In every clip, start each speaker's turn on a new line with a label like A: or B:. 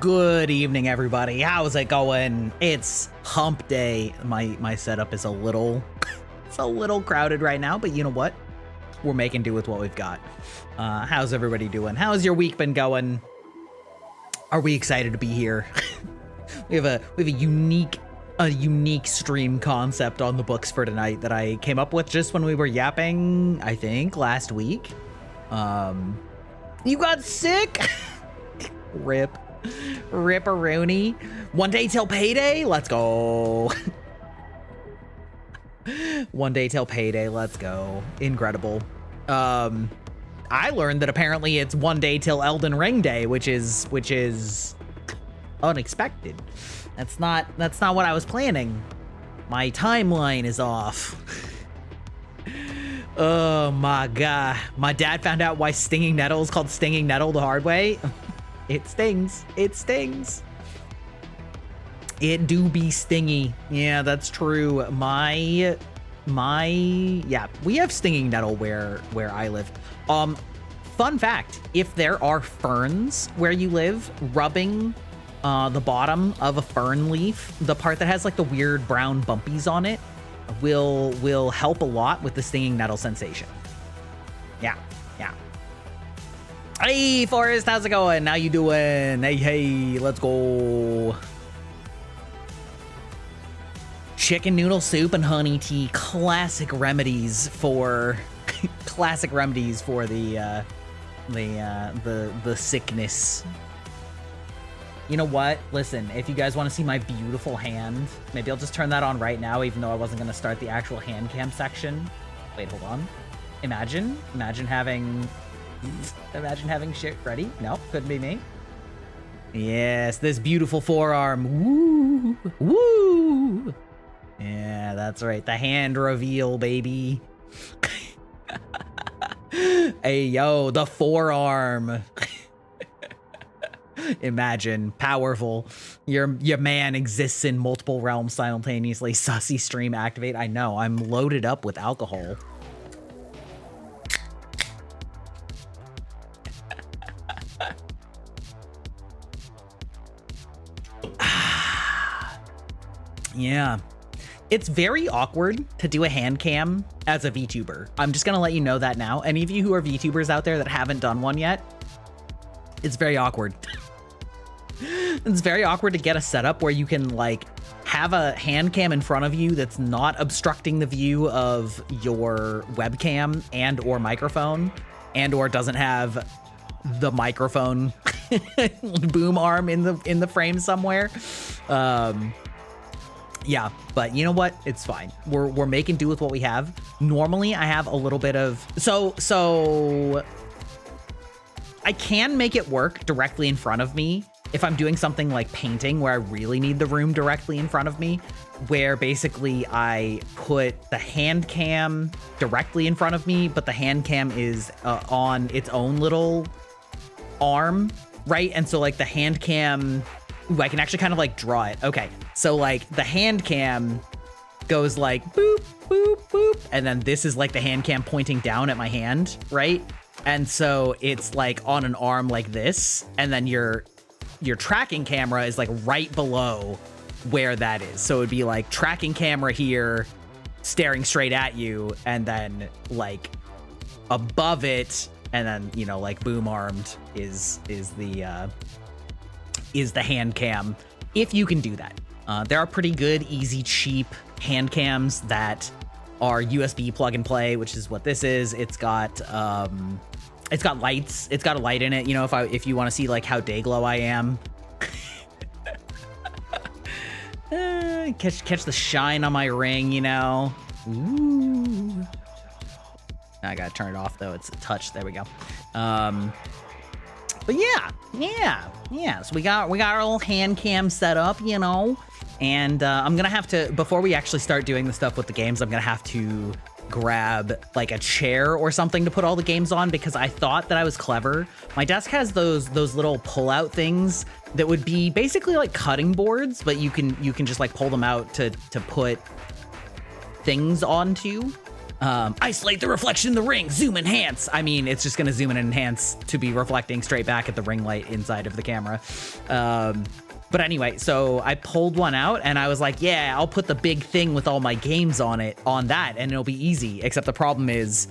A: Good evening, everybody. How's it going? It's hump day. My setup is a little it's a little crowded right now, but you know what? We're making do with what we've got. How's everybody doing? How's your week been going? Are we excited to be here? we have a unique stream concept on the books for tonight that I came up with just when we were yapping, I think, last week. You got sick? Ripperoni. 1 day till payday? Let's go. 1 day till payday. Let's go. Incredible. I learned that apparently it's 1 day till Elden Ring Day, which is unexpected. That's not what I was planning. My timeline is off. Oh my god. My dad found out why stinging nettle is called stinging nettle the hard way. It stings. It stings. It do be stingy. Yeah, that's true. Yeah, we have stinging nettle where I live. Fun fact, if there are ferns where you live, rubbing the bottom of a fern leaf, the part that has like the weird brown bumpies on it, will help a lot with the stinging nettle sensation. Yeah. Hey, Forrest, how's it going? How you doing? Hey, let's go. Chicken noodle soup and honey tea, classic remedies for the sickness. You know what? Listen, if you guys want to see my beautiful hand, maybe I'll just turn that on right now, even though I wasn't going to start the actual hand cam section. Wait, hold on. Imagine having shit ready. Nope, couldn't be me. Yes, this beautiful forearm. Woo. Yeah, that's right. The hand reveal, baby. Hey, yo, the forearm. Imagine, powerful. Your man exists in multiple realms simultaneously. Sussy stream activate. I know, I'm loaded up with alcohol. Yeah. It's very awkward to do a hand cam as a VTuber. I'm just gonna let you know that now. Any of you who are VTubers out there that haven't done one yet, it's very awkward. It's very awkward to get a setup where you can like have a hand cam in front of you that's not obstructing the view of your webcam and or microphone, and or doesn't have the microphone boom arm in the frame somewhere. Yeah, but you know what? It's fine. We're making do with what we have. Normally, I have a little bit of so I can make it work directly in front of me if I'm doing something like painting where I really need the room directly in front of me, where basically I put the hand cam directly in front of me, but the hand cam is on its own little arm, right? And so like the hand cam, ooh, I can actually kind of like draw it. Okay, so like the hand cam goes like boop, boop, boop. And then this is like the hand cam pointing down at my hand, right? And so it's like on an arm like this. And then your tracking camera is like right below where that is. So it'd be like tracking camera here, staring straight at you. And then like above it, and then, you know, like boom armed is the hand cam, if you can do that. There are pretty good, easy, cheap hand cams that are USB plug and play, which is what this is. It's got lights. It's got a light in it. You know, if you want to see like how day glow I am, catch the shine on my ring. You know. Ooh. I gotta turn it off though. It's a touch. There we go. But yeah. So we got our little hand cam set up, you know, and I'm gonna have to, before we actually start doing the stuff with the games, I'm gonna have to grab like a chair or something to put all the games on, because I thought that I was clever. My desk has those little pull-out things that would be basically like cutting boards, but you can just like pull them out to put things onto. Isolate the reflection in the ring, zoom enhance. I mean, it's just gonna zoom and enhance to be reflecting straight back at the ring light inside of the camera. But anyway, so I pulled one out and I was like, yeah, I'll put the big thing with all my games on it, on that, and it'll be easy. Except the problem is,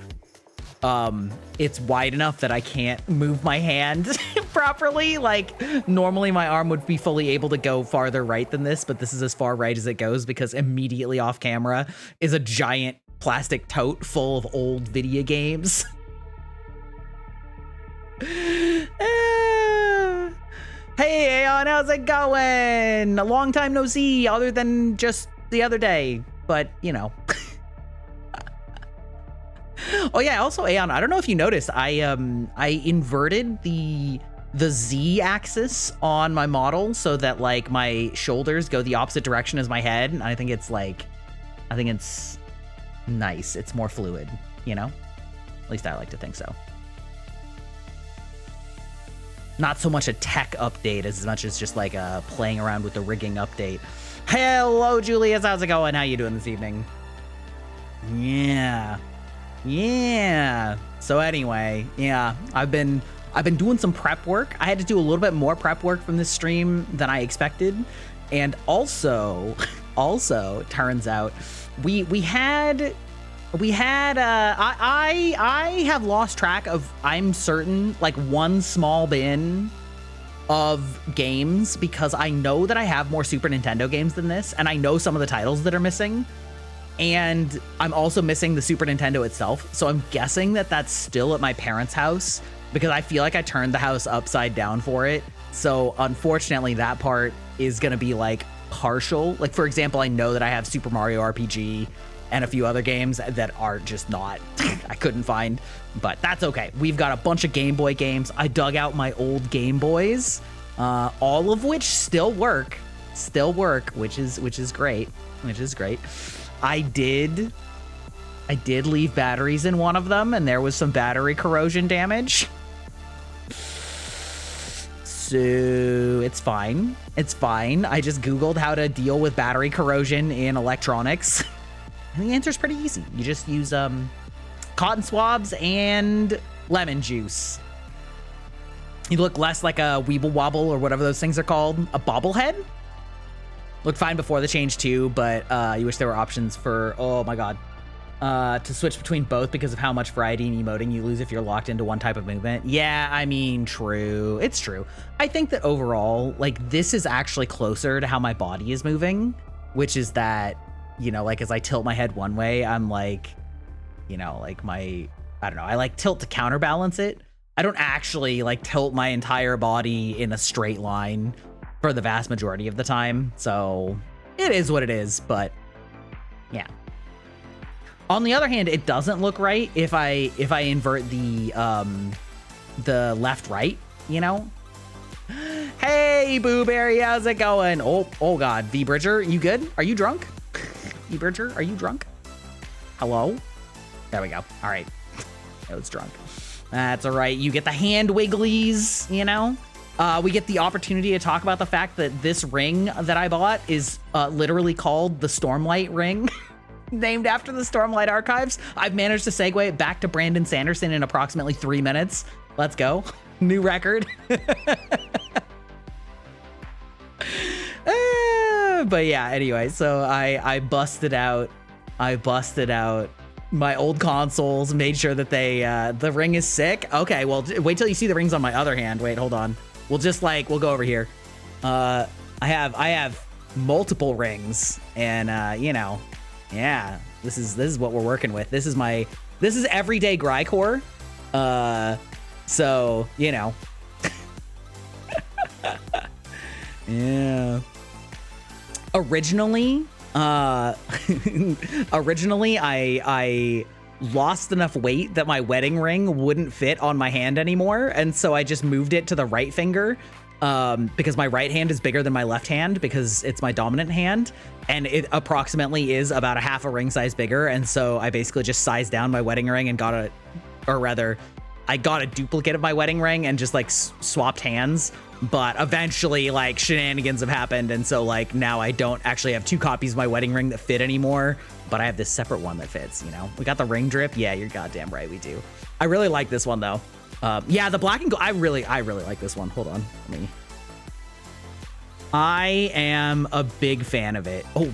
A: it's wide enough that I can't move my hand properly. Like, normally my arm would be fully able to go farther right than this, but this is as far right as it goes because immediately off camera is a giant plastic tote full of old video games. Hey, Aeon, how's it going? A long time no see, other than just the other day, but you know. Oh yeah, also Aeon, I don't know if you noticed, I inverted the Z axis on my model so that like my shoulders go the opposite direction as my head, and I think it's nice. It's more fluid, you know? At least I like to think so. Not so much a tech update as much as just like a playing around with the rigging update. Hello, Julius. How's it going? How you doing this evening? Yeah. So anyway, yeah, I've been doing some prep work. I had to do a little bit more prep work from this stream than I expected. And also turns out I have lost track of, I'm certain, like one small bin of games because I know that I have more Super Nintendo games than this, and I know some of the titles that are missing, and I'm also missing the Super Nintendo itself, so I'm guessing that that's still at my parents' house because I feel like I turned the house upside down for it. So unfortunately, that part is gonna be like partial. Like, for example, I know that I have Super Mario RPG and a few other games that are just not, I couldn't find, but that's okay. We've got a bunch of Game Boy games. I dug out my old Game Boys, all of which still work, which is great. I did leave batteries in one of them, and there was some battery corrosion damage. So it's fine. I just Googled how to deal with battery corrosion in electronics. And the answer's pretty easy. You just use cotton swabs and lemon juice. You look less like a Weeble Wobble or whatever those things are called. A bobblehead? Looked fine before the change too, but you wish there were options for, oh my god, to switch between both because of how much variety in emoting you lose if you're locked into one type of movement. Yeah, I mean, true. It's true. I think that overall, like, this is actually closer to how my body is moving, which is that, you know, like, as I tilt my head one way, I'm like, you know, like I don't know, I like tilt to counterbalance it. I don't actually like tilt my entire body in a straight line for the vast majority of the time. So it is what it is, but yeah. On the other hand, it doesn't look right if I invert the left right, you know? Hey, Booberry, how's it going? Oh god, V Bridger, you good? Are you drunk? V Bridger, are you drunk? Hello? There we go. All right. It was drunk. That's all right. You get the hand wigglies, you know? We get the opportunity to talk about the fact that this ring that I bought is literally called the Stormlight ring, named after the Stormlight archives. I've managed to segue it back to Brandon Sanderson in approximately 3 minutes. Let's go. New record. But yeah, anyway, so I busted out my old consoles, made sure that the ring is sick. Okay, well, wait till you see the rings on my other hand. Wait, hold on. We'll go over here. I have multiple rings, and you know, yeah, this is what we're working with. This is everyday Grycore. So, you know. Yeah. Originally, I lost enough weight that my wedding ring wouldn't fit on my hand anymore, and so I just moved it to the right finger, because my right hand is bigger than my left hand because it's my dominant hand, and it approximately is about a half a ring size bigger, and so I basically just sized down my wedding ring and got I got a duplicate of my wedding ring and just like swapped hands. But eventually, like, shenanigans have happened, and so like now I don't actually have 2 copies of my wedding ring that fit anymore, but I have this separate one that fits. You know, we got the ring drip. Yeah, you're goddamn right, we do. I really like this one though. Yeah, the black and gold. I really like this one. Hold on, I am a big fan of it. Oh,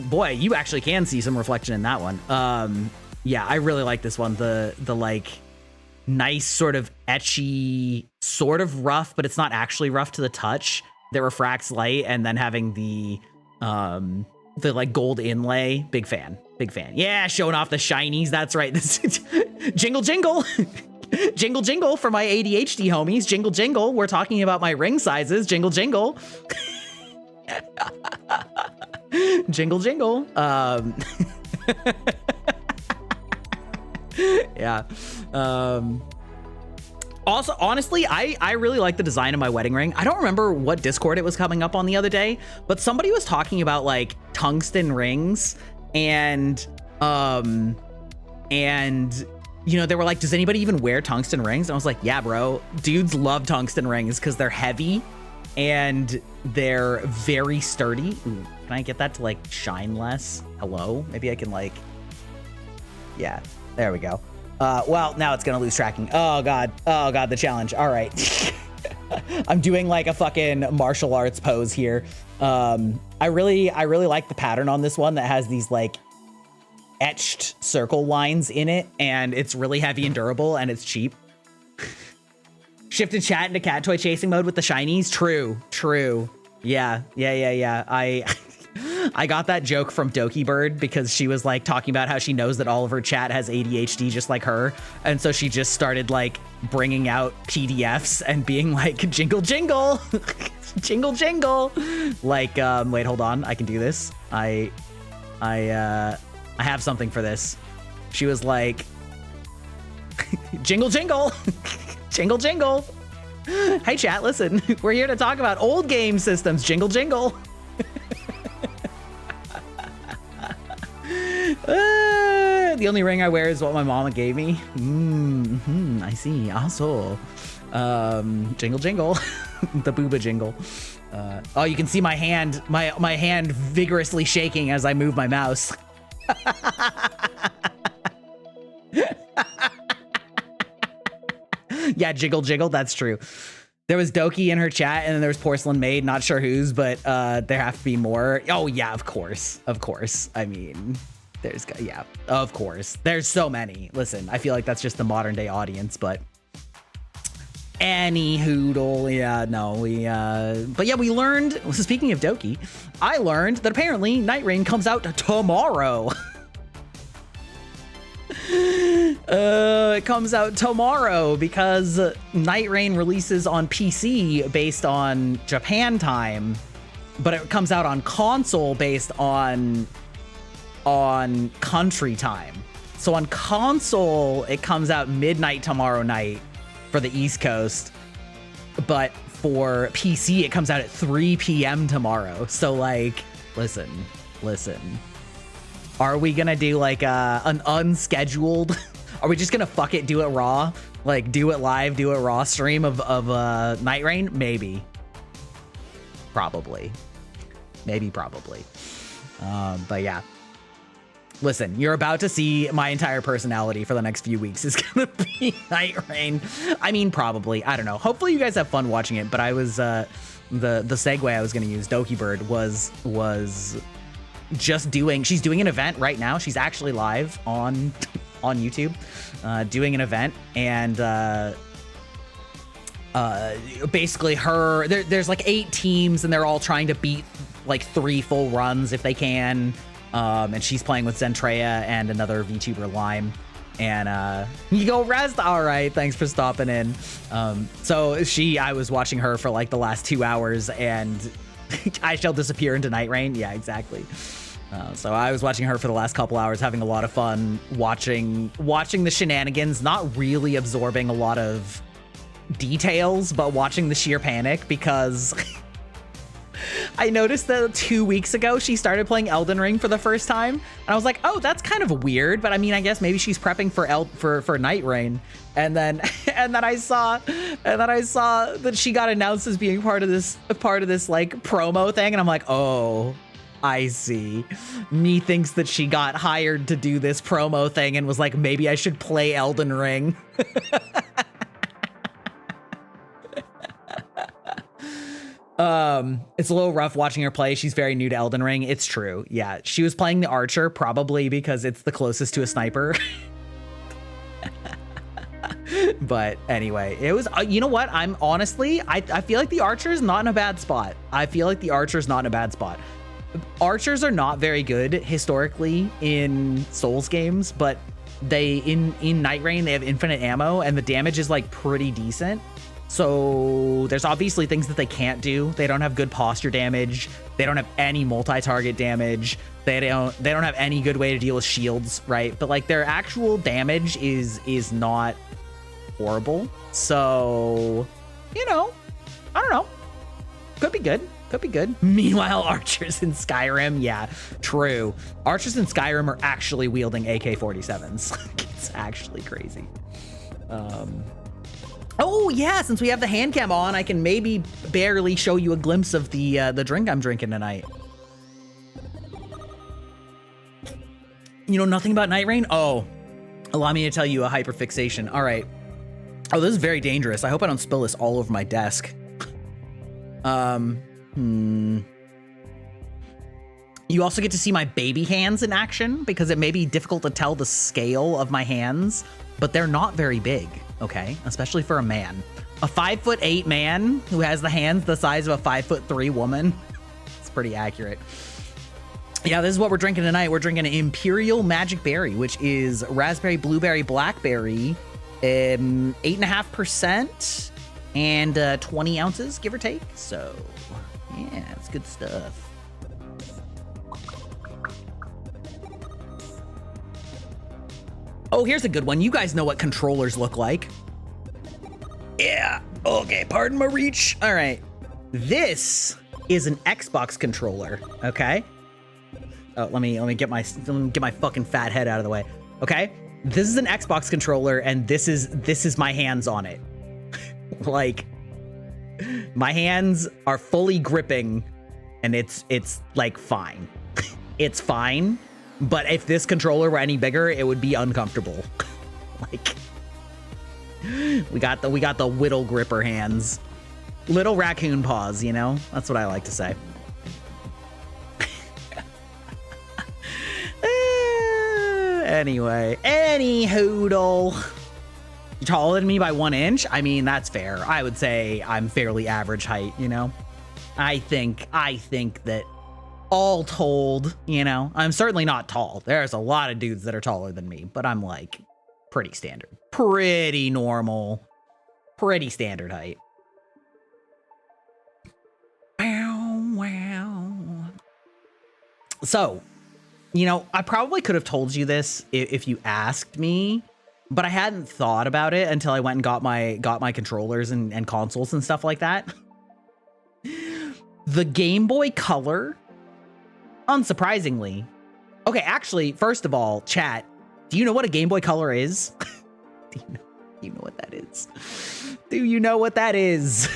A: boy, you actually can see some reflection in that one. Yeah, I really like this one. The like nice sort of etchy, sort of rough, but it's not actually rough to the touch, that refracts light, and then having the like gold inlay. Big fan. Yeah, showing off the shinies. That's right. This jingle jingle. Jingle jingle for my ADHD homies. Jingle jingle. We're talking about my ring sizes. Jingle jingle. Jingle jingle. Yeah. Also, honestly, I really like the design of my wedding ring. I don't remember what Discord it was coming up on the other day, but somebody was talking about like tungsten rings, and you know, they were like, does anybody even wear tungsten rings? And I was like, yeah, bro, dudes love tungsten rings because they're heavy and they're very sturdy. Ooh, can I get that to like shine less? Hello? Maybe I can like, yeah, there we go. Well, now it's gonna lose tracking. Oh God, the challenge. All right. I'm doing like a fucking martial arts pose here. I really like the pattern on this one that has these like etched circle lines in it, and it's really heavy and durable, and it's cheap. Shifted chat into cat toy chasing mode with the shinies. True. Yeah. I got that joke from Doki Bird because she was like talking about how she knows that all of her chat has ADHD just like her, and so she just started like bringing out PDFs and being like, jingle jingle. Jingle jingle. Like, wait, hold on, I can do this. I have something for this. She was like, jingle jingle. Jingle jingle. Hey chat, listen, we're here to talk about old game systems. Jingle jingle. The only ring I wear is what my mama gave me. I see. Also, jingle jingle. The booba jingle. Oh, you can see my hand, my hand vigorously shaking as I move my mouse. Yeah, jiggle jiggle, that's true. There was Doki in her chat, and then there was Porcelain Maid, not sure whose, but there have to be more. Oh yeah, of course. I mean, yeah, of course. There's so many. Listen, I feel like that's just the modern day audience, but any hoodle, yeah, no, but yeah, we learned, speaking of Doki, I learned that apparently Night Rain comes out tomorrow. It comes out tomorrow because Night Rain releases on PC based on Japan time, but it comes out on console based on country time. So on console, it comes out midnight tomorrow night for the East Coast, but for PC, it comes out at 3 p.m. tomorrow. So like, listen. Are we gonna do like an unscheduled? Are we just gonna fuck it, do it raw? Like do it live, do it raw stream of Night Rain? Maybe. Probably. But yeah. Listen, you're about to see my entire personality for the next few weeks is gonna be Night Rain. I mean, probably. I don't know. Hopefully you guys have fun watching it, but I was the segue I was gonna use, Doki Bird, was just she's doing an event right now. She's actually live on YouTube doing an event, and basically there's like 8 teams, and they're all trying to beat like 3 full runs if they can, and she's playing with Zentreya and another VTuber, Lime, and you go rest. All right, thanks for stopping in. So I was watching her for like the last 2 hours, and I shall disappear into Night Rain. Yeah, exactly. So I was watching her for the last couple hours, having a lot of fun watching the shenanigans, not really absorbing a lot of details, but watching the sheer panic, because I noticed that 2 weeks ago she started playing Elden Ring for the first time, and I was like, oh, that's kind of weird. But I mean, I guess maybe she's prepping for Night Rain. And then I saw that she got announced as being part of this like promo thing, and I'm like, oh, I see. Me thinks that she got hired to do this promo thing and was like, maybe I should play Elden Ring. It's a little rough watching her play. She's very new to Elden Ring. It's true. Yeah, she was playing the Archer probably because it's the closest to a sniper. But anyway, it was, you know what? I'm honestly, I feel like the Archer's not in a bad spot. Archers are not very good historically in Souls games, but in Night Rain, they have infinite ammo and the damage is like pretty decent. So there's obviously things that they can't do. They don't have good posture damage. They don't have any multi-target damage. They don't have any good way to deal with shields, right? But like their actual damage is not horrible. So, you know, I don't know. Could be good. Meanwhile, archers in Skyrim, yeah, true. Archers in Skyrim are actually wielding AK-47s. It's actually crazy. Oh yeah, since we have the Handcam on, I can maybe barely show you a glimpse of the drink I'm drinking tonight. You know nothing about Night Rain? Oh, allow me to tell you a hyperfixation. All right. Oh, this is very dangerous. I hope I don't spill this all over my desk. You also get to see my baby hands in action because it may be difficult to tell the scale of my hands, but they're not very big, okay? Especially for a man. A 5'8" man who has the hands the size of a 5'3" woman. It's pretty accurate. Yeah, this is what we're drinking tonight. We're drinking an Imperial Magic Berry, which is raspberry, blueberry, blackberry, 8.5%, and 20 ounces, give or take. So, yeah, it's good stuff. Oh, here's a good one. You guys know what controllers look like. Yeah, okay, pardon my reach. All right, this is an Xbox controller, okay? Oh, let me get my fucking fat head out of the way. Okay, this is an Xbox controller, and this is my hands on it. Like, my hands are fully gripping, and it's like fine. It's fine, but if this controller were any bigger, it would be uncomfortable. Like, we got the whittle gripper hands, little raccoon paws. You know, that's what I like to say. Anyway, any hoodle. You're taller than me by 1 inch. I mean, that's fair. I would say I'm fairly average height, you know? I think that all told, you know, I'm certainly not tall. There's a lot of dudes that are taller than me, but I'm like pretty standard, pretty normal, pretty standard height. Wow. So, you know, I probably could have told you this if you asked me, but I hadn't thought about it until I went and got my controllers and consoles and stuff like that. The Game Boy Color, unsurprisingly. Okay, actually, first of all, chat, do you know what a Game Boy Color is? Do you know what that is? Do you know what that is?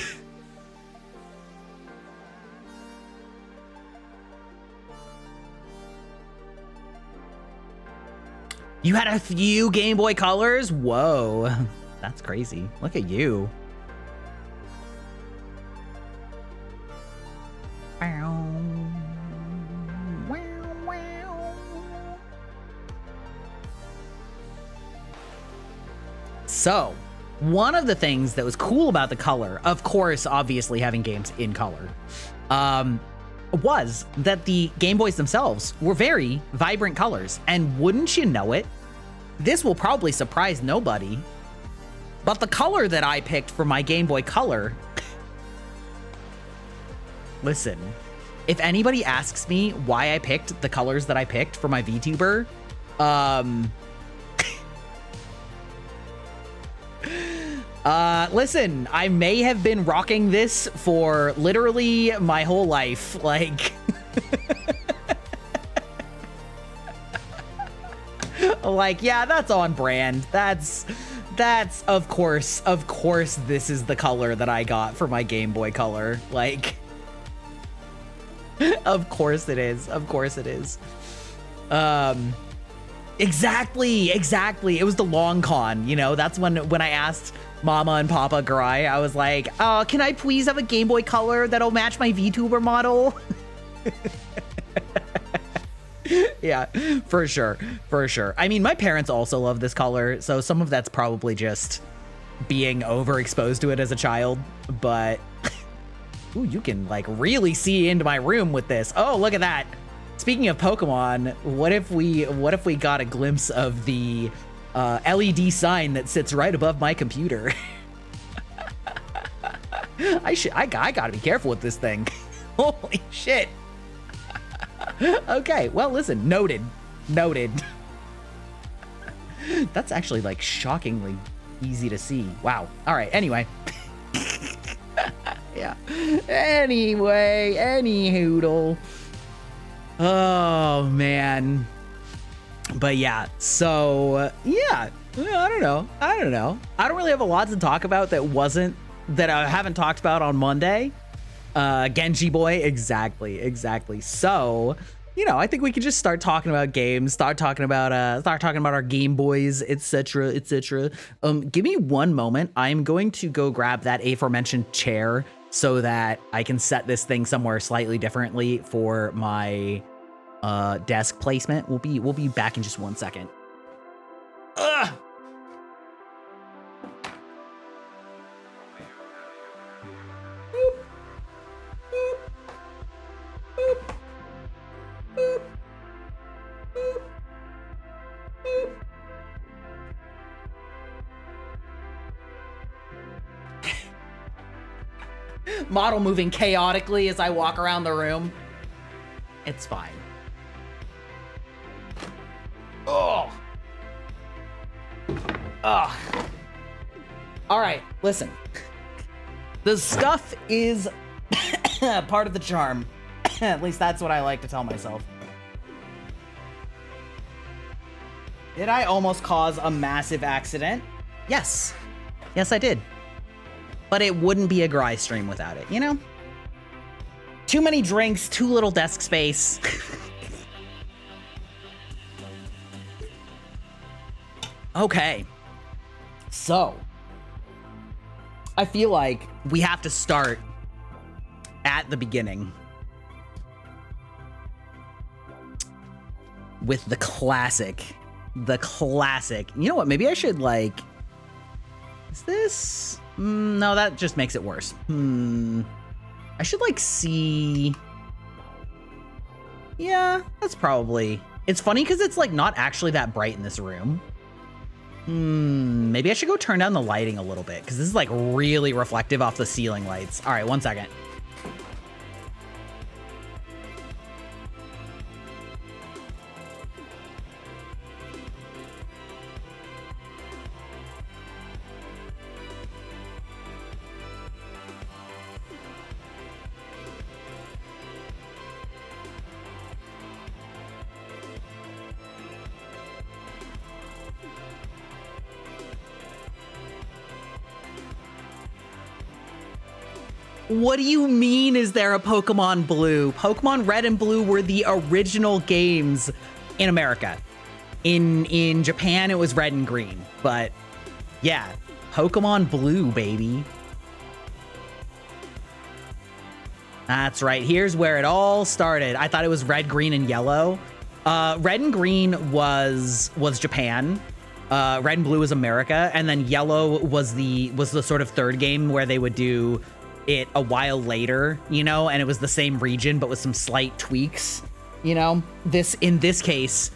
A: You had a few Game Boy Colors? Whoa, that's crazy. Look at you. So, one of the things that was cool about the color, of course, obviously having games in color, was that the Game Boys themselves were very vibrant colors. And wouldn't you know it, this will probably surprise nobody, but the color that I picked for my Game Boy Color, listen, if anybody asks me why I picked the colors that I picked for my Listen, I may have been rocking this for literally my whole life. Like, like, yeah, that's on brand. That's of course this is the color that I got for my Game Boy Color. Like, of course it is. Of course it is. Exactly. It was the long con, you know. That's when I asked Mama and Papa Gry, I was like, "Oh, can I please have a Game Boy Color that'll match my VTuber model?" Yeah, for sure. I mean, my parents also love this color, so some of that's probably just being overexposed to it as a child, but ooh, you can like really see into my room with this. Oh, look at that. Speaking of Pokemon, what if we got a glimpse of the LED sign that sits right above my computer? I gotta be careful with this thing. Holy shit. Okay, well, listen, noted. That's actually like shockingly easy to see. Wow. All right, anyway. Yeah. Anyway, any hoodle. Oh, man. But yeah, so yeah, I don't know. I don't really have a lot to talk about that I haven't talked about on Monday. Genji boy, exactly. So, you know, I think we could just start talking about games, start talking about our Game Boys, etc. Give me one moment. I'm going to go grab that aforementioned chair so that I can set this thing somewhere slightly differently for my desk placement. We'll be back in just 1 second. Ugh. Model moving chaotically as I walk around the room. It's fine. Oh. Ugh. All right, listen. The stuff is part of the charm. At least that's what I like to tell myself. Did I almost cause a massive accident? Yes. Yes, I did. But it wouldn't be a Gry stream without it, you know? Too many drinks, too little desk space. Okay. So, I feel like we have to start at the beginning with the classic. The classic. You know what? Maybe I should, like... Is this... no, that just makes it worse. I should, like, see... Yeah, that's probably... It's funny because it's, like, not actually that bright in this room. Maybe I should go turn down the lighting a little bit because this is, like, really reflective off the ceiling lights. All right, 1 second. What do you mean, is there a Pokemon Blue? Pokemon Red and Blue were the original games in America. In Japan, it was Red and Green. But yeah, Pokemon Blue, baby. That's right. Here's where it all started. I thought it was Red, Green, and Yellow. Red and Green was Japan. Red and Blue was America, and then Yellow was the sort of third game where they would do it a while later, you know, and it was the same region but with some slight tweaks, you know. In this case,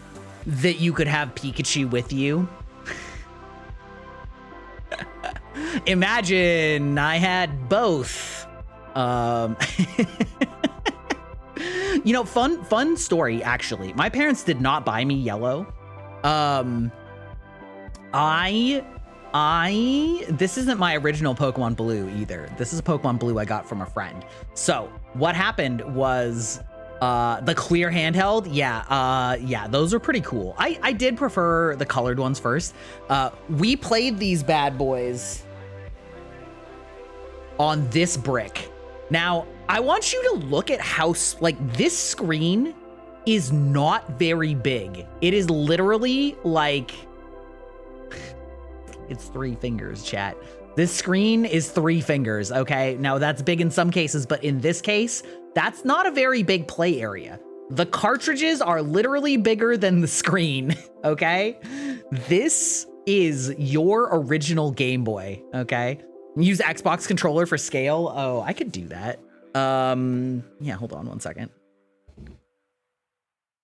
A: that you could have Pikachu with you. Imagine I had both. You know, fun story, actually. My parents did not buy me Yellow. I This isn't my original Pokemon Blue either. This is a Pokemon Blue I got from a friend. So what happened was the clear handheld. Yeah, those are pretty cool. I did prefer the colored ones first. We played these bad boys on this brick. Now, I want you to look at how, like, this screen is not very big. It is literally like, it's 3 fingers, chat. This screen is 3 fingers, okay? Now that's big in some cases, but in this case, that's not a very big play area. The cartridges are literally bigger than the screen, okay? This is your original Game Boy, okay? Use Xbox controller for scale. Oh, I could do that. Yeah, hold on one second.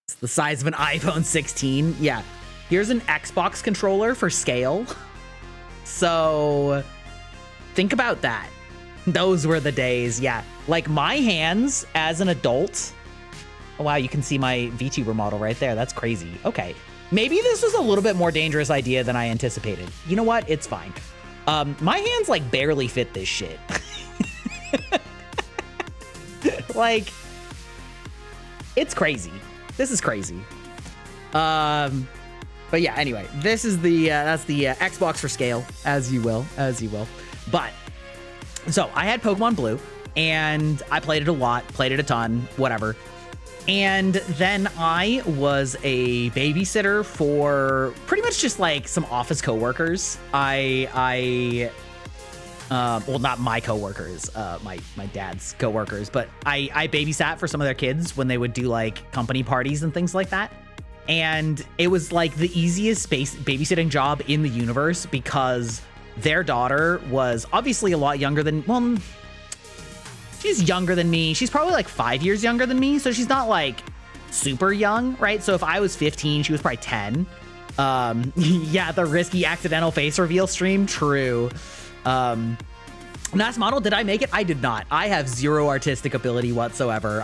A: It's the size of an iPhone 16. Yeah, here's an Xbox controller for scale. So think about that. Those were the days. Yeah, like my hands as an adult. Oh, wow, you can see my VTuber model right there. That's crazy. Okay, maybe this was a little bit more dangerous idea than I anticipated. You know what? It's fine. My hands like barely fit this shit. Like, it's crazy. This is crazy. But yeah, anyway, this is the that's the Xbox for scale, as you will. But so I had Pokemon Blue and I played it a lot, played it a ton, whatever. And then I was a babysitter for pretty much just like some office coworkers. Well, not my coworkers, my dad's coworkers, but I babysat for some of their kids when they would do like company parties and things like that. And it was like the easiest babysitting job in the universe because their daughter was obviously a lot younger than, well, she's younger than me. She's probably like 5 years younger than me. So she's not like super young, right? So if I was 15, she was probably 10. Yeah, the risky accidental face reveal stream. True. Last model, did I make it? I did not. I have zero artistic ability whatsoever.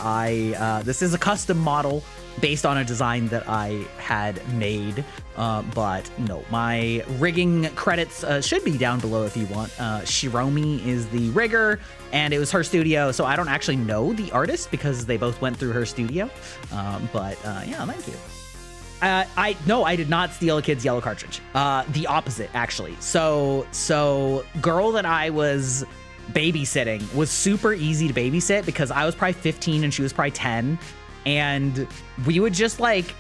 A: This is a custom model based on a design that I had made. But no, my rigging credits should be down below if you want. Shiromi is the rigger, and it was her studio, so I don't actually know the artist because they both went through her studio. But yeah, thank you. No, I did not steal a kid's yellow cartridge. The opposite, actually. So girl that I was babysitting was super easy to babysit because I was probably 15 and she was probably 10. And we would just like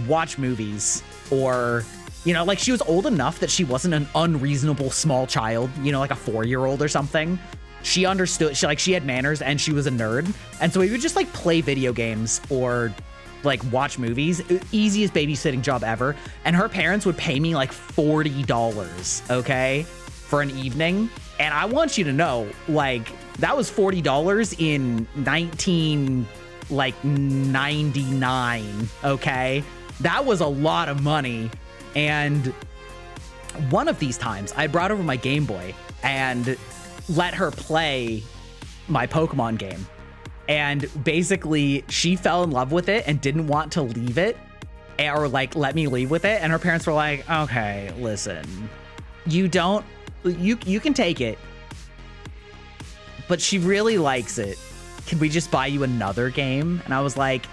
A: watch movies, or, you know, like she was old enough that she wasn't an unreasonable small child, you know, like a 4-year-old or something. She understood, she had manners and she was a nerd. And so we would just like play video games or like watch movies. Easiest babysitting job ever. And her parents would pay me like $40, okay, for an evening. And I want you to know, like, that was $40 in 1999, okay? That was a lot of money. And one of these times I brought over my Game Boy and let her play my Pokemon game. And basically she fell in love with it and didn't want to leave it, or like let me leave with it. And her parents were like, okay, listen, you can take it, but she really likes it. Can we just buy you another game? And I was like,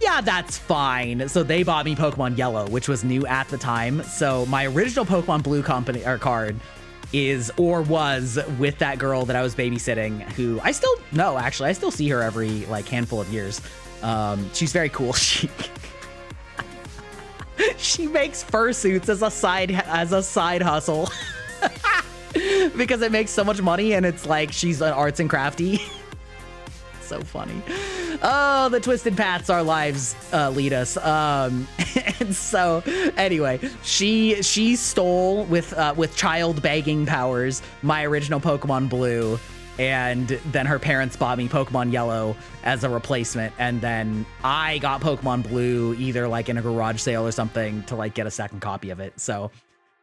A: yeah, that's fine. So they bought me Pokemon Yellow, which was new at the time. So my original Pokemon Blue company or card was with that girl that I was babysitting, who I still know, actually. I still see her every like handful of years. She's very cool. She makes fursuits as a side hustle because it makes so much money, and it's like she's an arts and crafty. So funny. Oh, the twisted paths our lives lead us. And so anyway, she stole with child begging powers my original Pokemon Blue, and then her parents bought me Pokemon Yellow as a replacement, and then I got Pokemon Blue either like in a garage sale or something to like get a second copy of it. So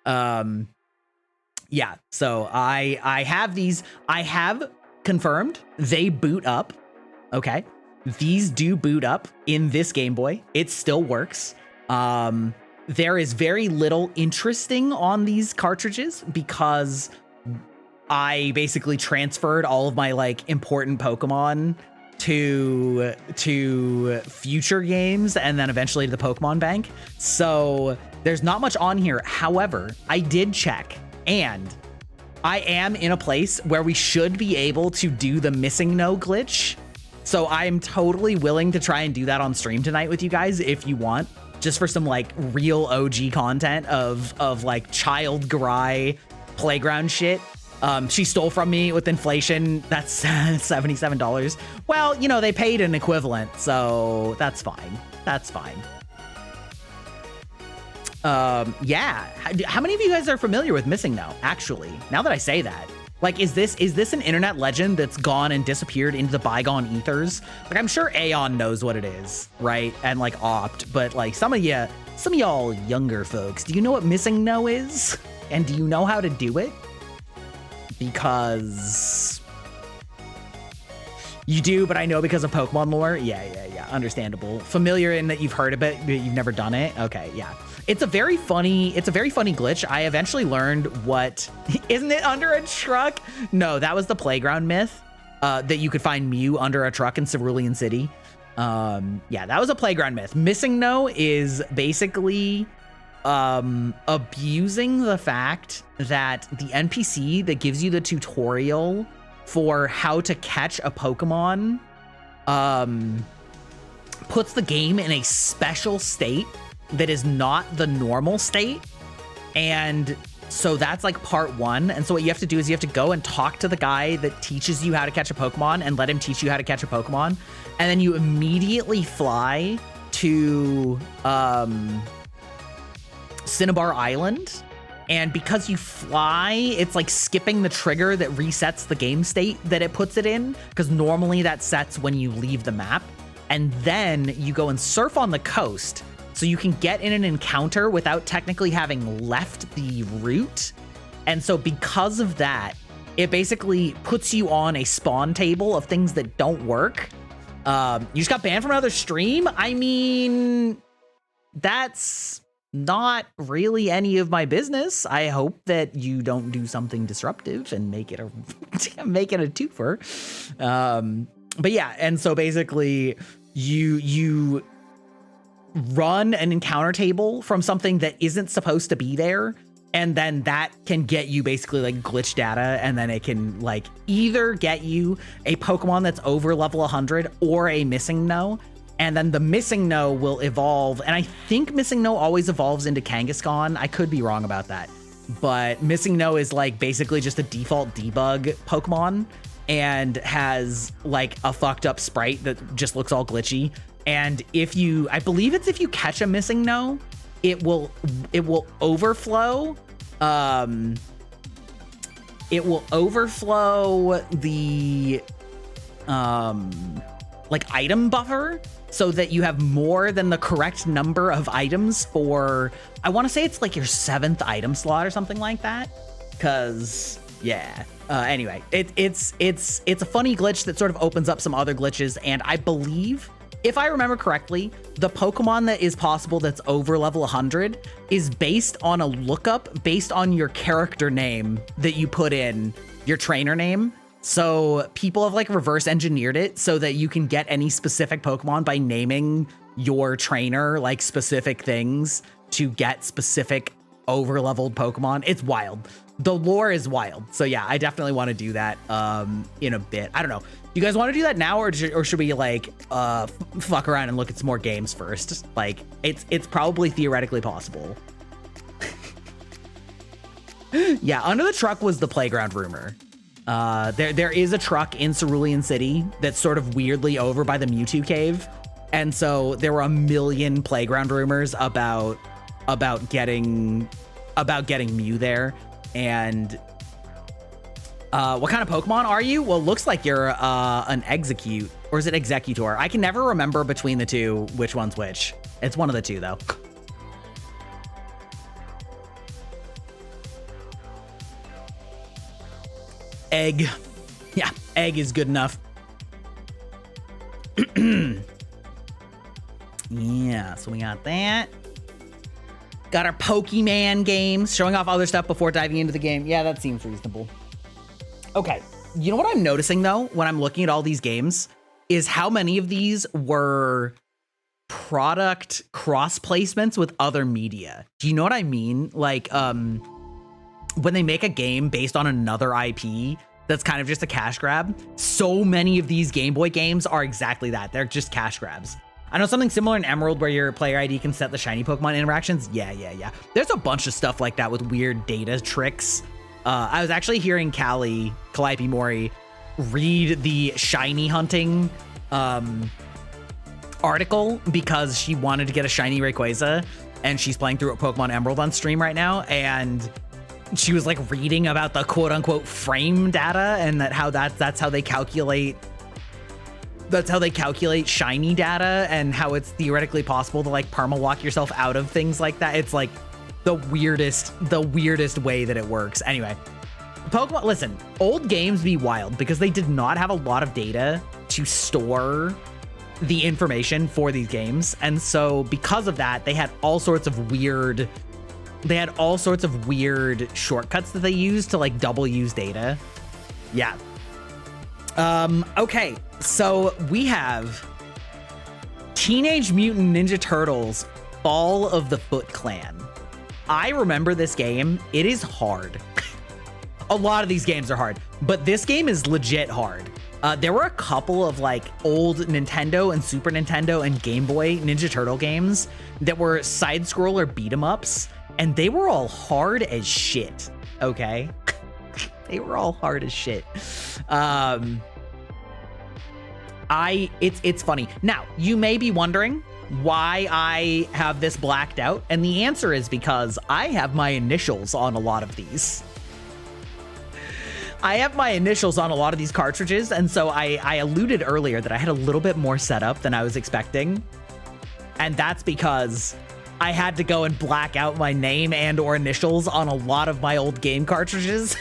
A: yeah, so I have these. I have confirmed they boot up. Okay, these do boot up in this Game Boy. It still works. there is very little interesting on these cartridges because I basically transferred all of my like important Pokemon to future games and then eventually to the Pokemon Bank. So there's not much on here. However, I did check and I am in a place where we should be able to do the missing no glitch. So I'm totally willing to try and do that on stream tonight with you guys if you want, just for some like real OG content of like child Garai playground shit. She stole from me with inflation. That's $77. Well, you know, they paid an equivalent, so that's fine. That's fine. Yeah. How many of you guys are familiar with Missing No, actually? Now that I say that. Like, is this an internet legend that's gone and disappeared into the bygone ethers? Like, I'm sure Aeon knows what it is, right? And like Opt, but like some of y'all younger folks, do you know what Missing No is? And do you know how to do it? Because you do, but I know because of Pokemon lore. Yeah, understandable. Familiar in that you've heard of it, but you've never done it. Okay, yeah. It's a very funny glitch. I eventually learned what, isn't it under a truck? No, that was the playground myth, that you could find Mew under a truck in Cerulean City. Yeah, that was a playground myth. Missing No is basically abusing the fact that the NPC that gives you the tutorial for how to catch a Pokemon puts the game in a special state that is not the normal state. And so that's like part one. And so what you have to do is you have to go and talk to the guy that teaches you how to catch a Pokemon and let him teach you how to catch a Pokemon. And then you immediately fly to Cinnabar Island. And because you fly, it's like skipping the trigger that resets the game state that it puts it in, because normally that sets when you leave the map. And then you go and surf on the coast, so you can get in an encounter without technically having left the route. And so because of that, it basically puts you on a spawn table of things that don't work. You just got banned from another stream? I mean, that's not really any of my business. I hope that you don't do something disruptive and make it a twofer. But yeah, and so basically you run an encounter table from something that isn't supposed to be there, and then that can get you basically like glitch data, and then it can like either get you a Pokemon that's over level 100 or a Missing No. And then the Missing No will evolve. And I think Missing No always evolves into Kangaskhan. I could be wrong about that. But Missing No is like basically just a default debug Pokemon and has like a fucked up sprite that just looks all glitchy. And I believe it's if you catch a Missing No, it will overflow. It will overflow the like item buffer, so that you have more than the correct number of items for, I want to say it's like your 7th item slot or something like that. Cause yeah. Anyway, it's a funny glitch that sort of opens up some other glitches. And I believe, if I remember correctly, the Pokemon that is possible that's over level 100 is based on a lookup based on your character name that you put in, your trainer name. So people have like reverse engineered it so that you can get any specific Pokemon by naming your trainer like specific things to get specific over leveled Pokemon. It's wild. The lore is wild. So yeah, I definitely want to do that in a bit. I don't know. You guys want to do that now, or should we like fuck around and look at some more games first? Like it's probably theoretically possible. Yeah, Under the Truck was the playground rumor. There is a truck in Cerulean City that's sort of weirdly over by the Mewtwo cave. And so there were a million playground rumors about getting Mew there. And what kind of Pokemon are you? Well, looks like you're an Execute, or is it Executor? I can never remember between the two which one's which. It's one of the two though. Egg. Yeah, egg is good enough. Yeah, so we got that. Got our Pokemon games, showing off other stuff before diving into the game. Yeah, that seems reasonable. Okay, you know what I'm noticing though, when I'm looking at all these games, is how many of these were product cross placements with other media. Do you know what I mean? Like, when they make a game based on another IP that's kind of just a cash grab, so many of these Game Boy games are exactly that. They're just cash grabs. I know something similar in Emerald where your player ID can set the shiny Pokemon interactions. Yeah. There's a bunch of stuff like that with weird data tricks. I was actually hearing Calliope Mori read the shiny hunting article because she wanted to get a shiny Rayquaza, and she's playing through a Pokemon Emerald on stream right now, and she was like reading about the quote unquote frame data and that's how they calculate shiny data and how it's theoretically possible to like perma-lock yourself out of things like that. It's like the weirdest way that it works. Anyway, Pokemon, listen, old games be wild because they did not have a lot of data to store the information for these games. And so because of that, they had all sorts of weird shortcuts that they used to like double use data. Yeah. Okay, so we have Teenage Mutant Ninja Turtles Fall of the Foot Clan. I remember this game. It is hard. A lot of these games are hard, but this game is legit hard. There were a couple of like old Nintendo and Super Nintendo and Game Boy Ninja Turtle games that were side-scroller beat-em-ups, and they were all hard as shit, okay? They were all hard as shit. It's funny. Now, you may be wondering why I have this blacked out, and the answer is because I have my initials on a lot of these. I have my initials on a lot of these cartridges, and so I alluded earlier that I had a little bit more setup than I was expecting, and that's because I had to go and black out my name and or initials on a lot of my old game cartridges.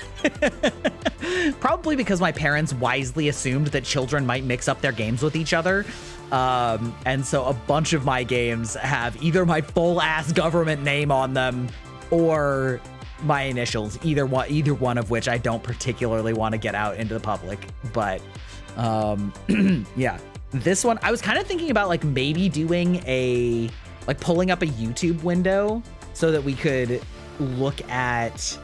A: Probably because my parents wisely assumed that children might mix up their games with each other. And so a bunch of my games have either my full ass government name on them or my initials, either one of which I don't particularly want to get out into the public. But yeah, this one, I was kind of thinking about like maybe doing like pulling up a YouTube window so that we could look at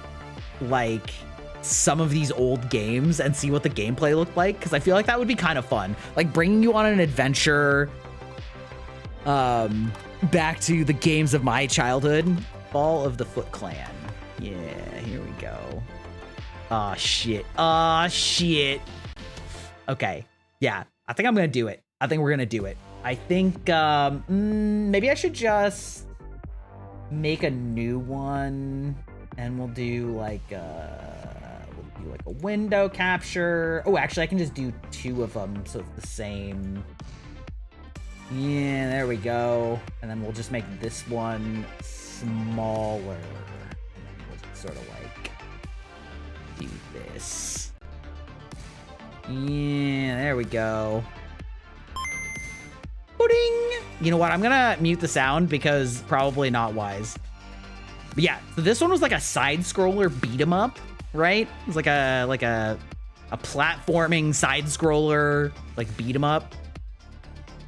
A: like some of these old games and see what the gameplay looked like, because I feel like that would be kind of fun, like bringing you on an adventure back to the games of my childhood. Fall of the Foot Clan. Yeah, here we go. Oh shit. Okay, yeah, I think I'm gonna do it. I think we're gonna do it. I think maybe I should just make a new one, and we'll do like a window capture. Oh, actually, I can just do 2 of them, so it's the same. Yeah, there we go. And then we'll just make this one smaller, and then we'll just sort of like do this. Yeah, there we go. Ding! You know what? I'm gonna mute the sound because probably not wise. But yeah, so this one was like a side-scroller beat-em-up, right? It was like a platforming side-scroller like beat-em-up.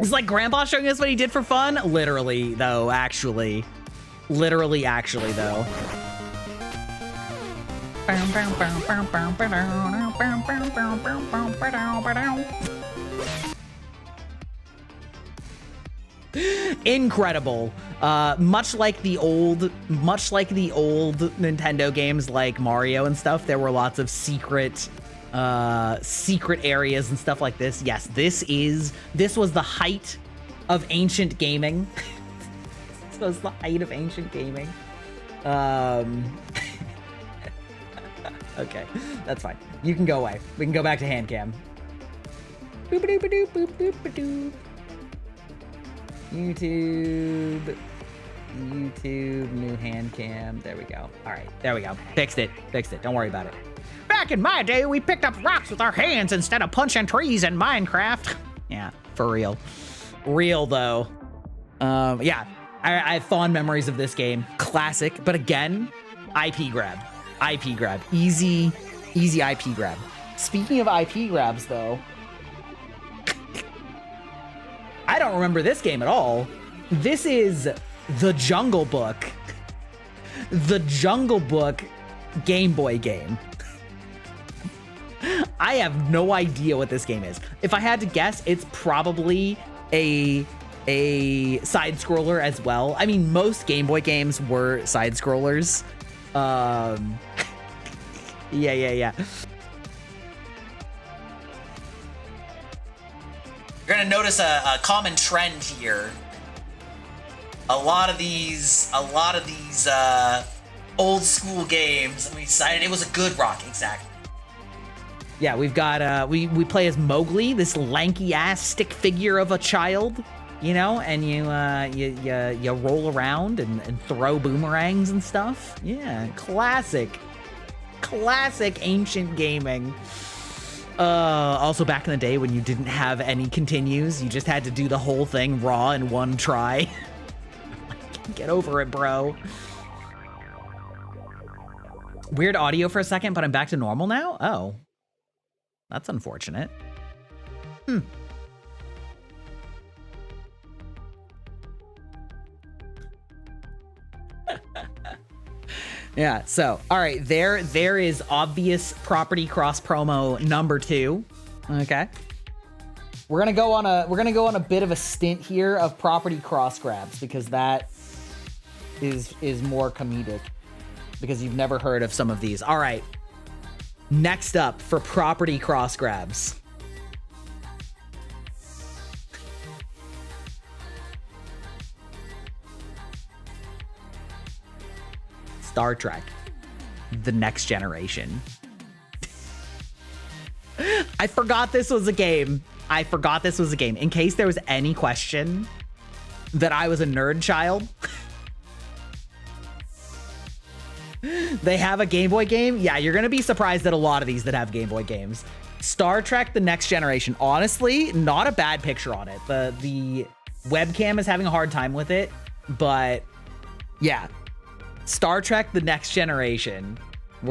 A: It's like Grandpa showing us what he did for fun. Literally, though, actually. Literally, actually, though. Incredible. Much like the old Nintendo games like Mario and stuff, there were lots of secret areas and stuff like this. Yes, this was the height of ancient gaming. This was the height of ancient gaming. Okay, that's fine. You can go away. We can go back to Handcam. Boop-a-doop-a-doop, boop-a-doop. YouTube, new Handcam. There we go. All right, there we go. Fixed it. Don't worry about it. Back in my day, we picked up rocks with our hands instead of punching trees in Minecraft. Yeah, for real. Real though. Yeah. I have fond memories of this game. Classic, but again, IP grab. IP grab. Easy IP grab. Speaking of IP grabs, though, I don't remember this game at all. This is The Jungle Book. The Jungle Book Game Boy game. I have no idea what this game is. If I had to guess, it's probably a side scroller as well. I mean, most Game Boy games were side scrollers. Yeah. You're gonna notice a common trend here. A lot of these old school games. I'm excited. It was a good rock, exactly. Yeah, we've got we play as Mowgli, this lanky ass stick figure of a child, you know, and you roll around and throw boomerangs and stuff. Yeah, classic ancient gaming. Also back in the day when you didn't have any continues, you just had to do the whole thing raw in one try. Get over it, bro. Weird audio for a second, but I'm back to normal now? Oh. That's unfortunate. Yeah, so, all right, there is obvious property cross promo number 2. Okay. We're gonna go on a bit of a stint here of property cross grabs because that is more comedic because you've never heard of some of these. All right. Next up for property cross grabs. Star Trek, The Next Generation. I forgot this was a game. In case there was any question that I was a nerd child. They have a Game Boy game? Yeah, you're gonna be surprised at a lot of these that have Game Boy games. Star Trek, The Next Generation. Honestly, not a bad picture on it. The webcam is having a hard time with it, but yeah. Star Trek, The Next Generation.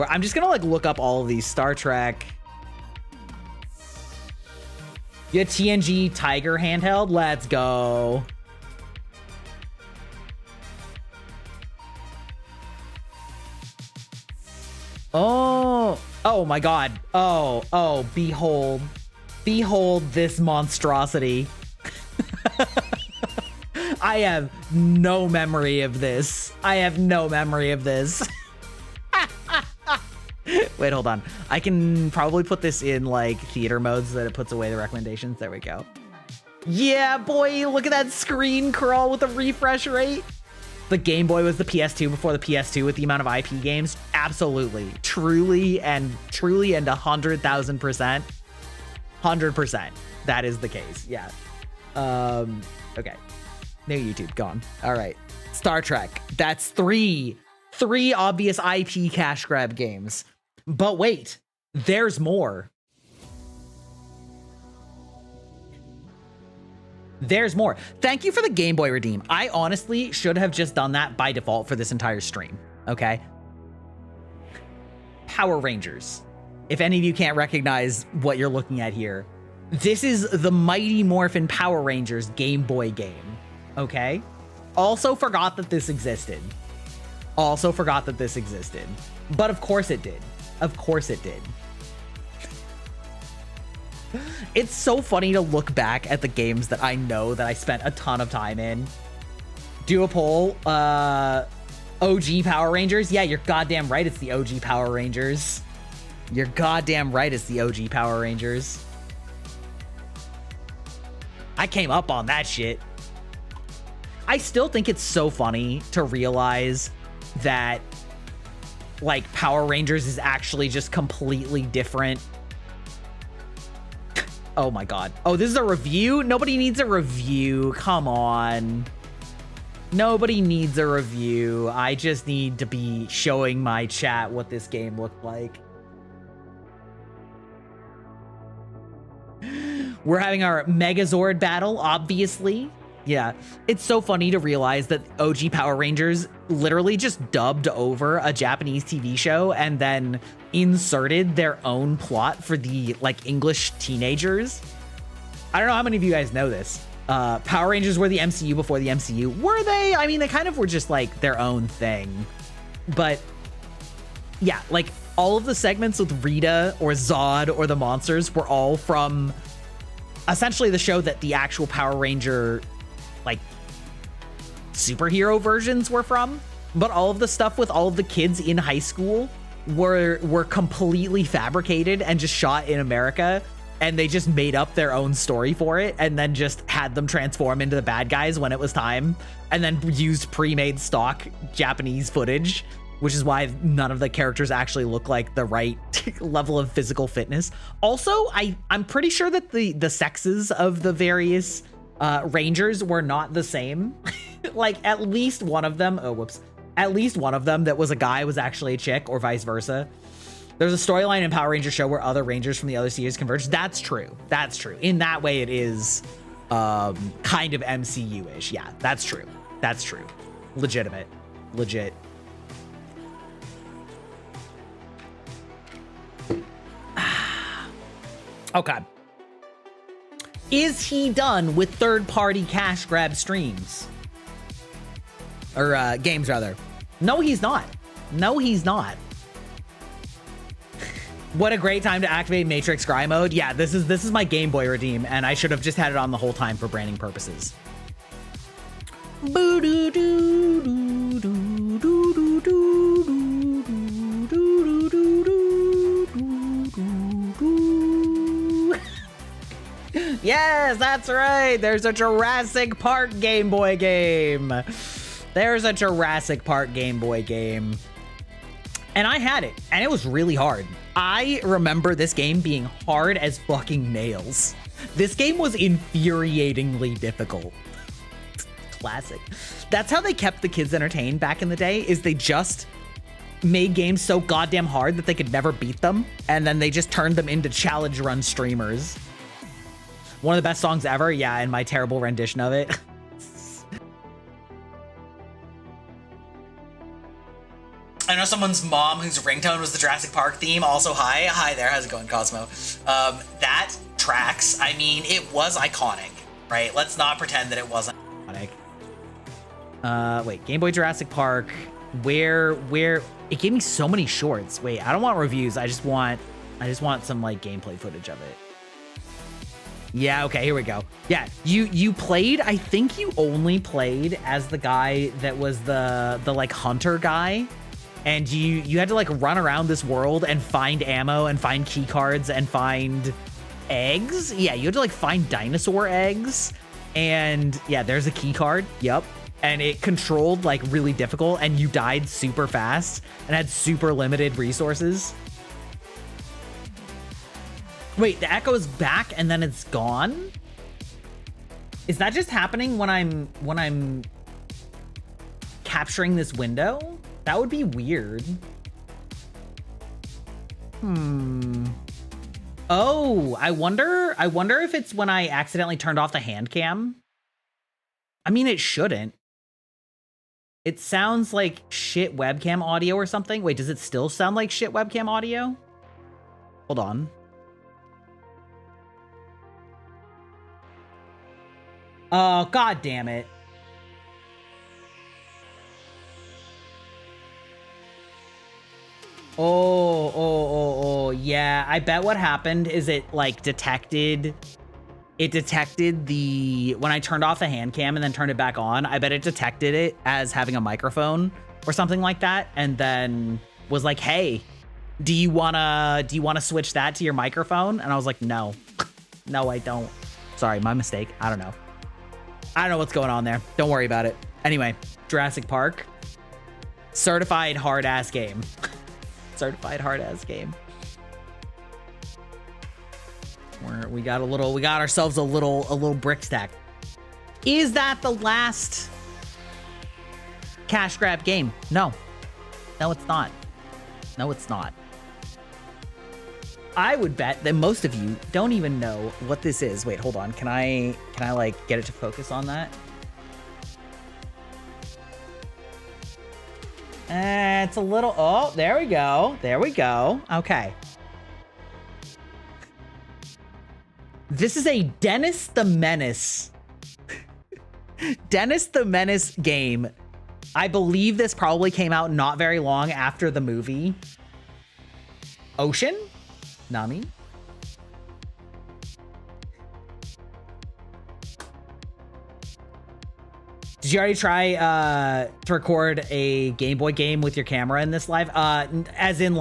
A: I'm just gonna like look up all of these. Star Trek. Yeah, TNG Tiger handheld. Let's go. Oh my God. Oh, behold this monstrosity. I have no memory of this. Wait, hold on. I can probably put this in like theater mode so that it puts away the recommendations. There we go. Yeah, boy, look at that screen crawl with a refresh rate. The Game Boy was the PS2 before the PS2 with the amount of IP games. Absolutely. Truly and 100,000%. 100%. That is the case. Yeah. Okay. No YouTube, gone. All right. Star Trek. That's three obvious IP cash grab games. But wait, there's more. There's more. Thank you for the Game Boy redeem. I honestly should have just done that by default for this entire stream. Okay. Power Rangers. If any of you can't recognize what you're looking at here, this is the Mighty Morphin Power Rangers Game Boy game. Okay. Also forgot that this existed. But of course it did. It's so funny to look back at the games that I know that I spent a ton of time in. Do a poll. OG Power Rangers. Yeah, you're goddamn right. It's the OG Power Rangers. I came up on that shit. I still think it's so funny to realize that like Power Rangers is actually just completely different. Oh my God. Oh, this is a review? Nobody needs a review. Come on. Nobody needs a review. I just need to be showing my chat what this game looked like. We're having our Megazord battle, obviously. Yeah, it's so funny to realize that OG Power Rangers literally just dubbed over a Japanese TV show and then inserted their own plot for the like English teenagers. I don't know how many of you guys know this. Power Rangers were the MCU before the MCU. Were they? I mean, they kind of were just like their own thing. But yeah, like all of the segments with Rita or Zod or the monsters were all from essentially the show that the actual Power Ranger like superhero versions were from. But all of the stuff with all of the kids in high school were completely fabricated and just shot in America, and they just made up their own story for it and then just had them transform into the bad guys when it was time, and then used pre-made stock Japanese footage, which is why none of the characters actually look like the right level of physical fitness. Also, I'm pretty sure that the sexes of the various Rangers were not the same. Like at least one of them, at least one of them that was a guy was actually a chick, or vice versa. There's a storyline in Power Ranger show where other Rangers from the other series converge. That's true. That's true. In that way, it is kind of MCU-ish. Yeah, that's true. That's true. Legitimate. Legit. Okay. Is he done with third-party cash grab streams? Or games, rather. No, he's not. No, he's not. What a great time to activate Matrix Scry mode. Yeah, this is my Game Boy redeem, and I should have just had it on the whole time for branding purposes. Yes, that's right. There's a Jurassic Park Game Boy game. There's a Jurassic Park Game Boy game. And I had it, and it was really hard. I remember this game being hard as fucking nails. This game was infuriatingly difficult. Classic. That's how they kept the kids entertained back in the day, is they just made games so goddamn hard that they could never beat them, and then they just turned them into challenge run streamers. One of the best songs ever, yeah, and my terrible rendition of it. I know someone's mom whose ringtone was the Jurassic Park theme. Also, hi. Hi there. How's it going, Cosmo? That tracks, I mean, it was iconic, right? Let's not pretend that it wasn't iconic. Wait, Game Boy Jurassic Park. Where it gave me so many shorts. Wait, I don't want reviews. I just want some like gameplay footage of it. Yeah, okay, here we go. Yeah, you played, I think you only played as the guy that was the like hunter guy. And you had to like run around this world and find ammo and find key cards and find eggs. Yeah, you had to like find dinosaur eggs. And yeah, there's a key card. Yep. And it controlled like really difficult, and you died super fast and had super limited resources. Wait, the echo's back and then it's gone? Is that just happening when I'm capturing this window? That would be weird. Oh, I wonder if it's when I accidentally turned off the hand cam. I mean, it shouldn't. It sounds like shit webcam audio or something. Wait, does it still sound like shit webcam audio? Hold on. Oh, god damn it. Oh, yeah. I bet what happened is it like detected the, when I turned off the hand cam and then turned it back on, I bet it detected it as having a microphone or something like that. And then was like, hey, do you wanna switch that to your microphone? And I was like, no, no, I don't. Sorry, my mistake. I don't know what's going on there. Don't worry about it. Anyway, Jurassic Park, certified hard ass game. Certified hard ass game. We got ourselves a little brick stack. Is that the last cash grab game? No, it's not. No, it's not. I would bet that most of you don't even know what this is. Wait, hold on. Can I like get it to focus on that? It's a little, oh, there we go. There we go. Okay. This is a Dennis the Menace. Dennis the Menace game. I believe this probably came out not very long after the movie. Ocean? Nami? Did you already try to record a Game Boy game with your camera in this live? As in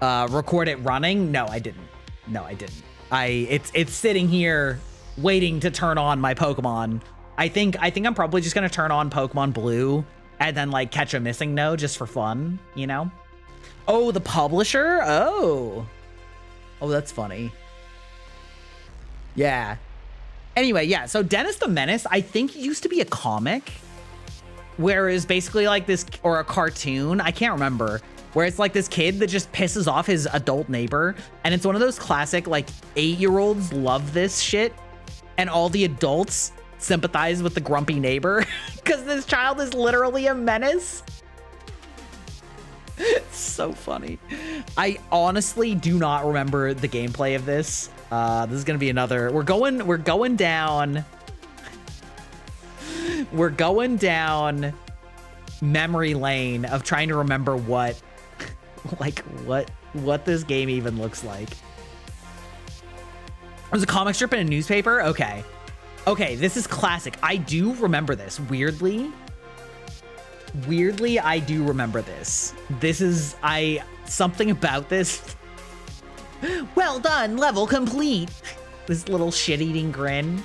A: record it running? No, I didn't. No, I didn't. It's sitting here waiting to turn on my Pokemon. I think I'm probably just gonna turn on Pokemon Blue and then like catch a missing node just for fun, you know? Oh, the publisher? Oh, that's funny. Yeah. Anyway, yeah, so Dennis the Menace, I think used to be a comic where it's basically like this, or a cartoon, I can't remember, where it's like this kid that just pisses off his adult neighbor. And it's one of those classic, like 8-year-olds love this shit. And all the adults sympathize with the grumpy neighbor because this child is literally a menace. It's so funny. I honestly do not remember the gameplay of this. This is gonna be another. We're going down memory lane of trying to remember what this game even looks like. There's a comic strip in a newspaper. Okay, this is classic. I do remember this. Weirdly, I do remember this. This is something about this. Well done, level complete. This little shit-eating grin.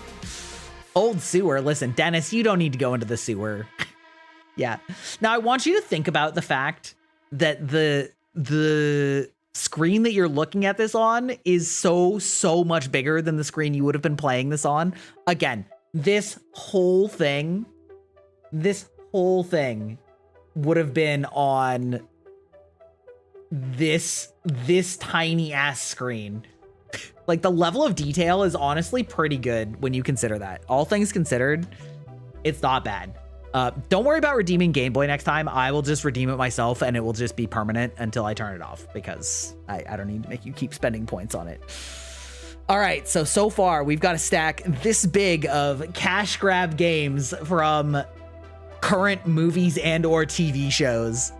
A: Old sewer. Listen, Dennis, you don't need to go into the sewer. Yeah. Now I want you to think about the fact that the screen that you're looking at this on is so much bigger than the screen you would have been playing this on. Again, this whole thing would have been on this tiny ass screen. Like, the level of detail is honestly pretty good when you consider that. All things considered, it's not bad. Don't worry about redeeming Game Boy next time. I will just redeem it myself and it will just be permanent until I turn it off, because I don't need to make you keep spending points on it. All right, so far we've got a stack this big of cash grab games from current movies and or TV shows.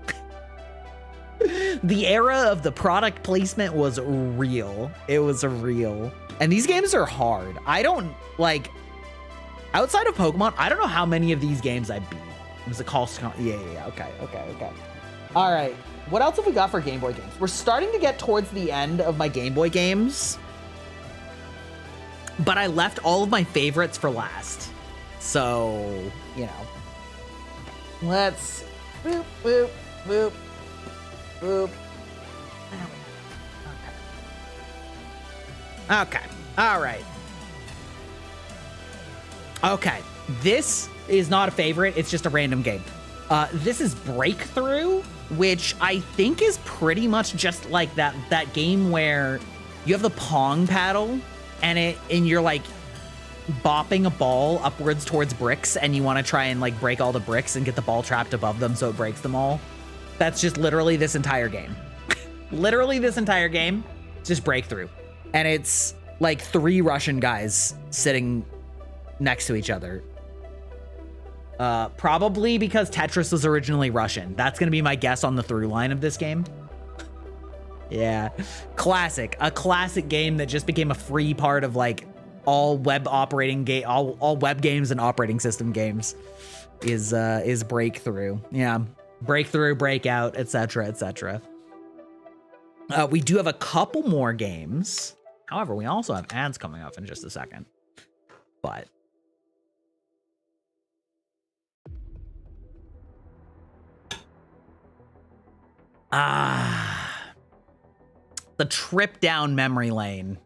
A: The era of the product placement was real. It was real. And these games are hard. I don't, like, outside of Pokemon, I don't know how many of these games I beat. It was a call. Yeah. Okay. All right. What else have we got for Game Boy games? We're starting to get towards the end of my Game Boy games, but I left all of my favorites for last. So, you know, let's boop, boop, boop, boop. Okay. All right. Okay. This is not a favorite. It's just a random game. This is Breakthrough, which I think is pretty much just like that game where you have the Pong paddle and you're like bopping a ball upwards towards bricks, and you want to try and like break all the bricks and get the ball trapped above them so it breaks them all. That's just literally this entire game. Literally this entire game. It's just Breakthrough. And it's like 3 Russian guys sitting next to each other. Probably because Tetris was originally Russian. That's going to be my guess on the through line of this game. Yeah. Classic. A classic game that just became a free part of like all web operating game, all web games and operating system games is Breakthrough. Yeah. Breakthrough, Breakout, etc., etc. We do have a couple more games. However, we also have ads coming up in just a second. But the trip down memory lane.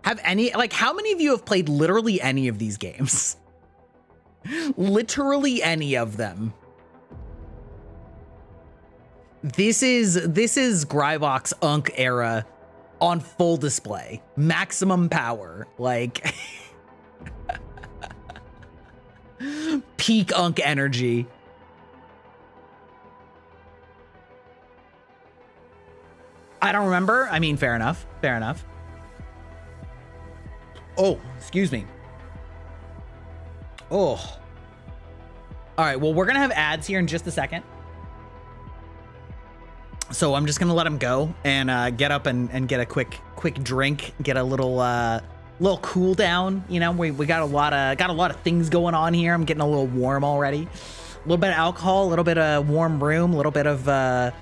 A: Have any, like, how many of you have played literally any of these games? Literally any of them. This is Gryvox Unk era on full display. Maximum power. Like Peak Unk energy. I don't remember. I mean, fair enough. Fair enough. Oh, excuse me. Oh. All right, well, we're going to have ads here in just a second. So I'm just going to let him go and get up and get a quick drink, get a little cool down. You know, we got a lot of things going on here. I'm getting a little warm already. A little bit of alcohol, a little bit of warm room, a little bit of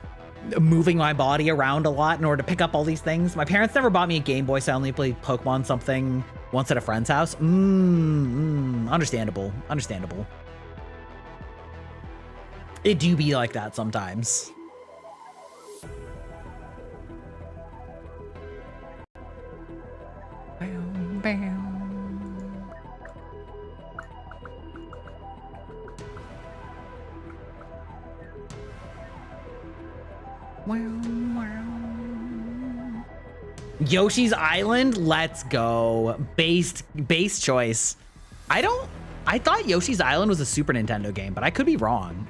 A: moving my body around a lot in order to pick up all these things. My parents never bought me a Game Boy, so I only played Pokemon something once at a friend's house. Understandable. Understandable. It do be like that sometimes. Yoshi's Island, let's go. Base choice. I thought Yoshi's Island was a Super Nintendo game, but I could be wrong.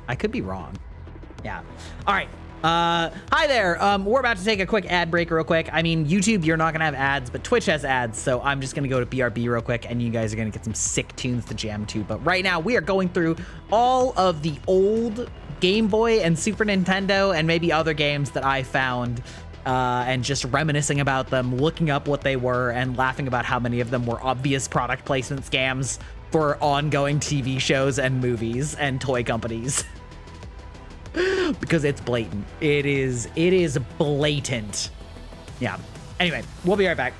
A: Yeah. All right. Hi there. We're about to take a quick ad break real quick. I mean, YouTube, you're not gonna have ads, but Twitch has ads, so I'm just gonna go to BRB real quick, and you guys are gonna get some sick tunes to jam to. But right now, we are going through all of the old Game Boy and Super Nintendo and maybe other games that I found, and just reminiscing about them, looking up what they were, and laughing about how many of them were obvious product placement scams for ongoing TV shows and movies and toy companies. Because it's blatant. It is blatant. Yeah. Anyway, we'll be right back.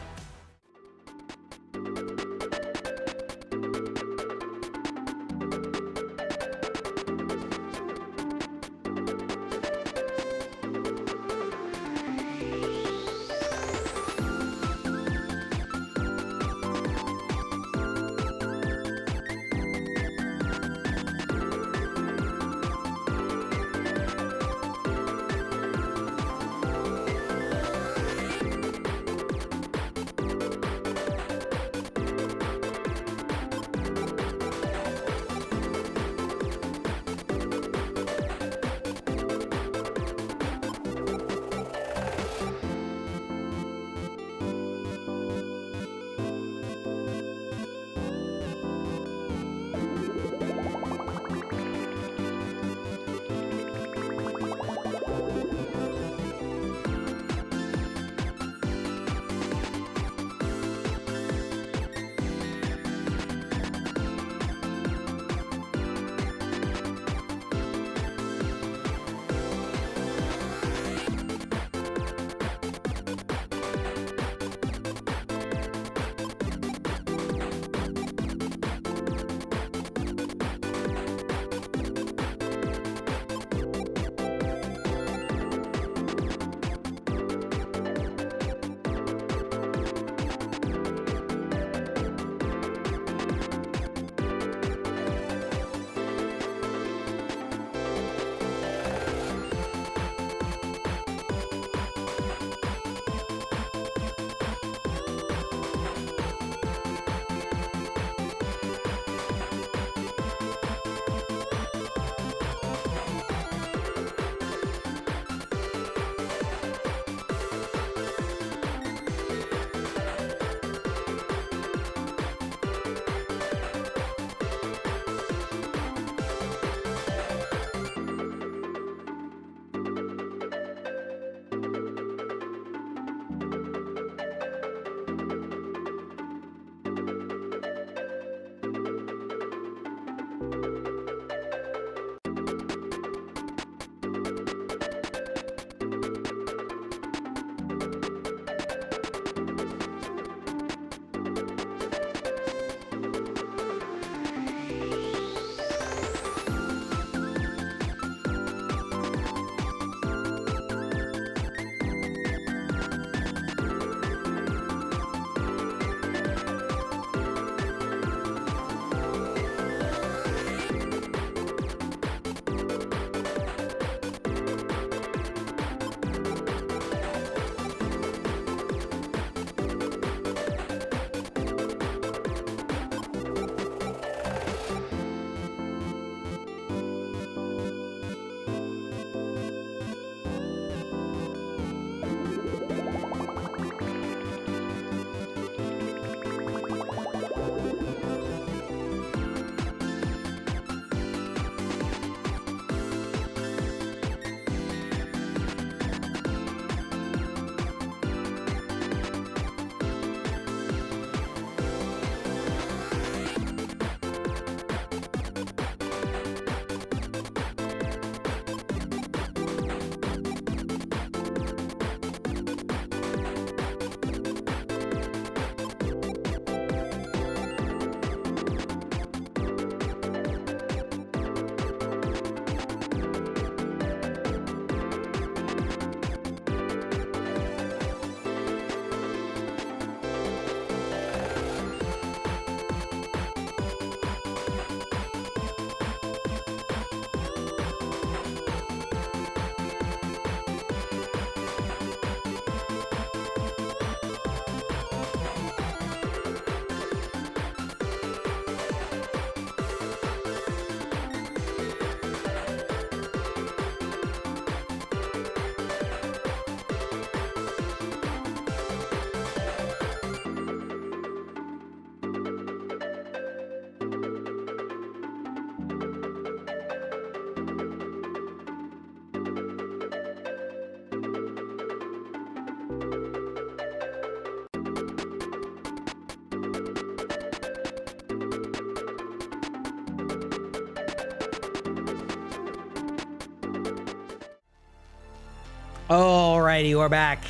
A: Alrighty, we're back.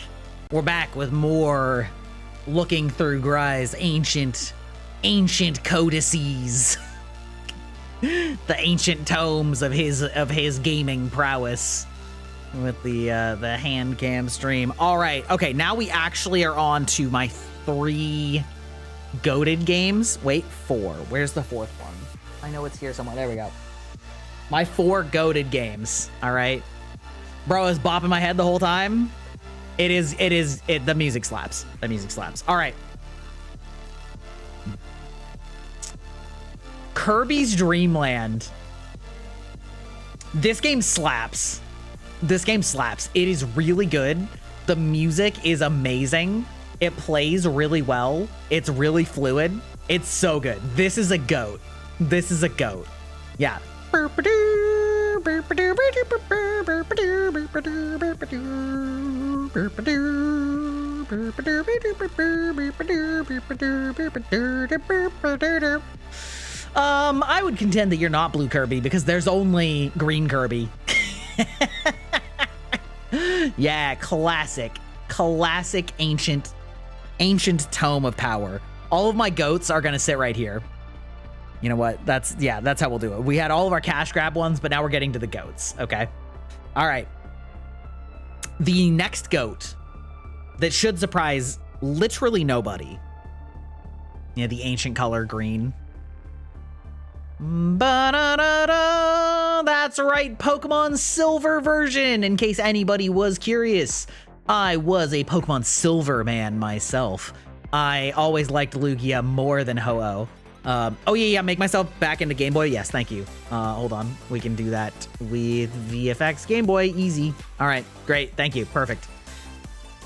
A: We're back with more looking through Gry's ancient codices. The ancient tomes of his gaming prowess with the Handcam stream. All right, okay, now we actually are on to my 3 goated games. Wait, 4. Where's the 4th one? I know it's here somewhere. There we go. My 4 goated games. All right, bro, is bopping my head the whole time. The music slaps. The music slaps. All right. Kirby's Dream Land. This game slaps. This game slaps. It is really good. The music is amazing. It plays really well. It's really fluid. It's so good. This is a goat. This is a goat. Yeah. I would contend that you're not Blue Kirby because there's only Green Kirby. Yeah, classic ancient tome of power. All of my goats are gonna sit right here. You know what? That's how we'll do it. We had all of our cash grab ones, but now we're getting to the goats. Okay. All right. The next goat that should surprise literally nobody. Yeah, the ancient color green. Ba-da-da-da. That's right, Pokemon Silver version, in case anybody was curious. I was a Pokemon Silver man myself. I always liked Lugia more than Ho-Oh. Oh yeah, make myself back into Game Boy. Yes, thank you. Hold on, we can do that with VFX Game Boy, easy. All right, great, thank you, perfect.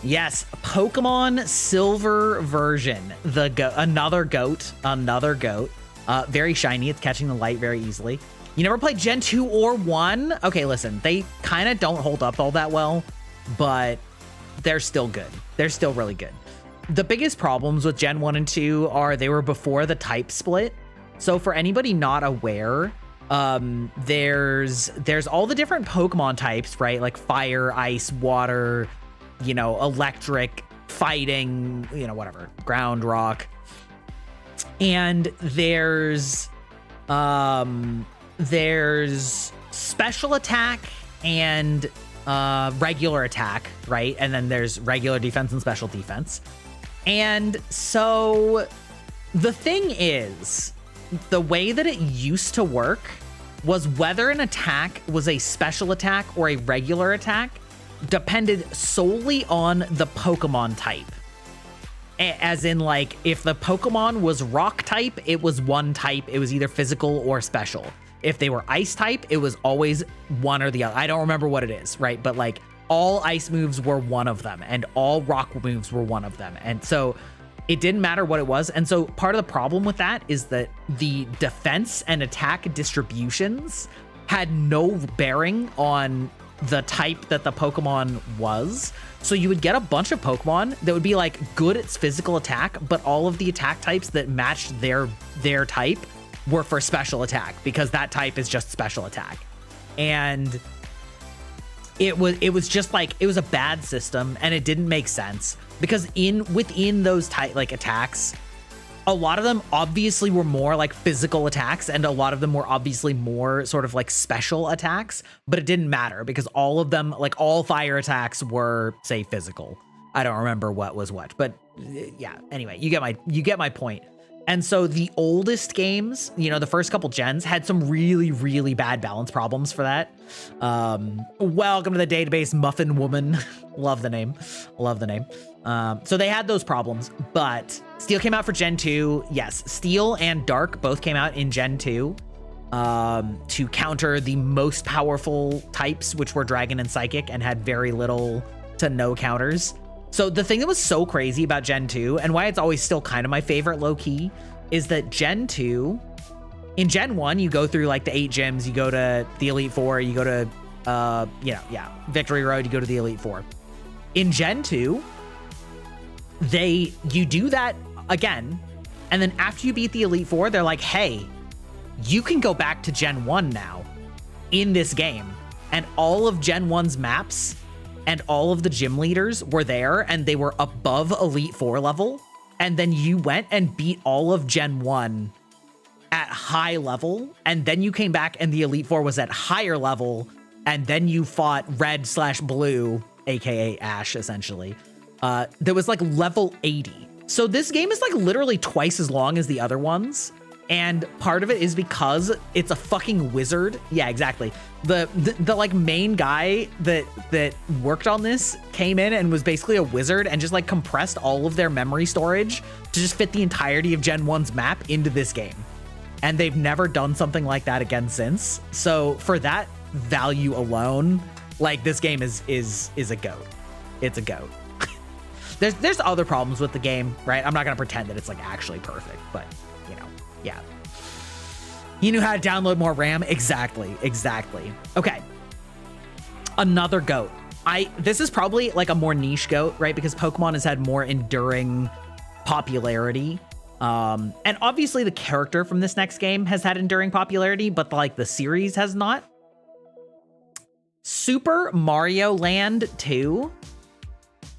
A: Yes, Pokemon Silver version, another goat. Very shiny, it's catching the light very easily. You never played Gen 2 or 1? Okay, listen, they kind of don't hold up all that well, but they're still good. They're still really good. The biggest problems with Gen 1 and 2 are they were before the type split. So for anybody not aware, there's all the different Pokemon types, right? Like fire, ice, water, electric, fighting, whatever, ground, rock. And there's special attack and regular attack, right? And then there's regular defense and special defense. And so the thing is, the way that it used to work was whether an attack was a special attack or a regular attack depended solely on the Pokemon type. As in, like, if the Pokemon was rock type, it was one type. It was either physical or special. If they were ice type, it was always one or the other. I don't remember what it is, right? But like all ice moves were one of them and all rock moves were one of them. And so it didn't matter what it was. And so part of the problem with that is that the defense and attack distributions had no bearing on the type that the Pokemon was. So you would get a bunch of Pokemon that would be like good at physical attack, but all of the attack types that matched their type were for special attack because that type is just special attack. And it was just like, it was a bad system and it didn't make sense because within those type like attacks, a lot of them obviously were more like physical attacks and a lot of them were obviously more sort of like special attacks, but it didn't matter because all of them, like all fire attacks were, say, physical. I don't remember what was what, but yeah, anyway, you get my point. And so the oldest games, the first couple gens had some really, really bad balance problems for that. Welcome to the database, Muffin Woman. Love the name. Love the name. So they had those problems, but Steel came out for Gen 2. Yes, Steel and Dark both came out in Gen 2 to counter the most powerful types, which were Dragon and Psychic, and had very little to no counters. So the thing that was so crazy about Gen 2 and why it's always still kind of my favorite low key is that Gen 2, in Gen 1, you go through like the 8 gyms, you go to the Elite Four, you go to, Victory Road, you go to the Elite Four. In Gen 2, you do that again. And then after you beat the Elite Four, they're like, hey, you can go back to Gen 1 now in this game. And all of Gen 1's maps and all of the gym leaders were there and they were above Elite Four level. And then you went and beat all of Gen 1 at high level. And then you came back and the Elite Four was at higher level. And then you fought Red/Blue, aka Ash, essentially. That was like level 80. So this game is like literally twice as long as the other ones. And part of it is because it's a fucking wizard. Yeah, exactly. The like main guy that worked on this came in and was basically a wizard and just like compressed all of their memory storage to just fit the entirety of Gen 1's map into this game. And they've never done something like that again since. So for that value alone, like this game is a goat. It's a goat. There's other problems with the game, right? I'm not gonna pretend that it's like actually perfect, but you know, yeah. You knew how to download more RAM? Exactly. Okay. Another goat. This is probably like a more niche goat, right? Because Pokemon has had more enduring popularity. And obviously the character from this next game has had enduring popularity, but like the series has not. Super Mario Land 2.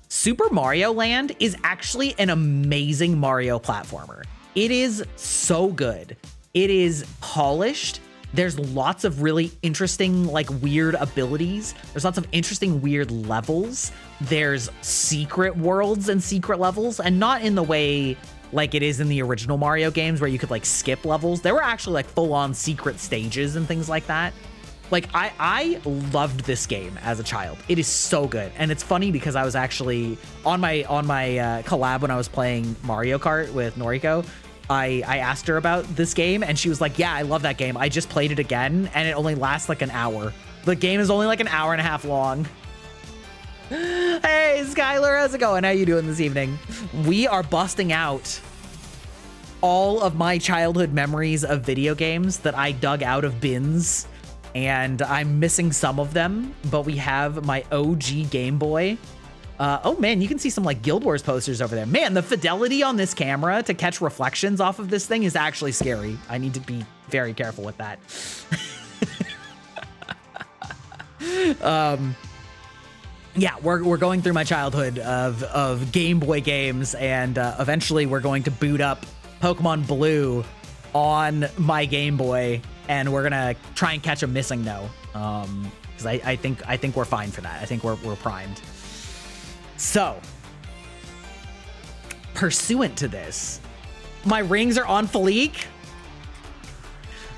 A: Super Mario Land is actually an amazing Mario platformer. It is so good. It is polished. There's lots of really interesting, like weird abilities. There's lots of interesting, weird levels. There's secret worlds and secret levels, and not in the way like it is in the original Mario games where you could like skip levels. There were actually like full-on secret stages and things like that. Like I loved this game as a child. It is so good. And it's funny because I was actually on my collab when I was playing Mario Kart with Noriko. I asked her about this game and she was like, yeah, I love that game. I just played it again and it only lasts like an hour. The game is only like an hour and a half long. Hey, Skylar, how's it going? How you doing this evening? We are busting out all of my childhood memories of video games that I dug out of bins. And I'm missing some of them, but we have my OG Game Boy. Oh man, you can see some like Guild Wars posters over there. Man, the fidelity on this camera to catch reflections off of this thing is actually scary. I need to be very careful with that. Yeah, we're going through my childhood of Game Boy games, and eventually we're going to boot up Pokemon Blue on my Game Boy. And we're gonna try and catch a missing no, because I think we're fine for that. I think we're primed. So, pursuant to this, my rings are on fleek.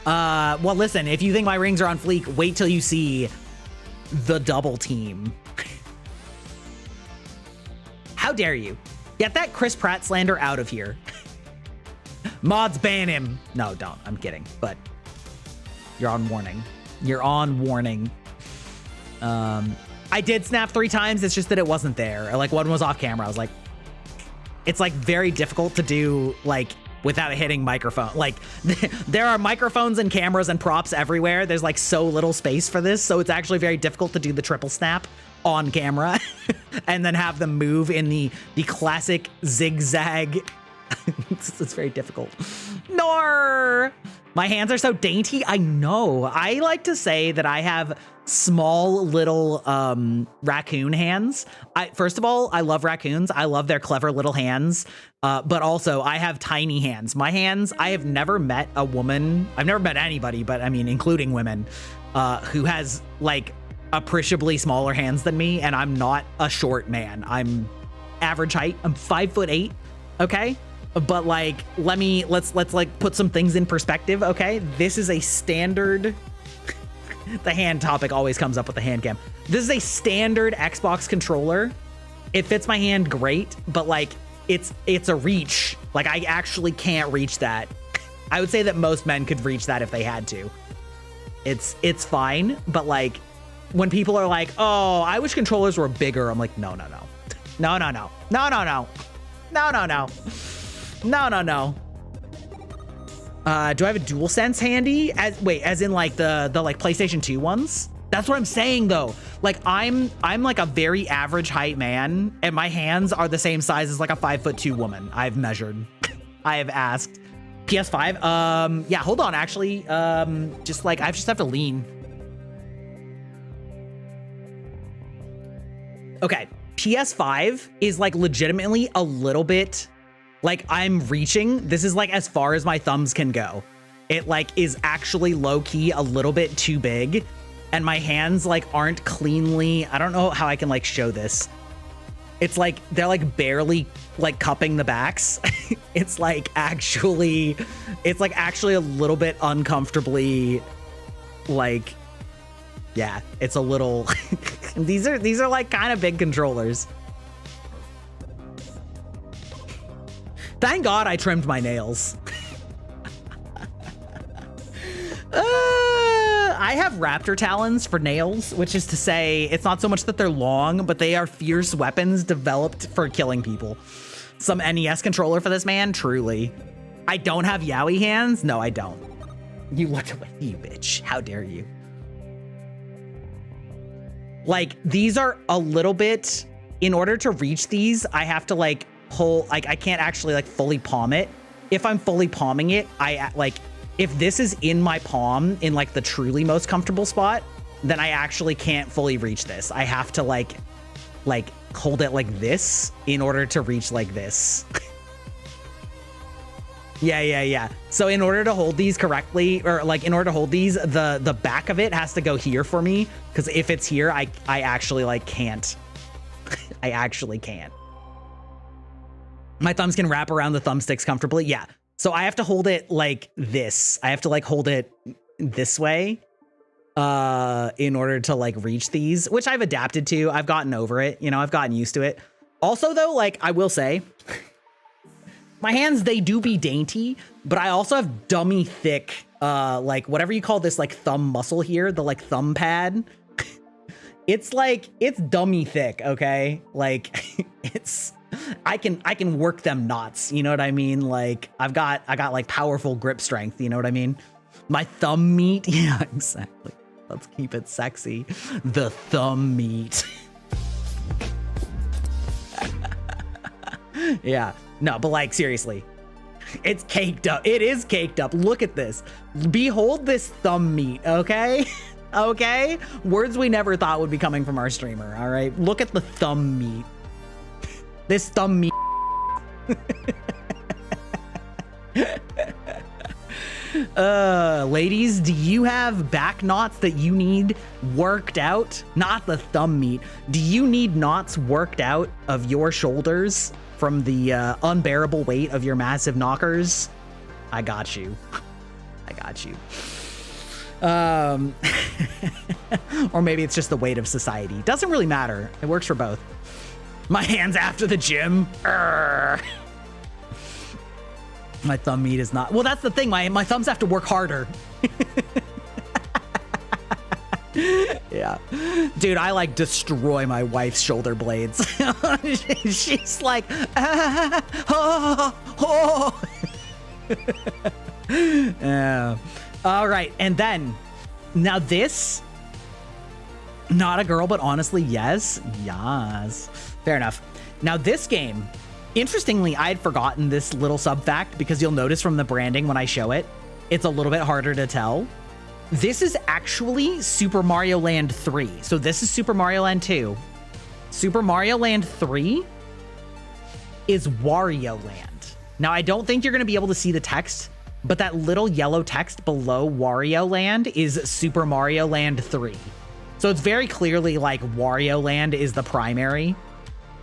A: Well, listen, if you think my rings are on fleek, wait till you see the double team. How dare you? Get that Chris Pratt slander out of here. Mods ban him. No, don't. I'm kidding, but. You're on warning. You're on warning. I did snap 3 times. It's just that it wasn't there. Like one was off camera. I was like, it's like very difficult to do like without hitting microphone. Like there are microphones and cameras and props everywhere. There's like so little space for this. So it's actually very difficult to do the triple snap on camera and then have them move in the classic zigzag. It's very difficult. Nor. My hands are so dainty. I know. I like to say that I have small little raccoon hands. First of all, I love raccoons. I love their clever little hands. But also I have tiny hands. My hands, I have never met a woman. I've never met anybody, but I mean, including women, who has like appreciably smaller hands than me. And I'm not a short man. I'm average height. I'm 5'8". Okay. But like, let's like put some things in perspective. Okay. This is a standard, the hand topic always comes up with the hand cam. This is a standard Xbox controller. It fits my hand great, but like it's a reach. Like I actually can't reach that. I would say that most men could reach that if they had to. It's fine. But like when people are like, oh, I wish controllers were bigger. I'm like, no. Do I have a DualSense handy? As in like the like PlayStation 2 ones? That's what I'm saying though. Like I'm like a very average height man and my hands are the same size as like a 5'2" woman. I've measured. I have asked. PS5? Yeah, hold on actually. Just like I just have to lean. Okay, PS5 is like legitimately a little bit like I'm reaching. This is like as far as my thumbs can go. It like is actually low key a little bit too big, and my hands like aren't cleanly. I don't know how I can like show this. It's like they're like barely like cupping the backs. It's like actually a little bit uncomfortably like, yeah, it's a little these are like kind of big controllers. Thank God I trimmed my nails. I have raptor talons for nails, which is to say it's not so much that they're long, but they are fierce weapons developed for killing people. Some NES controller for this man, truly. I don't have yaoi hands. No, I don't. You looked away, you bitch. How dare you? Like, these are a little bit, in order to reach these, I have to like pull, like I can't actually like fully palm it. If I'm fully palming it, I like, if this is in my palm in like the truly most comfortable spot, then I actually can't fully reach this. I have to like hold it like this in order to reach like this. Yeah. So in order to hold these correctly, or like in order to hold these, the back of it has to go here for me. Because if it's here, I actually like can't. I actually can't. My thumbs can wrap around the thumbsticks comfortably. Yeah. So I have to hold it like this. I have to like hold it this way in order to like reach these, which I've adapted to. I've gotten over it. You know, I've gotten used to it. Also, though, like I will say, my hands, they do be dainty, but I also have dummy thick, like whatever you call this, like thumb muscle here, the like thumb pad. It's like, it's dummy thick, okay? Like I can work them knots, you know what I mean? Like I got like powerful grip strength, you know what I mean? My thumb meat, yeah, exactly. Let's keep it sexy. The thumb meat. Yeah, no, but like seriously, it's caked up. It is caked up. Look at this. Behold this thumb meat, okay? Okay? Words we never thought would be coming from our streamer, all right? Look at the thumb meat. This thumb meat. Ladies, do you have back knots that you need worked out? Not the thumb meat. Do you need knots worked out of your shoulders from the unbearable weight of your massive knockers? I got you. I got you. Or maybe it's just the weight of society. Doesn't really matter. It works for both. My hands after the gym. Urgh. My thumb meat is not. Well, that's the thing. My thumbs have to work harder. Yeah. Dude, I like destroy my wife's shoulder blades. She's like, Yeah. All right. And then now this, not a girl, but honestly, yes. Yes. Fair enough. Now this game, interestingly, I had forgotten this little sub fact because you'll notice from the branding when I show it, it's a little bit harder to tell. This is actually Super Mario Land 3. So this is Super Mario Land 2. Super Mario Land 3 is Wario Land. Now, I don't think you're going to be able to see the text, but that little yellow text below Wario Land is Super Mario Land 3. So it's very clearly like Wario Land is the primary.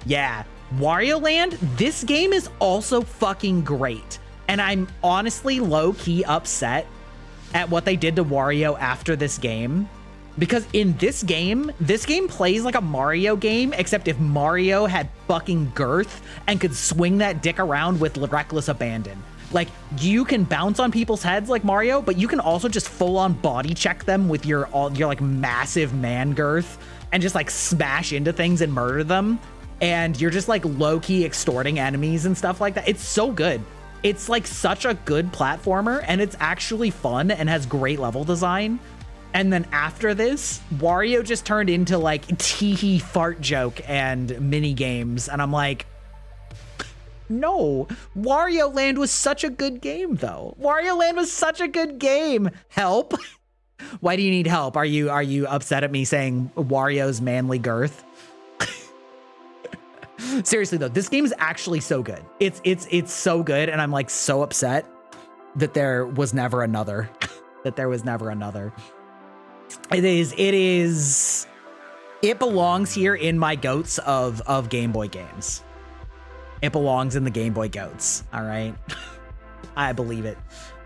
A: Yeah, Wario Land, this game is also fucking great. And I'm honestly low-key upset at what they did to Wario after this game. Because in this game plays like a Mario game, except if Mario had fucking girth and could swing that dick around with reckless abandon. Like, you can bounce on people's heads like Mario, but you can also just full-on body check them with your like massive man girth and just like smash into things and murder them. And you're just like low-key extorting enemies and stuff like that. It's so good. It's like such a good platformer, and it's actually fun and has great level design. And then after this, Wario just turned into like teehee fart joke and mini games. And I'm like, no, Wario Land was such a good game though. Wario Land was such a good game. Help. Why do you need help? Are you upset at me saying Wario's manly girth? Seriously though, this game is actually so good. It's so good, and I'm like so upset that there was never another. That there was never another. It belongs here in my goats of Game Boy games. It belongs in the Game Boy goats. All right. I believe it.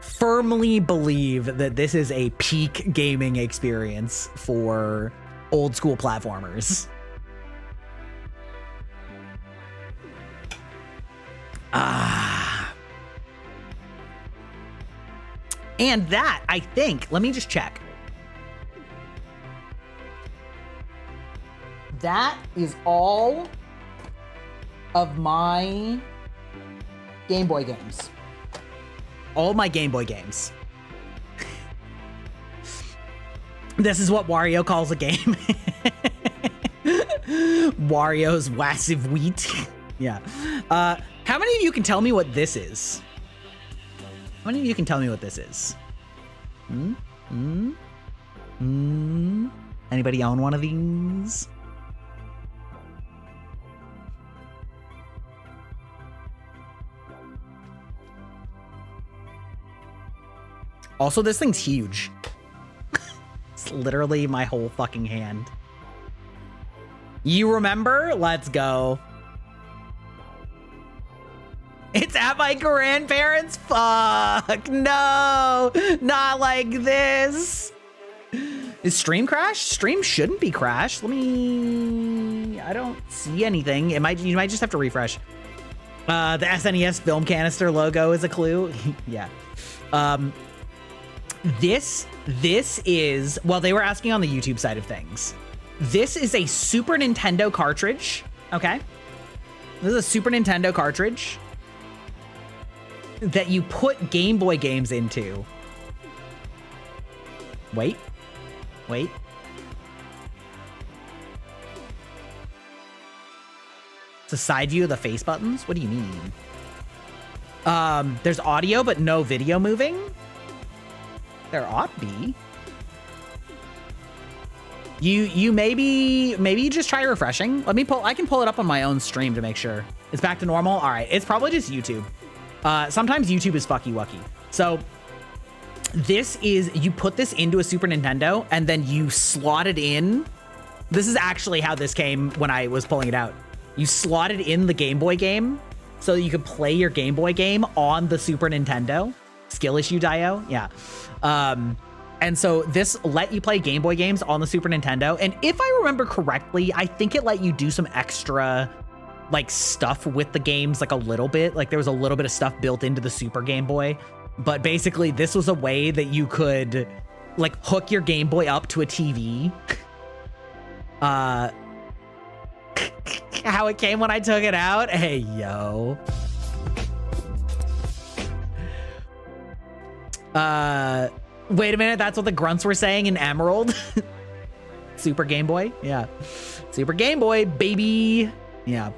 A: Firmly believe that this is a peak gaming experience for old school platformers. And that, I think, let me just check. That is all of my Game Boy games. All my Game Boy games. This is what Wario calls a game. Wario's massive wheat. Yeah. How many of you can tell me what this is? How many of you can tell me what this is? Anybody own one of these? Also, this thing's huge. It's literally my whole fucking hand. You remember? Let's go. It's at my grandparents'. Fuck, no, not like this. Is stream crash? Stream shouldn't be crashed. Let me, I don't see anything. You might just have to refresh. The SNES film canister logo is a clue. Yeah. This is, well, they were asking on the YouTube side of things. This is a Super Nintendo cartridge. Okay. This is a Super Nintendo cartridge that you put Game Boy games into. Wait. It's a side view of the face buttons? What do you mean? There's audio, but no video moving? There ought to be. You maybe just try refreshing. I can pull it up on my own stream to make sure. It's back to normal? All right, it's probably just YouTube. Sometimes YouTube is fucky wucky. So this is, you put this into a Super Nintendo and then you slot it in. This is actually how this came when I was pulling it out. You slotted in the Game Boy game so that you could play your Game Boy game on the Super Nintendo. Skill issue Dio, yeah. And so this let you play Game Boy games on the Super Nintendo. And if I remember correctly, I think it let you do some extra like stuff with the games, like a little bit. Like there was a little bit of stuff built into the Super Game Boy. But basically this was a way that you could like hook your Game Boy up to a TV. How it came when I took it out? Hey, yo. Wait a minute, that's what the grunts were saying in Emerald? Super Game Boy? Yeah. Super Game Boy, baby. Yeah.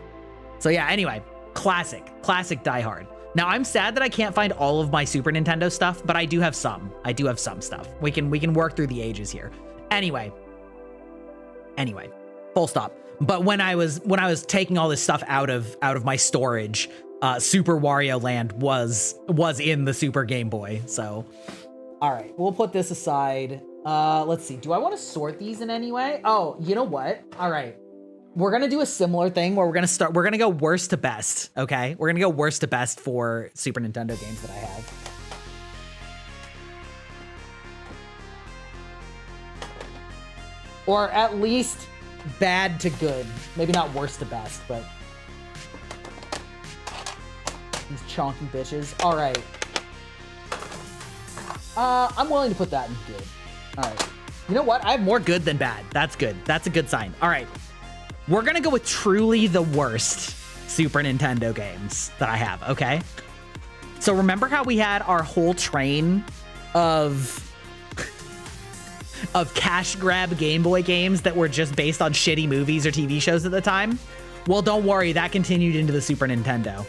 A: So yeah, anyway, classic Die Hard. Now I'm sad that I can't find all of my Super Nintendo stuff, but I do have some. I do have some stuff. We can work through the ages here. Anyway, full stop. But when I was taking all this stuff out of my storage, Super Wario Land was in the Super Game Boy. So, all right, we'll put this aside. Let's see. Do I want to sort these in any way? Oh, you know what? All right. We're going to do a similar thing where we're going to go worst to best. Okay. We're going to go worst to best for Super Nintendo games that I have. Or at least bad to good. Maybe not worst to best, but these chonky bitches. All right. I'm willing to put that in good. All right. You know what? I have more good than bad. That's good. That's a good sign. All right. We're going to go with truly the worst Super Nintendo games that I have, okay? So remember how we had our whole train of cash grab Game Boy games that were just based on shitty movies or TV shows at the time? Well, don't worry, that continued into the Super Nintendo.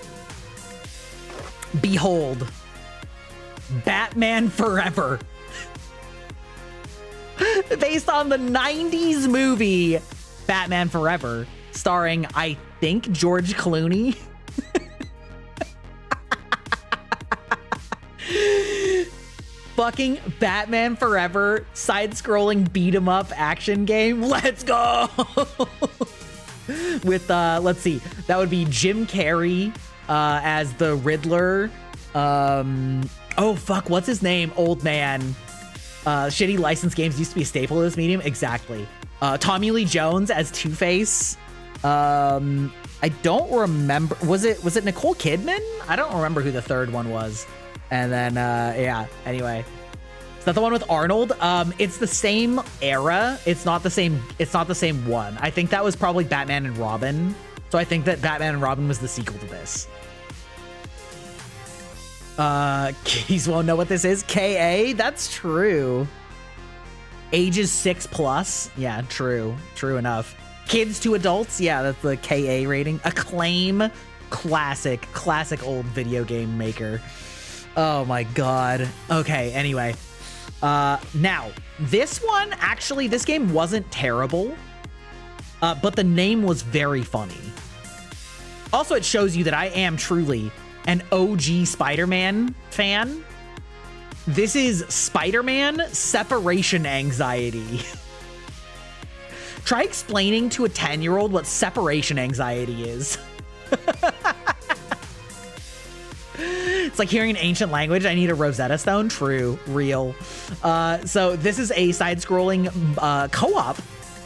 A: Behold, Batman Forever. Based on the 90s movie Batman Forever, starring, I think George Clooney. Fucking Batman Forever side-scrolling beat-em-up action game. Let's go. With let's see, that would be Jim Carrey as the Riddler. Oh fuck, what's his name? Old man. Shitty licensed games used to be a staple of this medium. Exactly. Tommy Lee Jones as Two-Face. I don't remember. Was it Nicole Kidman? I don't remember who the third one was. And then yeah, anyway. Is that the one with Arnold? It's the same era. It's not the same one. I think that was probably Batman and Robin. So I think that Batman and Robin was the sequel to this. Kids won't know what this is. KA? That's true. Ages 6+. Yeah, true. True enough. Kids to adults? Yeah, that's the KA rating. Acclaim. Classic old video game maker. Oh my god. Okay, anyway. Now, this one, actually, this game wasn't terrible, but the name was very funny. Also, it shows you that I am truly an OG Spider-Man fan. This is Spider-Man Separation Anxiety. Try explaining to a 10-year-old what separation anxiety is. It's like hearing an ancient language. I need a Rosetta Stone. True. Real. So this is a side-scrolling co-op.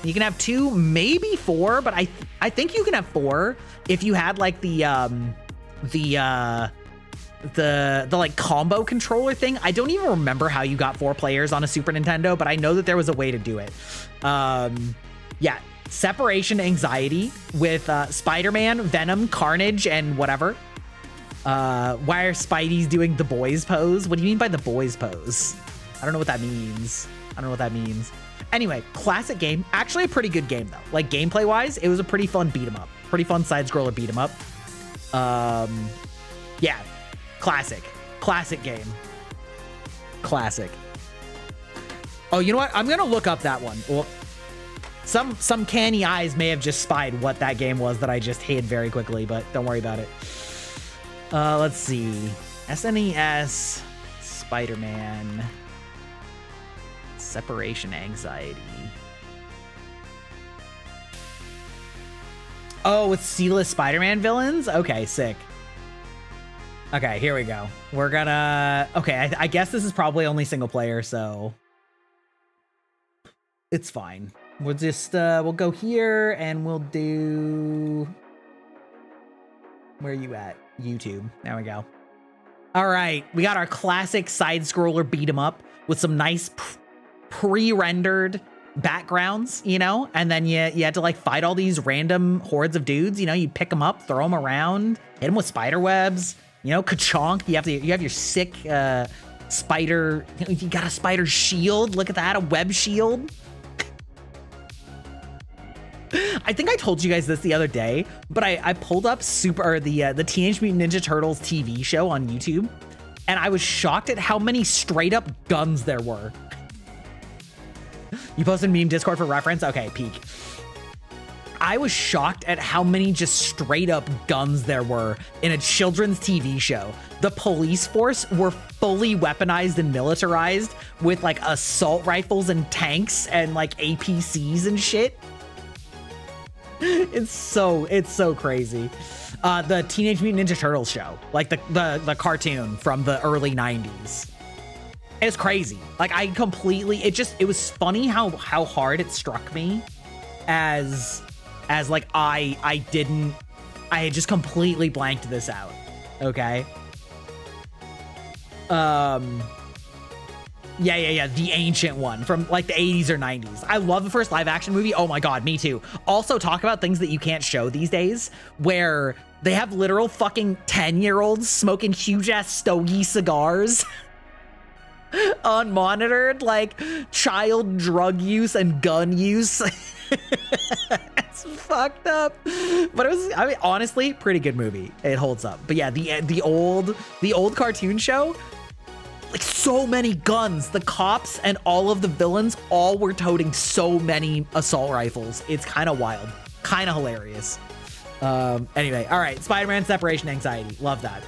A: You can have 2, maybe 4, but I think you can have 4 if you had like the like combo controller thing. I don't even remember how you got 4 players on a Super Nintendo, but I know that there was a way to do it. Yeah, separation anxiety with Spider-Man, Venom, Carnage, and whatever. Why are Spidey's doing the boys pose? What do you mean by the boys pose? I don't know what that means. Anyway, classic game. Actually a pretty good game though. Like gameplay wise, it was a pretty fun beat 'em up. Pretty fun side scroller beat 'em up. Yeah, classic game. Classic. Oh, you know what? I'm gonna look up that one. Well, some canny eyes may have just spied what that game was that I just hid very quickly, but don't worry about it. Let's see. SNES, Spider-Man, Separation Anxiety. Oh, with C-list Spider-Man villains? Okay, sick. Okay, here we go. We're gonna... Okay, I guess this is probably only single player, so... It's fine. We'll just, we'll go here, and we'll do... Where are you at? YouTube. There we go. All right, we got our classic side-scroller beat 'em up with some nice pre-rendered backgrounds, you know, and then you had to like fight all these random hordes of dudes. You know, you pick them up, throw them around, hit them with spider webs. You know, ka-chonk. You have your sick spider. You got a spider shield. Look at that, a web shield. I think I told you guys this the other day, but I pulled up the Teenage Mutant Ninja Turtles TV show on YouTube, and I was shocked at how many straight up guns there were. You posted meme Discord for reference? Okay, peek. I was shocked at how many just straight up guns there were in a children's TV show. The police force were fully weaponized and militarized with like assault rifles and tanks and like APCs and shit. It's so crazy. The Teenage Mutant Ninja Turtles show, like the cartoon from the early 90s. It's crazy. Like it was funny how hard it struck me as like I had just completely blanked this out. Okay. Yeah. The ancient one from like the 80s or 90s. I love the first live action movie. Oh my God, me too. Also talk about things that you can't show these days where they have literal fucking 10-year-olds smoking huge ass stogie cigars unmonitored, like child drug use and gun use. It's fucked up. But it was, I mean, honestly, pretty good movie. It holds up. But yeah, the old cartoon show, like so many guns. The cops and all of the villains all were toting so many assault rifles. It's kind of wild, kind of hilarious. Anyway, all right. Spider-Man separation anxiety. Love that.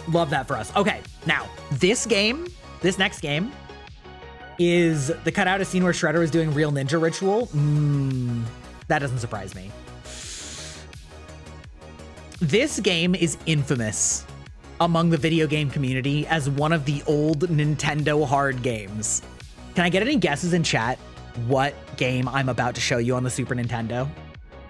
A: Love that for us. Okay, now this next game is the cutout a scene where Shredder is doing real ninja ritual. That doesn't surprise me. This game is infamous among the video game community as one of the old Nintendo hard games. Can I get any guesses in chat what game I'm about to show you on the Super Nintendo?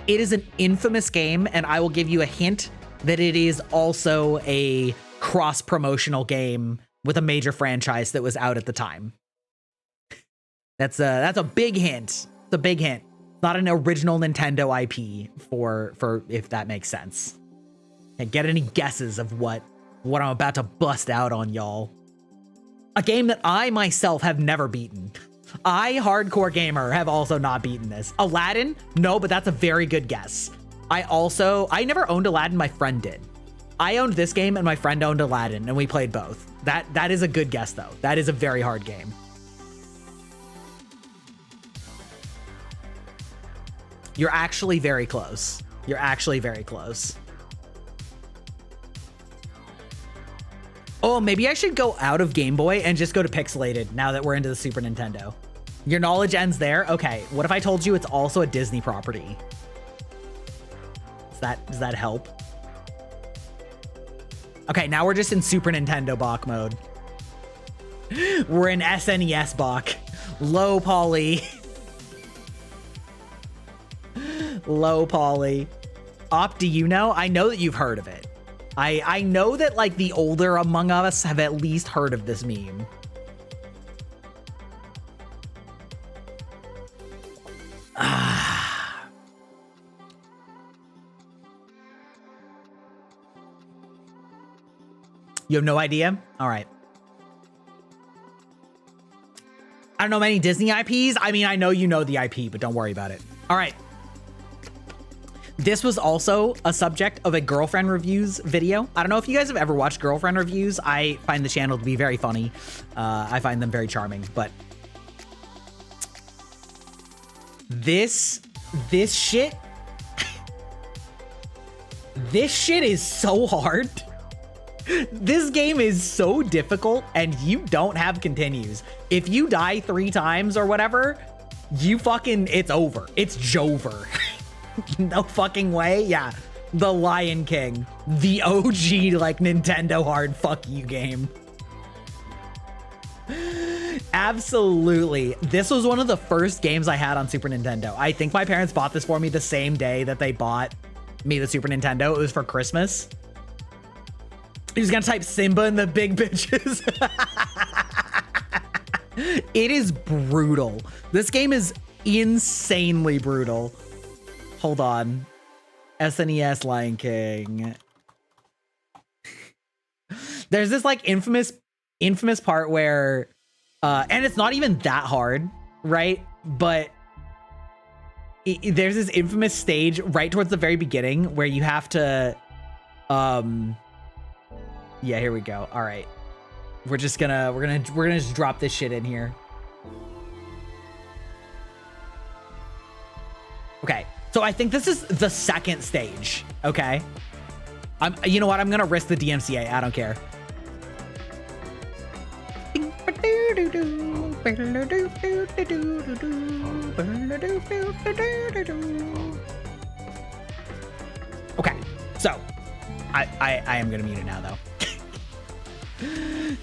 A: It is an infamous game, and I will give you a hint that it is also a cross-promotional game with a major franchise that was out at the time. That's a big hint. It's a big hint. Not an original Nintendo IP for if that makes sense. And get any guesses of what I'm about to bust out on y'all. A game that I myself have never beaten. I, hardcore gamer, have also not beaten this. Aladdin? No, but that's a very good guess. I never owned Aladdin, my friend did. I owned this game and my friend owned Aladdin and we played both. That is a good guess though. That is a very hard game. You're actually very close. You're actually very close. Oh, maybe I should go out of Game Boy and just go to pixelated now that we're into the Super Nintendo. Your knowledge ends there? Okay, what if I told you it's also a Disney property? Does that help? Okay, now we're just in Super Nintendo Bach mode. We're in SNES Bach. Low poly. Low poly. Op, do you know? I know that you've heard of it. I know that like the older among us have at least heard of this meme. You have no idea? All right. I don't know many Disney IPs. I mean, I know you know the IP, but don't worry about it. All right. This was also a subject of a girlfriend reviews video. I don't know if you guys have ever watched girlfriend reviews. I find the channel to be very funny. I find them very charming, but this shit, this shit is so hard. This game is so difficult and you don't have continues. If you die 3 times or whatever, it's over. It's Jover. No fucking way. Yeah. The Lion King. The OG, like, Nintendo hard fuck you game. Absolutely. This was one of the first games I had on Super Nintendo. I think my parents bought this for me the same day that they bought me the Super Nintendo. It was for Christmas. He was gonna type Simba in the big bitches. It is brutal. This game is insanely brutal. Hold on. SNES Lion King. There's this like infamous part where, and it's not even that hard, right? But there's this infamous stage right towards the very beginning where you have to, yeah, here we go. All right. We're gonna just drop this shit in here. Okay. So I think this is the second stage, okay? You know what? I'm gonna risk the DMCA. I don't care. Okay, so I am gonna mute it now, though.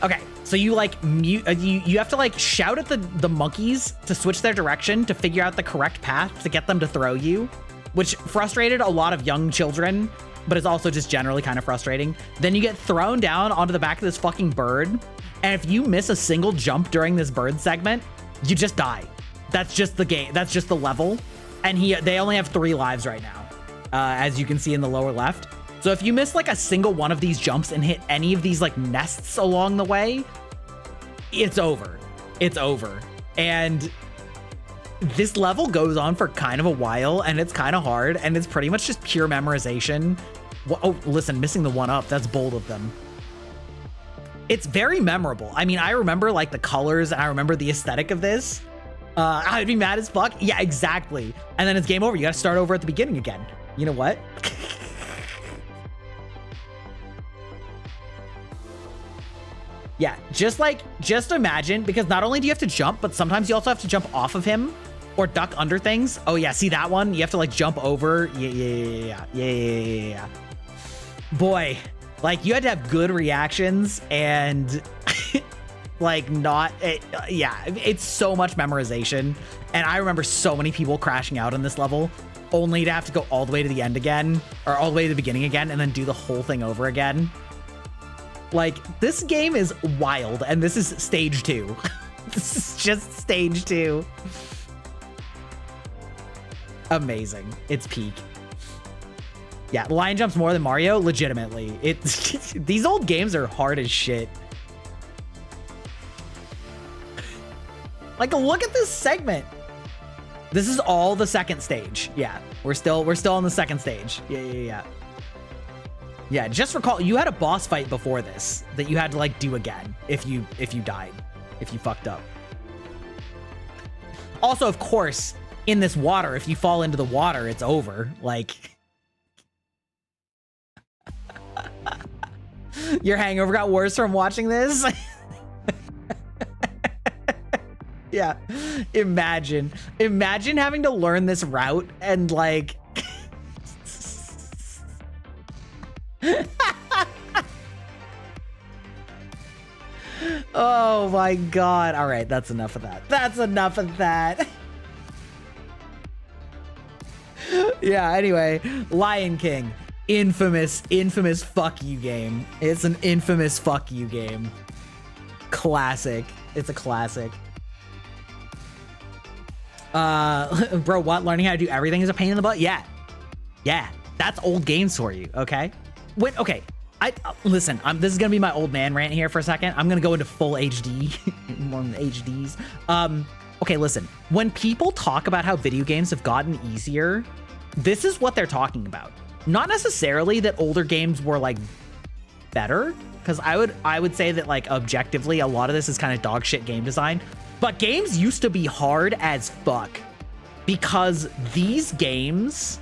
A: Okay, so you like mute. You have to like shout at the monkeys to switch their direction to figure out the correct path to get them to throw you, which frustrated a lot of young children, but is also just generally kind of frustrating. Then you get thrown down onto the back of this fucking bird, and if you miss a single jump during this bird segment, you just die. That's just the game. That's just the level, and they only have 3 lives right now, as you can see in the lower left. So if you miss like a single one of these jumps and hit any of these like nests along the way, it's over. It's over. And this level goes on for kind of a while and it's kind of hard and it's pretty much just pure memorization. Oh, listen, missing the 1-up, that's bold of them. It's very memorable. I mean, I remember like the colors and I remember the aesthetic of this. I'd be mad as fuck. Yeah, exactly. And then it's game over. You got to start over at the beginning again. You know what? Yeah, just imagine, because not only do you have to jump, but sometimes you also have to jump off of him or duck under things. Oh yeah, see that one? You have to like jump over. Yeah. Boy, like you had to have good reactions and like not, yeah, it's so much memorization. And I remember so many people crashing out on this level only to have to go all the way to the end again, or all the way to the beginning again, and then do the whole thing over again. Like, this game is wild, and this is stage 2. This is just stage 2. Amazing. It's peak. Yeah, Lion jumps more than Mario, legitimately. It's these old games are hard as shit. Like, look at this segment. This is all the second stage. Yeah, we're still on the second stage. Yeah. Yeah, just recall, you had a boss fight before this that you had to like do again if you died, if you fucked up. Also, of course, in this water, if you fall into the water, it's over. Like, your hangover got worse from watching this. Yeah, imagine having to learn this route and like, oh my god. All right, that's enough of that. That's enough of that. Yeah, anyway, Lion King. Infamous fuck you game. It's an infamous fuck you game. Classic. It's a classic. Bro, what? Learning how to do everything is a pain in the butt? Yeah. That's old games for you, okay? Wait, okay. Listen, this is gonna be my old man rant here for a second. I'm gonna go into full HD, more than HDs. Okay, listen. When people talk about how video games have gotten easier, this is what they're talking about. Not necessarily that older games were like better, because I would say that like objectively, a lot of this is kind of dog shit game design. But games used to be hard as fuck because these games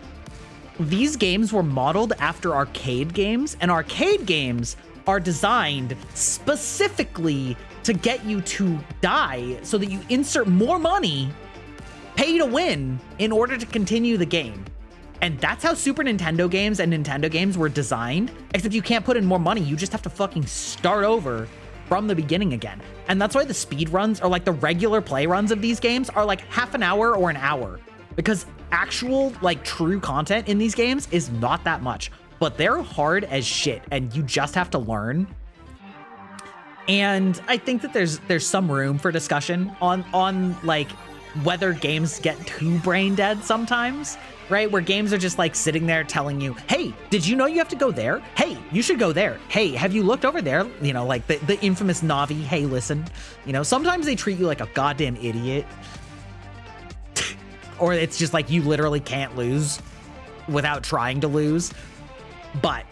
A: were modeled after arcade games, and arcade games are designed specifically to get you to die so that you insert more money, pay to win, in order to continue the game. And that's how Super Nintendo games and Nintendo games were designed, except you can't put in more money, you just have to fucking start over from the beginning again. And that's why the speed runs, or like the regular play runs of these games, are like half an hour or an hour, because actual like true content in these games is not that much, but they're hard as shit and you just have to learn. And I think that there's some room for discussion on like whether games get too brain dead sometimes, right? Where games are just like sitting there telling you, hey, did you know you have to go there? Hey, you should go there. Hey, have you looked over there? You know, like the infamous Navi, hey, listen. You know, sometimes they treat you like a goddamn idiot. Or it's just like you literally can't lose without trying to lose. But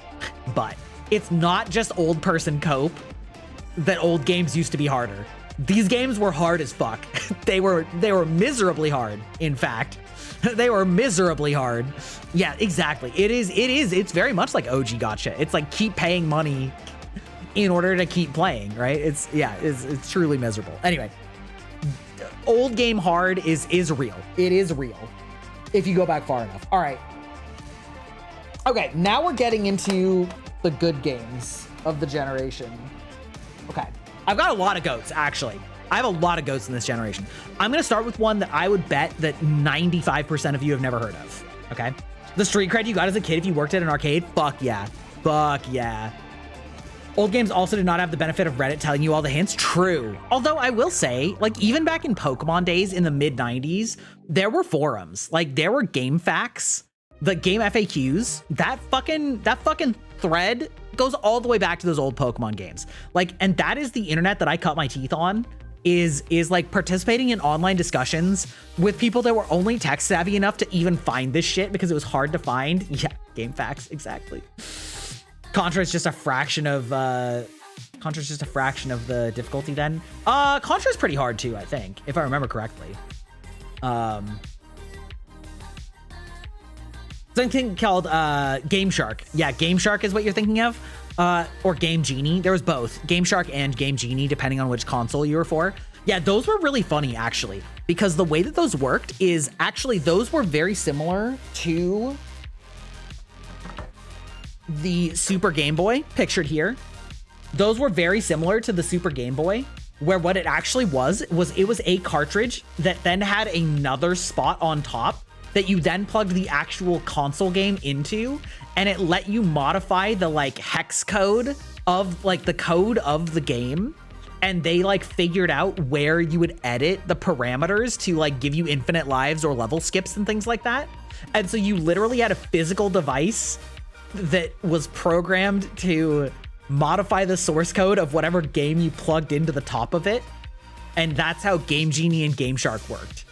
A: it's not just old person cope that old games used to be harder. These games were hard as fuck. They were miserably hard, in fact. They were miserably hard. Yeah, exactly. It's very much like OG Gacha. It's like keep paying money in order to keep playing, right? It's truly miserable. Anyway, old game hard is real. It is real if you go back far enough. All right. Okay, now we're getting into the good games of the generation. Okay, I've got a lot of goats, actually. I have a lot of goats in this generation. I'm gonna start with one that I would bet that 95% of you have never heard of, okay? The street cred you got as a kid if you worked at an arcade, fuck yeah. Fuck yeah. Old games also did not have the benefit of Reddit telling you all the hints, true. Although I will say, like even back in Pokemon days in the mid 90s, there were forums, like there were game facts, the game FAQs, that fucking thread goes all the way back to those old Pokemon games. Like, and that is the internet that I cut my teeth on, is like participating in online discussions with people that were only tech savvy enough to even find this shit because it was hard to find. Yeah, game facts, exactly. Contra is just a fraction of the difficulty then. Contra is pretty hard too, I think, if I remember correctly. Something called Game Shark. Yeah, Game Shark is what you're thinking of. Or Game Genie. There was both. Game Shark and Game Genie, depending on which console you were for. Yeah, those were really funny, actually. Because the way that those worked is actually those were very similar to the Super Game Boy, pictured here. Those were very similar to the Super Game Boy, where what it actually was it was a cartridge that then had another spot on top that you then plugged the actual console game into, and it let you modify the like hex code of like the code of the game. And they like figured out where you would edit the parameters to like give you infinite lives or level skips and things like that. And so you literally had a physical device that was programmed to modify the source code of whatever game you plugged into the top of it. And that's how Game Genie and Game Shark worked.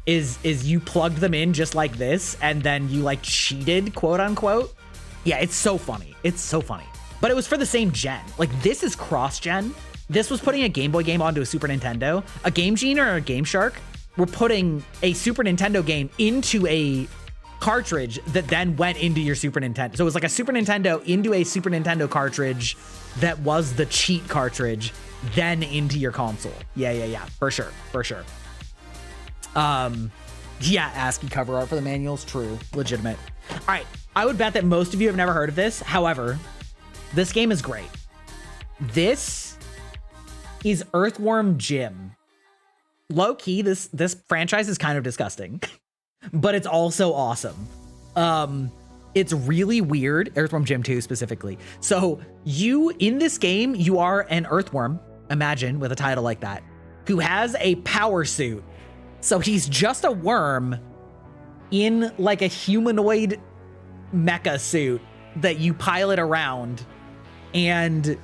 A: Is you plugged them in just like this, and then you like cheated, quote unquote. Yeah, it's so funny. It's so funny. But it was for the same gen. Like this is cross-gen. This was putting a Game Boy game onto a Super Nintendo. A Game Genie or a Game Shark were putting a Super Nintendo game into a cartridge that then went into your Super Nintendo. So it was like a Super Nintendo into a Super Nintendo cartridge that was the cheat cartridge, then into your console. Yeah, for sure. Yeah, ASCII cover art for the manuals, true, legitimate. All right, I would bet that most of you have never heard of this. However, this game is great. This is Earthworm Jim. Low key, this franchise is kind of disgusting, but it's also awesome. It's really weird, Earthworm Jim 2 specifically. So you, in this game, you are an earthworm, imagine with a title like that, who has a power suit. So he's just a worm in like a humanoid mecha suit that you pilot around. And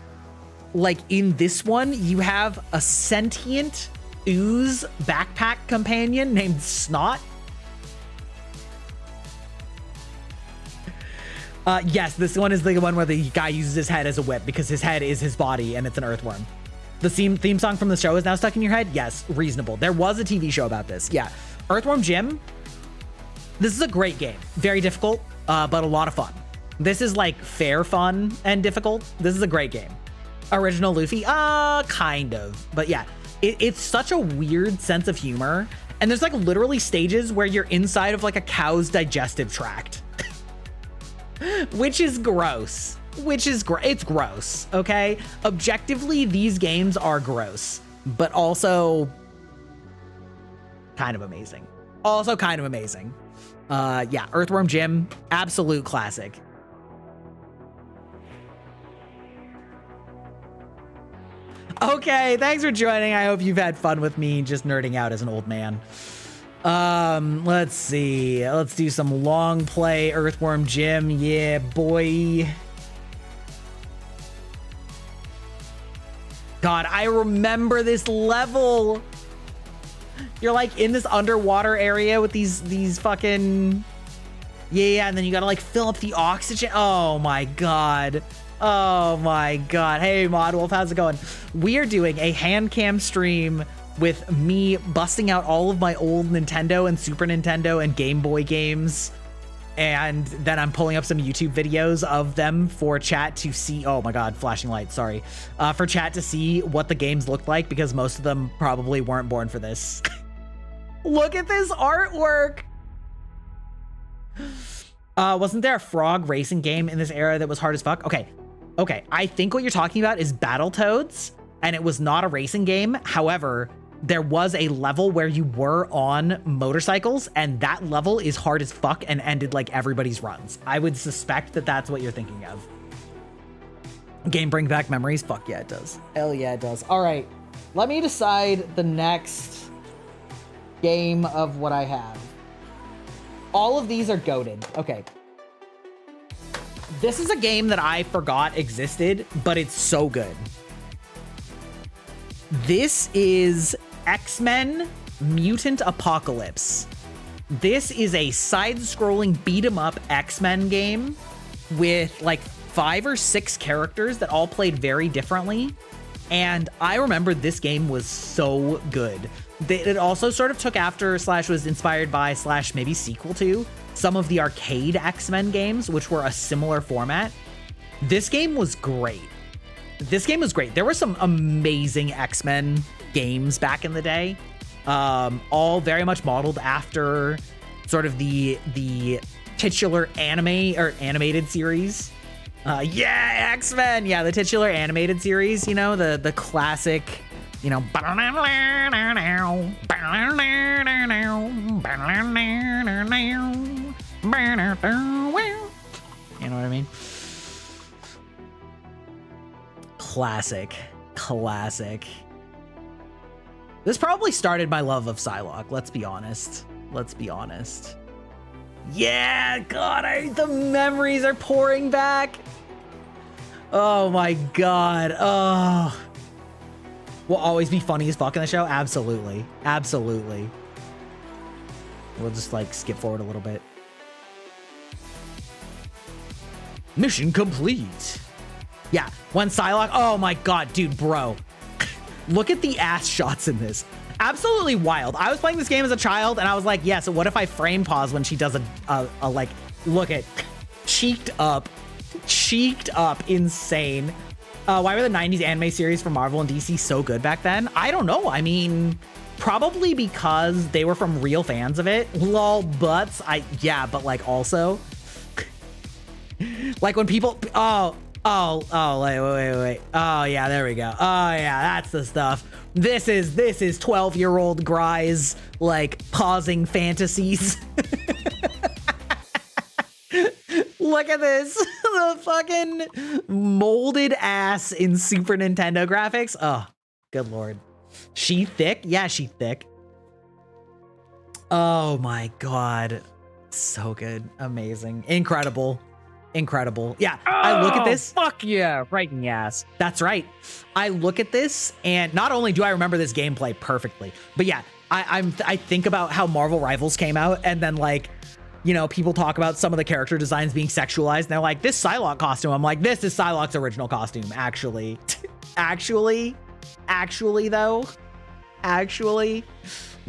A: like in this one, you have a sentient ooze backpack companion named Snot. Yes, this one is the one where the guy uses his head as a whip because his head is his body and it's an earthworm. The theme song from the show is now stuck in your head? Yes, reasonable. There was a TV show about this. Yeah. Earthworm Jim. This is a great game. Very difficult, but a lot of fun. This is like fair fun and difficult. This is a great game. Original Luffy? Kind of. But yeah, it's such a weird sense of humor. And there's like literally stages where you're inside of like a cow's digestive tract. Which is gross. It's gross, okay? Objectively, these games are gross, but also kind of amazing. Yeah, Earthworm Jim, absolute classic. Okay, thanks for joining. I hope you've had fun with me just nerding out as an old man. Let's see. Let's do some long play Earthworm Jim. Yeah, boy. God, I remember this level. You're like in this underwater area with these fucking... Yeah, and then you gotta like fill up the oxygen. Oh my God. Hey, Mod Wolf, how's it going? We are doing a Handcam stream with me busting out all of my old Nintendo and Super Nintendo and Game Boy games. And then I'm pulling up some YouTube videos of them for chat to see. Oh my God, flashing lights, sorry. For chat to see what the games looked like because most of them probably weren't born for this. Look at this artwork. Wasn't there a frog racing game in this era that was hard as fuck? Okay, I think what you're talking about is Battletoads, and it was not a racing game. However, there was a level where you were on motorcycles, and that level is hard as fuck and ended like everybody's runs. I would suspect that that's what you're thinking of. Game bring back memories? Fuck yeah, it does. Hell yeah, it does. All right, let me decide the next game of what I have. All of these are goated. Okay. This is a game that I forgot existed, but it's so good. This is X-Men Mutant Apocalypse. This is a side-scrolling beat-em-up X-Men game with like 5 or 6 characters that all played very differently. And I remember this game was so good. It also sort of took after / was inspired by / maybe sequel to some of the arcade X-Men games, which were a similar format. This game was great. This game was great. There were some amazing X-Men games back in the day, all very much modeled after sort of the titular anime or animated series. Yeah, X-Men. Yeah, the titular animated series, you know, the classic, you know, you know what I mean? Classic. This probably started my love of Psylocke, let's be honest. Yeah, God, the memories are pouring back. Oh my God. Oh. Will always be funny as fuck in the show? Absolutely. We'll just like skip forward a little bit. Mission complete. Yeah, when Psylocke, oh my God, dude, bro. Look at the ass shots in this. Absolutely wild. I was playing this game as a child and I was like, yeah, so what if I frame pause when she does a like, look at cheeked up, insane. Why were the 90s anime series from Marvel and DC so good back then? I don't know. I mean, probably because they were from real fans of it. Lol, butts. Yeah, but like also, like when people, wait. Oh yeah, there we go. Oh yeah, that's the stuff. This is 12-year-old Gry's like pausing fantasies. Look at this. The fucking molded ass in Super Nintendo graphics. Oh, good Lord. She thick? Yeah, she thick. Oh my God. So good. Amazing. Incredible. Yeah, I look at this.
B: Fuck yeah, right in the ass.
A: That's right. I look at this, and not only do I remember this gameplay perfectly, but yeah, I think about how Marvel Rivals came out, and then like, you know, people talk about some of the character designs being sexualized, and they're like, this Psylocke costume. I'm like, this is Psylocke's original costume, actually. Actually, though.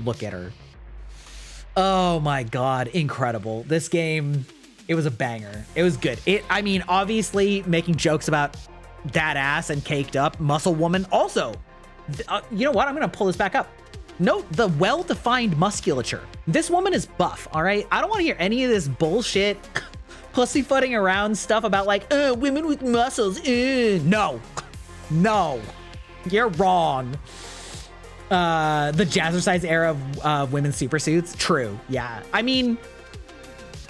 A: Look at her. Oh my God, incredible. This game, it was a banger. It was good. I mean, obviously making jokes about that ass and caked up muscle woman. Also, you know what? I'm going to pull this back up. Note the well-defined musculature. This woman is buff, all right? I don't want to hear any of this bullshit pussyfooting around stuff about like, women with muscles. No, you're wrong. The jazzercise era of women's super suits. True. Yeah. I mean,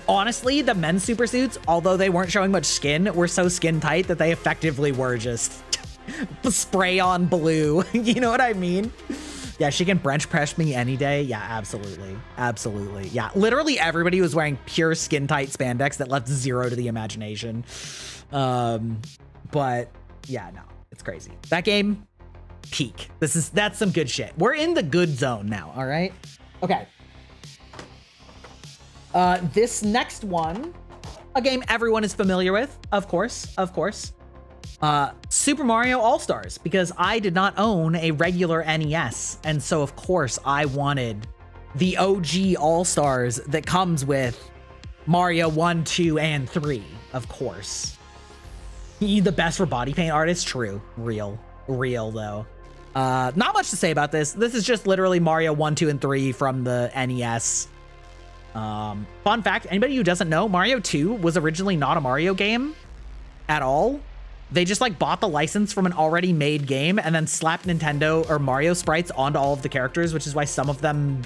A: honestly, the men's super suits, although they weren't showing much skin, were so skin tight that they effectively were just spray on blue. You know what I mean? Yeah, she can bench press me any day. Yeah, absolutely. Yeah, literally everybody was wearing pure skin tight spandex that left zero to the imagination. But yeah, no, it's crazy. That game, peak. That's some good shit. We're in the good zone now. All right. Okay. This next one, a game everyone is familiar with, of course. Super Mario All-Stars, because I did not own a regular NES, and so of course I wanted the OG All-Stars that comes with Mario 1, 2, and 3, of course. The best for body paint artists, true. Real though. Not much to say about this. This is just literally Mario 1, 2, and 3 from the NES. Fun fact, anybody who doesn't know, Mario 2 was originally not a Mario game at all. They just like bought the license from an already made game and then slapped Nintendo or Mario sprites onto all of the characters, which is why some of them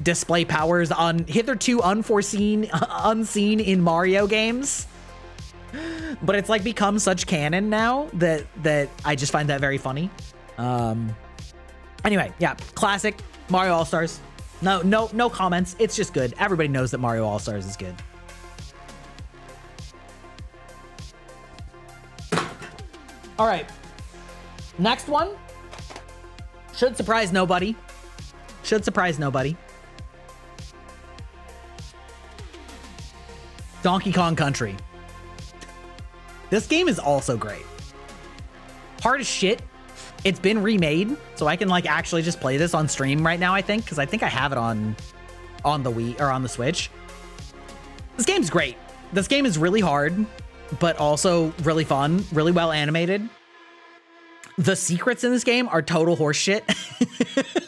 A: display powers on hitherto unseen in Mario games. But it's like become such canon now that I just find that very funny. Anyway, yeah, classic Mario All-Stars. No comments. It's just good. Everybody knows that Mario All-Stars is good. All right. Next one. Should surprise nobody. Donkey Kong Country. This game is also great. Hard as shit, It's been remade, so I can like actually just play this on stream right now, I think, because I think I have it on the Wii or on the Switch. This game's great. This game is really hard, but also really fun, really well animated. The secrets in this game are total horseshit.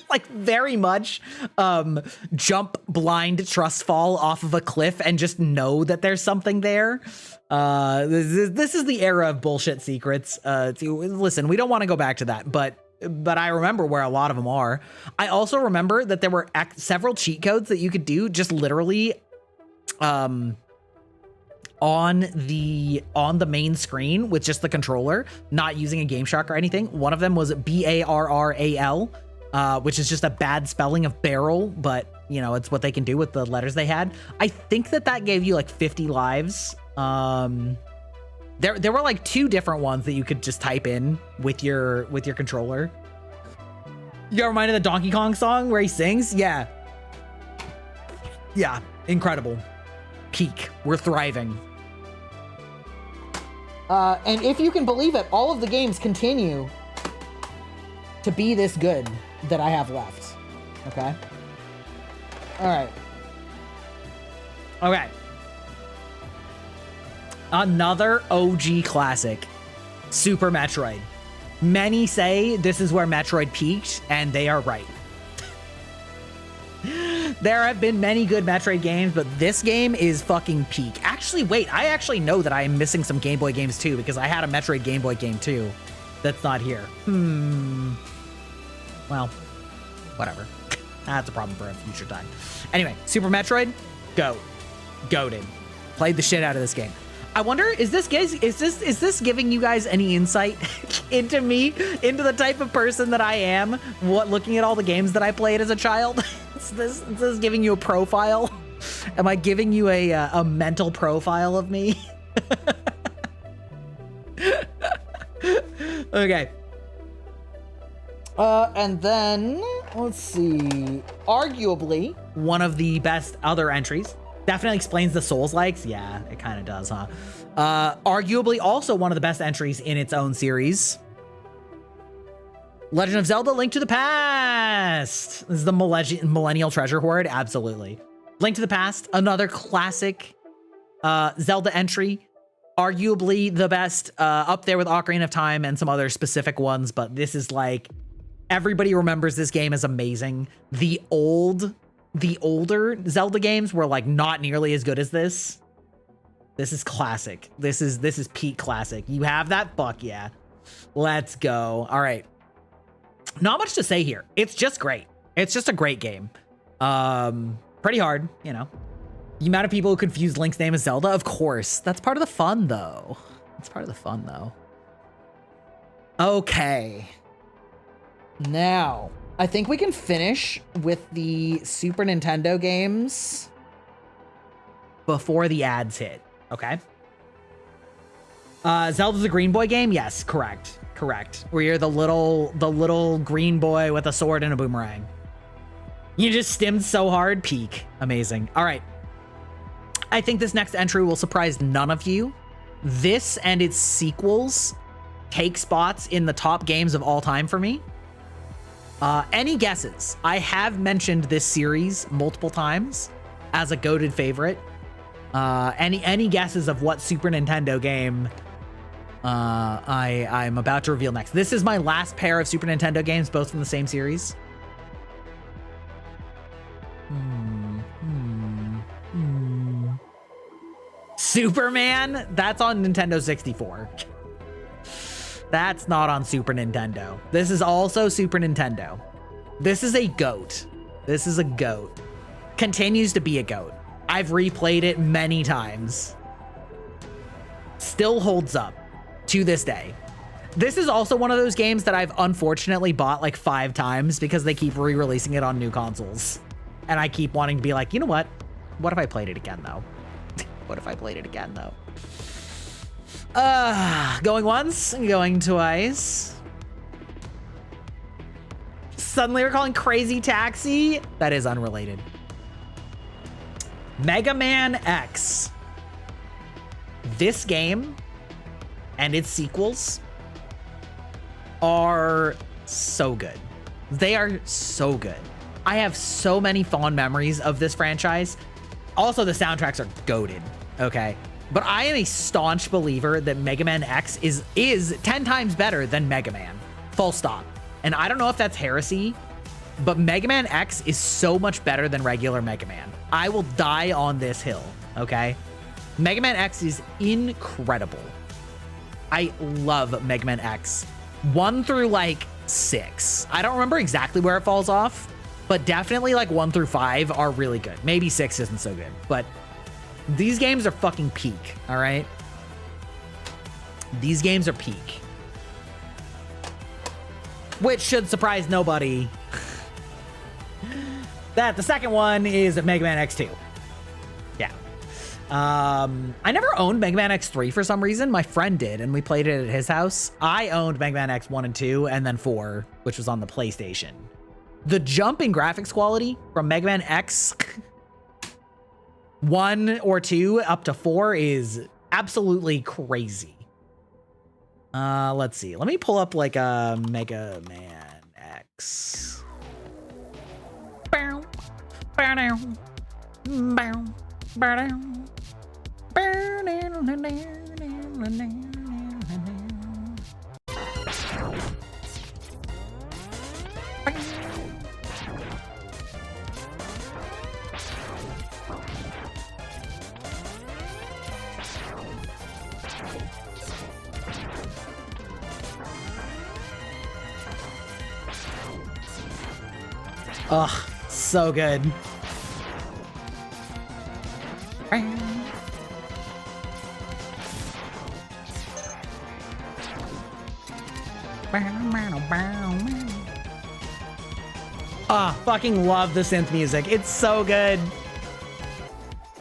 A: Like very much jump blind trust fall off of a cliff and just know that there's something there. This is the era of bullshit secrets. Listen, we don't want to go back to that, but I remember where a lot of them are. I also remember that there were several cheat codes that you could do just literally on the main screen with just the controller, not using a Game Shark or anything. One of them was BARRAL, which is just a bad spelling of barrel, but you know, it's what they can do with the letters they had. I think that gave you like 50 lives. There were like 2 different ones that you could just type in with your controller. You got reminded of the Donkey Kong song where he sings? Yeah. Yeah, incredible. Peak. We're thriving. And if you can believe it, all of the games continue to be this good that I have left. Okay. All right. Okay. Another OG classic, Super Metroid. Many say this is where Metroid peaked, and they are right. There have been many good Metroid games, but this game is fucking peak. Actually, wait, I actually know that I am missing some Game Boy games too, because I had a Metroid Game Boy game too that's not here. Well, whatever. That's a problem for a future time. Anyway, Super Metroid, goated. Played the shit out of this game. I wonder, is this giving you guys any insight into me, into the type of person that I am? Looking at all the games that I played as a child? Is this giving you a profile? Am I giving you a mental profile of me? Okay. And then let's see. Arguably one of the best other entries. Definitely explains the Souls likes. Yeah, it kind of does, huh? Arguably also one of the best entries in its own series. Legend of Zelda: Link to the Past. This is the Millennial Treasure Hoard. Absolutely. Link to the Past, another classic Zelda entry. Arguably the best, up there with Ocarina of Time and some other specific ones, but this is like, everybody remembers this game as amazing. The older Zelda games were like not nearly as good as this. This is classic. This is peak classic. You have that? Fuck yeah. Let's go. All right. Not much to say here. It's just great. It's just a great game. Pretty hard, you know. The amount of people who confuse Link's name as Zelda, of course. That's part of the fun, though. That's part of the fun, though. Okay. Now, I think we can finish with the Super Nintendo games before the ads hit, okay? Zelda's a Green Boy game? Yes, correct. Correct. Where you're the little green boy with a sword and a boomerang. You just stimmed so hard. Peak. Amazing. All right. I think this next entry will surprise none of you. This and its sequels take spots in the top games of all time for me. Any guesses? I have mentioned this series multiple times as a goated favorite. Any guesses of what Super Nintendo game I'm about to reveal next? This is my last pair of Super Nintendo games, both from the same series. Superman? That's on Nintendo 64. That's not on Super Nintendo. This is also Super Nintendo. This is a goat. This is a goat. Continues to be a goat. I've replayed it many times. Still holds up to this day. This is also one of those games that I've unfortunately bought like 5 times because they keep re-releasing it on new consoles. And I keep wanting to be like, you know what? What if I played it again, though? What if I played it again, though? Going once, going twice. Suddenly we're calling Crazy Taxi. That is unrelated. Mega Man X. This game and its sequels are so good. They are so good. I have so many fond memories of this franchise. Also, the soundtracks are goated, okay? But I am a staunch believer that Mega Man X is 10 times better than Mega Man. Full stop. And I don't know if that's heresy, but Mega Man X is so much better than regular Mega Man. I will die on this hill, okay? Mega Man X is incredible. I love Mega Man X. 1 through like 6. I don't remember exactly where it falls off, but definitely like 1 through 5 are really good. Maybe 6 isn't so good, but these games are fucking peak, all right? These games are peak. Which should surprise nobody that the second one is Mega Man X2. Yeah. I never owned Mega Man X3 for some reason. My friend did, and we played it at his house. I owned Mega Man X1 and 2, and then 4, which was on the PlayStation. The jump in graphics quality from Mega Man X 1 or 2 up to 4 is absolutely crazy. Let's see. Let me pull up like a Mega Man X. Bow, bow, bow, bow, bow, ugh, so good. Ah, fucking love the synth music. It's so good.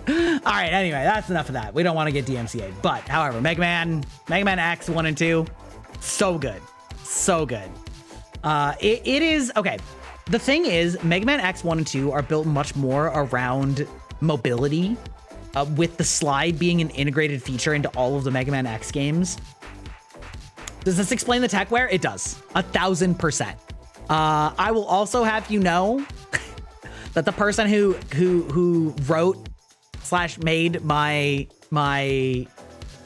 A: All right, anyway, that's enough of that. We don't want to get DMCA'd. But, however, Mega Man X 1 and 2, so good. So good. It is, okay. The thing is, Mega Man X 1 and 2 are built much more around mobility, with the slide being an integrated feature into all of the Mega Man X games. Does this explain the techware? It does. 1000%. I will also have you know that the person who wrote / made my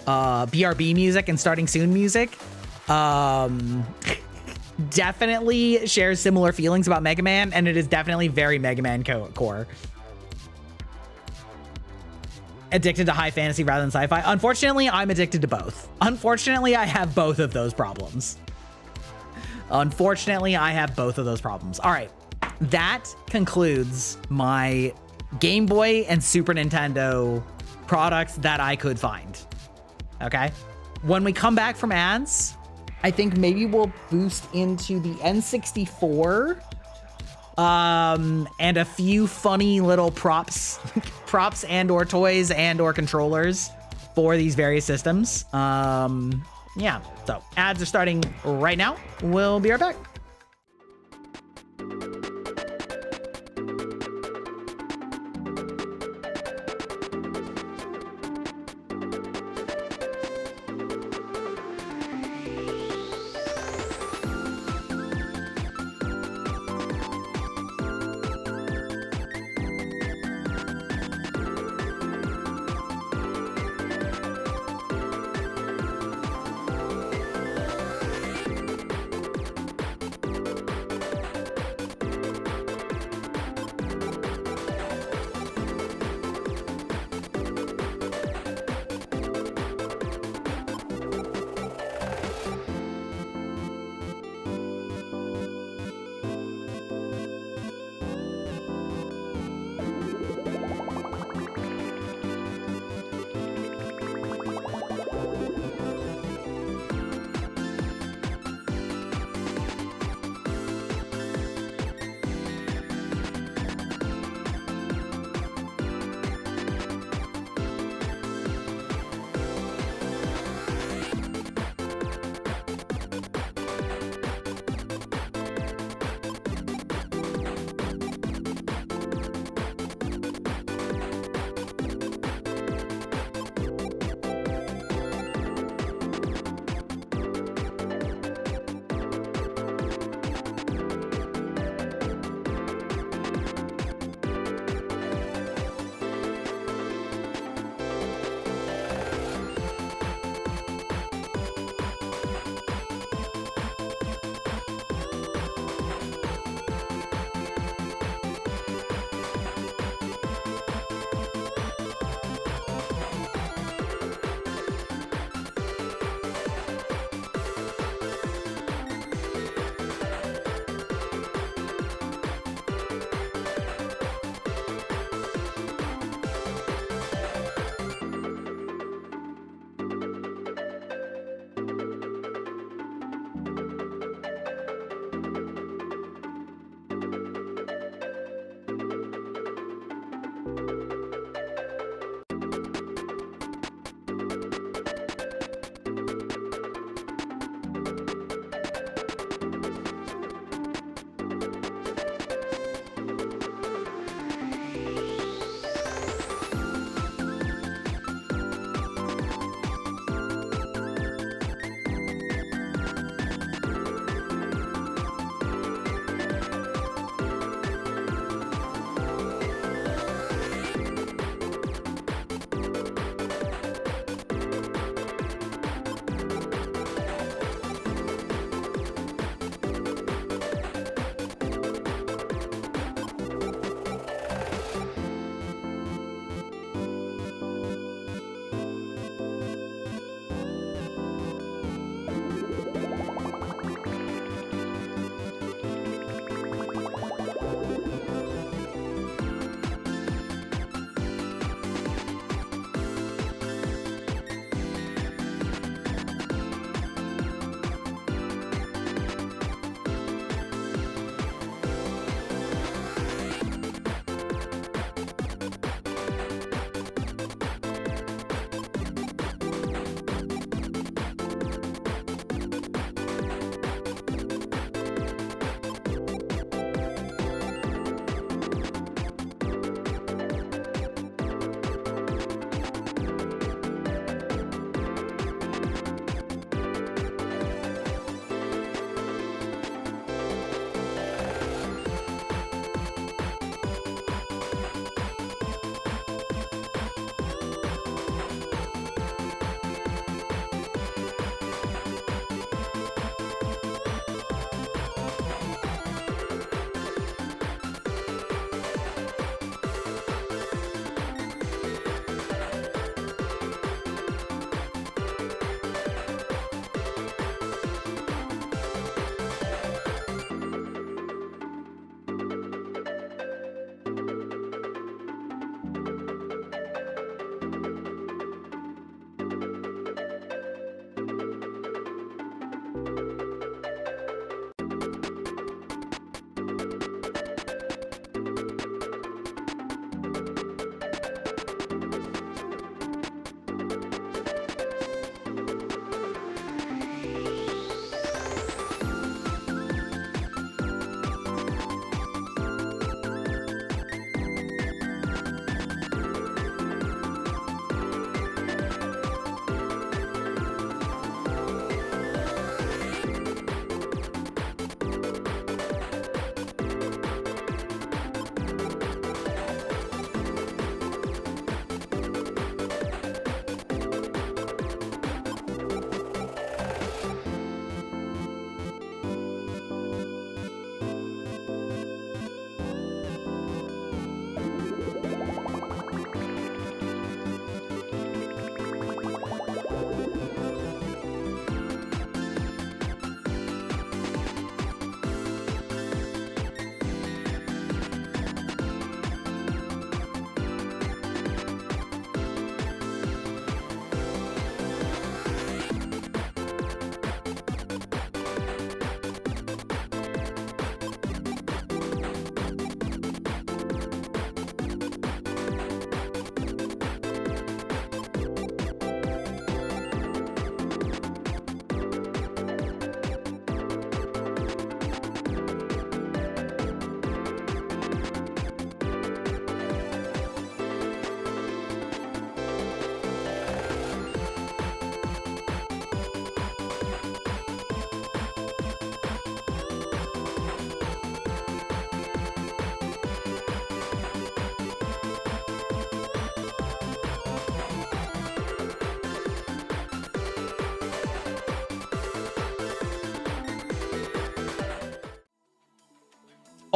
A: BRB music and Starting Soon music definitely shares similar feelings about Mega Man, and it is definitely very Mega Man core. Addicted to high fantasy rather than sci-fi. Unfortunately, I'm addicted to both. Unfortunately, I have both of those problems. All right, that concludes my Game Boy and Super Nintendo products that I could find. Okay, when we come back from ads, I think maybe we'll boost into the N64 and a few funny little props and or toys and or controllers for these various systems. Yeah, so ads are starting right now. We'll be right back.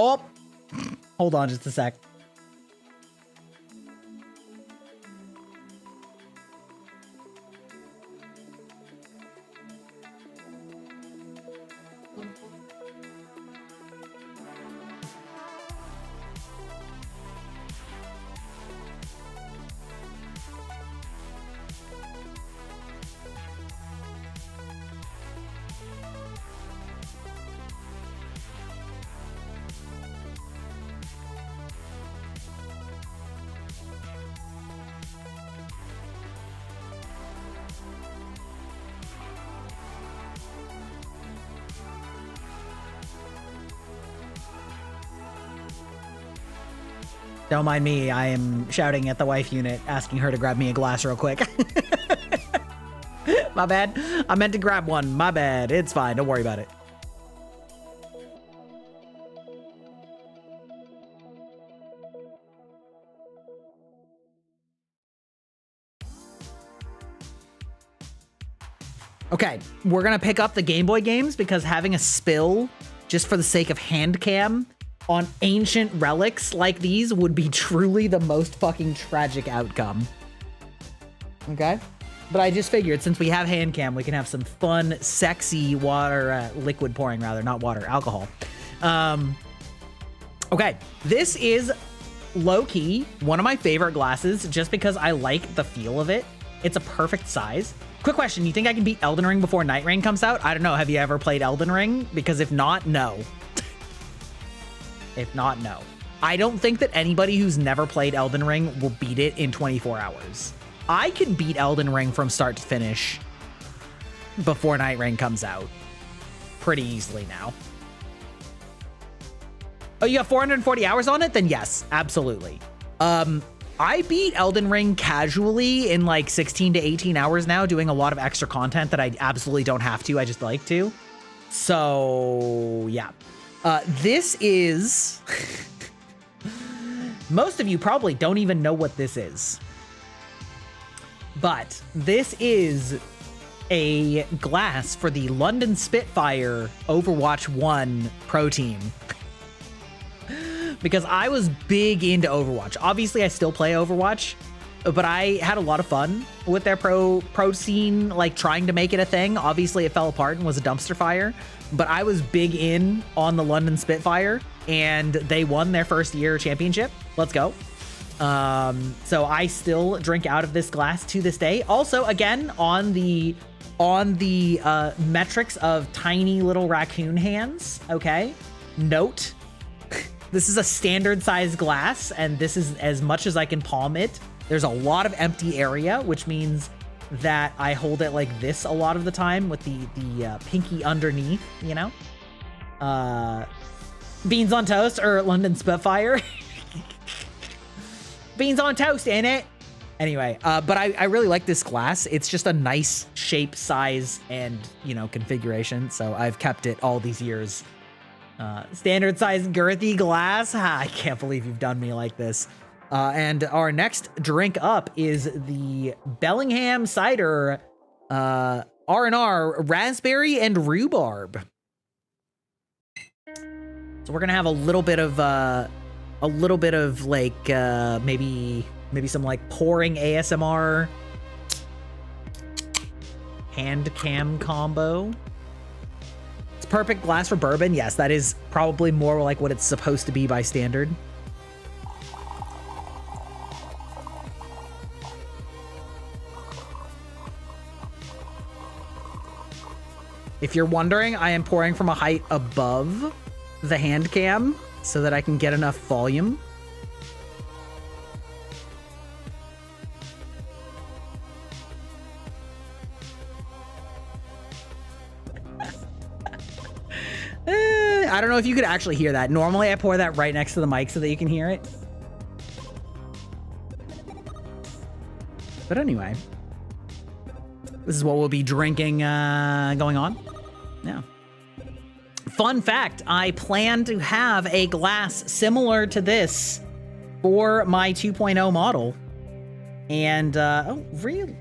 A: Oh, hold on just a sec. Don't mind me, I am shouting at the wife unit, asking her to grab me a glass real quick. My bad. I meant to grab one. My bad. It's fine. Don't worry about it. Okay, we're gonna pick up the Game Boy games because having a spill just for the sake of Handcam on ancient relics like these would be truly the most fucking tragic outcome. Okay? But I just figured since we have Handcam, we can have some fun, sexy water, liquid pouring rather, not water, alcohol. Okay, this is low-key one of my favorite glasses just because I like the feel of it. It's a perfect size. Quick question, you think I can beat Elden Ring before Night Rain comes out? I don't know, have you ever played Elden Ring? Because if not, no. If not, no. I don't think that anybody who's never played Elden Ring will beat it in 24 hours. I could beat Elden Ring from start to finish before Night Rain comes out pretty easily now. Oh, you got 440 hours on it? Then yes, absolutely. I beat Elden Ring casually in like 16 to 18 hours now, doing a lot of extra content that I absolutely don't have to. I just like to. So yeah. This is... Most of you probably don't even know what this is. But this is a glass for the London Spitfire Overwatch 1 Pro Team. Because I was big into Overwatch. Obviously, I still play Overwatch, but I had a lot of fun with their pro scene, like trying to make it a thing. Obviously, it fell apart and was a dumpster fire, but I was big in on the London Spitfire, and they won their first year championship. Let's go. So I still drink out of this glass to this day. Also, again, on the metrics of tiny little raccoon hands, okay? Note This is a standard size glass, and this is as much as I can palm it. There's a lot of empty area, which means that I hold it like this a lot of the time with the pinky underneath, you know? Beans on toast or London Spitfire. Beans on toast, innit? Anyway, but I really like this glass. It's just a nice shape, size, and, you know, configuration. So I've kept it all these years. Standard size girthy glass. I can't believe you've done me like this. And our next drink up is the Bellingham Cider R&R Raspberry and Rhubarb. So we're gonna have a little bit of like maybe some like pouring ASMR hand cam combo. It's perfect glass for bourbon. Yes, that is probably more like what it's supposed to be by standard. If you're wondering, I am pouring from a height above the hand cam so that I can get enough volume. I don't know if you could actually hear that. Normally I pour that right next to the mic so that you can hear it. But anyway, this is what we'll be drinking going on. Yeah. Fun fact, I plan to have a glass similar to this for my 2.0 model. And, oh, really?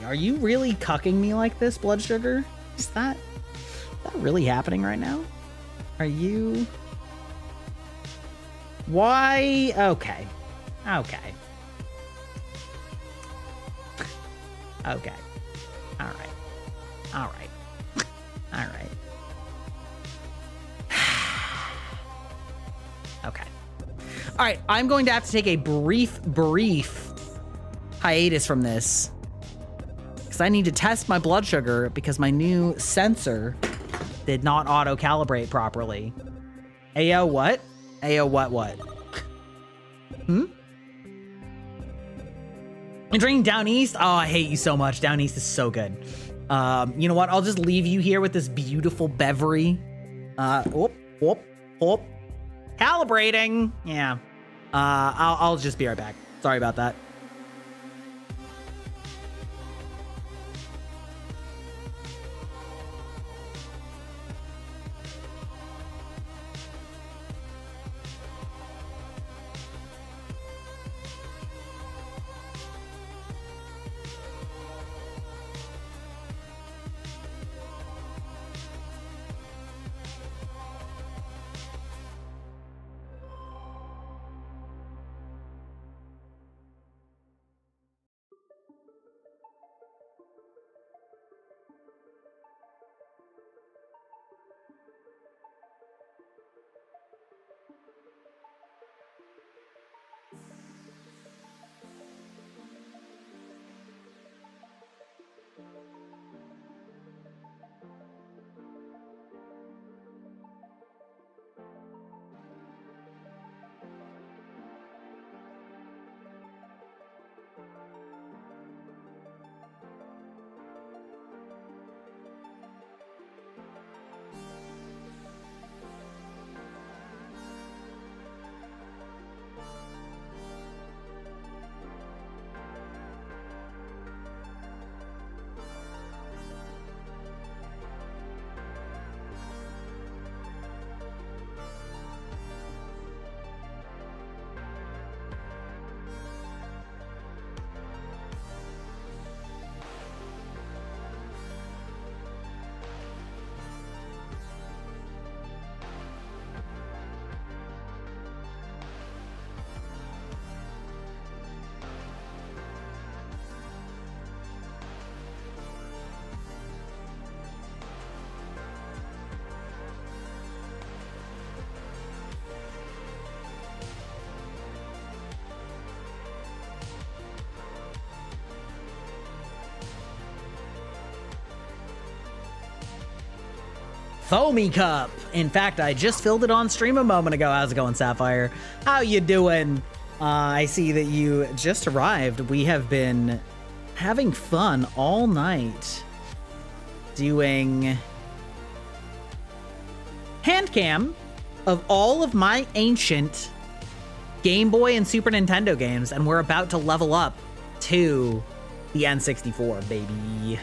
A: Are you really cucking me like this, blood sugar? Is that really happening right now? Are you? Why? Okay. Okay. Okay. All right. All right. All right. Okay. All right. I'm going to have to take a brief hiatus from this because I need to test my blood sugar because my new sensor did not auto calibrate properly. Ayo, what? Ayo, what? Hmm? I'm drinking Down East. Oh, I hate you so much. Down East is so good. You know what? I'll just leave you here with this beautiful beverage. Calibrating. Yeah. I'll just be right back. Sorry about that. Foamy cup. In fact, I just filled it on stream a moment ago. How's it going, Sapphire? How you doing? I see that you just arrived. We have been having fun all night doing Handcam of all of my ancient Game Boy and Super Nintendo games, and we're about to level up to the N64, baby.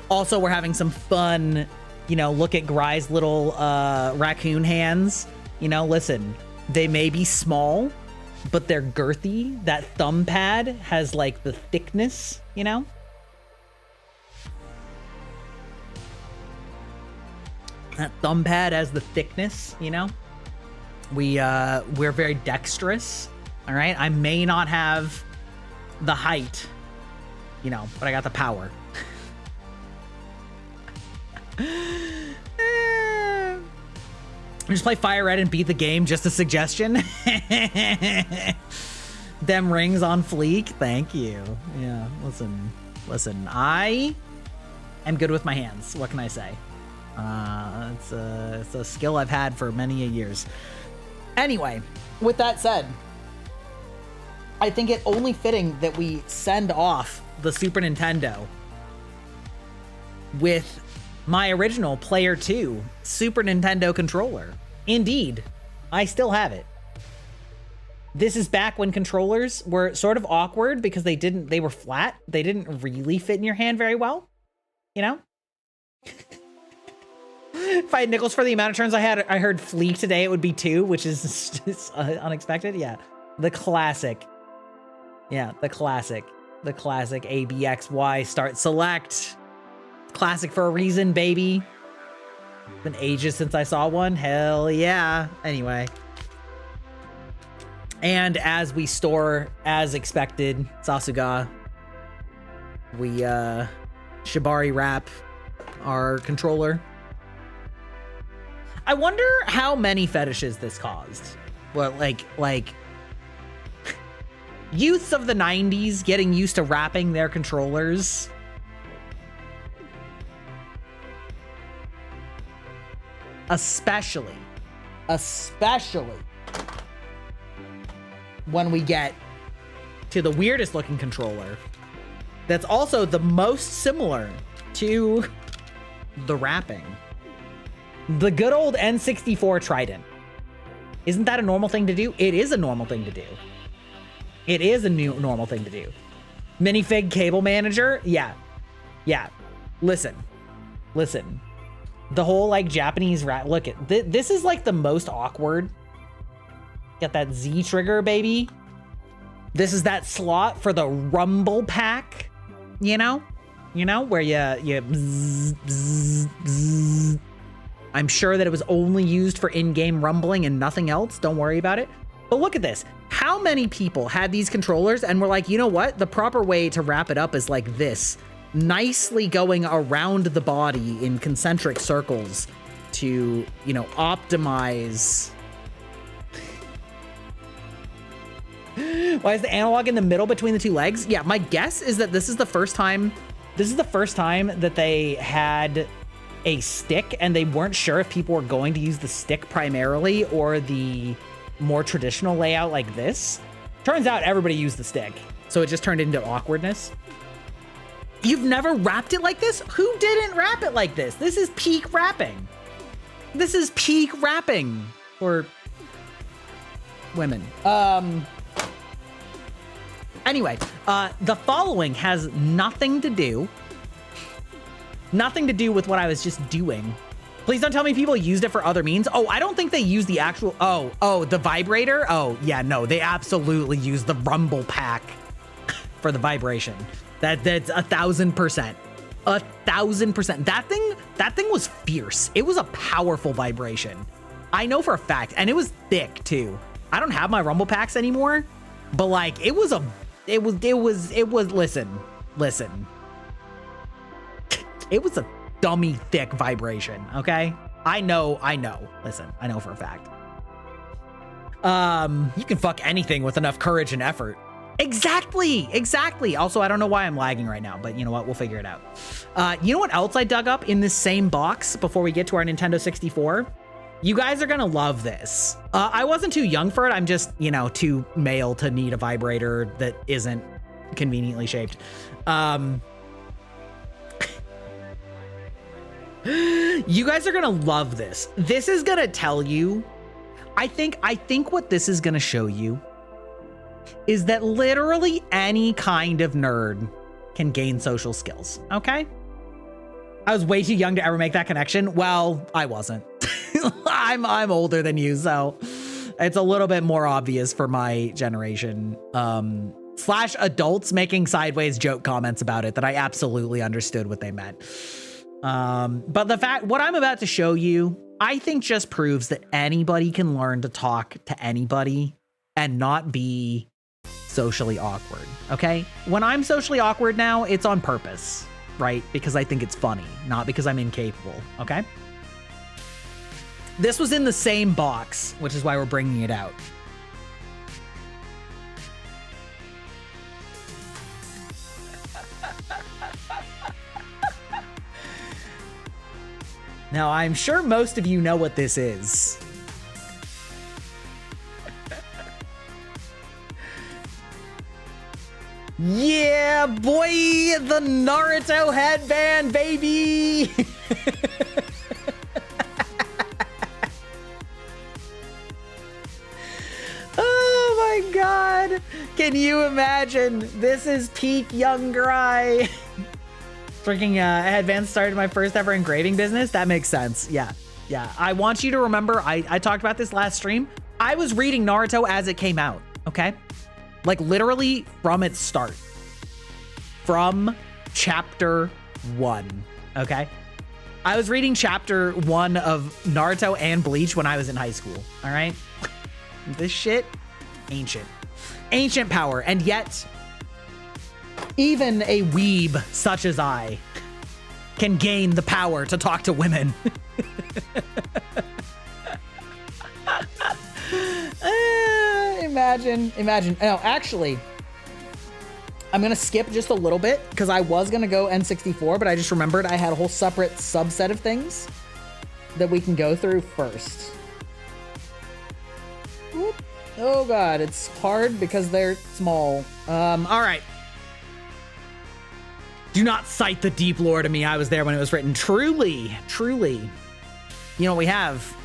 A: Also, we're having some fun, you know, look at Gry's little raccoon hands. You know, listen, they may be small, but they're girthy. That thumb pad has like the thickness, you know? That thumb pad has the thickness, you know? We're very dexterous, all right? I may not have the height, you know, but I got the power. Just play Fire Red and beat the game, just a suggestion. Them rings on fleek, thank you. Yeah, listen, I am good with my hands. What can I say? It's a skill I've had for many a years. Anyway, with that said, I think it only fitting that we send off the Super Nintendo with my original Player 2 Super Nintendo controller. Indeed, I still have it. This is back when controllers were sort of awkward because they were flat. They didn't really fit in your hand very well, you know? If I had nickels for the amount of turns I heard fleek today, it would be 2, which is unexpected. Yeah, the classic. Yeah, the classic ABXY start select. Classic for a reason, baby. It's been ages since I saw one. Hell yeah. Anyway. And as we store, as expected, Sasuga, we Shibari wrap our controller. I wonder how many fetishes this caused. Well, like youths of the 90s getting used to wrapping their controllers. Especially when we get to the weirdest looking controller that's also the most similar to the wrapping. The good old N64 Trident. Isn't that a normal thing to do? It is a normal thing to do. It is a normal thing to do. Minifig cable manager? Yeah. Listen. The whole like Japanese look at this is like the most awkward. Got that Z trigger, baby. This is that slot for the rumble pack, you know where you bzz, bzz, bzz. I'm sure that it was only used for in-game rumbling and nothing else. Don't worry about it. But look at this. How many people had these controllers and were like, you know what? The proper way to wrap it up is like this. Nicely going around the body in concentric circles to, you know, optimize. Why is the analog in the middle between the two legs? Yeah, my guess is that this is the first time that they had a stick and they weren't sure if people were going to use the stick primarily or the more traditional layout like this. Turns out everybody used the stick, so it just turned into awkwardness. You've never wrapped it like this? Who didn't wrap it like this? This is peak wrapping. This is peak wrapping for women. Anyway, the following has nothing to do with what I was just doing. Please don't tell me people used it for other means. Oh, I don't think they used the actual, the vibrator. Oh yeah, no, they absolutely used the rumble pack for the vibration. That's 1,000%. 1,000%. That thing was fierce. It was a powerful vibration. I know for a fact, and it was thick too. I don't have my rumble packs anymore, but like it was listen. It was a dummy thick vibration, okay? I know. Listen, I know for a fact. You can fuck anything with enough courage and effort. Exactly, exactly. Also, I don't know why I'm lagging right now, but you know what? We'll figure it out. You know what else I dug up in this same box before we get to our Nintendo 64? You guys are gonna love this. I wasn't too young for it. I'm just, you know, too male to need a vibrator that isn't conveniently shaped. You guys are gonna love this. This is gonna tell you, I think what this is gonna show you is that literally any kind of nerd can gain social skills, okay? I was way too young to ever make that connection. Well, I wasn't. I'm older than you, so it's a little bit more obvious for my generation. Slash adults making sideways joke comments about it that I absolutely understood what they meant. But what I'm about to show you, I think just proves that anybody can learn to talk to anybody and not be socially awkward, okay? When I'm socially awkward now, it's on purpose, right? Because I think it's funny, not because I'm incapable, okay? This was in the same box, which is why we're bringing it out. Now, I'm sure most of you know what this is. Yeah, boy, the Naruto headband, baby. Oh my God. Can you imagine? This is peak young guy. Freaking headband started my first ever engraving business. That makes sense. Yeah. Yeah. I want you to remember, I talked about this last stream. I was reading Naruto as it came out. Okay. Like literally from its start, from chapter 1, okay? I was reading chapter 1 of Naruto and Bleach when I was in high school, all right? This shit, ancient power. And yet, even a weeb such as I can gain the power to talk to women. Imagine. No, actually, I'm gonna skip just a little bit because I was gonna go N64, but I just remembered I had a whole separate subset of things that we can go through first. Whoop. Oh God, it's hard because they're small. All right. Do not cite the deep lore to me. I was there when it was written. Truly. You know what we have?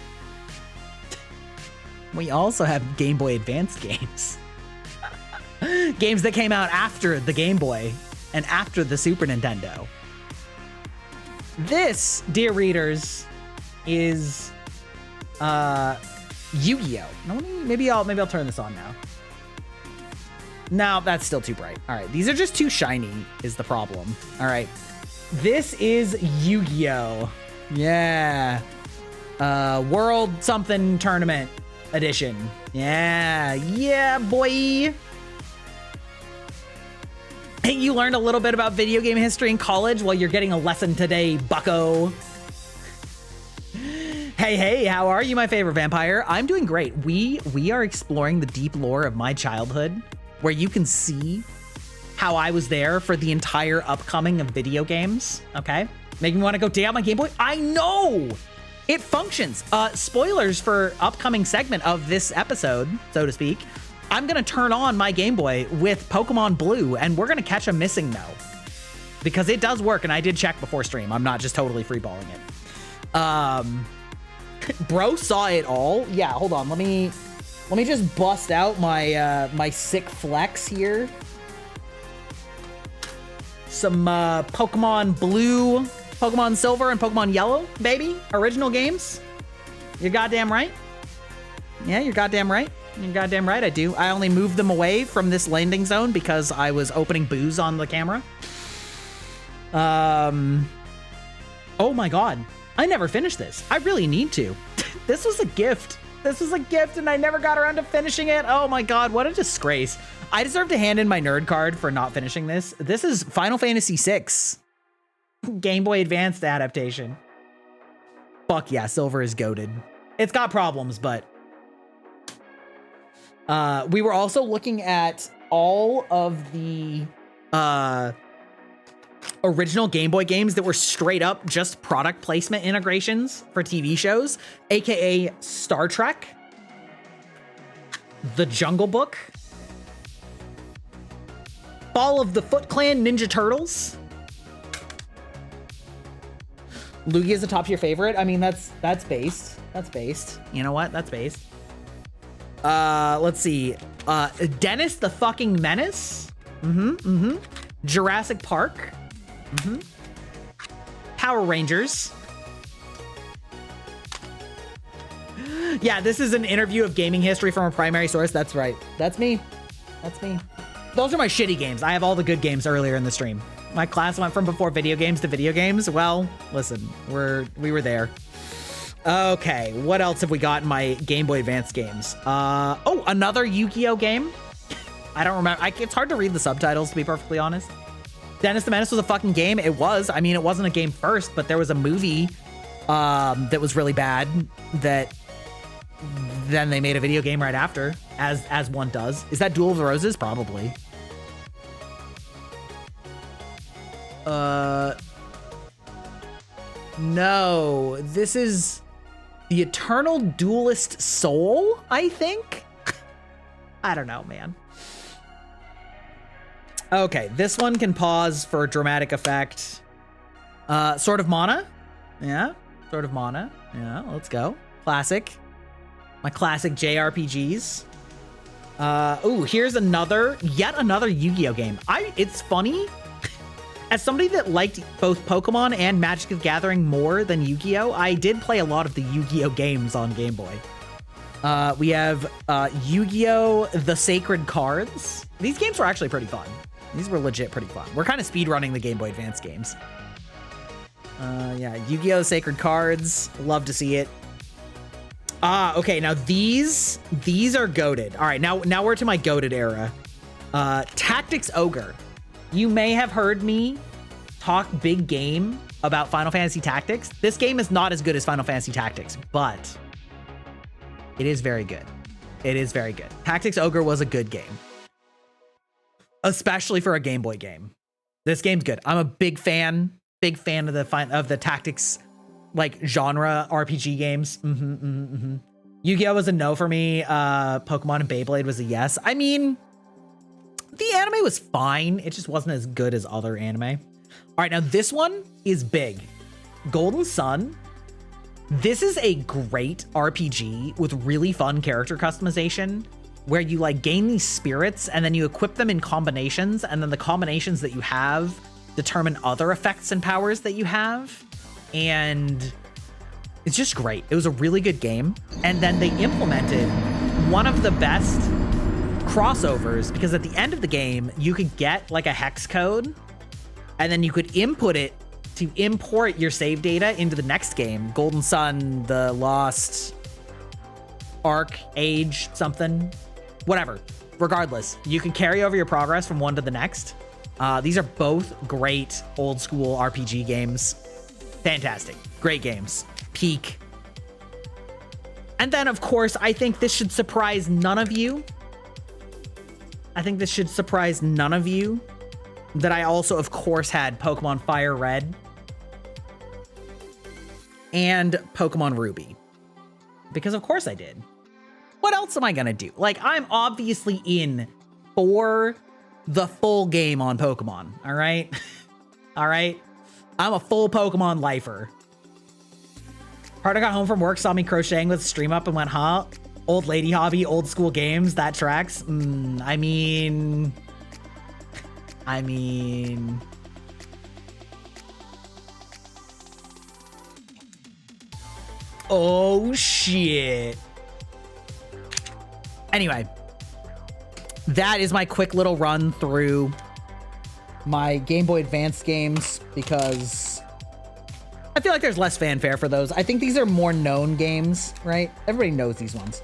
A: We also have Game Boy Advance games. Games that came out after the Game Boy and after the Super Nintendo. This, dear readers, is Yu-Gi-Oh! No, maybe I'll turn this on now. No, that's still too bright. All right, these are just too shiny is the problem. All right, this is Yu-Gi-Oh! Yeah. World something tournament edition. Yeah, boy. Hey, you learned a little bit about video game history in college? Well, you're getting a lesson today, bucko. Hey, how are you, my favorite vampire? I'm doing great. We are exploring the deep lore of my childhood, where you can see how I was there for the entire upcoming of video games, okay? Making me want to go day out my Game Boy? I know! It functions. Spoilers for upcoming segment of this episode, so to speak. I'm gonna turn on my Game Boy with Pokemon Blue, and we're gonna catch a missing no. Because it does work, and I did check before stream. I'm not just totally freeballing it. Bro saw it all? Yeah, hold on. Let me just bust out my my sick flex here. Some Pokemon Blue, Pokemon Silver, and Pokemon Yellow, baby. Original games. You're goddamn right. Yeah, you're goddamn right. You're goddamn right I do. I only moved them away from this landing zone because I was opening booze on the camera. Oh my God. I never finished this. I really need to. This was a gift. This was a gift and I never got around to finishing it. Oh my God, what a disgrace. I deserve to hand in my nerd card for not finishing this. This is Final Fantasy VI. Game Boy Advanced adaptation. Fuck yeah, Silver is goated. It's got problems, but we were also looking at all of the original Game Boy games that were straight up just product placement integrations for TV shows, aka Star Trek, The Jungle Book, Fall of the Foot Clan Ninja Turtles. Lugia is a top tier favorite. I mean, that's based. That's based. You know what? That's based. Let's see. Dennis the fucking Menace. Jurassic Park. Power Rangers. Yeah, this is an interview of gaming history from a primary source. That's right. That's me. That's me. Those are my shitty games. I have all the good games earlier in the stream. My class went from before video games to video games. Well, listen, we were there. Okay, what else have we got in my Game Boy Advance games? Oh, another Yu-Gi-Oh game. I don't remember. It's hard to read the subtitles, to be perfectly honest. Dennis the Menace was a fucking game. It was. I mean, it wasn't a game first, but there was a movie that was really bad that then they made a video game right after, as one does. Is that Duel of the Roses? Probably. No, this is the Eternal Duelist Soul, I think. I don't know, man. Okay, this one can pause for dramatic effect. Sword of Mana. Yeah, Sword of Mana. Yeah, let's go. Classic. My classic JRPGs. Ooh, here's yet another Yu-Gi-Oh game. It's funny. As somebody that liked both Pokemon and Magic the Gathering more than Yu-Gi-Oh, I did play a lot of the Yu-Gi-Oh games on Game Boy. We have Yu-Gi-Oh! The Sacred Cards. These games were actually pretty fun. These were legit pretty fun. We're kind of speedrunning the Game Boy Advance games. Yeah, Yu-Gi-Oh! Sacred Cards. Love to see it. Okay, now these are goated. All right, now we're to my goated era. Tactics Ogre. You may have heard me talk big game about Final Fantasy Tactics. This game is not as good as Final Fantasy Tactics, but it is very good. It is very good. Tactics Ogre was a good game, especially for a Game Boy game. This game's good. I'm a big fan of the tactics like genre RPG games. Yu-Gi-Oh was a no for me. Pokemon and Beyblade was a yes. I mean, the anime was fine. It just wasn't as good as other anime. All right, now this one is big. Golden Sun. This is a great RPG with really fun character customization where you like gain these spirits and then you equip them in combinations, and then the combinations that you have determine other effects and powers that you have. And it's just great. It was a really good game. And then they implemented one of the best crossovers, because at the end of the game, you could get like a hex code and then you could input it to import your save data into the next game. Golden Sun, the Lost Arc, Age, something, whatever. Regardless, you can carry over your progress from one to the next. These are both great old school RPG games. Fantastic. Great games. Peak. And then, of course, I think this should surprise none of you. That I also, of course, had Pokemon Fire Red and Pokemon Ruby. Because of course I did. What else am I gonna do? Like, I'm obviously in for the full game on Pokemon, all right? All right? I'm a full Pokemon lifer. Part I got home from work, saw me crocheting with Stream Up and went, huh? Old lady hobby, old school games, that tracks. I mean... Oh, shit. Anyway, that is my quick little run through my Game Boy Advance games, because I feel like there's less fanfare for those. I think these are more known games, right? Everybody knows these ones.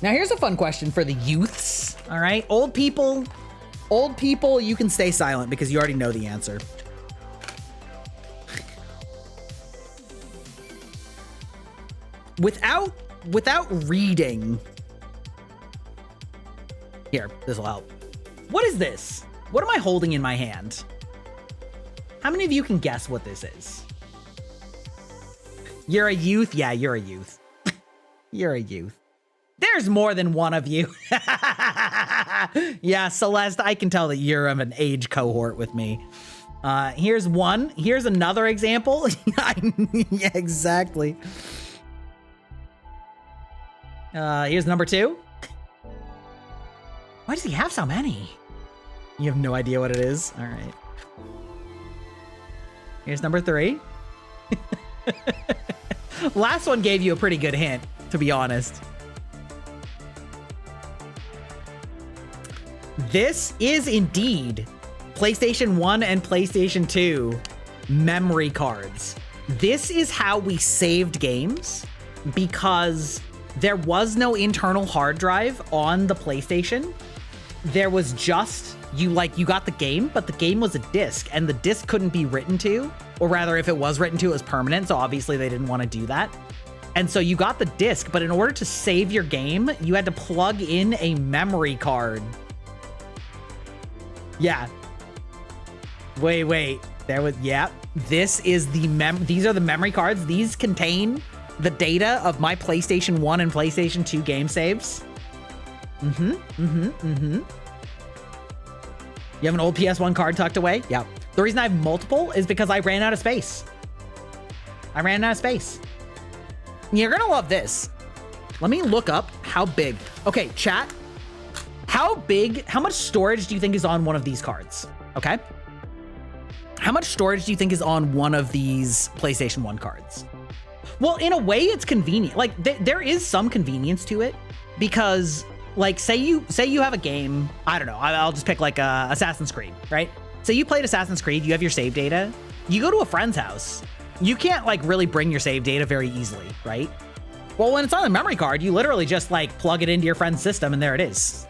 A: Now, here's a fun question for the youths, all right? Old people, you can stay silent because you already know the answer. Without reading Here, this will help. What is this? What am I holding in my hand? How many of you can guess what this is? You're a youth? Yeah, you're a youth. You're a youth. There's more than one of you. Yeah, Celeste, I can tell that you're of an age cohort with me. Here's one. Here's another example. Yeah, exactly. Here's number 2. Why does he have so many? You have no idea what it is? All right. Here's number 3. Last one gave you a pretty good hint, to be honest. This is indeed PlayStation 1 and PlayStation 2 memory cards. This is how we saved games because there was no internal hard drive on the PlayStation. There was just, you got the game, but the game was a disc and the disc couldn't be written to, or rather if it was written to, it was permanent. So obviously they didn't want to do that. And so you got the disc, but in order to save your game, you had to plug in a memory card. Yeah. Wait. There was, yeah. This is these are the memory cards. These contain the data of my PlayStation 1 and PlayStation 2 game saves. You have an old PS1 card tucked away? Yeah. The reason I have multiple is because I ran out of space. You're gonna love this. Let me look up how big. Okay, chat. How much storage do you think is on one of these cards? Okay. How much storage do you think is on one of these PlayStation 1 cards? Well, in a way, it's convenient. Like, there is some convenience to it because, like, say you have a game. I don't know. I'll just pick like Assassin's Creed, right? So you played Assassin's Creed. You have your save data. You go to a friend's house. You can't like really bring your save data very easily, right? Well, when it's on a memory card, you literally just like plug it into your friend's system and there it is.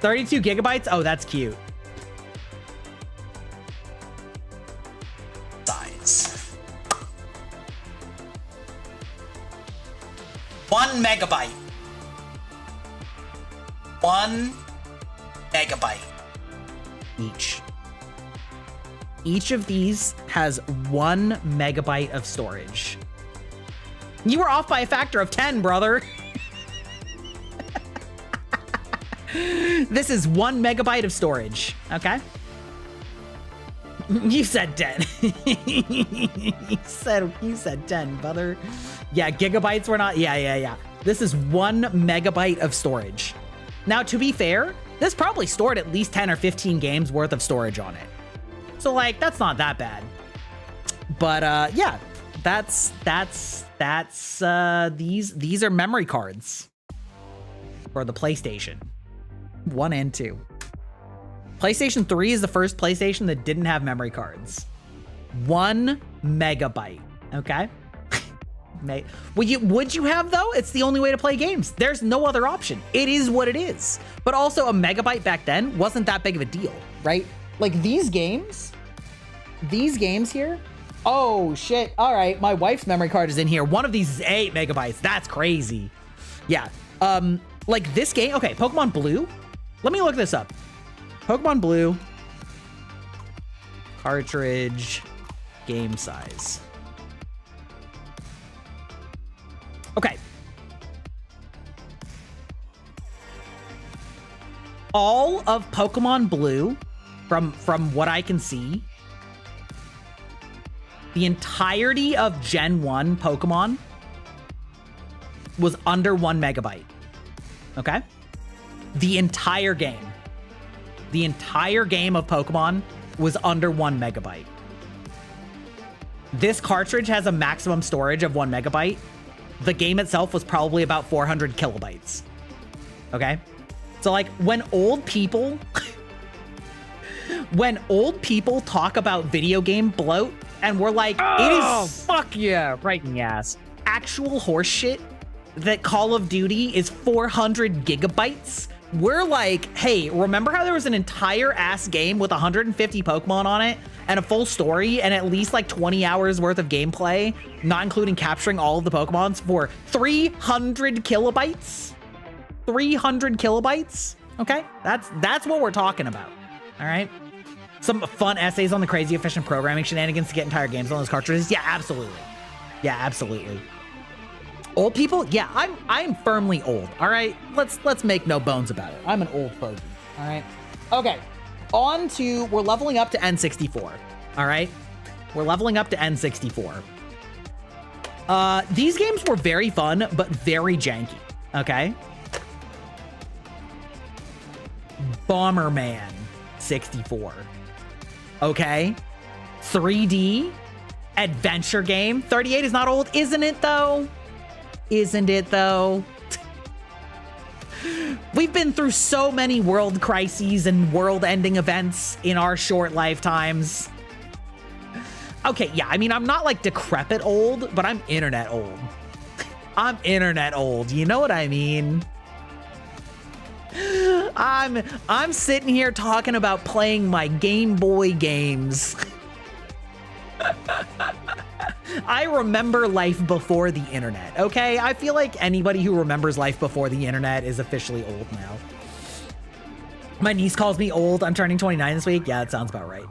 A: 32 gigabytes. Oh, that's cute. Size. 1 megabyte. 1 megabyte each. Each of these has 1 megabyte of storage. You were off by a factor of 10, brother. This is 1 megabyte of storage, okay? You said 10. you said 10, brother. Yeah, gigabytes were not, yeah. This is 1 megabyte of storage. Now, to be fair, this probably stored at least 10 or 15 games worth of storage on it. So like, that's not that bad. But yeah, these are memory cards for the PlayStation 1 and 2. PlayStation 3 is the first PlayStation that didn't have memory cards. 1 megabyte, okay? Would you have though? It's the only way to play games. There's no other option. It is what it is. But also a megabyte back then wasn't that big of a deal, right? Like these games here. Oh shit. All right. My wife's memory card is in here. One of these is 8 megabytes. That's crazy. Yeah. Like this game. Okay. Pokemon Blue. Let me look this up. Pokemon Blue. Cartridge. Game size. Okay. All of Pokemon Blue, from what I can see, the entirety of Gen 1 Pokemon was under 1 megabyte. Okay? The entire game of Pokemon was under 1 megabyte. This cartridge has a maximum storage of 1 megabyte. The game itself was probably about 400 kilobytes. Okay? So like when old people talk about video game bloat and we're like, it is
B: fuck yeah, right in the ass.
A: Actual horse shit that Call of Duty is 400 gigabytes. We're like, hey, remember how there was an entire ass game with 150 Pokemon on it and a full story and at least like 20 hours worth of gameplay, not including capturing all of the Pokemons for 300 kilobytes? 300 kilobytes? Okay, that's what we're talking about. All right. Some fun essays on the crazy efficient programming shenanigans to get entire games on those cartridges. Yeah, absolutely. Yeah, absolutely. Old people? Yeah, I'm firmly old. All right, let's make no bones about it. I'm an old fogey. All right. Okay. On to we're leveling up to N64. All right. We're leveling up to N64. These games were very fun, but very janky. Okay. Bomberman 64. Okay. 3D adventure game. 38 is not old, isn't it though? Isn't it though? We've been through so many world crises and world-ending events in our short lifetimes. Okay, yeah, I mean, I'm not like decrepit old, but I'm internet old. I'm internet old, you know what I mean? I'm sitting here talking about playing my Game Boy games. I remember life before the internet, okay? I feel like anybody who remembers life before the internet is officially old now. My niece calls me old. I'm turning 29 this week. Yeah, that sounds about right.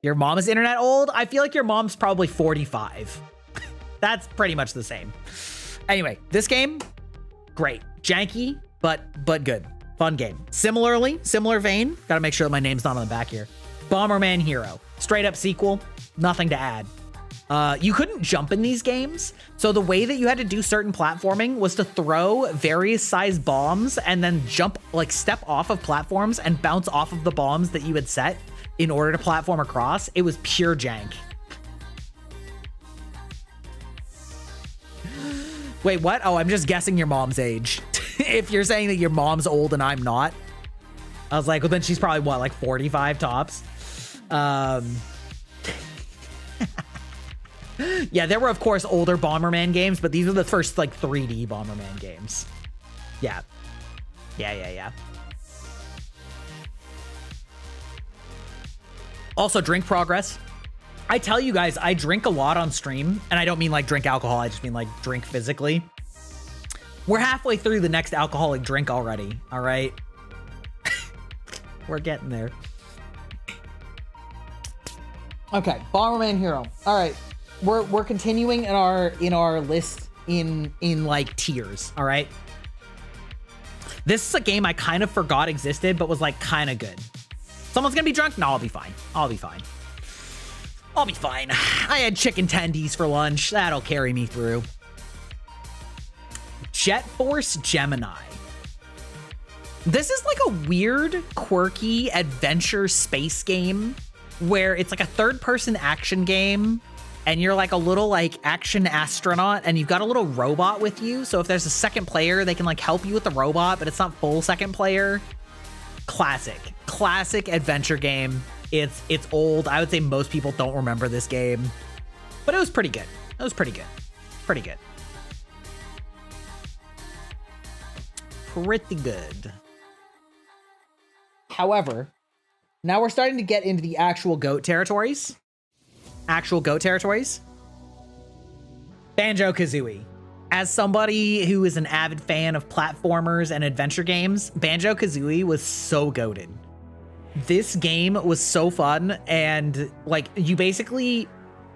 A: Your mom is internet old? I feel like your mom's probably 45. That's pretty much the same. Anyway, this game, great. Janky, but good. Fun game. Similar vein. Gotta make sure that my name's not on the back here. Bomberman Hero. Straight up sequel. Nothing to add. You couldn't jump in these games. So the way that you had to do certain platforming was to throw various size bombs and then jump, like step off of platforms and bounce off of the bombs that you had set in order to platform across. It was pure jank. Wait, what? Oh, I'm just guessing your mom's age. If you're saying that your mom's old and I'm not. I was like, well, then she's probably what, like 45 tops? Yeah, there were, of course, older Bomberman games, but these are the first, like, 3D Bomberman games. Yeah. Yeah. Also, drink progress. I tell you guys, I drink a lot on stream, and I don't mean, like, drink alcohol. I just mean, like, drink physically. We're halfway through the next alcoholic drink already, all right? We're getting there. Okay, Bomberman Hero. All right, we're continuing in our list in like tiers. All right. This is a game I kind of forgot existed, but was like kind of good. Someone's gonna be drunk? No, I'll be fine. I'll be fine. I had chicken tendies for lunch. That'll carry me through. Jet Force Gemini. This is like a weird, quirky adventure space game where it's like a third-person action game and you're like a little like action astronaut and you've got a little robot with you. So if there's a second player, they can like help you with the robot, but it's not full second player. Classic adventure game. It's old. I would say most people don't remember this game, but it was pretty good. Pretty good. However, now we're starting to get into the actual GOAT territories. Banjo-Kazooie. As somebody who is an avid fan of platformers and adventure games, Banjo-Kazooie was so goated. This game was so fun, and like you basically,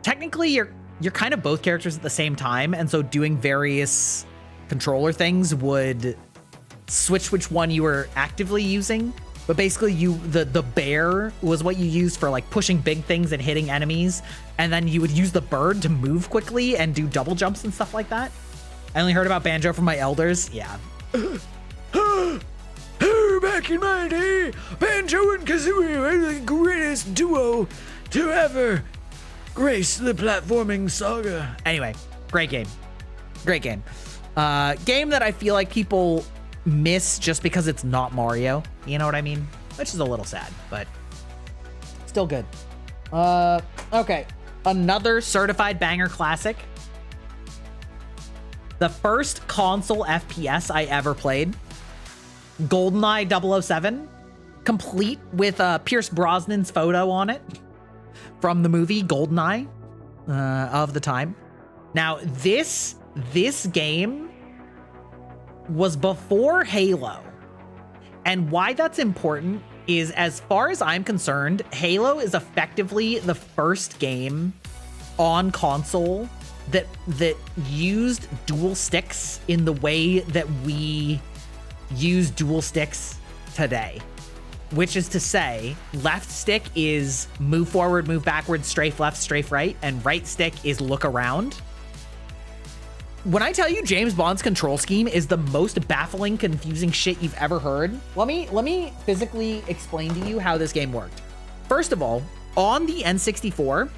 A: technically you're kind of both characters at the same time, and so doing various controller things would switch which one you were actively using. But basically the bear was what you used for like pushing big things and hitting enemies. And then you would use the bird to move quickly and do double jumps and stuff like that. I only heard about Banjo from my elders. Yeah. Back in my day, Banjo and Kazooie were the greatest duo to ever grace the platforming saga. Anyway, great game. Game that I feel like people miss just because it's not Mario, you know what I mean? Which is a little sad, but still good. Okay, another certified banger classic. The first console FPS I ever played, GoldenEye 007, complete with Pierce Brosnan's photo on it from the movie GoldenEye of the time. Now this game was before Halo. And why that's important is, as far as I'm concerned, Halo is effectively the first game on console that used dual sticks in the way that we use dual sticks today. Which is to say, left stick is move forward, move backward, strafe left, strafe right, and right stick is look around. When I tell you James Bond's control scheme is the most baffling, confusing shit you've ever heard, let me physically explain to you how this game worked. First of all, on the N64,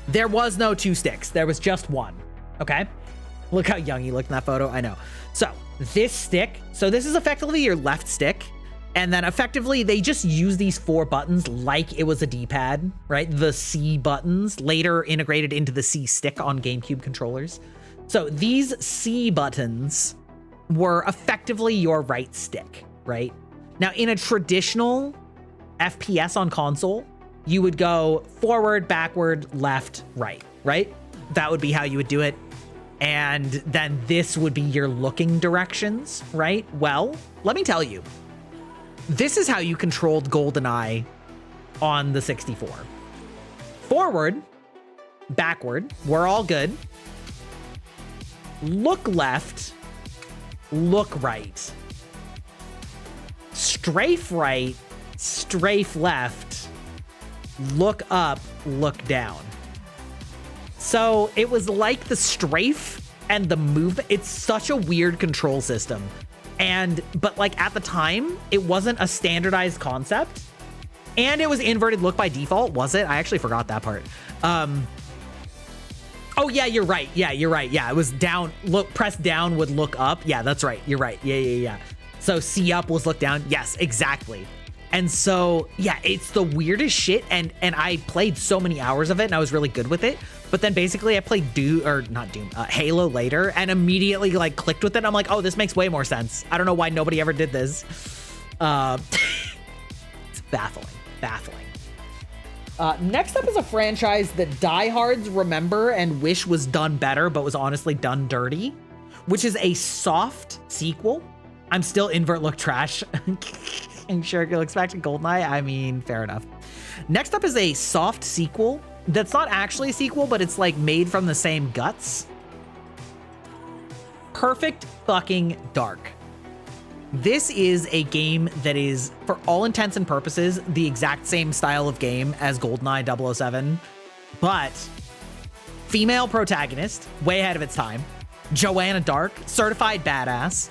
A: there was no two sticks. There was just one, okay? Look how young you looked in that photo, I know. So this stick, so this is effectively your left stick. And then effectively, they just use these 4 buttons like it was a D-pad, right? The C buttons, later integrated into the C stick on GameCube controllers. So these C buttons were effectively your right stick, right? Now, in a traditional FPS on console, you would go forward, backward, left, right, right? That would be how you would do it. And then this would be your looking directions, right? Well, let me tell you. This is how you controlled GoldenEye on the 64. Forward, backward, we're all good. Look left, look right. Strafe right, strafe left, look up, look down. So it was like the strafe and the movement. It's such a weird control system. But like at the time, it wasn't a standardized concept, and it was inverted look by default, was it? I actually forgot that part. Oh yeah, you're right. Yeah, you're right. Yeah, it was down. Look, press down would look up. Yeah, that's right. You're right. Yeah. So C up was look down. Yes, exactly. And so yeah, it's the weirdest shit. And I played so many hours of it, and I was really good with it. But then basically I played Halo later, and immediately like clicked with it. I'm like, oh, this makes way more sense. I don't know why nobody ever did this. It's baffling. Next up is a franchise that diehards remember and wish was done better, but was honestly done dirty, which is a soft sequel. I'm still invert look trash. I'm sure it looks back to GoldenEye. I mean, fair enough. Next up is a soft sequel that's not actually a sequel, but it's like made from the same guts. Perfect fucking Dark. This is a game that is, for all intents and purposes, the exact same style of game as GoldenEye 007, but female protagonist, way ahead of its time. Joanna Dark, certified badass.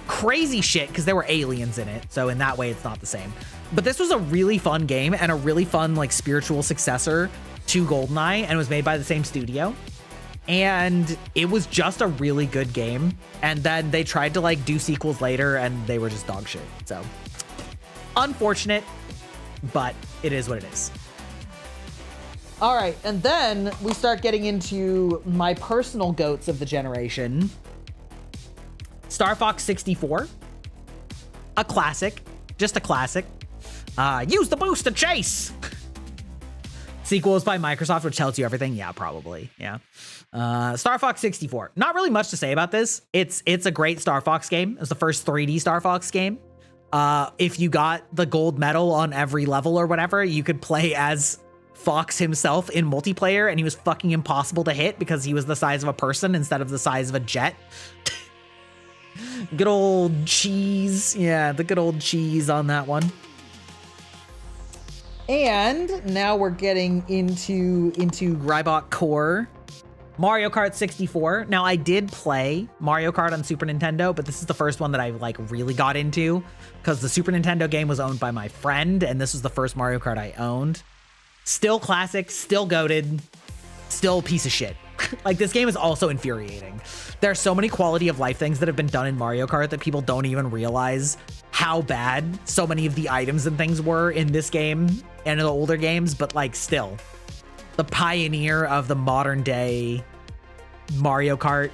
A: Crazy shit, because there were aliens in it, so in that way it's not the same. But this was a really fun game and a really fun like spiritual successor to GoldenEye, and it was made by the same studio. And it was just a really good game. And then they tried to like do sequels later, and they were just dog shit. So unfortunate, but it is what it is. All right, and then we start getting into my personal goats of the generation. Star Fox 64, a classic, just a classic. Use the boost to chase. Sequels by Microsoft, which tells you everything. Yeah, probably. Yeah. Star Fox 64. Not really much to say about this. It's a great Star Fox game. It was the first 3D Star Fox game. If you got the gold medal on every level or whatever, you could play as Fox himself in multiplayer, and he was fucking impossible to hit because he was the size of a person instead of the size of a jet. Good old cheese. Yeah, the good old cheese on that one. And now we're getting into Grybot Core. Mario Kart 64. Now, I did play Mario Kart on Super Nintendo, but this is the first one that I like really got into because the Super Nintendo game was owned by my friend, and this was the first Mario Kart I owned. Still classic, still goated, still a piece of shit. Like, this game is also infuriating. There are so many quality of life things that have been done in Mario Kart that people don't even realize how bad so many of the items and things were in this game and in the older games, but like still, the pioneer of the modern day Mario Kart,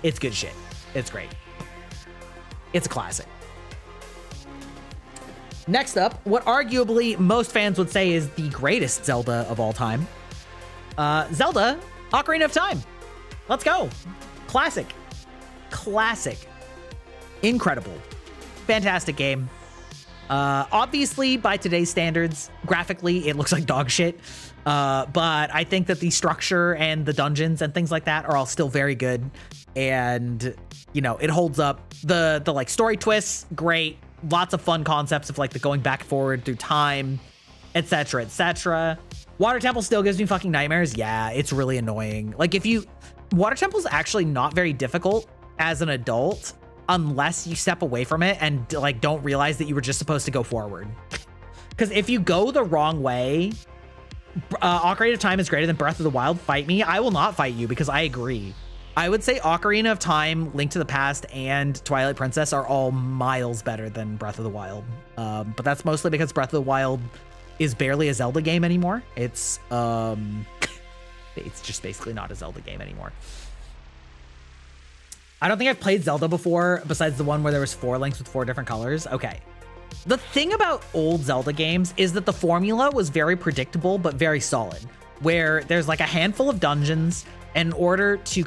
A: it's good shit. It's great. It's a classic. Next up, what arguably most fans would say is the greatest Zelda of all time. Zelda Ocarina of Time. Let's go. Classic. classic. Incredible. Fantastic game. Obviously, by today's standards, graphically, it looks like dog shit. But I think that the structure and the dungeons and things like that are all still very good. And, you know, it holds up. The like story twists, great. Lots of fun concepts of like the going back and forward through time, etc., etc. Water Temple still gives me fucking nightmares. Yeah, it's really annoying. Like Water Temple's actually not very difficult as an adult, unless you step away from it and like don't realize that you were just supposed to go forward. Because if you go the wrong way, Ocarina of Time is greater than Breath of the Wild. Fight me. I will not fight you because I agree. I would say Ocarina of Time, Link to the Past, and Twilight Princess are all miles better than Breath of the Wild. But that's mostly because Breath of the Wild is barely a Zelda game anymore. It's just basically not a Zelda game anymore. I don't think I've played Zelda before, besides the one where there was 4 links with 4 different colors. Okay. The thing about old Zelda games is that the formula was very predictable, but very solid, where there's like a handful of dungeons. In order to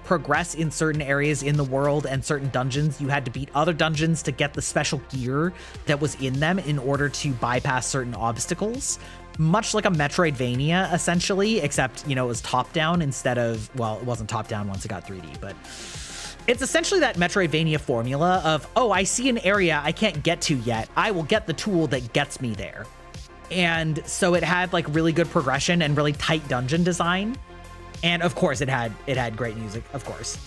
A: progress in certain areas in the world and certain dungeons, you had to beat other dungeons to get the special gear that was in them in order to bypass certain obstacles. Much like a Metroidvania, essentially, except, you know, it was top-down instead of, well, it wasn't top-down once it got 3D, but it's essentially that Metroidvania formula of, oh, I see an area I can't get to yet. I will get the tool that gets me there. And so it had like really good progression and really tight dungeon design. And of course it had great music, of course.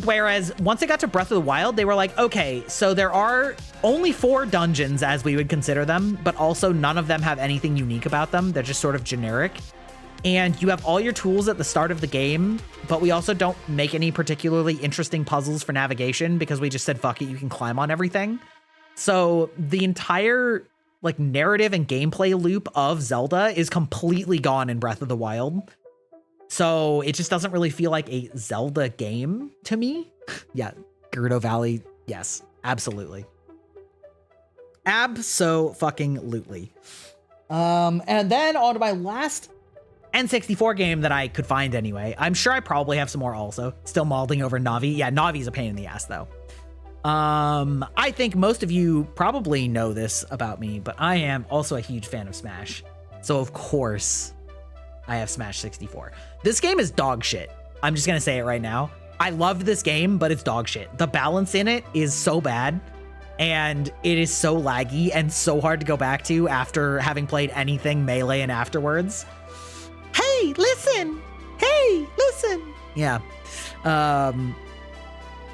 A: Whereas once it got to Breath of the Wild, they were like, okay, so there are only 4 dungeons as we would consider them, but also none of them have anything unique about them. They're just sort of generic. And you have all your tools at the start of the game, but we also don't make any particularly interesting puzzles for navigation because we just said, fuck it, you can climb on everything. So the entire like narrative and gameplay loop of Zelda is completely gone in Breath of the Wild. So it just doesn't really feel like a Zelda game to me. Yeah, Gerudo Valley. Yes, absolutely. Abso-fucking-lutely. And then on to my last N64 game that I could find anyway. I'm sure I probably have some more also. Still mauling over Navi. Yeah, Navi's a pain in the ass though. I think most of you probably know this about me, but I am also a huge fan of Smash. So of course I have Smash 64. This game is dog shit. I'm just gonna say it right now. I loved this game, but it's dog shit. The balance in it is so bad, and it is so laggy and so hard to go back to after having played anything Melee and afterwards. Hey, listen! Hey, listen! Yeah.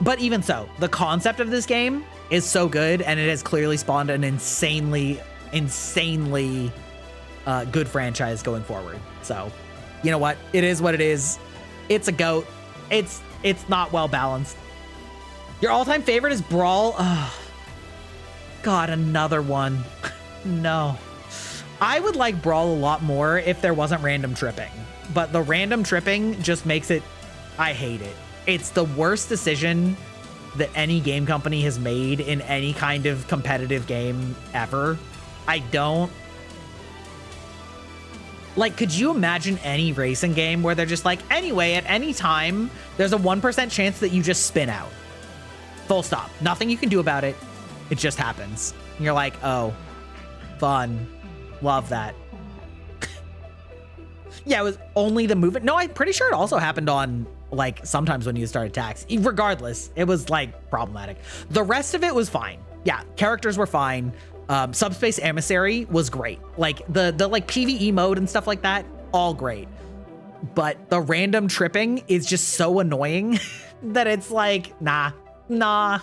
A: But even so, the concept of this game is so good, and it has clearly spawned an insanely good franchise going forward. So, you know what? It is what it is. It's a GOAT. It's not well balanced. Your all-time favorite is Brawl. Oh, God, another one. No. I would like Brawl a lot more if there wasn't random tripping, but the random tripping just makes it, I hate it. It's the worst decision that any game company has made in any kind of competitive game ever. I don't. Like, could you imagine any racing game where they're just like, anyway, at any time, there's a 1% chance that you just spin out. Full stop. Nothing you can do about it. It just happens. And you're like, oh, fun. Love that. Yeah, it was only the movement. No, I'm pretty sure it also happened on, like, sometimes when you start attacks. Regardless, it was, like, problematic. The rest of it was fine. Yeah, characters were fine. Subspace Emissary was great. Like, the like, PvE mode and stuff like that, all great. But the random tripping is just so annoying that it's like, nah. I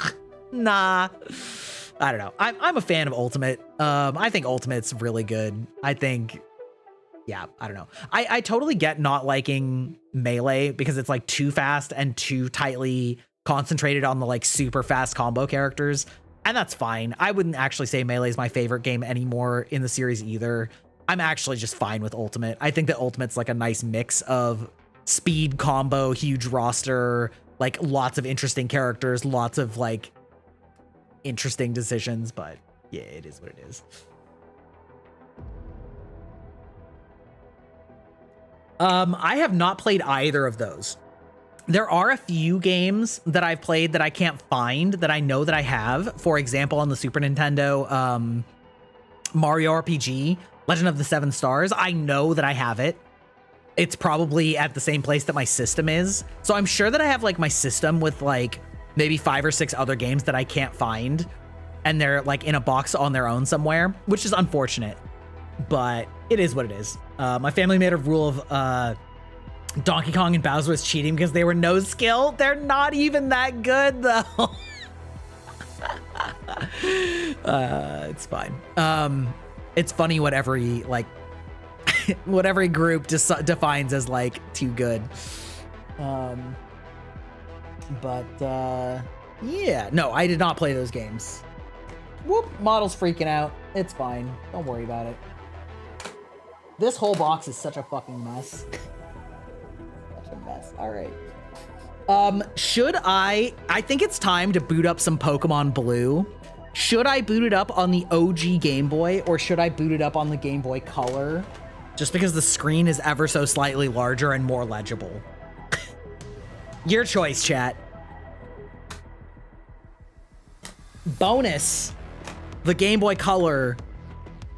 A: don't know. I'm a fan of Ultimate. I think Ultimate's really good. I think, yeah, I don't know. I totally get not liking Melee because it's like too fast and too tightly concentrated on the like super fast combo characters. And that's fine. I wouldn't actually say Melee is my favorite game anymore in the series either. I'm actually just fine with Ultimate. I think that Ultimate's like a nice mix of speed, combo, huge roster, like lots of interesting characters, lots of like interesting decisions, but yeah, it is what it is. I have not played either of those. There are a few games that I've played that I can't find that I know that I have. For example, on the Super Nintendo, Mario RPG, Legend of the Seven Stars. I know that I have it. It's probably at the same place that my system is. So I'm sure that I have like my system with like maybe 5 or 6 other games that I can't find. And they're like in a box on their own somewhere, which is unfortunate. But it is what it is. My family made a rule of Donkey Kong and Bowser was cheating because they were no skill. They're not even that good though. It's fine. It's funny what every like what every group defines as like too good. Yeah, no, I did not play those games. Whoop, model's freaking out. It's fine. Don't worry about it. This whole box is such a fucking mess. Such a mess. All right. Should I think it's time to boot up some Pokemon Blue. Should I boot it up on the OG Game Boy or should I boot it up on the Game Boy Color? Just because the screen is ever so slightly larger and more legible. Your choice, chat. Bonus. The Game Boy Color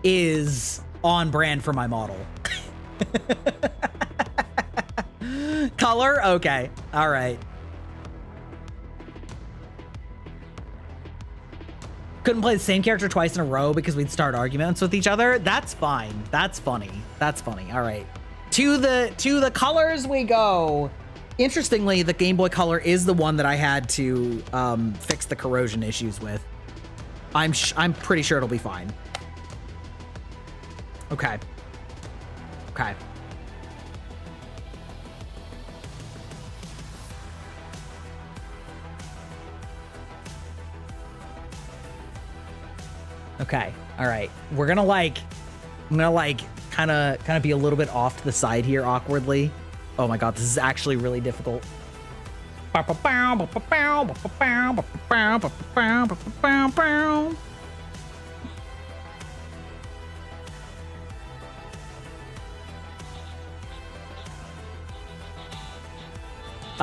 A: is on brand for my model. Color? Okay. All right. Couldn't play the same character twice in a row because we'd start arguments with each other. That's fine. That's funny. That's funny. All right. To the colors we go. Interestingly, the Game Boy Color is the one that I had to fix the corrosion issues with. I'm pretty sure it'll be fine. Okay. Okay. Okay. All right. We're gonna like, I'm gonna like kind of be a little bit off to the side here awkwardly. Oh my God, this is actually really difficult. I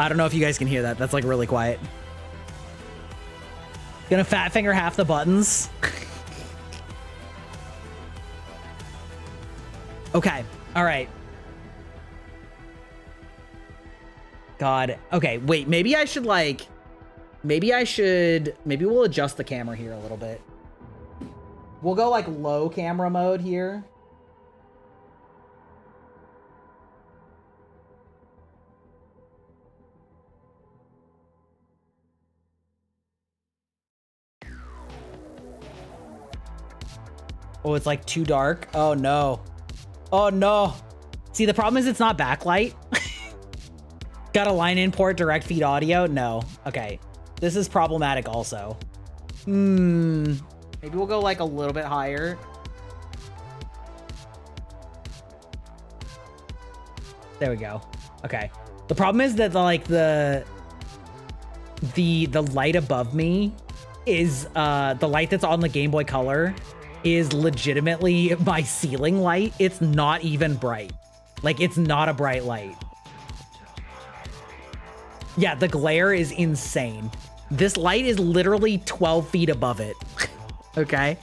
A: don't know if you guys can hear that. That's like really quiet. Gonna fat finger half the buttons. Okay. All right. God. Okay. Wait, maybe I should like, maybe we'll adjust the camera here a little bit. We'll go like low camera mode here. Oh, it's like too dark. Oh no. Oh no. See, the problem is it's not backlight. Got a line in port direct feed audio? No. Okay. This is problematic also. Maybe we'll go like a little bit higher. There we go. Okay. The problem is that like the light above me is the light that's on the Game Boy Color is legitimately my ceiling light. It's not even bright. Like, it's not a bright light. Yeah, the glare is insane. This light is literally 12 feet above it. Okay.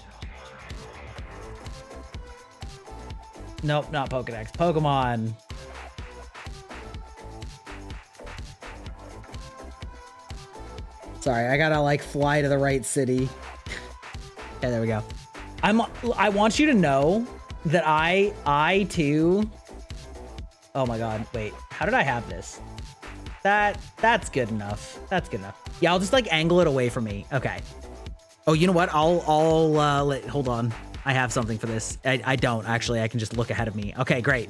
A: Nope, not Pokedex. Pokemon. Sorry, I gotta like fly to the right city. Okay, there we go. I want you to know that I too. Oh my God, wait, how did I have this? That's good enough. That's good enough. Yeah, I'll just like angle it away from me. Okay. Oh, you know what? Hold on. I have something for this. I don't actually. I can just look ahead of me. Okay, great.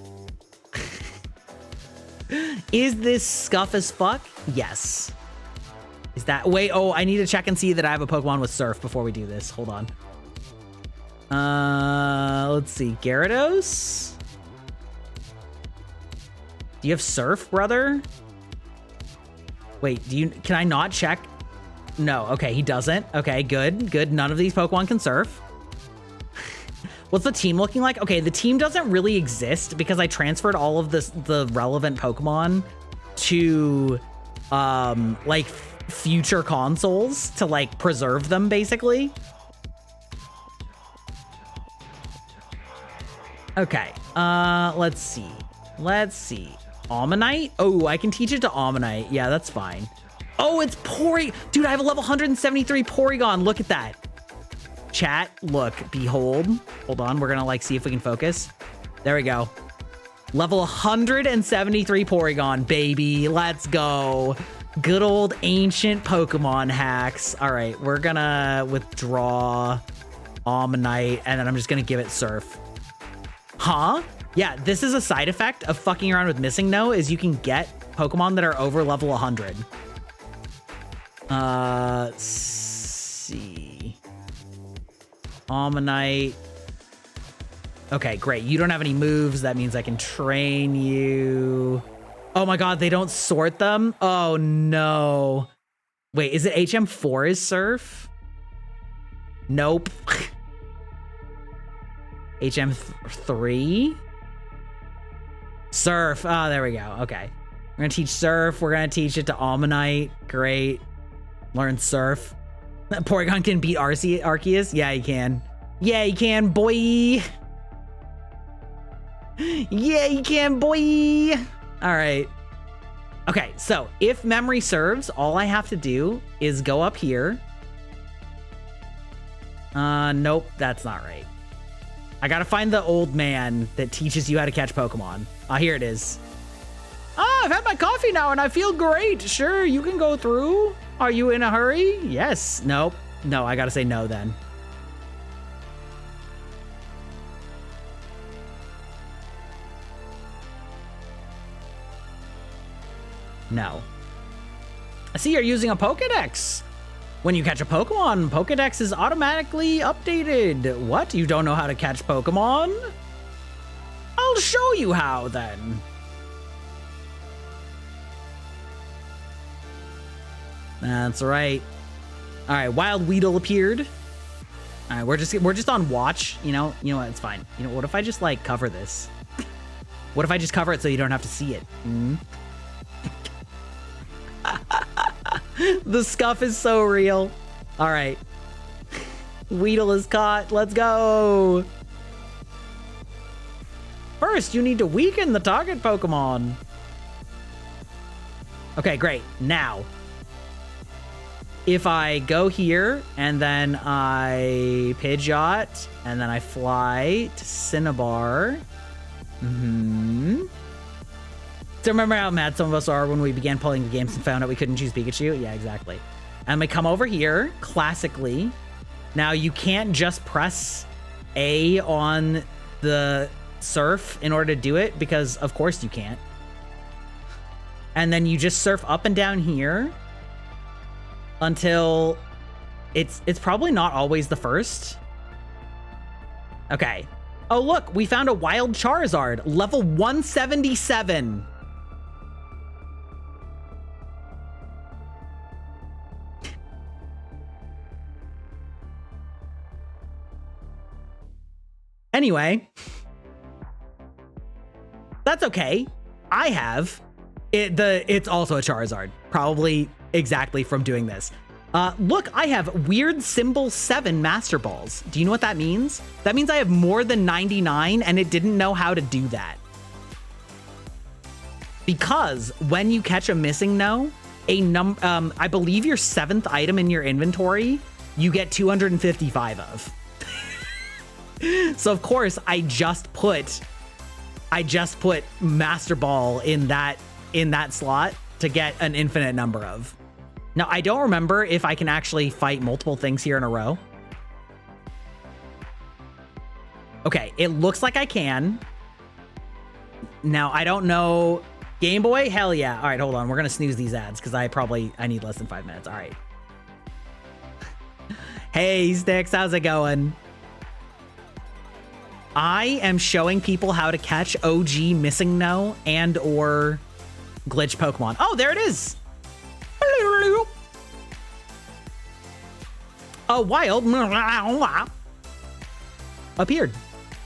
A: Is this scuff as fuck? Yes. Is that, wait, oh, I need to check and see that I have a Pokemon with Surf before we do this. Hold on. Let's see. Gyarados? Do you have Surf, brother? Wait, can I not check? No, okay, he doesn't. Okay, good. None of these Pokemon can Surf. What's the team looking like? Okay, the team doesn't really exist because I transferred all of the relevant Pokemon to like future consoles to like preserve them basically. Okay, let's see. Ammonite? Oh, I can teach it to Ammonite. Yeah, that's fine. Oh, it's Dude, I have a level 173 Porygon. Look at that. Chat, look, behold. Hold on, we're gonna like see if we can focus. There we go. Level 173 Porygon, baby. Let's go. Good old ancient Pokemon hacks. All right, we're gonna withdraw Ammonite, and then I'm just gonna give it Surf. Huh? Yeah, this is a side effect of fucking around with Missing No, is you can get Pokemon that are over level 100. See. Ammonite. Okay, great. You don't have any moves. That means I can train you. Oh my god, they don't sort them? Oh no. Wait, is it HM4 is Surf? Nope. HM3? Surf. Oh, there we go. Okay. We're gonna teach Surf. We're gonna teach it to Ammonite. Great. Learn Surf. Porygon can beat Arceus? Yeah, he can. Yeah, he can, boy. Yeah, he can, boy. All right. Okay, so if memory serves, all I have to do is go up here. Nope, that's not right. I gotta find the old man that teaches you how to catch Pokemon. Here it is. I've had my coffee now and I feel great. Sure, you can go through. Are you in a hurry? Yes. Nope. No, I gotta say no then. No. I see you're using a Pokedex. When you catch a Pokemon, Pokedex is automatically updated. What? You don't know how to catch Pokemon? I'll show you how then. That's right. All right, Wild Weedle appeared. All right, we're just on watch. You know what? It's fine. You know, what if I just like cover this? What if I just cover it so you don't have to see it? The scuff is so real. All right. Weedle is caught. Let's go. First, you need to weaken the target Pokemon. Okay, great. Now, if I go here and then I Pidgeot and then I fly to Cinnabar. So remember how mad some of us are when we began playing the games and found out we couldn't choose Pikachu? Yeah, exactly. And we come over here, classically. Now, you can't just press A on the surf in order to do it, because of course you can't. And then you just surf up and down here until it's probably not always the first. Okay. Oh, look, we found a wild Charizard, level 177. Anyway, that's okay. I have it. It's also a Charizard, probably exactly from doing this. Look, I have weird symbol 7 Master Balls. Do you know what that means? That means I have more than 99 and it didn't know how to do that. Because when you catch a Missing No, I believe your 7th item in your inventory, you get 255 of. So of course I just put Master Ball in that slot to get an infinite number of. Now, I don't remember if I can actually fight multiple things here in a row. Okay, it looks like I can. Now, I don't know. Game Boy? Hell yeah. All right, hold on. We're going to snooze these ads because I need less than 5 minutes. All right. Hey, Sticks, how's it going? I am showing people how to catch OG Missing No and or glitch Pokemon. Oh, there it is. A wild appeared.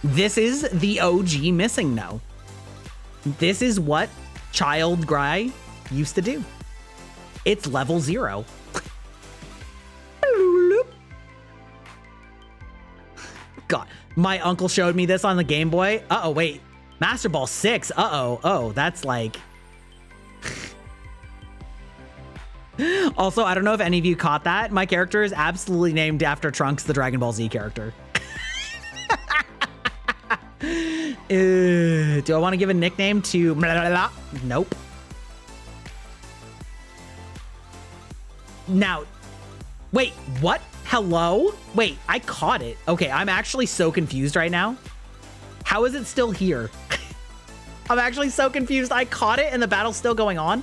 A: This is the OG Missing No. This is what Child Gry used to do. It's level 0. God, my uncle showed me this on the Game Boy. Uh-oh, wait. Master Ball 6. Uh-oh. Oh, that's like... Also, I don't know if any of you caught that. My character is absolutely named after Trunks, the Dragon Ball Z character. Do I want to give a nickname to... Nope. Now, wait, what? Hello? Wait, I caught it. Okay, I'm actually so confused right now. How is it still here? I'm actually so confused. I caught it and the battle's still going on.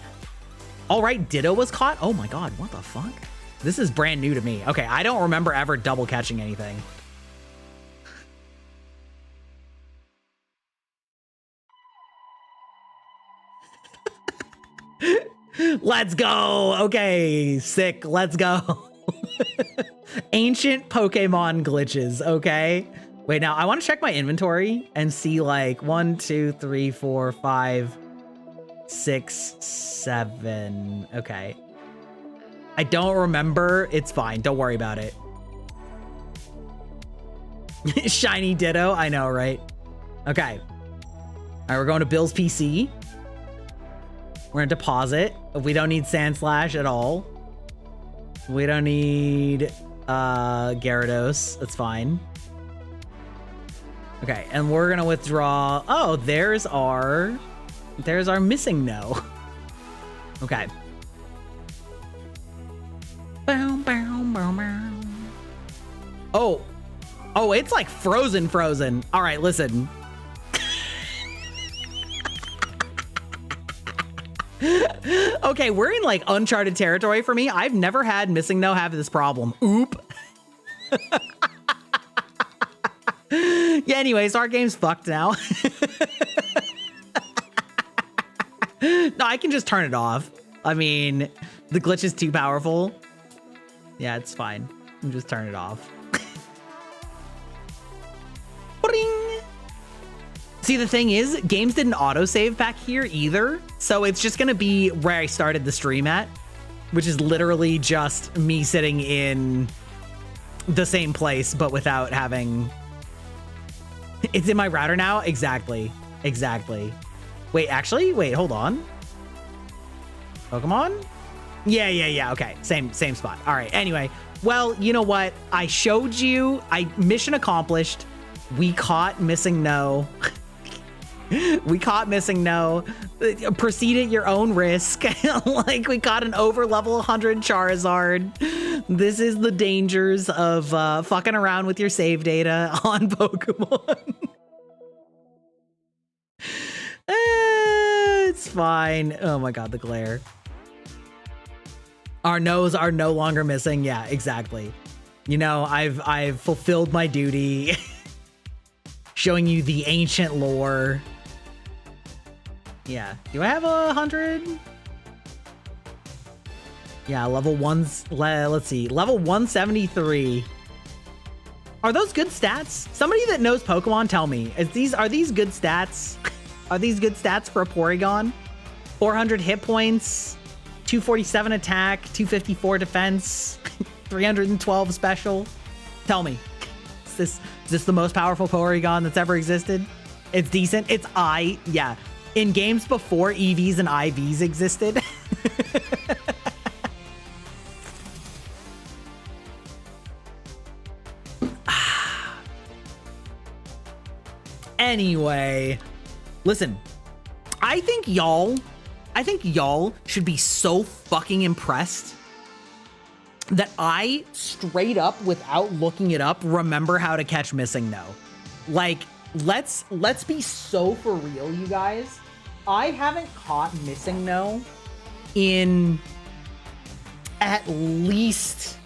A: All right, Ditto was caught. Oh my God, what the fuck? This is brand new to me. Okay, I don't remember ever double catching anything. Let's go. Okay, sick. Let's go. Ancient Pokemon glitches. Okay. Wait, now I want to check my inventory and see like 1, 2, 3, 4, 5, 6, 7. Okay. I don't remember. It's fine. Don't worry about it. Shiny Ditto. I know, right? Okay. All right, we're going to Bill's PC. We're gonna deposit. We don't need Sand Slash at all. We don't need Gyarados. That's fine. Okay, and we're gonna withdraw. Oh, there's our missing no. Okay. Oh, it's like frozen. All right, listen. Okay, we're in like uncharted territory for me. I've never had missing no have this problem. Oop. Yeah, anyways, our game's fucked now. No, I can just turn it off. I mean, the glitch is too powerful. Yeah, it's fine. I'm just turn it off. Bring. See, the thing is, games didn't autosave back here either. So it's just gonna be where I started the stream at, which is literally just me sitting in the same place, but without having... It's in my router now? Exactly. Wait, actually? Wait, hold on. Pokemon? Yeah. Okay, same spot. All right, anyway. Well, you know what? I showed you. Mission accomplished. We caught missing no. We caught missing no. Proceed at your own risk. Like, we caught an over level 100 Charizard. This is the dangers of fucking around with your save data on Pokemon. It's fine. Oh my God, the glare. Our no's are no longer missing. Yeah, exactly. You know, I've fulfilled my duty. Showing you the ancient lore. Yeah. Do I have 100? Yeah, level 1's, let's see, level 173. Are those good stats? Somebody that knows Pokemon, tell me. Are these good stats? Are these good stats for a Porygon? 400 hit points, 247 attack, 254 defense, 312 special. Tell me, is this the most powerful Porygon that's ever existed? It's decent. It's yeah. In games before EVs and IVs existed. Anyway, listen, I think y'all should be so fucking impressed that I straight up, without looking it up, remember how to catch missing no. Like, let's be so for real, you guys. I haven't caught missing no in at least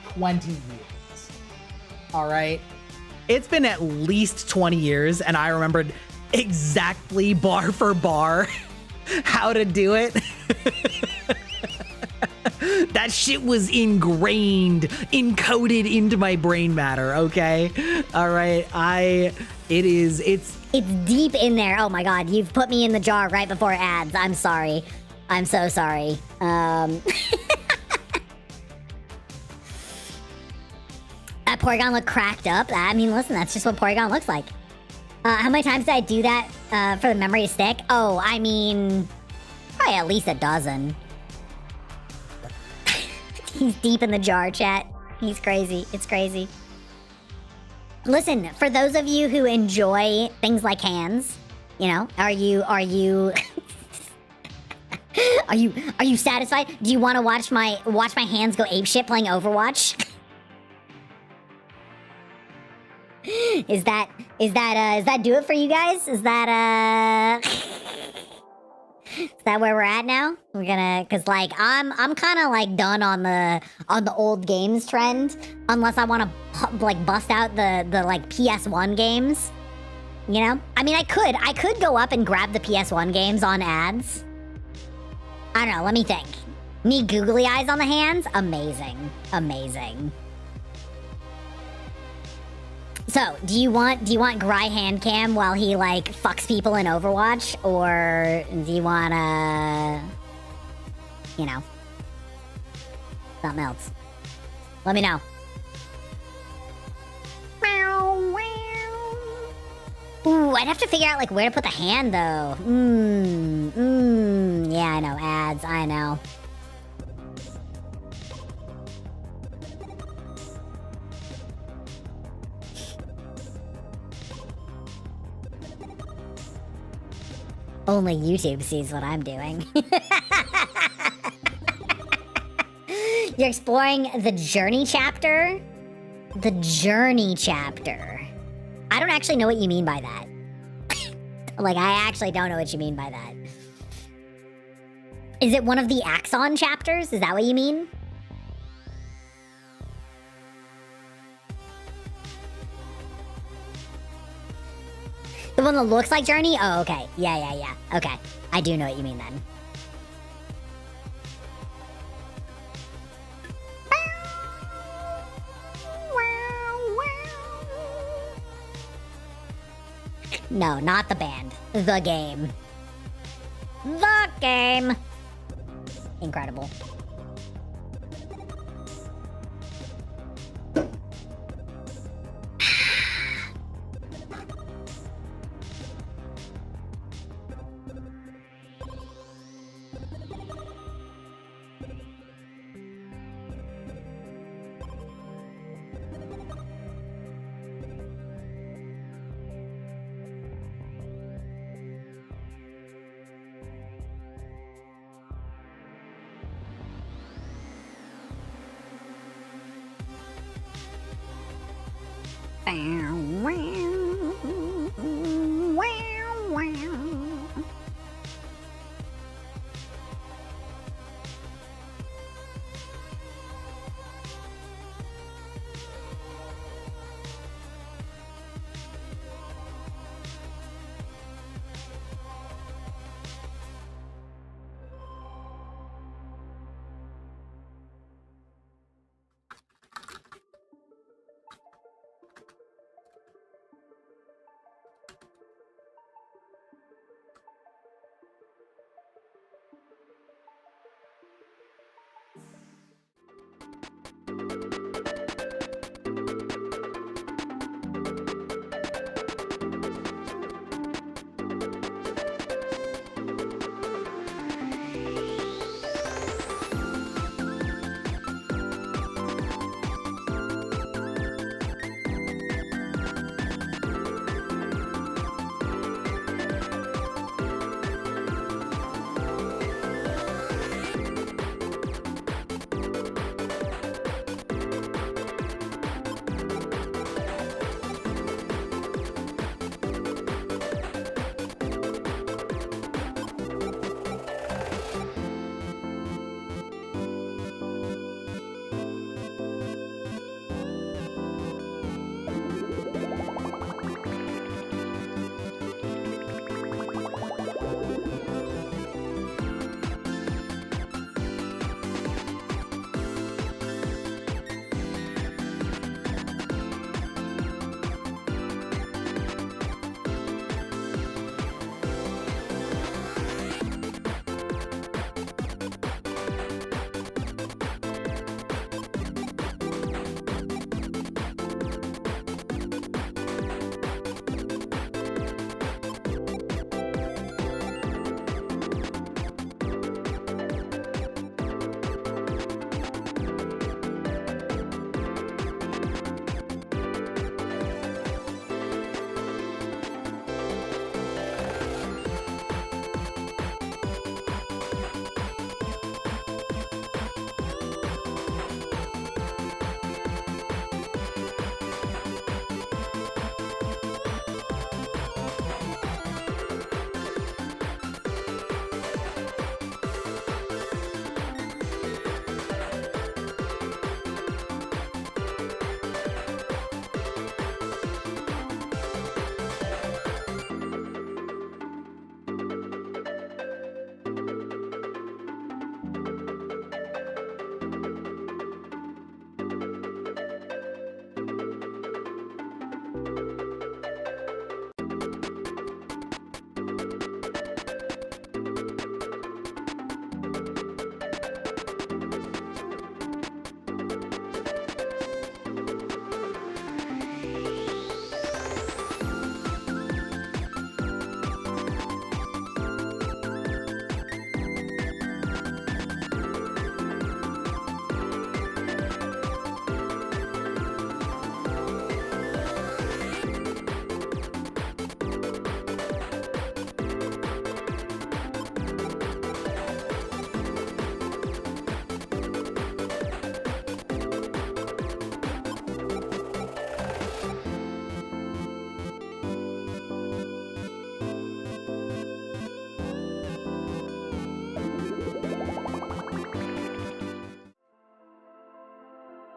A: 20 years. All right. It's been at least 20 years, and I remembered exactly bar for bar how to do it. That shit was ingrained, encoded into my brain matter, okay? All right, it's
C: deep in there. Oh my God, you've put me in the jar right before ads. I'm sorry. I'm so sorry. That Porygon looked cracked up. I mean, listen, that's just what Porygon looks like. How many times did I do that for the memory to stick? Oh, I mean, probably at least a dozen. He's deep in the jar, chat. He's crazy. It's crazy. Listen, for those of you who enjoy things like hands, you know, are you are you satisfied? Do you want to watch my hands go apeshit playing Overwatch? Is that do it for you guys? Is that where we're at now? We're gonna, cause like I'm kind of like done on the old games trend, unless I want to like bust out the like PS1 games. You know, I mean, I could go up and grab the PS1 games on ads. I don't know. Let me think. Need googly eyes on the hands? Amazing, amazing. So, do you want Gry Handcam while he, like, fucks people in Overwatch? Or do you wanna... you know... something else? Let me know. Ooh, I'd have to figure out, like, where to put the hand, though. Yeah, I know. Ads, I know. Only YouTube sees what I'm doing. You're exploring the journey chapter? The journey chapter. I don't actually know what you mean by that. Like, I actually don't know what you mean by that. Is it one of the Axon chapters? Is that what you mean? The one that looks like Journey? Oh, okay. Yeah. Okay. I do know what you mean then. No, not the band. The game. The game! Incredible.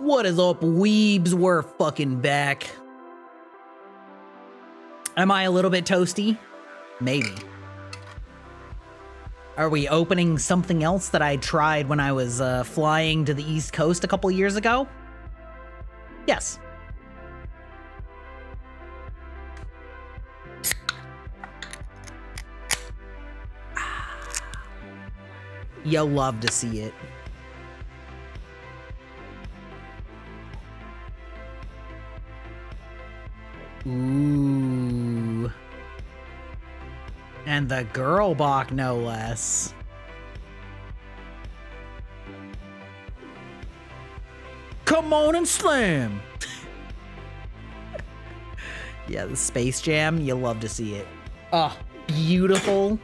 A: What is up, weebs? We're fucking back. Am I a little bit toasty? Maybe. Are we opening something else that I tried when I was flying to the East Coast a couple years ago? Yes. You'll love to see it. Ooh. And the girl Bach, no less. Come on and slam. Yeah, the Space Jam, you'll love to see it. Oh, beautiful.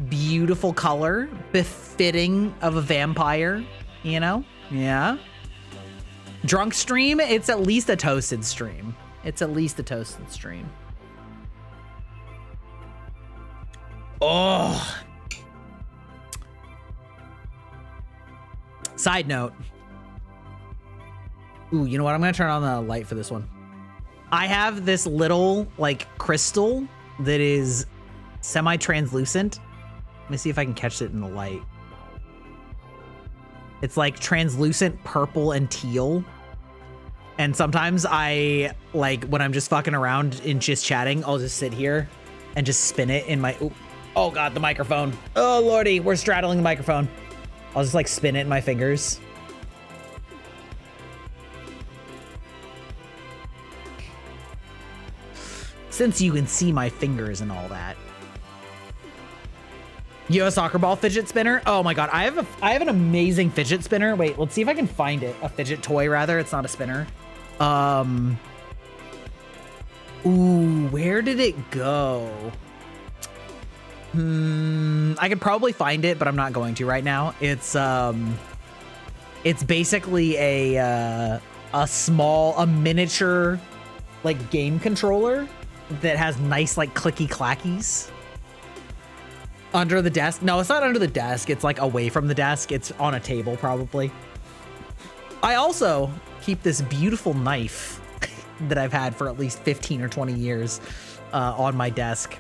A: Beautiful color, befitting of a vampire, you know? Yeah. Drunk stream, it's at least a toasted stream. It's at least a toasted stream. Oh. Side note. Ooh, you know what? I'm gonna turn on the light for this one. I have this little, like, crystal that is semi-translucent. Let me see if I can catch it in the light. It's like translucent purple and teal. And sometimes I, like, when I'm just fucking around and just chatting, I'll just sit here and just spin it in my, oh God, the microphone. Oh Lordy, we're straddling the microphone. I'll just like spin it in my fingers. Since you can see my fingers and all that. You have a soccer ball fidget spinner? Oh my God, I have an amazing fidget spinner. Wait, let's see if I can find it. A fidget toy rather, it's not a spinner. Ooh, where did it go? I could probably find it, but I'm not going to right now. It's basically a miniature like game controller that has nice like clicky clackies. Under the desk? No, it's not under the desk. It's like away from the desk. It's on a table probably. I also keep this beautiful knife that I've had for at least 15 or 20 years on my desk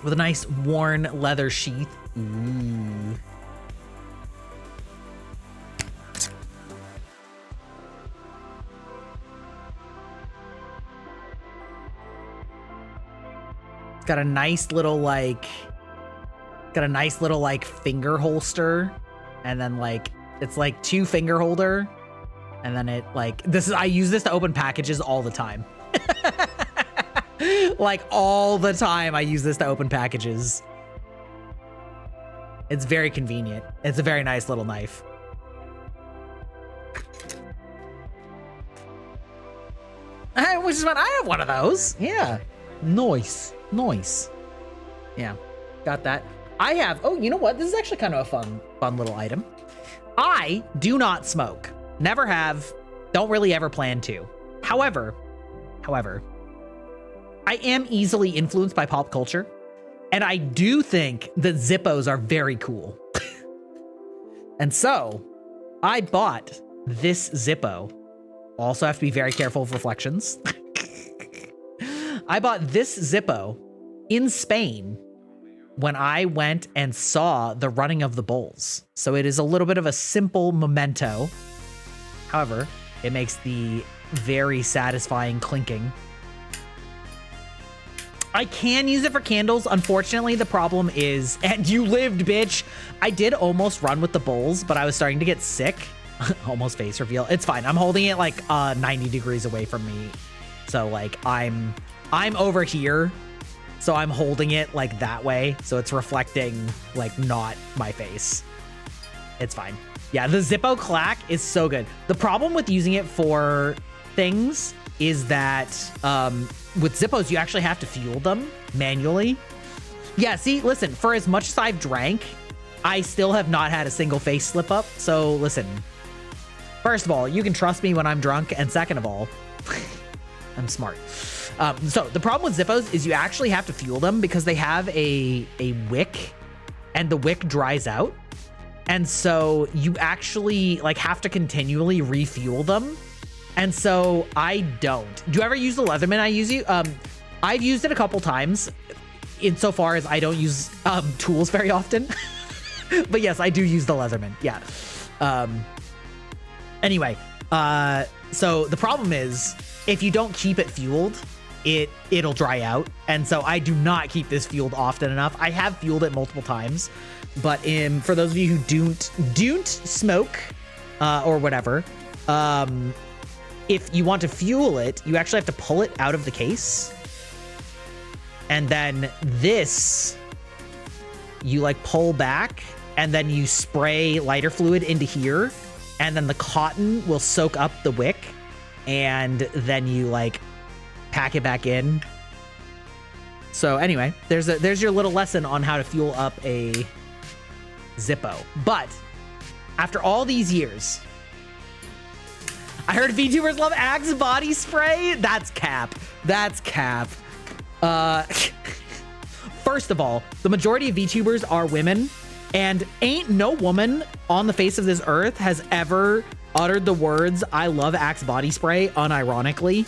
A: with a nice worn leather sheath. Ooh. It's got a nice little like finger holster, and then like it's like 2 finger holder, and then it like I use this to open packages all the time. Like all the time I use this to open packages. It's very convenient. It's a very nice little knife. Which is fun. I have one of those. Yeah. Nice. Yeah. Got that. I have, oh, you know what? This is actually kind of a fun little item. I do not smoke. Never have. Don't really ever plan to. However, I am easily influenced by pop culture, and I do think that Zippos are very cool. And so I bought this Zippo. Also have to be very careful of reflections. I bought this Zippo in Spain when I went and saw the running of the bulls. So it is a little bit of a simple memento. However, it makes the very satisfying clinking. I can use it for candles. Unfortunately, the problem is, and you lived, bitch. I did almost run with the bulls, but I was starting to get sick. Almost face reveal. It's fine. I'm holding it like 90 degrees away from me. So like I'm over here. So I'm holding it like that way. So it's reflecting like not my face. It's fine. Yeah, the Zippo clack is so good. The problem with using it for things is that with Zippos, you actually have to fuel them manually. Yeah, see, listen, for as much as I've drank, I still have not had a single face slip up. So listen, first of all, you can trust me when I'm drunk. And second of all, I'm smart. So the problem with Zippos is you actually have to fuel them because they have a wick, and the wick dries out. And so you actually like have to continually refuel them. And so I don't. Do you ever use the Leatherman I use? I've used it a couple times insofar as I don't use tools very often. But yes, I do use the Leatherman. Yeah. Anyway, so the problem is if you don't keep it fueled, it'll dry out. And so I do not keep this fueled often enough. I have fueled it multiple times, but for those of you who don't smoke or whatever, if you want to fuel it, you actually have to pull it out of the case. And then this, you like pull back and then you spray lighter fluid into here. And then the cotton will soak up the wick. And then you like pack it back in. So anyway, there's your little lesson on how to fuel up a Zippo. But after all these years, I heard VTubers love Axe body spray. That's cap. That's cap. First of all, the majority of VTubers are women, and ain't no woman on the face of this earth has ever uttered the words, "I love Axe body spray," unironically.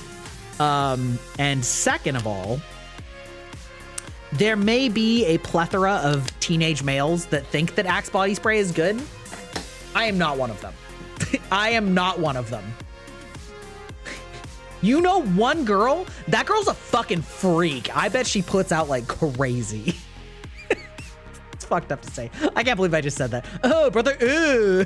A: And second of all, there may be a plethora of teenage males that think that Axe body spray is good. I am not one of them. I am not one of them. You know one girl? That girl's a fucking freak. I bet she puts out like crazy. It's fucked up to say. I can't believe I just said that. Oh, brother. Ooh.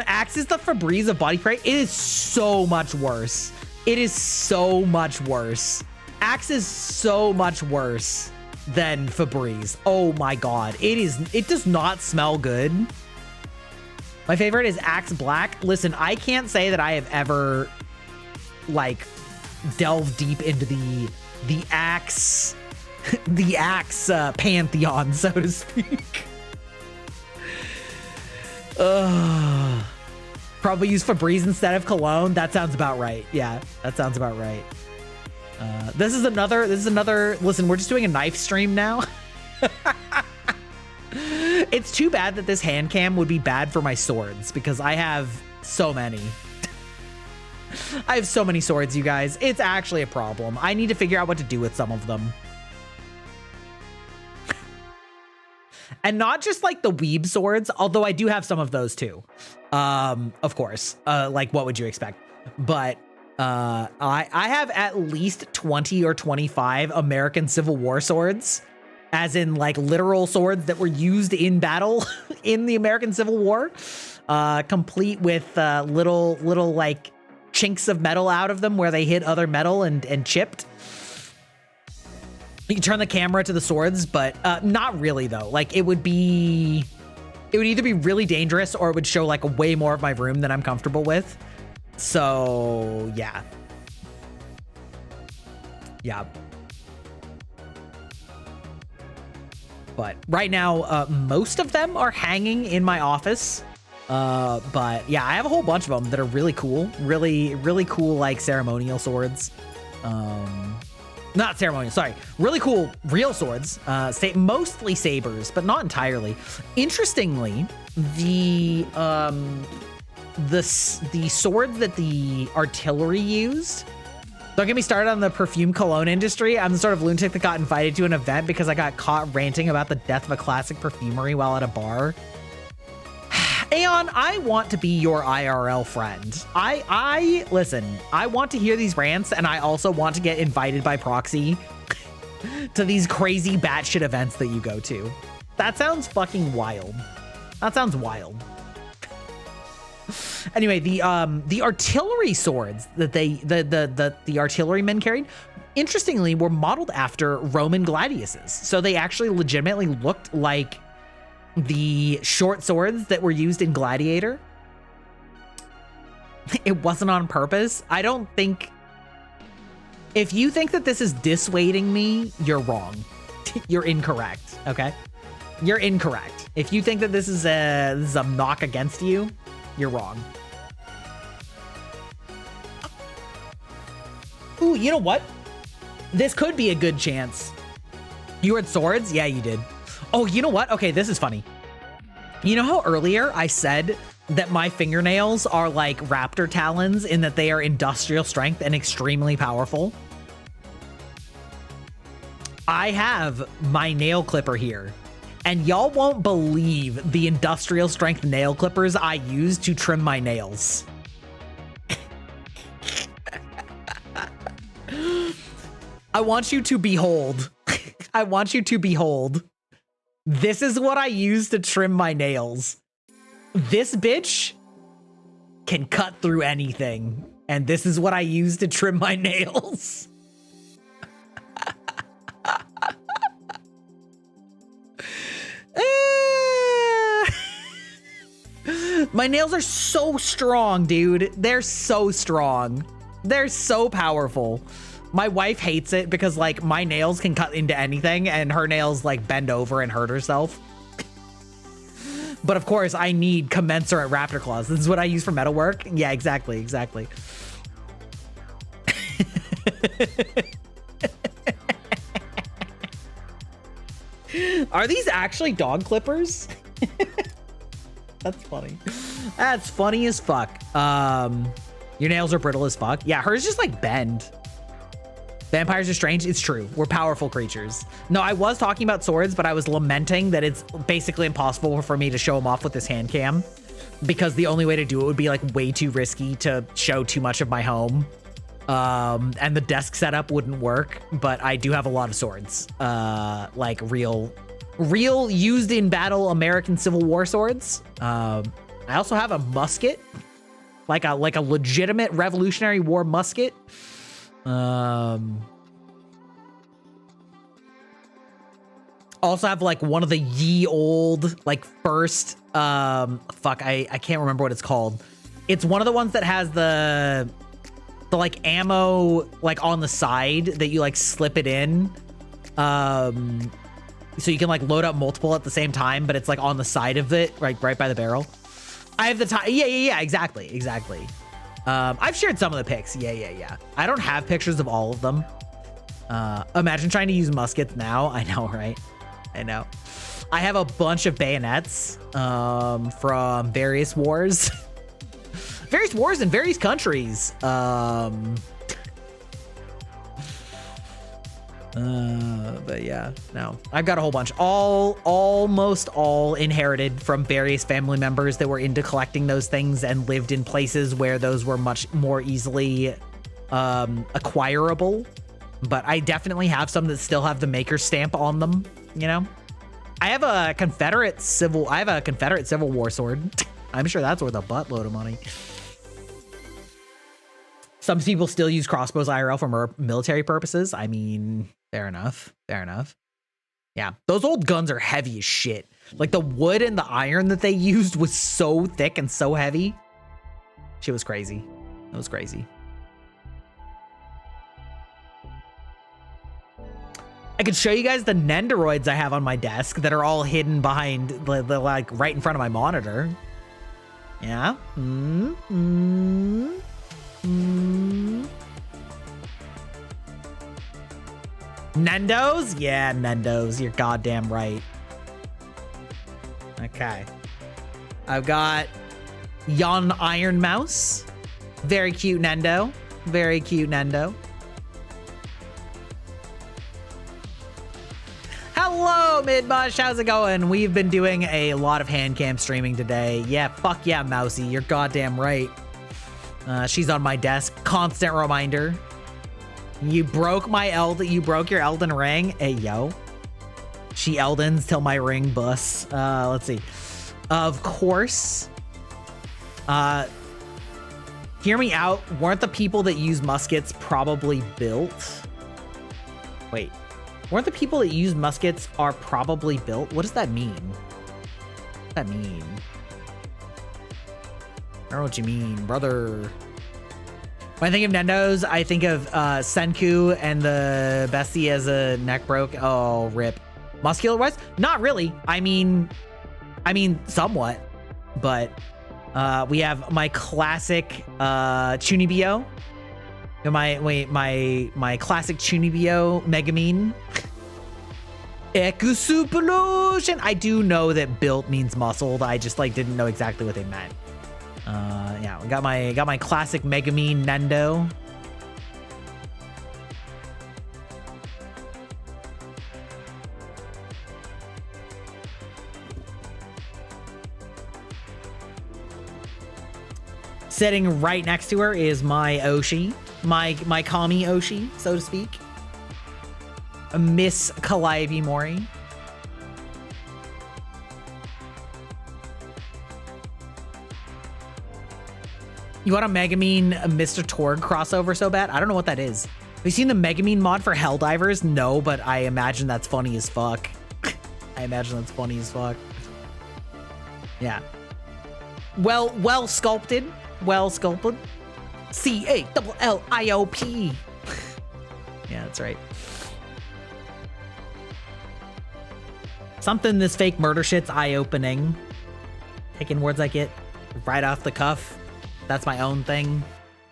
A: Axe is the Febreze of body spray. It is so much worse. It is so much worse. Axe is so much worse than Febreze. Oh my god. It does not smell good. My favorite is Axe Black. Listen, I can't say that I have ever like delved deep into the Axe the Axe pantheon, so to speak. Probably use Febreze instead of cologne. That sounds about right. Yeah, that sounds about right. This is another, listen, we're just doing a knife stream now. It's too bad that this hand cam would be bad for my swords because I have so many. I have so many swords, you guys. It's actually a problem. I need to figure out what to do with some of them. And not just like the weeb swords, although I do have some of those too. Of course, like what would you expect? But I have at least 20 or 25 American Civil War swords, as in like literal swords that were used in battle in the American Civil War, complete with little like chinks of metal out of them where they hit other metal and chipped. You turn the camera to the swords, but not really though. Like it would either be really dangerous or it would show like way more of my room than I'm comfortable with. So yeah. Yeah. But right now, most of them are hanging in my office. But yeah, I have a whole bunch of them that are really cool. Really cool, like ceremonial swords. Not ceremonial, sorry. Really cool real swords. Mostly sabers, but not entirely. Interestingly, the sword that the artillery used. Don't get me started on the perfume cologne industry. I'm the sort of lunatic that got invited to an event because I got caught ranting about the death of a classic perfumery while at a bar. Aeon, I want to be your IRL friend. Listen, I want to hear these rants and I also want to get invited by proxy to these crazy batshit events that you go to. That sounds fucking wild. That sounds wild. Anyway, the artillery swords that the artillerymen carried, interestingly, were modeled after Roman gladiuses. So they actually legitimately looked like the short swords that were used in Gladiator. It wasn't on purpose. I don't think... If you think that this is dissuading me, you're wrong. You're incorrect, okay? You're incorrect. If you think that this is a knock against you, you're wrong. Ooh, you know what? This could be a good chance. You had swords? Yeah, you did. Oh, you know what? Okay, this is funny. You know how earlier I said that my fingernails are like raptor talons in that they are industrial strength and extremely powerful? I have my nail clipper here, and y'all won't believe the industrial strength nail clippers I use to trim my nails. I want you to behold. I want you to behold. This is what I use to trim my nails. This bitch can cut through anything, and this is what I use to trim my nails. My nails are so strong, dude. They're so strong. They're so powerful. My wife hates it because like my nails can cut into anything and her nails like bend over and hurt herself. But of course I need commensurate raptor claws. This is what I use for metalwork. Yeah, exactly, exactly. Are these actually dog clippers? That's funny. That's funny as fuck. Your nails are brittle as fuck. Yeah, hers just like bend. Vampires are strange. It's true. We're powerful creatures. No, I was talking about swords, but I was lamenting that it's basically impossible for me to show them off with this hand cam because the only way to do it would be like way too risky to show too much of my home. And the desk setup wouldn't work, but I do have a lot of swords. Like real used in battle American Civil War swords. I also have a musket, like a legitimate Revolutionary War musket. Also have like one of the ye old, like first, fuck, I can't remember what it's called. It's one of the ones that has the like ammo like on the side that you like slip it in. So you can like load up multiple at the same time, but it's like on the side of it, right by the barrel. I have the time. Yeah, exactly. I've shared some of the pics. Yeah. I don't have pictures of all of them. Imagine trying to use muskets now. I know, right? I know. I have a bunch of bayonets from various wars. Various wars in various countries. But yeah, no, I've got a whole bunch, almost all inherited from various family members that were into collecting those things and lived in places where those were much more easily acquirable. But I definitely have some that still have the maker stamp on them, you know? I have a Confederate Civil War sword. I'm sure that's worth a buttload of money. Some people still use crossbows IRL for military purposes. I mean, fair enough. Yeah, those old guns are heavy as shit. Like the wood and the iron that they used was so thick and so heavy. Shit was crazy. It was crazy. I could show you guys the Nendoroids I have on my desk that are all hidden behind the like right in front of my monitor. Yeah. Nendos? Yeah, Nendos. You're goddamn right. Okay. I've got Yon Iron Mouse. Very cute Nendo. Very cute Nendo. Hello, Midbush. How's it going? We've been doing a lot of hand cam streaming today. Yeah, fuck yeah, Mousy. You're goddamn right. She's on my desk. Constant reminder. You broke your Elden ring. Hey, yo. She Eldens till my ring busts. Let's see. Of course. Hear me out. Weren't the people that use muskets probably built? Wait. Weren't the people that use muskets are probably built? What does that mean? What does that mean? I don't know what you mean, brother. When I think of Nendos, I think of Senku and the bestie as a neck broke. Oh, rip. Muscular wise? Not really. I mean, somewhat. But we have my classic Chunibyo. My classic Chunibyo Megumin. Ekusupolution. I do know that built means muscled. I just like didn't know exactly what they meant. Yeah, we got my classic Megumin Nendo. Sitting right next to her is my Oshi, my Kami Oshi, so to speak. Miss Calliope Mori. You want a Megumin Mr. Torg crossover so bad? I don't know what that is. Have you seen the Megumin mod for Helldivers? No, but I imagine that's funny as fuck. I imagine that's funny as fuck. Yeah. Well sculpted. Well sculpted. CALLIOP. Yeah, that's right. Something this fake murder shit's eye-opening. Taking words I get right off the cuff. That's my own thing.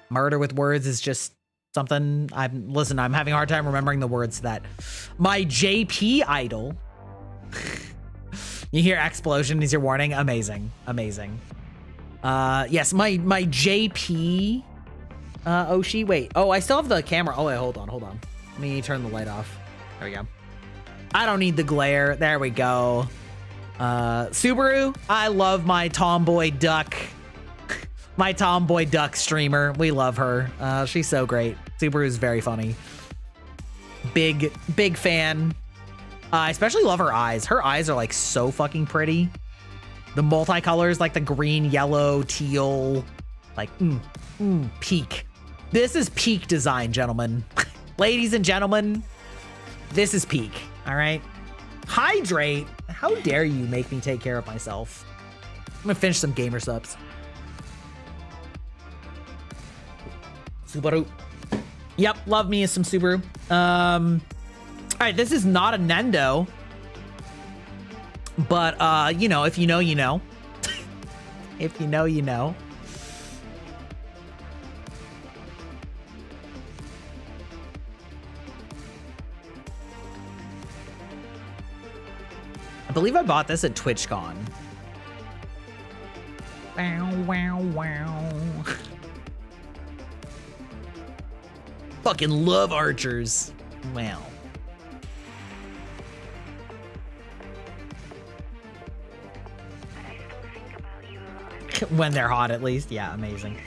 A: Murder with words is just something I'm having a hard time remembering the words to that. My JP idol. You hear explosion is your warning. Amazing. Amazing. Yes, my JP Oshi. Wait. Oh, I still have the camera. Oh, wait, hold on. Let me turn the light off. There we go. I don't need the glare. There we go. Subaru, I love my tomboy duck. My tomboy duck streamer. We love her. She's so great. Subaru's very funny. Big fan. I especially love her eyes. Her eyes are like so fucking pretty. The multicolors, like the green, yellow, teal, like, peak. This is peak design, gentlemen. Ladies and gentlemen, this is peak, all right? Hydrate? How dare you make me take care of myself? I'm gonna finish some gamer subs. Subaru. Yep, love me some Subaru. All right, this is not a Nendo. But, you know, if you know, you know. If you know, you know. I believe I bought this at TwitchCon. Wow. Fucking love archers. Wow. When they're hot, at least. Yeah, amazing.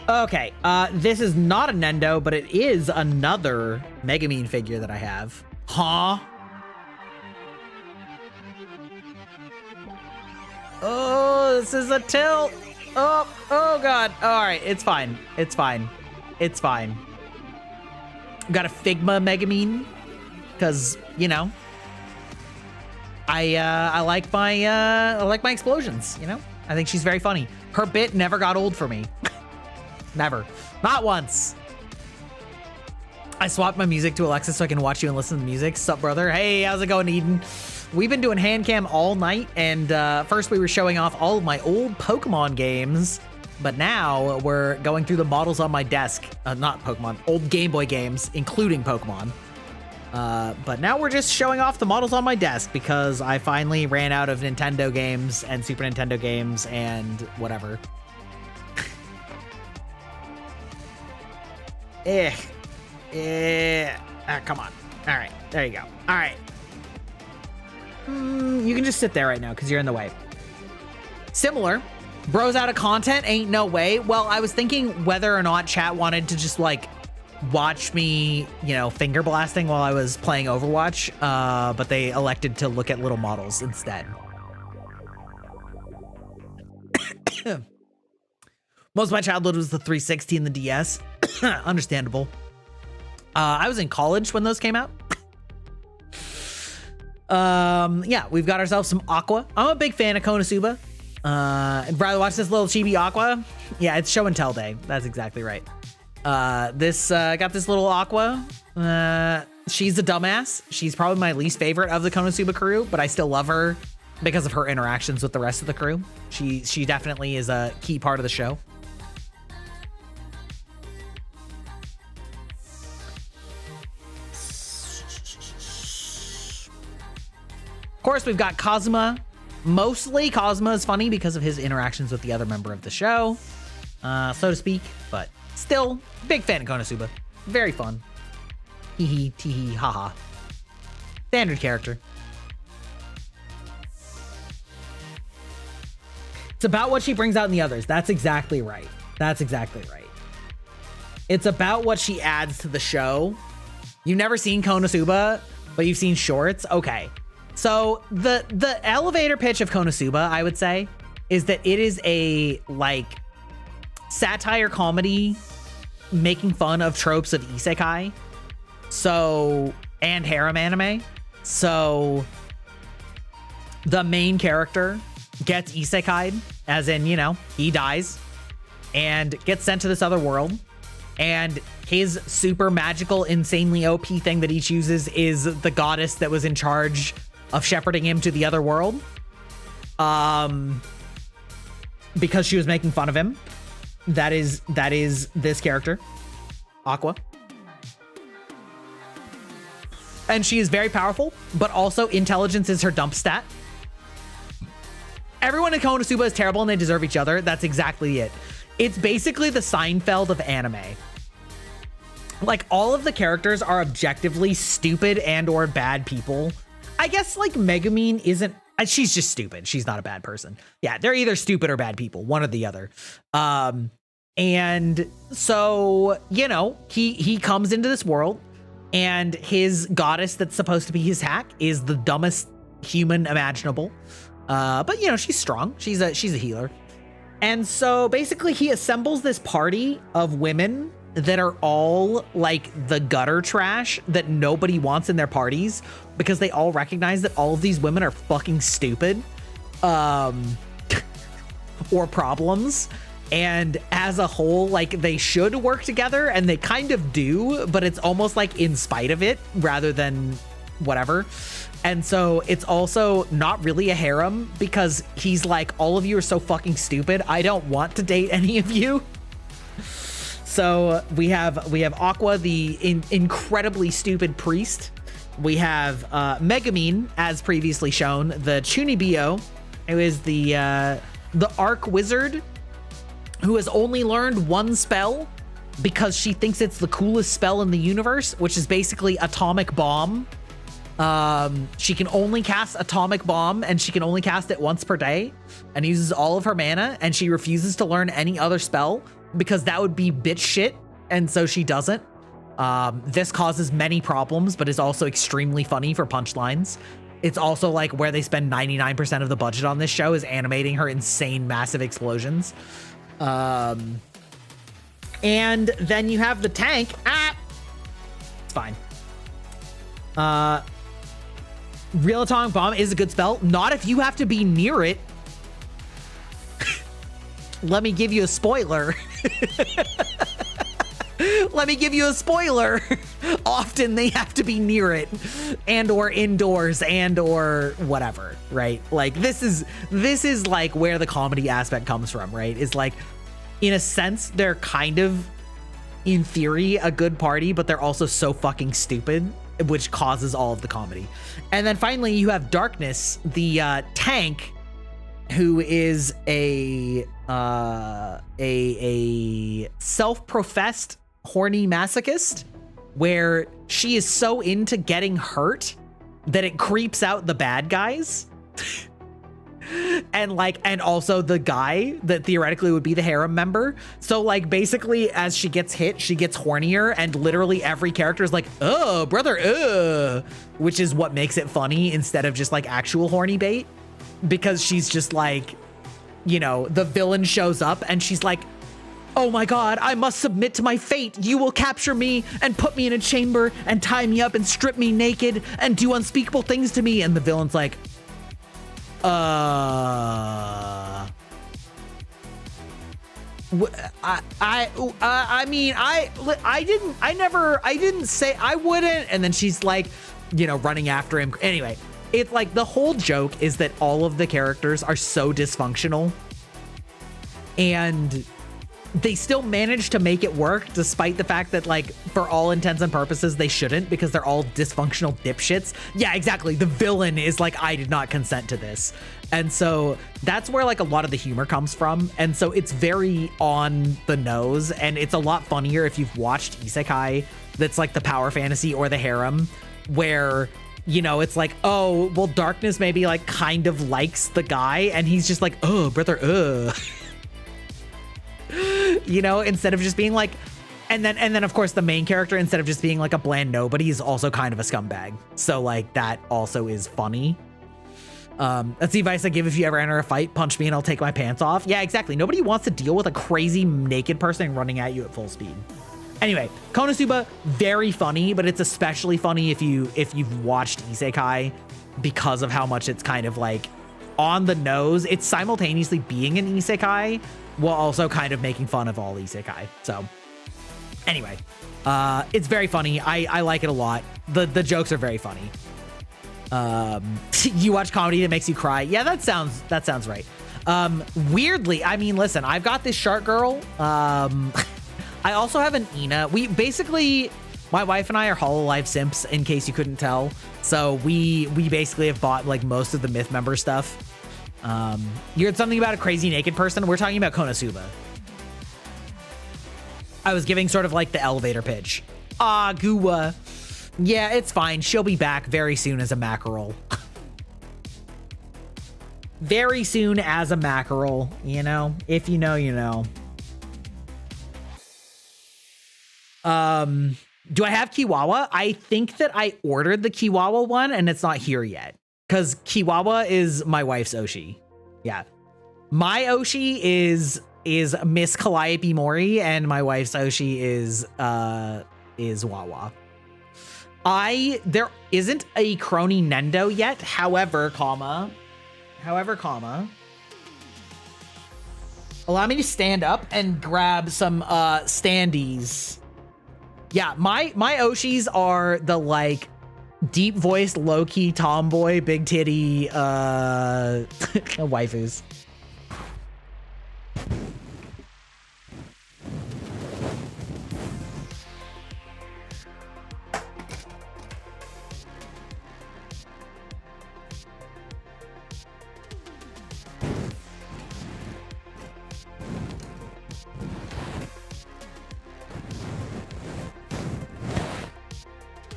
A: Okay, this is not a Nendo, but it is another Megumin figure that I have. Huh? Oh, this is a tilt. Oh God. All right, it's fine. It's fine. Got a Figma Megumin, because, you know, I like my explosions, you know? I think she's very funny. Her bit never got old for me. Never. Not once. I swapped my music to Alexa so I can watch you and listen to the music. Sup, brother? Hey, how's it going, Eden? We've been doing Handcam all night, and first we were showing off all of my old Pokemon games, but now we're going through the models on my desk. Not Pokemon, old Game Boy games, including Pokemon. But now we're just showing off the models on my desk because I finally ran out of Nintendo games and Super Nintendo games and whatever. Come on. All right, there you go. All right. You can just sit there right now because you're in the way. Similar. Bros out of content? Ain't no way. Well, I was thinking whether or not chat wanted to just like watch me, you know, finger blasting while I was playing Overwatch, but they elected to look at little models instead. Most of my childhood was the 360 and the DS. Understandable. I was in college when those came out. Yeah, we've got ourselves some Aqua. I'm a big fan of Konosuba. I'd rather watch this little chibi Aqua. Yeah, it's show and tell day. That's exactly right. Got this little Aqua. She's a dumbass. She's probably my least favorite of the Konosuba crew, but I still love her because of her interactions with the rest of the crew. She definitely is a key part of the show. course, we've got Kazuma. Mostly Kazuma is funny because of his interactions with the other member of the show, so to speak, but still, big fan of Konosuba. Very fun. Hee hee, tee hee, haha. Standard character. It's about what she brings out in the others. That's exactly right. That's exactly right. It's about what she adds to the show. You've never seen Konosuba, but you've seen shorts. Okay. So the elevator pitch of Konosuba, I would say, is that it is a like satire comedy making fun of tropes of isekai. So, and harem anime. So the main character gets isekai'd, as in, you know, he dies and gets sent to this other world. And his super magical, insanely OP thing that he chooses is the goddess that was in charge of shepherding him to the other world. Because she was making fun of him. That is this character, Aqua. And she is very powerful, but also intelligence is her dump stat. Everyone in Konosuba is terrible and they deserve each other. That's exactly it. It's basically the Seinfeld of anime. Like, all of the characters are objectively stupid and or bad people. I guess, like, Megumin isn't... She's just stupid. She's not a bad person. Yeah, they're either stupid or bad people. One or the other. And so, you know, he comes into this world, and his goddess that's supposed to be his hack is the dumbest human imaginable. But, you know, she's strong. She's a healer. And so basically he assembles this party of women that are all like the gutter trash that nobody wants in their parties because they all recognize that all of these women are fucking stupid, or problems. And as a whole, like, they should work together, and they kind of do, but it's almost like in spite of it rather than whatever. And so it's also not really a harem because he's like, all of you are so fucking stupid. I don't want to date any of you. So we have Aqua, the incredibly stupid priest. We have Megumin, as previously shown, the Chunibyo, who is the arc wizard who has only learned one spell because she thinks it's the coolest spell in the universe, which is basically Atomic Bomb. She can only cast Atomic Bomb, and she can only cast it once per day, and uses all of her mana, and she refuses to learn any other spell because that would be bitch shit, and so she doesn't. This causes many problems, but is also extremely funny for punchlines. It's also like where they spend 99% of the budget on this show is animating her insane massive explosions. And then you have the tank. It's fine. Real Atomic Bomb is a good spell. Not if you have to be near it. Let me give you a spoiler. Let me give you a spoiler. Often they have to be near it and or indoors and or whatever, right? Like this is like where the comedy aspect comes from, right? It's like, in a sense, they're kind of, in theory, a good party, but they're also so fucking stupid, which causes all of the comedy. And then finally you have Darkness, the tank, who is a self-professed horny masochist, where she is so into getting hurt that it creeps out the bad guys. and also the guy that theoretically would be the harem member. So like basically as she gets hit, she gets hornier, and literally every character is like, oh brother, which is what makes it funny instead of just like actual horny bait, because she's just like, you know, the villain shows up and she's like, oh my god, I must submit to my fate. You will capture me and put me in a chamber and tie me up and strip me naked and do unspeakable things to me. And the villain's like, I didn't say I wouldn't. And then she's like, you know, running after him. Anyway, it's like the whole joke is that all of the characters are so dysfunctional, and they still manage to make it work despite the fact that, like, for all intents and purposes, they shouldn't, because they're all dysfunctional dipshits. Yeah, exactly. The villain is like, I did not consent to this. And so that's where, like, a lot of the humor comes from. And so it's very on the nose, and it's a lot funnier if you've watched isekai that's like the power fantasy or the harem, where, you know, it's like, oh, well, darkness maybe like kind of likes the guy, and he's just like, oh, brother, you know, instead of just being like, and then of course the main character, instead of just being like a bland nobody, is also kind of a scumbag. So like that also is funny. That's the advice I give if you ever enter a fight: punch me and I'll take my pants off. Yeah, exactly. Nobody wants to deal with a crazy naked person running at you at full speed. Anyway, Konosuba, very funny, but it's especially funny if you've watched isekai, because of how much it's kind of like on the nose. It's simultaneously being an isekai while also kind of making fun of all isekai. So anyway, it's very funny. I like it a lot. The jokes are very funny. You watch comedy that makes you cry. Yeah, that sounds right. Weirdly, I mean, listen, I've got this shark girl. I also have an Ina. We basically, my wife and I are hololive simps, in case you couldn't tell. So we basically have bought like most of the Myth member stuff. You heard something about a crazy naked person? We're talking about Konosuba. I was giving sort of like the elevator pitch. Ah, Gua. Yeah, it's fine. She'll be back very soon as a mackerel. Very soon as a mackerel, you know? If you know, you know. Do I have Kiwawa? I think that I ordered the Kiwawa one and it's not here yet, because Kiwawa is my wife's Oshi. Yeah. My Oshi is Miss Calliope Mori, and my wife's Oshi is Wawa. There isn't a Crony Nendo yet. However, allow me to stand up and grab some standees. Yeah, my Oshis are the like deep voiced, low key tomboy, big titty waifus.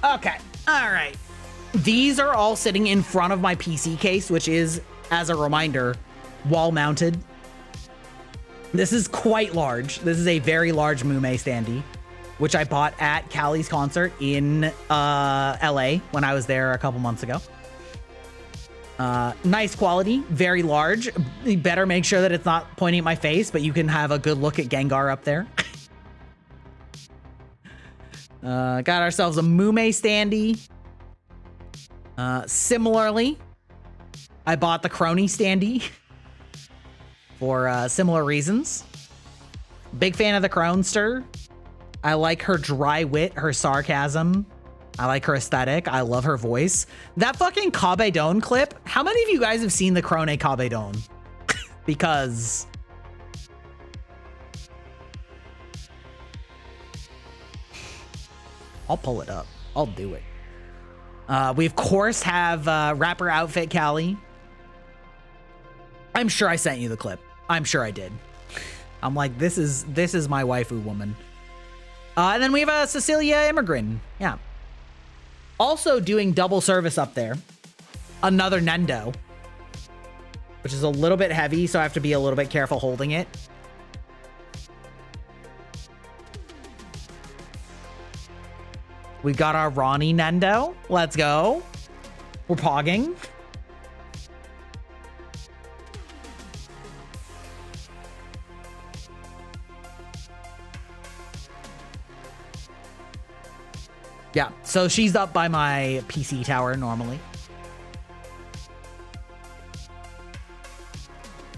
A: Okay, all right. These are all sitting in front of my PC case, which is, as a reminder, wall mounted. This is quite large. This is a very large Mume standee, which I bought at Callie's concert in LA when I was there a couple months ago. Nice quality, very large. You better make sure that it's not pointing at my face, but you can have a good look at Gengar up there. Got ourselves a Mume standee. Similarly, I bought the Crony standee for similar reasons. Big fan of the Cronster. I like her dry wit, her sarcasm. I like her aesthetic. I love her voice. That fucking Kabedon clip. How many of you guys have seen the Crone Kabedon? Because I'll pull it up. I'll do it. We of course have rapper outfit Callie. I'm sure I sent you the clip. I'm sure I did. I'm like, this is my waifu woman. And then we have a Cecilia Immigrant. Yeah. Also doing double service up there. Another Nendo, which is a little bit heavy, so I have to be a little bit careful holding it. We got our Ronnie Nendo. Let's go. We're pogging. Yeah, so she's up by my PC tower normally.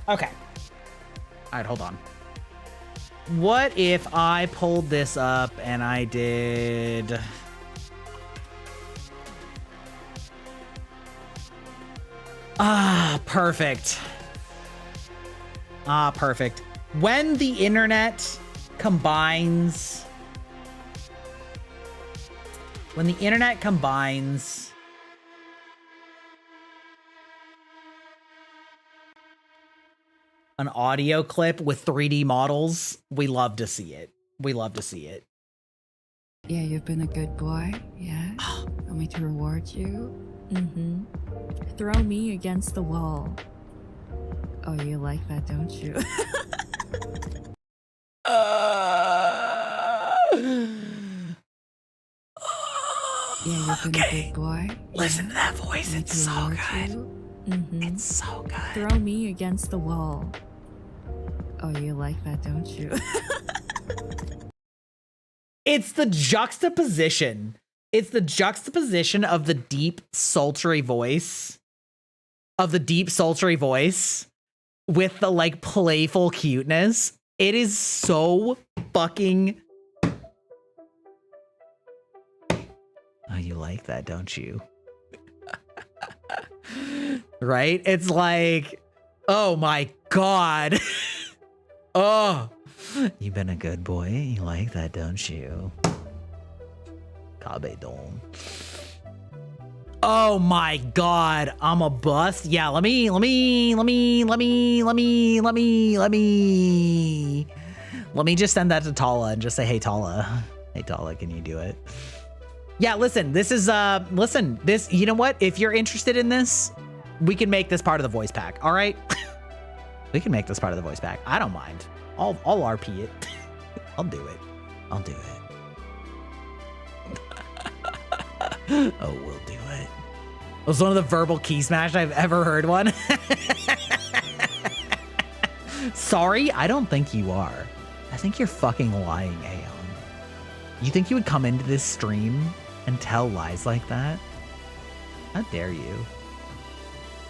A: Okay. All right, hold on. What if I pulled this up and I did... perfect. Perfect. When the internet combines... When the internet combines... an audio clip with 3D models, we love to see it. We love to see it.
D: Yeah, you've been a good boy. Yeah. Want me to reward you? Mm-hmm. Throw me against the wall. Oh, you like that, don't you? Yeah, you've been a good boy.
A: Listen to that voice.
D: Want me
A: It's
D: to
A: so
D: reward
A: good.
D: you? Mm-hmm.
A: It's so good.
D: Throw me against the wall. Oh, you like that, don't you?
A: It's the juxtaposition. It's the juxtaposition of the deep, sultry voice. Of the deep, sultry voice with the like playful cuteness. It is so fucking... Oh, you like that, don't you? Right? It's like, oh my God. Oh, you've been a good boy. You like that, don't you? Cabedon. Oh my God, I'm a bust. Yeah, let me just send that to Tala and just say, hey Tala, can you do it? Yeah, listen, this is, you know what? If you're interested in this, we can make this part of the voice pack, all right? We can make this part of the voice pack. I don't mind. I'll RP it. I'll do it. I'll do it. Oh, we'll do it. It was one of the verbal key smash I've ever heard one. Sorry, I don't think you are. I think you're fucking lying, Aeon. You think you would come into this stream and tell lies like that? How dare you?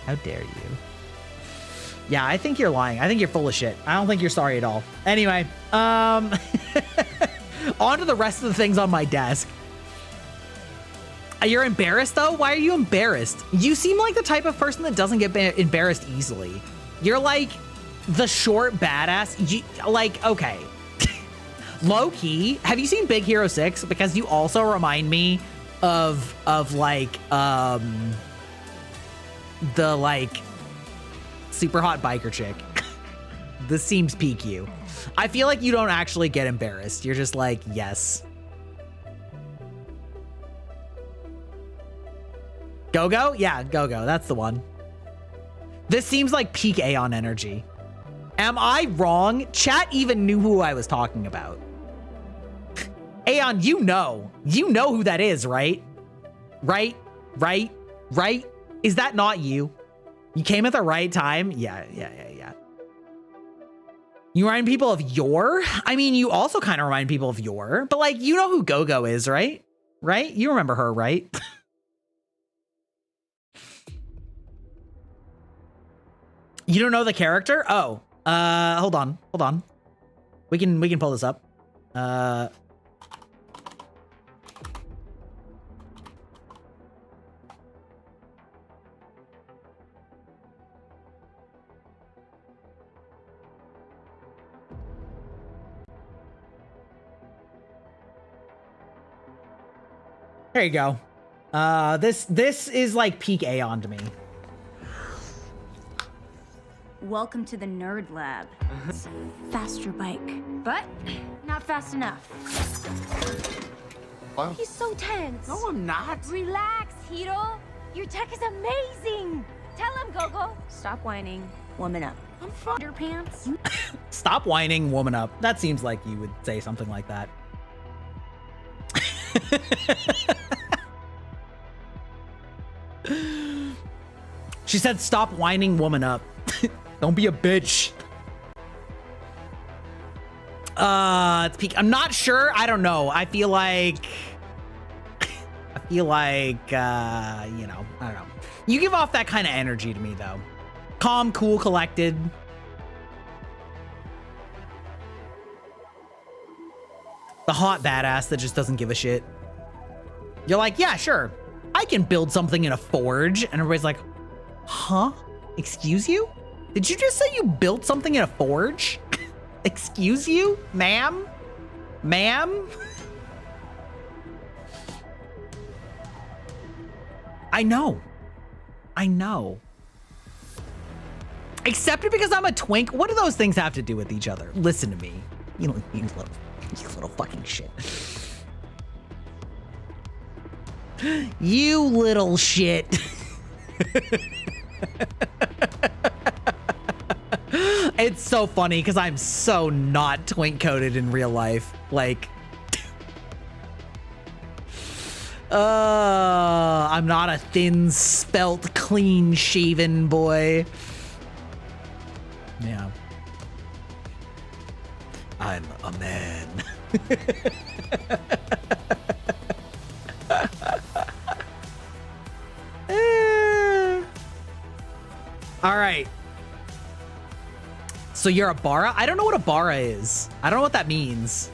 A: How dare you? Yeah, I think you're lying. I think you're full of shit. I don't think you're sorry at all. Anyway, on to the rest of the things on my desk. You're embarrassed though? Why are you embarrassed? You seem like the type of person that doesn't get embarrassed easily. You're like the short badass. Like, okay. Low key, have you seen Big Hero 6? Because you also remind me of like, the like super hot biker chick. This seems peak you. I feel like you don't actually get embarrassed. You're just like, yes. Go-Go? Yeah, Go-Go. That's the one. This seems like peak Aeon energy. Am I wrong? Chat even knew who I was talking about. Aeon, you know who that is, right? Right? Is that not you? You came at the right time? Yeah. You remind people of Yor? I mean, you also kind of remind people of Yor, but like, you know who Go-Go is, right? Right? You remember her, right? You don't know the character? Oh, hold on. We can pull this up. There you go. This is like peak Aeon to me.
E: Welcome to the Nerd Lab. Faster bike, but not fast enough.
F: What?
E: He's so tense.
F: No, I'm not.
E: Relax, Hiro. Your tech is amazing. Tell him, Gogo. Stop whining. Woman up.
F: I'm fine.
E: Underpants.
A: Stop whining, woman up. That seems like you would say something like that. She said, stop whining, woman up. Don't be a bitch. It's peak. I'm not sure. I don't know. I feel like, you know, I don't know. You give off that kind of energy to me though. Calm, cool, collected. The hot badass that just doesn't give a shit. You're like, yeah, sure. I can build something in a forge. And everybody's like, huh? Excuse you? Did you just say you built something in a forge? Excuse you, ma'am? Ma'am? I know. I know. Except because I'm a twink. What do those things have to do with each other? Listen to me. You little fucking shit. You little shit. It's so funny because I'm so not twink coded in real life. Like, I'm not a thin, spelt, clean shaven boy. Yeah. I'm a man. All right. So you're a bara? I don't know what a bara is. I don't know what that means.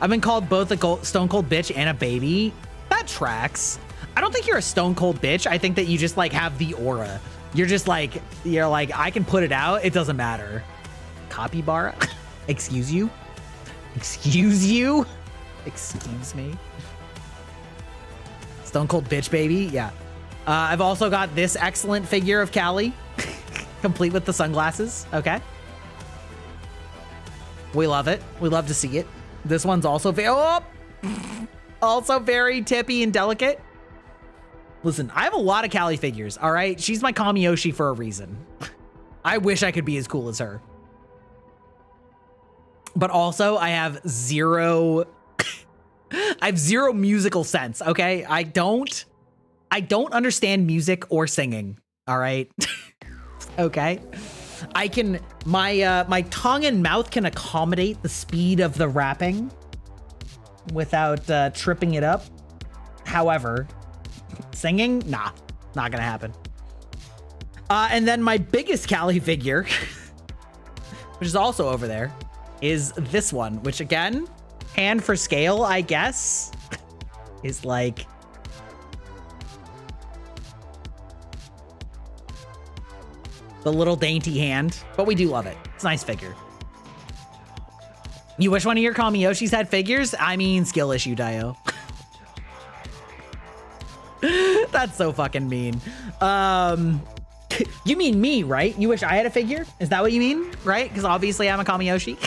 A: I've been called both a stone cold bitch and a baby. That tracks. I don't think you're a stone cold bitch. I think that you just like have the aura. You're just like, I can put it out. It doesn't matter. Copy bara? Excuse you? Excuse you? Excuse me? Stone cold bitch, baby. Yeah. I've also got this excellent figure of Callie, complete with the sunglasses. Okay. We love it. We love to see it. This one's also also very tippy and delicate. Listen, I have a lot of Callie figures, all right? She's my Kamiyoshi for a reason. I wish I could be as cool as her. But also, I have zero musical sense, okay? I don't understand music or singing, all right? Okay? I can, my tongue and mouth can accommodate the speed of the rapping without tripping it up. However, singing, nah, not gonna happen. And then my biggest Callie figure, which is also over there, is this one, which again, hand for scale, I guess, is like the little dainty hand, but we do love it. It's a nice figure. You wish one of your Kamiyoshis had figures? I mean, skill issue, Dio. That's so fucking mean. You mean me, right? You wish I had a figure? Is that what you mean? Right? Because obviously I'm a Kamiyoshi.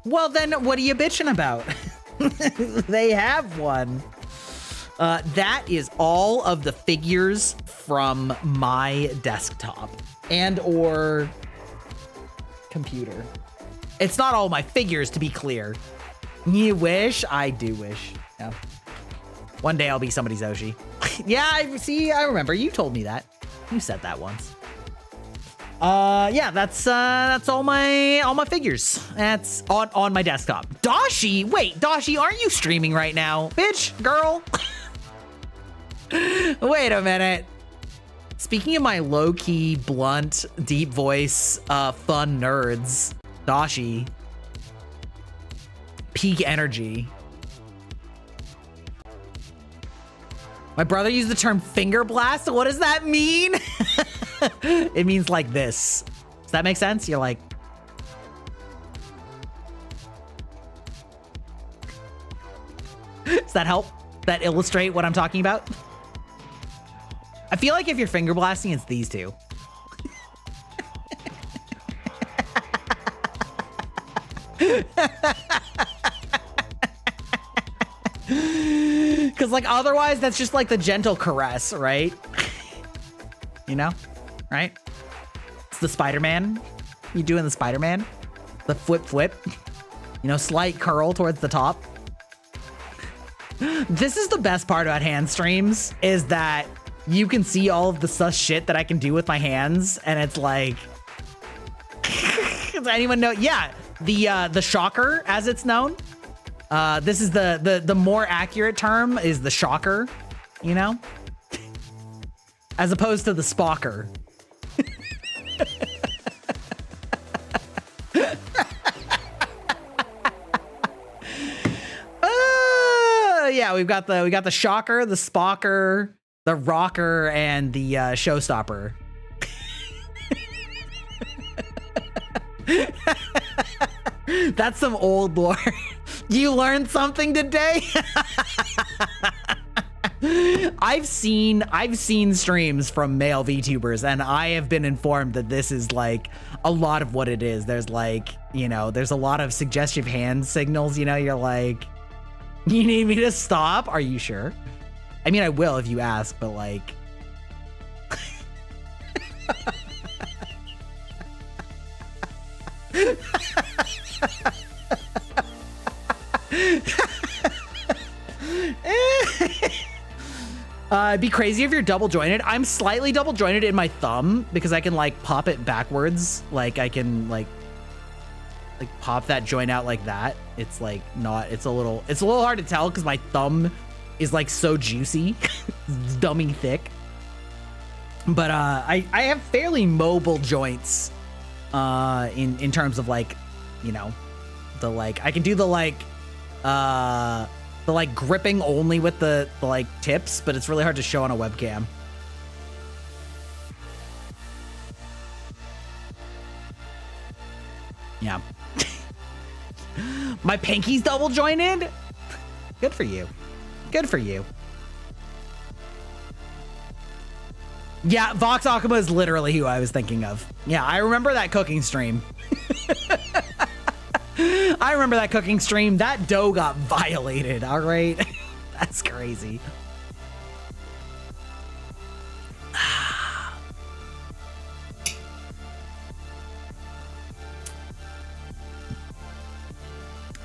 A: Well, then what are you bitching about? They have one. That is all of the figures from my desktop and or computer. It's not all my figures, to be clear. You wish? I do wish. Yeah. One day I'll be somebody's Oshi. Yeah, I remember. You told me that. You said that once. Yeah, that's all my figures. That's on my desktop. Dashi, wait, Dashi, aren't you streaming right now? Bitch, girl. Wait a minute. Speaking of my low-key, blunt, deep voice, fun nerds, Dashi, peak energy. My brother used the term finger blast. What does that mean? It means like this. Does that make sense? You're like, does that help? That illustrate what I'm talking about? I feel like if you're finger blasting, it's these two. Because like otherwise that's just like the gentle caress, right? You know, right? It's the Spider-Man. You doing the Spider-Man? The flip, you know, slight curl towards the top. This is the best part about hand streams, is that you can see all of the sus shit that I can do with my hands, and it's like, does anyone know? Yeah, the shocker, as it's known. This is the more accurate term is the shocker, you know, as opposed to the spocker. Yeah, we got the shocker, the spocker, the rocker, and the showstopper. That's some old lore. You learned something today? I've seen streams from male VTubers, and I have been informed that this is like a lot of what it is. There's like, you know, there's a lot of suggestive hand signals, you know, you're like, you need me to stop? Are you sure? I mean, I will if you ask, but like... It'd be crazy if you're double jointed. I'm slightly double jointed in my thumb because I can like pop it backwards. Like I can like pop that joint out like that. It's like not, it's a little hard to tell because my thumb is like so juicy, it's dummy thick. But I have fairly mobile joints in terms of like, you know, the like, I can do the like gripping only with the like tips, but it's really hard to show on a webcam. Yeah. My pinky's double jointed? Good for you. Good for you. Yeah, Vox Akuma is literally who I was thinking of. Yeah, I remember that cooking stream. I remember that cooking stream. That dough got violated, all right? That's crazy.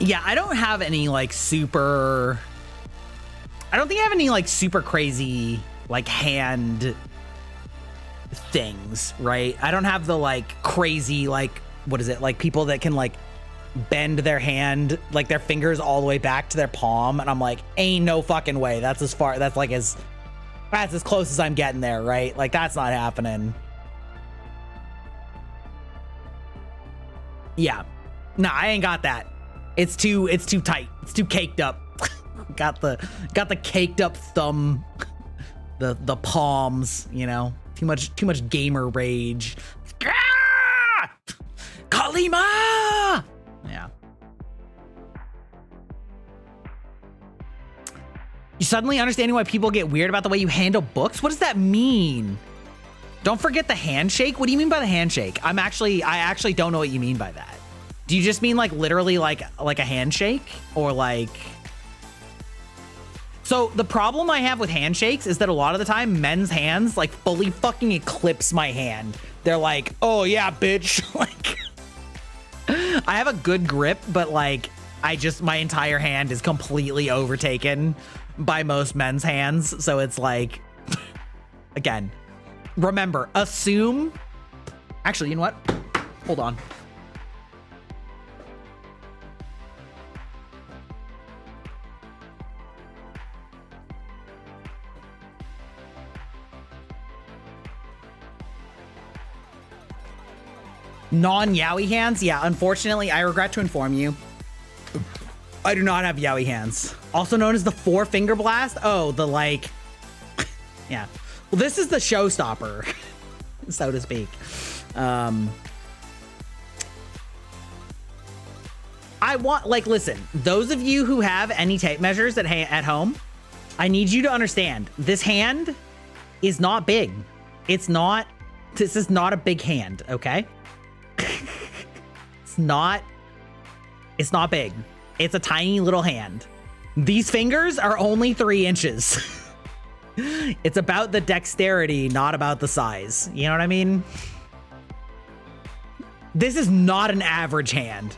A: Yeah, I don't have any like super... I don't think I have any like super crazy like hand things, right? I don't have the like crazy like, what is it? Like people that can like bend their hand, like their fingers all the way back to their palm, and I'm like, ain't no fucking way. That's as far, that's as close as I'm getting there, right? Like that's not happening. Yeah. Nah, I ain't got that. It's too tight. It's too caked up. got the caked up thumb, the palms, you know. Too much gamer rage. Ah! Kalima! Yeah. You suddenly understanding why people get weird about the way you handle books? What does that mean? Don't forget the handshake. What do you mean by the handshake? I actually don't know what you mean by that. Do you just mean like literally like a handshake or like... So the problem I have with handshakes is that a lot of the time men's hands like fully fucking eclipse my hand. They're like, oh yeah, bitch. Like, I have a good grip, but like, my entire hand is completely overtaken by most men's hands. So it's like, again, remember, assume, actually, you know what? Hold on. Non-yaoi hands? Yeah, unfortunately, I regret to inform you, I do not have yaoi hands. Also known as the 4-finger blast? Oh, the like... Yeah. Well, this is the showstopper, so to speak. I want, like, listen, those of you who have any tape measures at home, I need you to understand, this hand is not big. This is not a big hand, okay? It's not big. It's a tiny little hand. These fingers are only 3 inches. It's about the dexterity, not about the size. You know what I mean? This is not an average hand.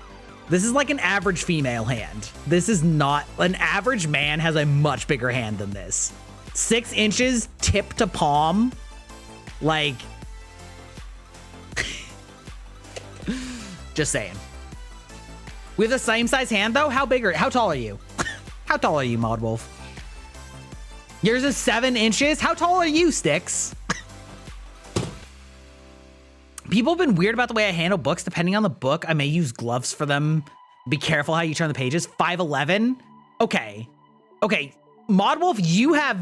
A: This is like an average female hand. This is not, an average man has a much bigger hand than this. 6 inches, tip to palm. Like, just saying. We have the same size hand though? How tall are you? How tall are you, Mod Wolf? Yours is 7 inches? How tall are you, Sticks? People have been weird about the way I handle books. Depending on the book, I may use gloves for them. Be careful how you turn the pages. 5'11"? Okay. Okay, Mod Wolf, you have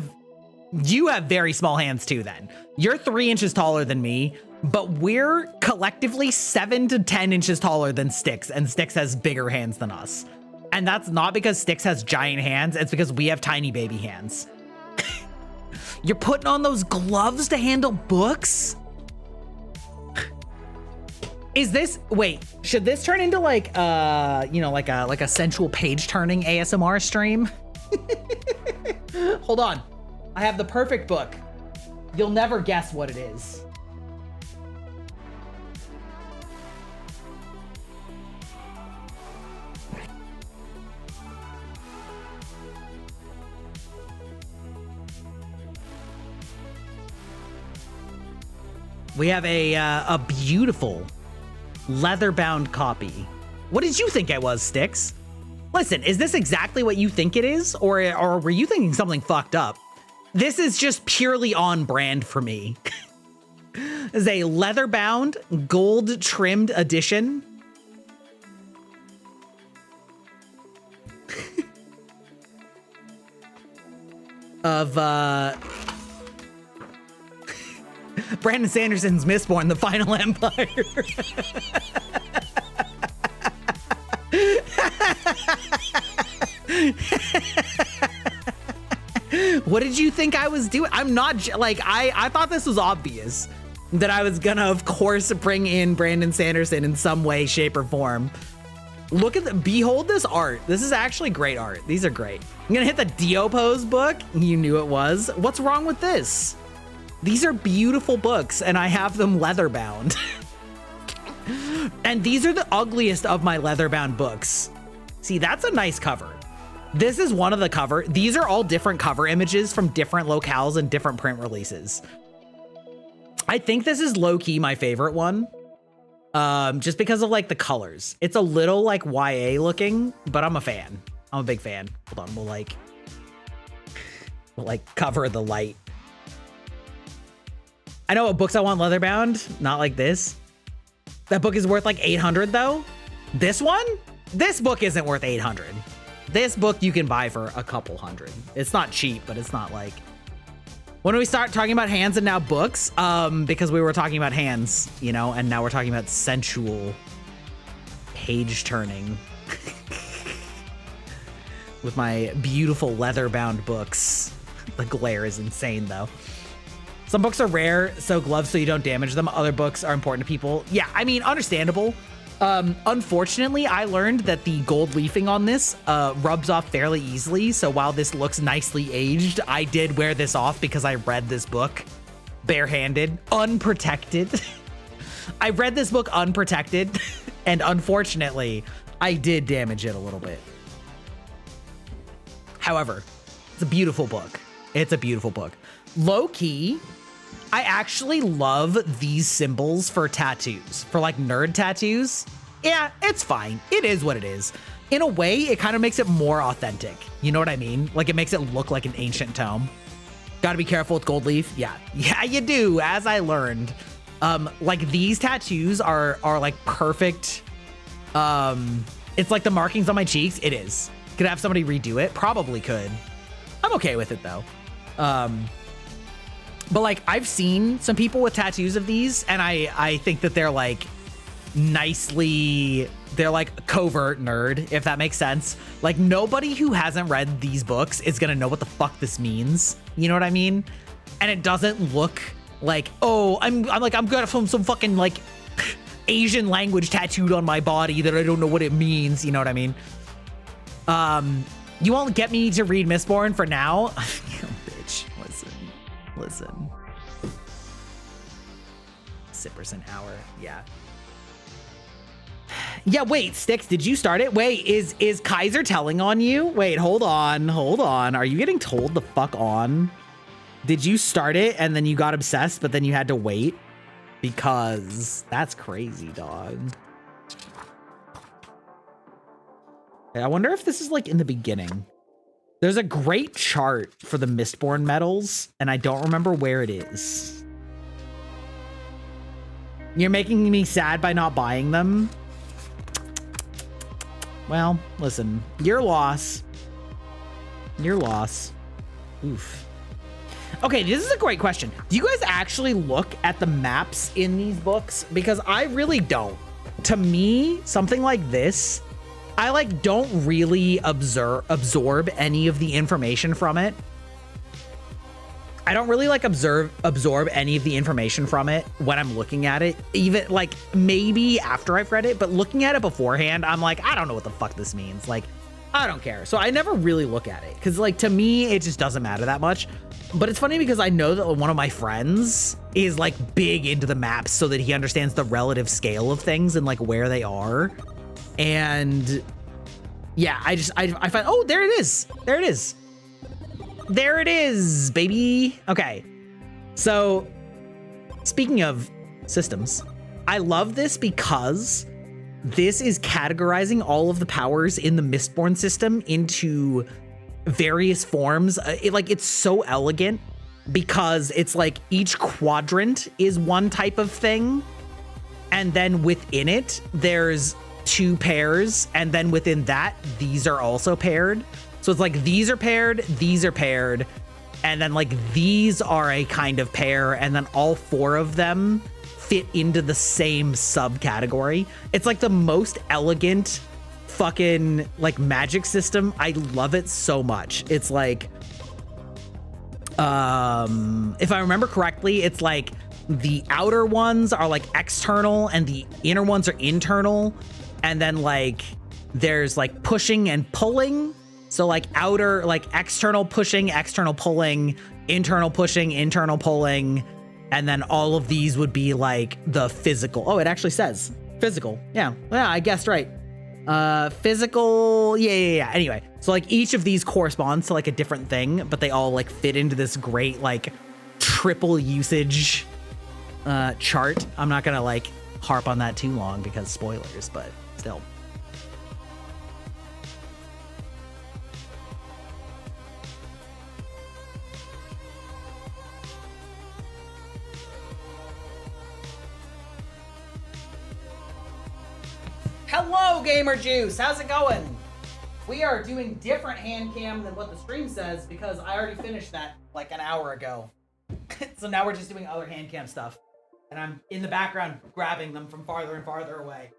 A: very small hands too then. You're 3 inches taller than me. but we're collectively 7 to 10 inches taller than Styx, and Styx has bigger hands than us. And that's not because Styx has giant hands, it's because we have tiny baby hands. You're putting on those gloves to handle books? Is this, wait, should this turn into like, you know, like a sensual page turning ASMR stream? Hold on. I have the perfect book. You'll never guess what it is. We have a beautiful leather-bound copy. What did you think it was, Styx? Listen, is this exactly what you think it is? Or were you thinking something fucked up? This is just purely on brand for me. This is a leather-bound, gold-trimmed edition. Of, Brandon Sanderson's Mistborn, The Final Empire. What did you think I was doing? I'm not, like, I thought this was obvious that I was gonna, of course, bring in Brandon Sanderson in some way, shape, or form. Look at behold this art. This is actually great art. These are great. I'm gonna hit the Dio Pose book. You knew it was. What's wrong with this? These are beautiful books, and I have them leather bound. And these are the ugliest of my leather bound books. See, that's a nice cover. This is one of the cover. These are all different cover images from different locales and different print releases. I think this is low-key my favorite one. Just because of like the colors. It's a little like YA looking, but I'm a fan. I'm a big fan. Hold on, we'll like cover the light. I know what books I want leather bound, not like this. That book is worth like 800 though. This one? This book isn't worth 800. This book you can buy for a couple hundred. It's not cheap, but it's not like... When do we start talking about hands and now books? Because we were talking about hands, you know, and now we're talking about sensual page turning. With my beautiful leather bound books. The glare is insane though. Some books are rare, so gloves so you don't damage them. Other books are important to people. Yeah, I mean, understandable. Unfortunately, I learned that the gold leafing on this rubs off fairly easily. So while this looks nicely aged, I did wear this off because I read this book barehanded, unprotected. I read this book unprotected, and unfortunately, I did damage it a little bit. However, it's a beautiful book. It's a beautiful book. Low key, I actually love these symbols for tattoos, for like nerd tattoos. Yeah, it's fine. It is what it is. In a way, it kind of makes it more authentic. You know what I mean? Like it makes it look like an ancient tome. Gotta be careful with gold leaf. Yeah, you do, as I learned. Like these tattoos are like perfect. It's like the markings on my cheeks. It is. Could I have somebody redo it? Probably could. I'm okay with it though. But like I've seen some people with tattoos of these, and I think that they're like they're like covert nerd, if that makes sense. Like nobody who hasn't read these books is gonna know what the fuck this means. You know what I mean? And it doesn't look like, oh, I'm gonna some fucking like Asian language tattooed on my body that I don't know what it means. You know what I mean? You won't get me to read Mistborn for now. Bitch, listen. Sippers an hour, yeah. Yeah, wait, Styx, did you start it? Wait, is Kaiser telling on you? Wait, hold on. Are you getting told the fuck on? Did you start it and then you got obsessed, but then you had to wait? Because that's crazy, dog. I wonder if this is like in the beginning. There's a great chart for the Mistborn medals, and I don't remember where it is. You're making me sad by not buying them? Well, listen, your loss. Your loss. Oof. Okay, this is a great question. Do you guys actually look at the maps in these books? Because I really don't. To me, something like this, I like don't really absorb any of the information from it. I don't really like absorb any of the information from it when I'm looking at it, even like maybe after I've read it, but looking at it beforehand, I'm like, I don't know what the fuck this means. Like, I don't care. So I never really look at it because like to me, it just doesn't matter that much. But it's funny because I know that one of my friends is like big into the maps so that he understands the relative scale of things and like where they are. And yeah, I find, oh, there it is. There it is. There it is, baby. Okay. So speaking of systems, I love this because this is categorizing all of the powers in the Mistborn system into various forms. It's so elegant because it's like each quadrant is one type of thing. And then within it, there's 2 pairs. And then within that, these are also paired. So it's like these are paired, and then like these are a kind of pair, and then all 4 of them fit into the same subcategory. It's like the most elegant fucking like magic system. I love it so much. It's like, if I remember correctly, it's like the outer ones are like external and the inner ones are internal. And then like there's like pushing and pulling. So like outer, like external pushing, external pulling, internal pushing, internal pulling. And then all of these would be like the physical. Oh, it actually says physical. Yeah, I guessed right. Physical. Yeah. Anyway, so like each of these corresponds to like a different thing, but they all like fit into this great like triple usage chart. I'm not gonna like harp on that too long because spoilers, but still. Hello, Gamer Juice. How's it going? We are doing different hand cam than what the stream says because I already finished that like an hour ago. So now we're just doing other hand cam stuff. And I'm in the background grabbing them from farther and farther away.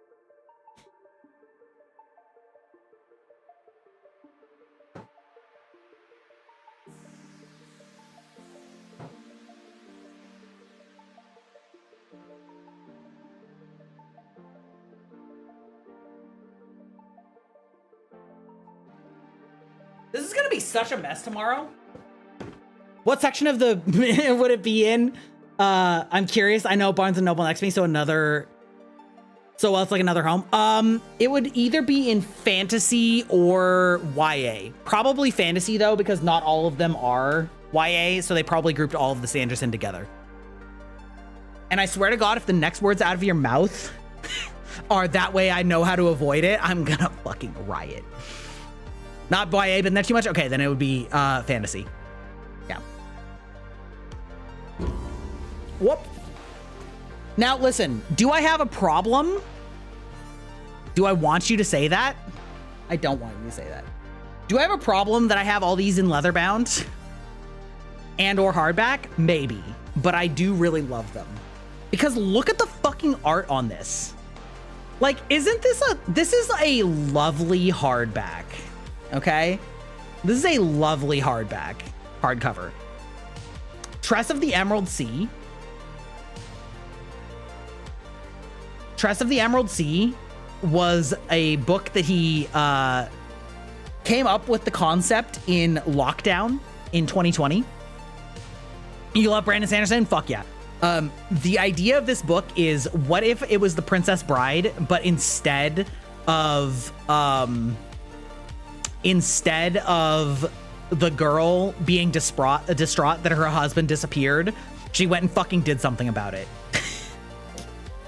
A: This is gonna be such a mess tomorrow. What section of the would it be in? I'm curious. I know Barnes and Noble next to me, so it's like another home. It would either be in fantasy or YA. Probably fantasy though, because not all of them are YA, so they probably grouped all of the Sanderson together. And I swear to God, if the next words out of your mouth are that way I know how to avoid it, I'm gonna fucking riot. Not YA, but not too much? Okay, then it would be fantasy. Yeah. Whoop. Now, listen, do I have a problem? Do I want you to say that? I don't want you to say that. Do I have a problem that I have all these in leatherbound and or hardback? Maybe, but I do really love them. Because look at the fucking art on this. Like, this is a lovely hardback. Okay, this is a lovely hardcover. Tress of the Emerald Sea. Tress of the Emerald Sea was a book that he came up with the concept in lockdown in 2020. You love Brandon Sanderson? Fuck yeah. The idea of this book is, what if it was The Princess Bride, but instead of the girl being distraught that her husband disappeared, she went and fucking did something about it.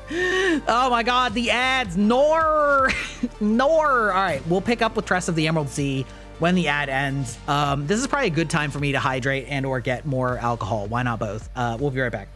A: Oh my God, the ads, Nor. All right, we'll pick up with Tress of the Emerald Sea when the ad ends. This is probably a good time for me to hydrate and or get more alcohol. Why not both? We'll be right back.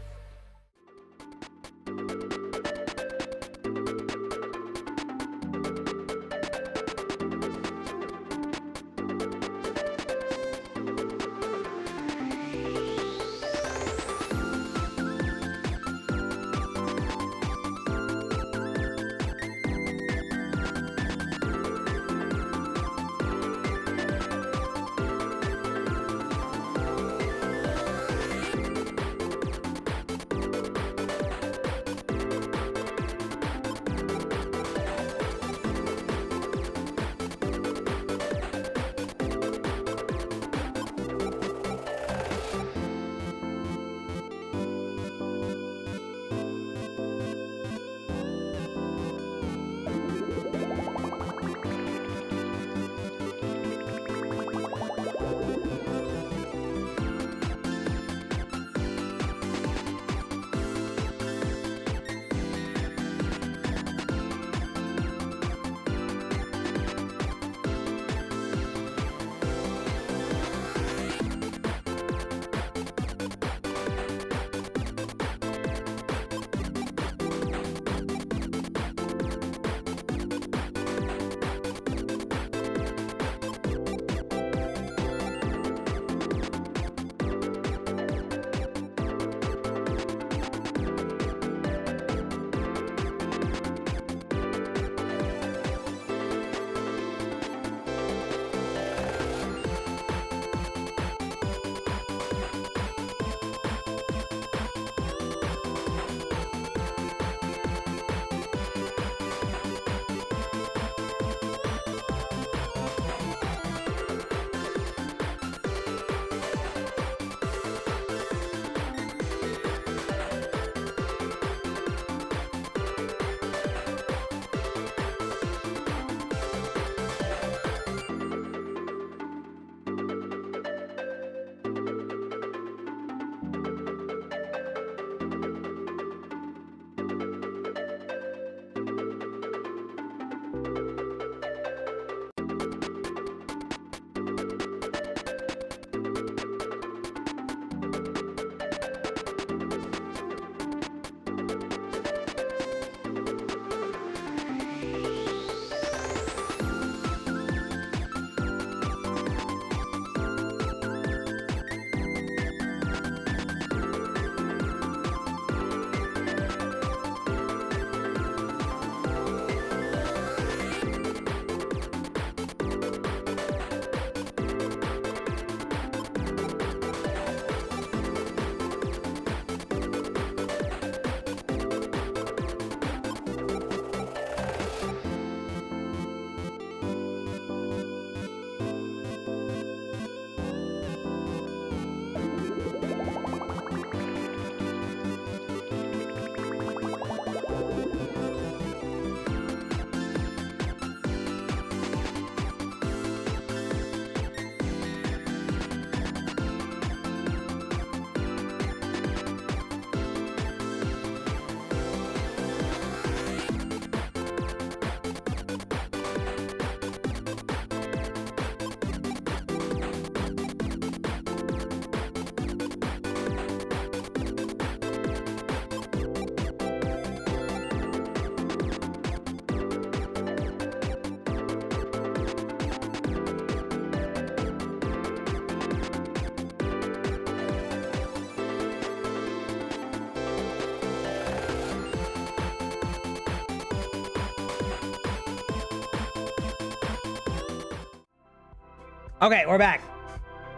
A: Okay, we're back.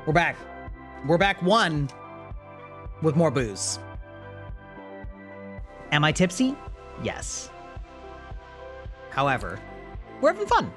A: We're back. We're back one with more booze. Am I tipsy? Yes. However, we're having fun.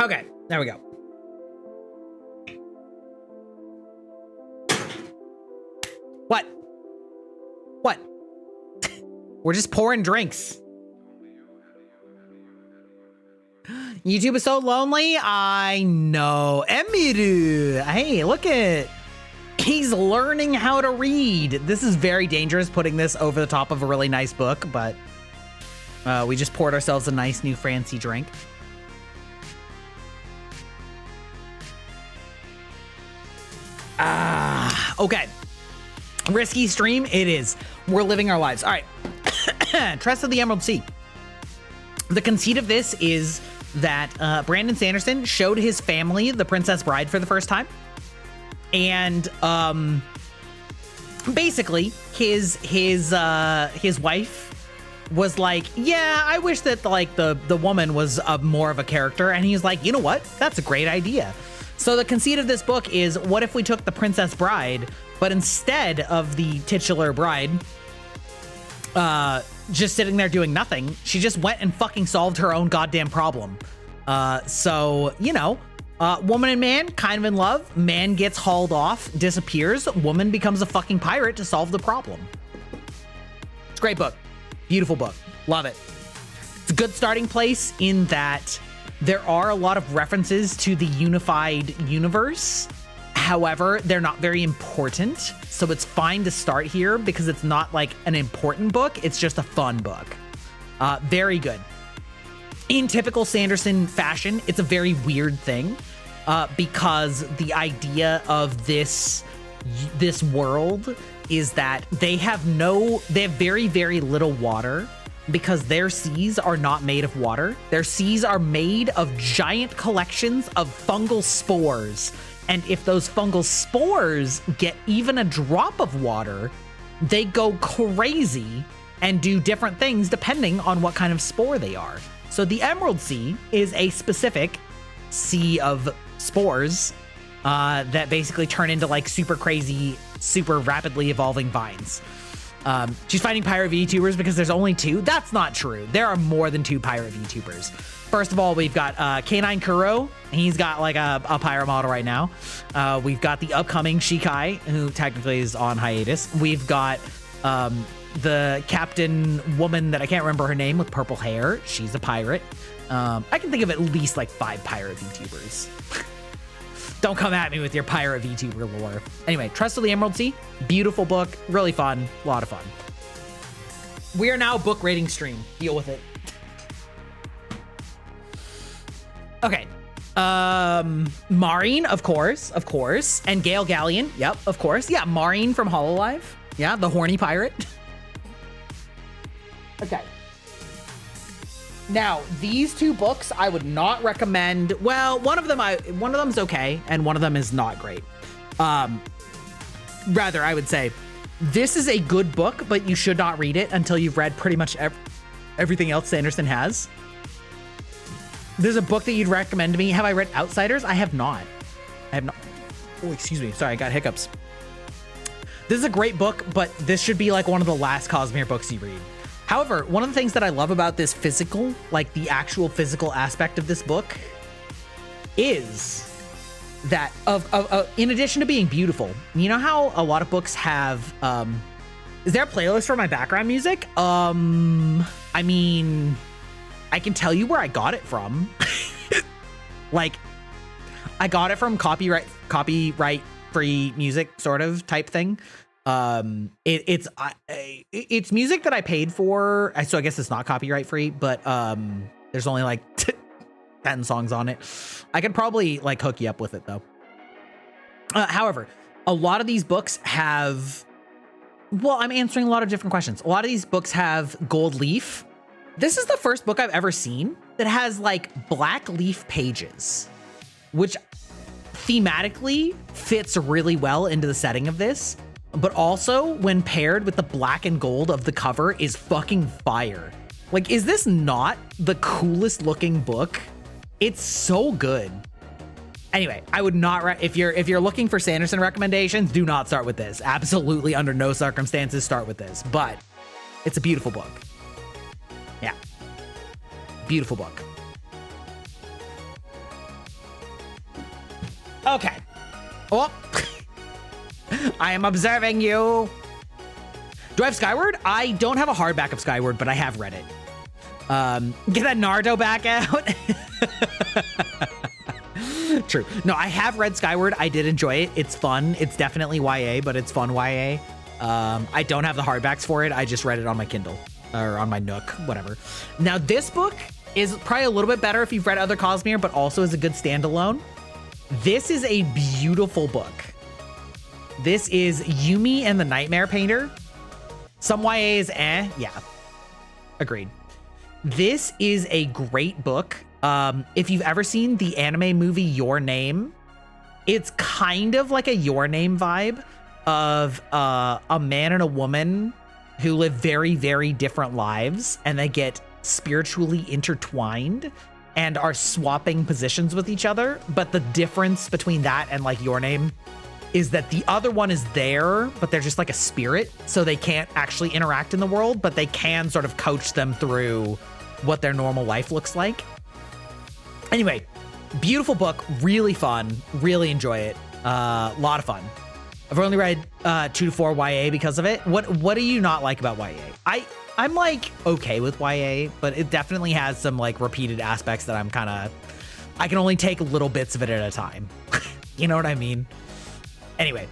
A: Okay, there we go. What? What? We're just pouring drinks. YouTube is so lonely. I know. Emiru. Hey, look at. He's learning how to read. This is very dangerous, putting this over the top of a really nice book, but we just poured ourselves a nice new fancy drink. Okay. Risky stream, it is. We're living our lives. All right. Trust of the Emerald Sea. The conceit of this is that Brandon Sanderson showed his family The Princess Bride for the first time. And basically his wife was like, yeah, I wish that like the woman was more of a character. And he's like, you know what? That's a great idea. So the conceit of this book is, what if we took the Princess Bride, but instead of the titular bride just sitting there doing nothing, she just went and fucking solved her own goddamn problem. So, you know, woman and man kind of in love, man gets hauled off, disappears, woman becomes a fucking pirate to solve the problem. It's a great book. Beautiful book. Love it. It's a good starting place in that there are a lot of references to the unified universe. However, they're not very important. So it's fine to start here because it's not like an important book. It's just a fun book. Very good. In typical Sanderson fashion, it's a very weird thing because the idea of this world is that they have very, very little water, because their seas are not made of water. Their seas are made of giant collections of fungal spores. And if those fungal spores get even a drop of water, they go crazy and do different things depending on what kind of spore they are. So the Emerald Sea is a specific sea of spores that basically turn into like super crazy, super rapidly evolving vines. She's fighting pirate VTubers because there's only 2. That's not true. There are more than 2 pirate VTubers. First of all, we've got K9 Kuro. He's got like a pirate model right now. We've got the upcoming Shikai, who technically is on hiatus. We've got the captain woman that I can't remember her name with purple hair. She's a pirate. I can think of at least like 5 pirate VTubers. Don't come at me with your pirate VTuber lore. Anyway, Trust of the Emerald Sea, beautiful book, really fun, a lot of fun. We are now a book rating stream. Deal with it. Okay. Maureen, of course. And Gale Galleon, yep, of course. Yeah, Maureen from Hololive. Yeah, the horny pirate. Okay. Now, these 2 books I would not recommend. Well, one of them's okay, and one of them is not great. Rather, I would say this is a good book, but you should not read it until you've read pretty much everything else Sanderson has. There's a book that you'd recommend to me. Have I read Outsiders? I have not. Oh, excuse me. Sorry, I got hiccups. This is a great book, but this should be like one of the last Cosmere books you read. However, one of the things that I love about this physical, like the actual physical aspect of this book, is that in addition to being beautiful, you know how a lot of books have, is there a playlist for my background music? I mean, I can tell you where I got it from. Like, I got it from copyright free music sort of type thing. It's music that I paid for, so I guess it's not copyright free, but there's only like 10 songs on it. I could probably like hook you up with it though. However, a lot of these books have, well, I'm answering a lot of different questions. A lot of these books have gold leaf. This is the first book I've ever seen that has like black leaf pages, which thematically fits really well into the setting of this, but also when paired with the black and gold of the cover is fucking fire. Like, is this not the coolest looking book? It's so good. Anyway, I would not, if you're looking for Sanderson recommendations, do not start with this. Absolutely under no circumstances start with this, but it's a beautiful book. Yeah. Beautiful book. Okay. Oh, I am observing you. Do I have Skyward? I don't have a hardback of Skyward, but I have read it. Get that Naruto back out. True. No, I have read Skyward. I did enjoy it. It's fun. It's definitely YA, but it's fun YA. I don't have the hardbacks for it. I just read it on my Kindle or on my Nook, whatever. Now, this book is probably a little bit better if you've read other Cosmere, but also is a good standalone. This is a beautiful book. This is Yumi and the Nightmare Painter. Some YAs, yeah. Agreed. This is a great book. If you've ever seen the anime movie Your Name, it's kind of like a Your Name vibe of a man and a woman who live very, very different lives, and they get spiritually intertwined and are swapping positions with each other. But the difference between that and like Your Name is that the other one is there, but they're just like a spirit, so they can't actually interact in the world, but they can sort of coach them through what their normal life looks like. Anyway, beautiful book, really fun, really enjoy it. Lot of fun. I've only read 2 to 4 YA because of it. What do you not like about YA? I'm like okay with YA, but it definitely has some like repeated aspects that I can only take little bits of it at a time. You know what I mean? Anyway,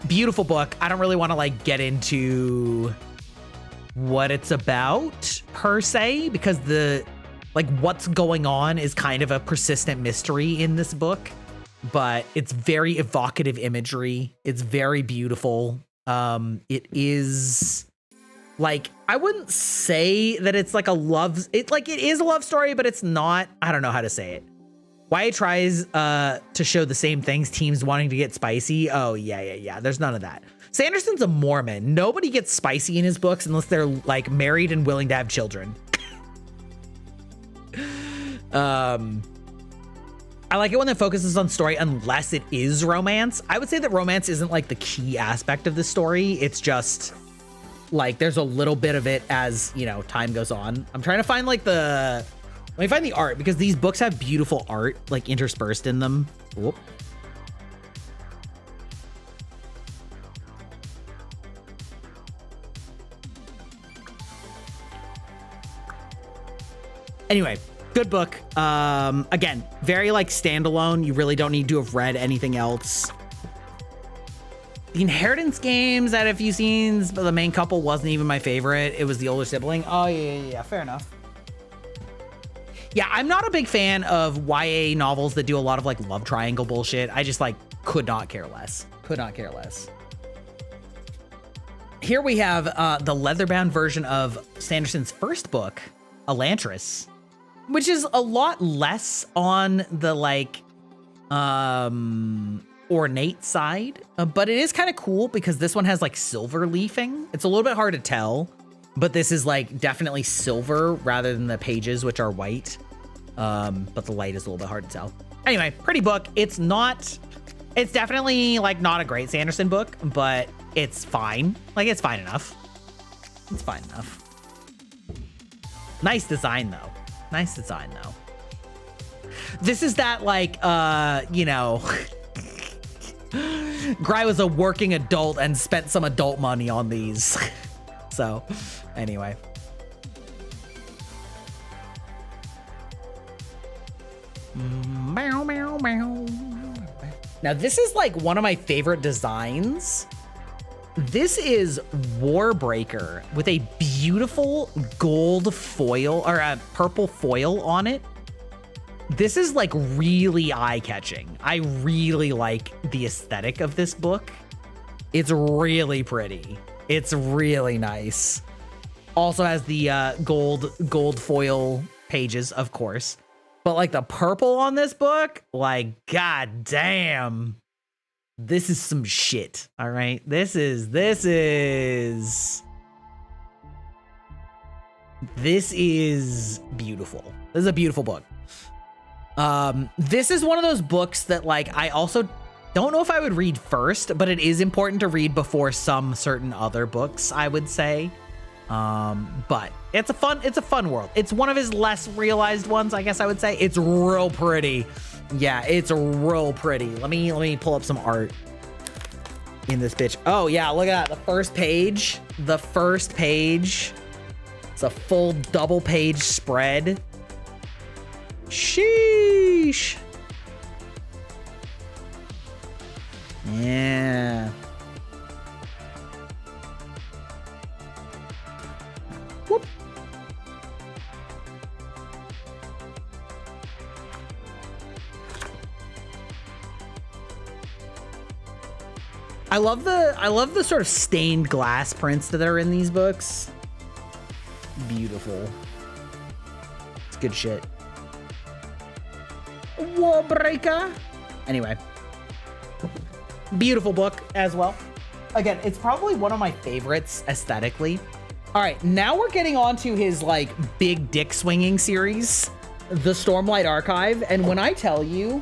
A: beautiful book. I don't really want to like get into what it's about per se, because what's going on is kind of a persistent mystery in this book, but it's very evocative imagery. It's very beautiful. It is like, I wouldn't say that it's like it is a love story, but it's not, I don't know how to say it. YA tries to show the same things, teams wanting to get spicy. Oh, yeah. There's none of that. Sanderson's a Mormon. Nobody gets spicy in his books unless they're like married and willing to have children. I like it when it focuses on story unless it is romance. I would say that romance isn't like the key aspect of the story. It's just like there's a little bit of it as, you know, time goes on. I'm trying to find like let me find the art, because these books have beautiful art like interspersed in them. Whoop. Anyway, good book. Again, very like standalone. You really don't need to have read anything else. The Inheritance games had a few scenes, but the main couple wasn't even my favorite. It was the older sibling. Oh, yeah. Fair enough. Yeah, I'm not a big fan of YA novels that do a lot of like love triangle bullshit. I just like could not care less. Here we have the leatherbound version of Sanderson's first book, Elantris, which is a lot less on the like ornate side, but it is kind of cool because this one has like silver leafing. It's a little bit hard to tell, but this is like definitely silver rather than the pages, which are white. But the light is a little bit hard to tell. Anyway, pretty book. It's definitely like not a great Sanderson book, but it's fine. Like it's fine enough. Nice design though. This is that like, you know, Gry was a working adult and spent some adult money on these. So anyway. Now this is like one of my favorite designs. This is Warbreaker with a beautiful gold foil or a purple foil on it. This is like really eye-catching. I really like the aesthetic of this book. It's really pretty. It's really nice. Also has the gold foil pages, of course. But like the purple on this book, like, god damn. This is some shit. All right. This is beautiful. This is a beautiful book. This is one of those books that like I also don't know if I would read first, but it is important to read before some certain other books, I would say. But it's a fun world. It's one of his less realized ones, I guess I would say. It's real pretty. Yeah, it's real pretty. Let me pull up some art in this bitch. Oh yeah, look at that. The first page. It's a full double page spread. Sheesh. Yeah. Whoop. I love the sort of stained glass prints that are in these books. Beautiful. It's good shit. Wall breaker. Anyway. Beautiful book as well. Again, it's probably one of my favorites aesthetically. All right, now we're getting on to his like big dick swinging series, the Stormlight Archive. And when I tell you,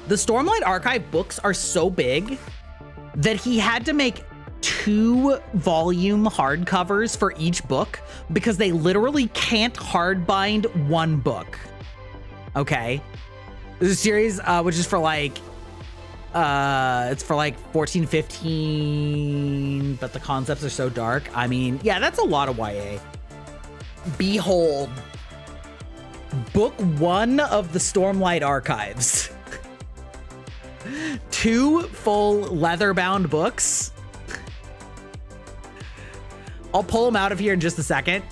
A: the Stormlight Archive books are so big that he had to make 2-volume hardcovers for each book because they literally can't hardbind one book. Okay. This is a series which is for like it's for like 14, 15, but the concepts are so dark. I mean, yeah, that's a lot of YA. Behold, book 1 of the Stormlight Archives. 2 full leather-bound books. I'll pull them out of here in just a second.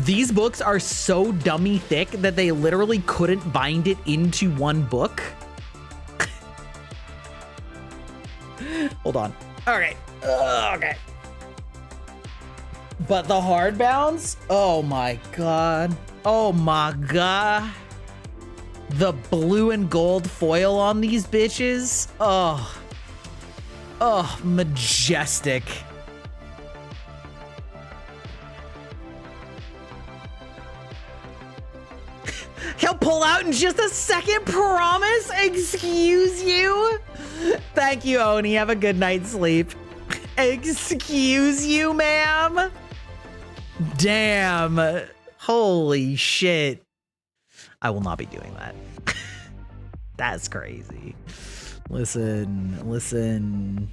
A: These books are so dummy thick that they literally couldn't bind it into one book. Hold on. Okay. Okay. But the hardbounds? Oh my god. Oh my god. The blue and gold foil on these bitches. Oh. Oh, majestic. He'll pull out in just a second, promise? Excuse you? Thank you, Oni. Have a good night's sleep. Excuse you, ma'am? Damn. Holy shit. I will not be doing that. That's crazy. Listen.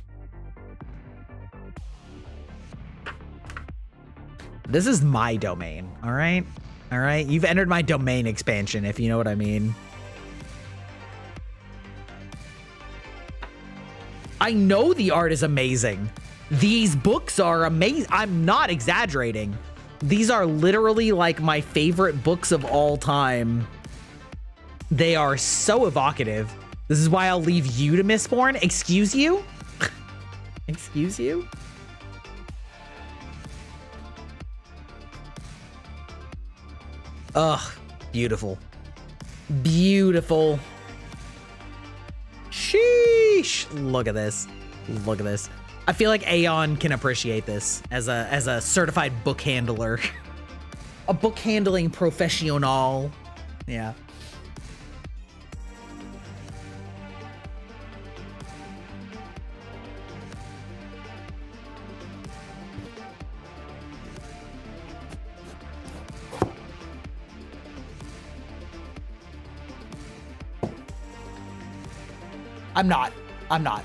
A: This is my domain, all right? All right, you've entered my domain expansion, if you know what I mean. I know the art is amazing. These books are amazing. I'm not exaggerating. These are literally like my favorite books of all time. They are so evocative. This is why I'll leave you to Mistborn. Excuse you? Excuse you? Ugh, beautiful. Beautiful. Sheesh. Look at this. Look at this. I feel like Aeon can appreciate this as a certified book handler. A book handling professional. Yeah. I'm not.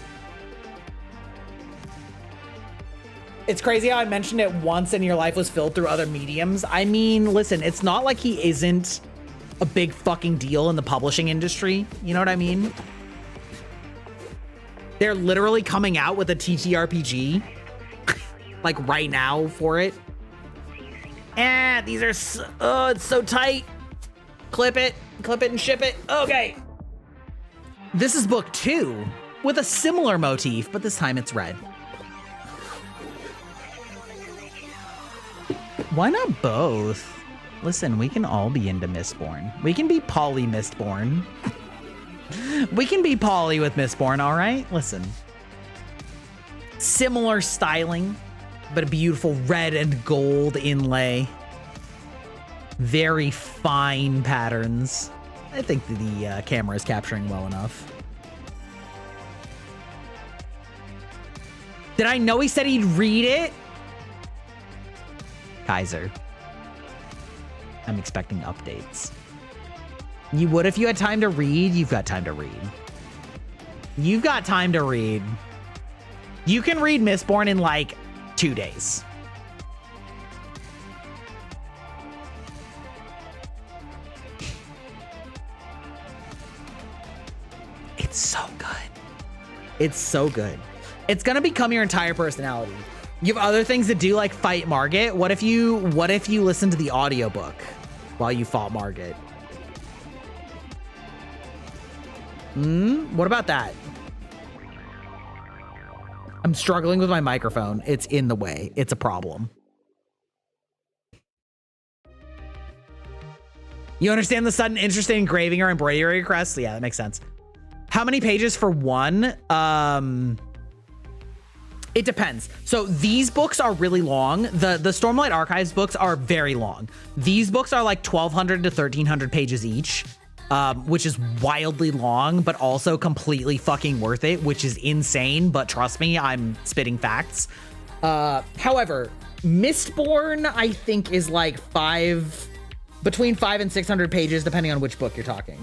A: It's crazy how I mentioned it once and your life was filled through other mediums. I mean, listen, it's not like he isn't a big fucking deal in the publishing industry. You know what I mean? They're literally coming out with a TTRPG like right now for it. These are so, oh, it's so tight. Clip it and ship it. Okay. This is book 2 with a similar motif, but this time it's red. Why not both? Listen, we can all be into Mistborn. We can be poly Mistborn. We can be poly with Mistborn, all right? Listen. Similar styling, but a beautiful red and gold inlay. Very fine patterns. I think the camera is capturing well enough. Did I know he said he'd read it? Kaiser. I'm expecting updates. You would if you had time to read. You've got time to read. You've got time to read. You can read Mistborn in like 2 days. It's so good. It's so good. It's gonna become your entire personality. You have other things to do, like fight Margit. What if you listen to the audiobook while you fought Margit? What about that? I'm struggling with my microphone. It's in the way. It's a problem. You understand the sudden interest in engraving or embroidery requests? Yeah, that makes sense. How many pages for one? It depends. So these books are really long. The Stormlight Archives books are very long. These books are like 1,200 to 1,300 pages each, which is wildly long, but also completely fucking worth it, which is insane. But trust me, I'm spitting facts. However, Mistborn, I think, is like between 500 and 600 pages, depending on which book you're talking.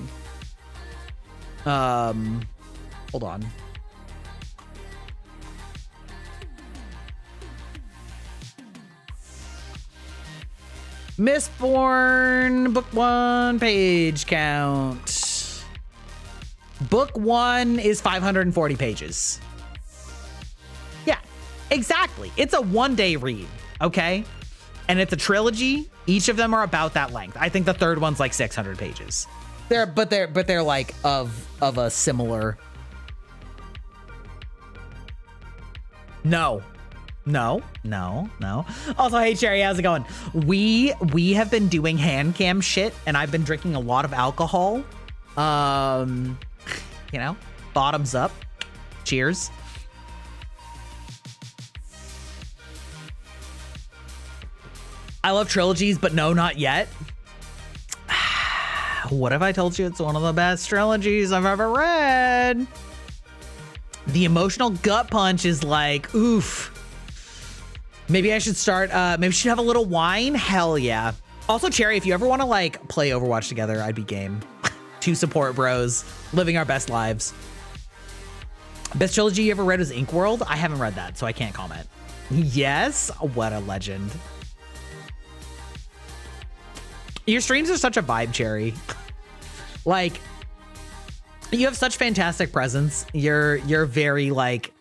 A: Hold on. Mistborn, book 1, page count. Book 1 is 540 pages. Yeah, exactly. It's a one-day read, okay? And it's a trilogy. Each of them are about that length. I think the third one's like 600 pages. They're like of a similar. No. Also, hey Cherry, how's it going? We have been doing hand cam shit, and I've been drinking a lot of alcohol. You know, bottoms up. Cheers. I love trilogies, but no, not yet. What if I told you it's one of the best trilogies I've ever read? The emotional gut punch is like, oof. Maybe I should start, maybe we should have a little wine. Hell yeah. Also, Cherry, if you ever want to like play Overwatch together, I'd be game. 2 support bros, living our best lives. Best trilogy you ever read was Inkworld. I haven't read that, so I can't comment. Yes, what a legend. Your streams are such a vibe, Cherry. Like, you have such fantastic presence. You're very like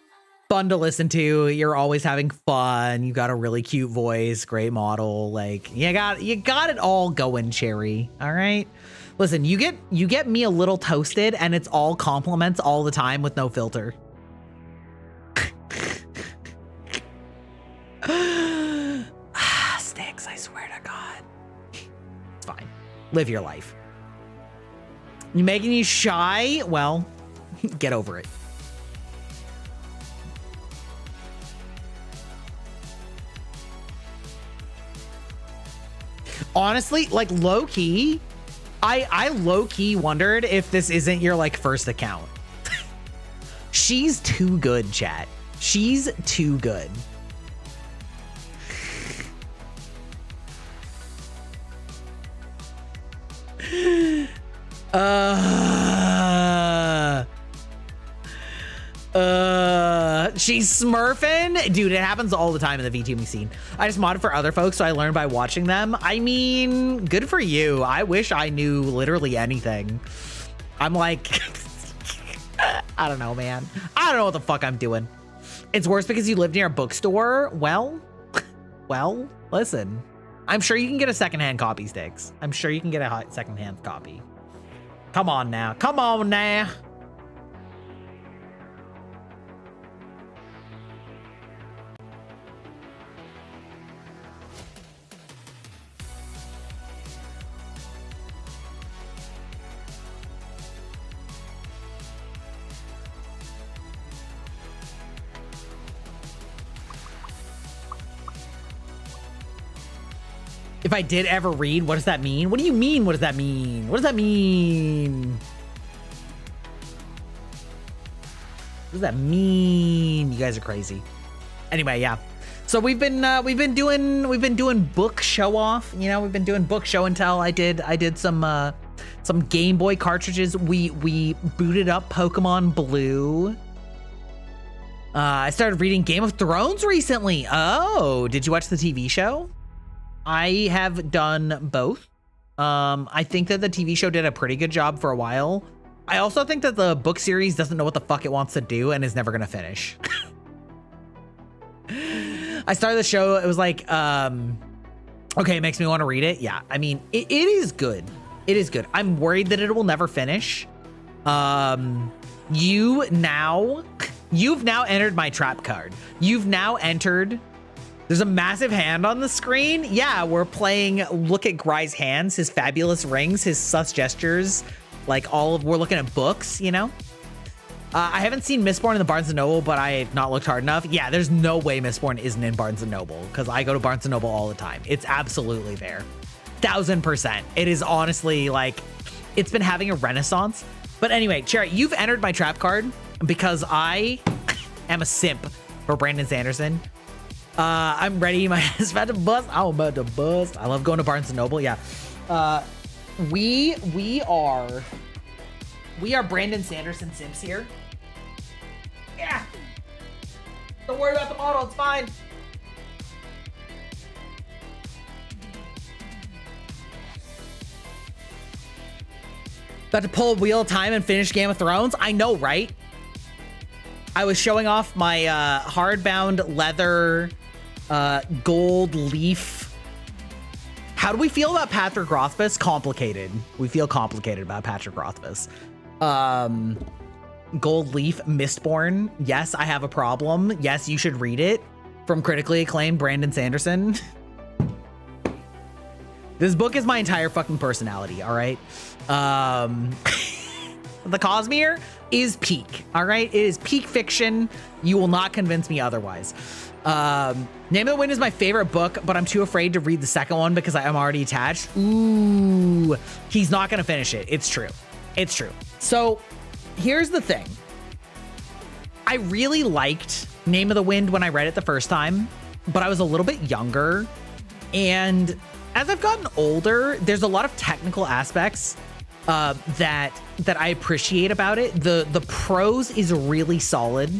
A: fun to listen to. You're always having fun. You got a really cute voice, great model. Like, you got it all going, Cherry. All right. Listen, you get me a little toasted, and it's all compliments all the time with no filter. Sticks, I swear to God. It's fine. Live your life. You making you shy? Well, get over it. Honestly, like low-key, I low-key wondered if this isn't your like first account. She's too good, chat. She's too good. She's smurfing? Dude, it happens all the time in the VTubing scene. I just modded for other folks, so I learned by watching them. I mean, good for you. I wish I knew literally anything. I'm like, I don't know, man. I don't know what the fuck I'm doing. It's worse because you live near a bookstore. Well, listen. I'm sure you can get a secondhand copy, Sticks. I'm sure you can get a secondhand copy. Come on now. Come on now. If I did ever read, what does that mean? What do you mean? What does that mean? What does that mean? What does that mean? You guys are crazy. Anyway, yeah. So we've been doing book show off. You know, we've been doing book show and tell. I did some Game Boy cartridges. We booted up Pokemon Blue. I started reading Game of Thrones recently. Oh, did you watch the TV show? I have done both. I think that the TV show did a pretty good job for a while. I also think that the book series doesn't know what the fuck it wants to do and is never gonna finish. I started the show, it was like, okay, it makes me want to read it. Yeah, I mean, it is good. It is good. I'm worried that it will never finish. You've now entered my trap card. You've now entered. There's a massive hand on the screen. Yeah, we're playing look at Gry's hands, his fabulous rings, his sus gestures, like we're looking at books, you know? I haven't seen Mistborn in the Barnes & Noble, but I have not looked hard enough. Yeah, there's no way Mistborn isn't in Barnes & Noble because I go to Barnes & Noble all the time. It's absolutely there. 1000%. It is honestly like, it's been having a renaissance. But anyway, Cherry, you've entered my trap card because I am a simp for Brandon Sanderson. I'm ready. My head's about to bust. I'm about to bust. I love going to Barnes & Noble. Yeah. We are Brandon Sanderson simps here. Yeah. Don't worry about the model. It's fine. About to pull Wheel of Time and finish Game of Thrones. I know, right? I was showing off my hardbound leather gold leaf. How do we feel about Patrick Rothfuss? Complicated. We feel complicated about Patrick Rothfuss. Gold leaf Mistborn. Yes, I have a problem. Yes, you should read it. From critically acclaimed Brandon Sanderson. This book is my entire fucking personality, all right? The Cosmere is peak, all right? It is peak fiction. You will not convince me otherwise. Name of the Wind is my favorite book, but I'm too afraid to read the second one because I'm already attached. Ooh, he's not gonna finish it. It's true. It's true. So here's the thing. I really liked Name of the Wind when I read it the first time, but I was a little bit younger. And as I've gotten older, there's a lot of technical aspects that I appreciate about it. The prose is really solid,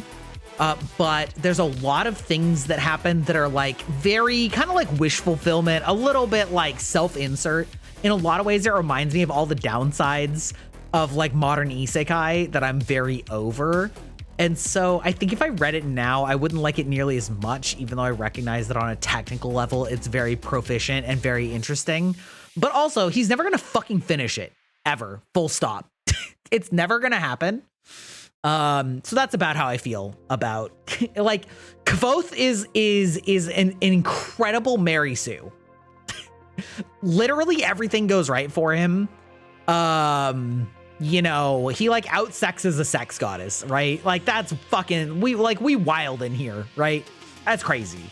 A: but there's a lot of things that happen that are like very kind of like wish fulfillment, a little bit like self-insert. In a lot of ways, it reminds me of all the downsides of like modern isekai that I'm very over. And so I think if I read it now, I wouldn't like it nearly as much, even though I recognize that on a technical level, it's very proficient and very interesting. But also, he's never gonna fucking finish it, ever, full stop. It's never gonna happen. So that's about how I feel about, like, Kvothe is an incredible Mary Sue. Literally everything goes right for him. You know, he like outsexes a sex goddess, right? Like that's fucking, we wild in here, right? That's crazy.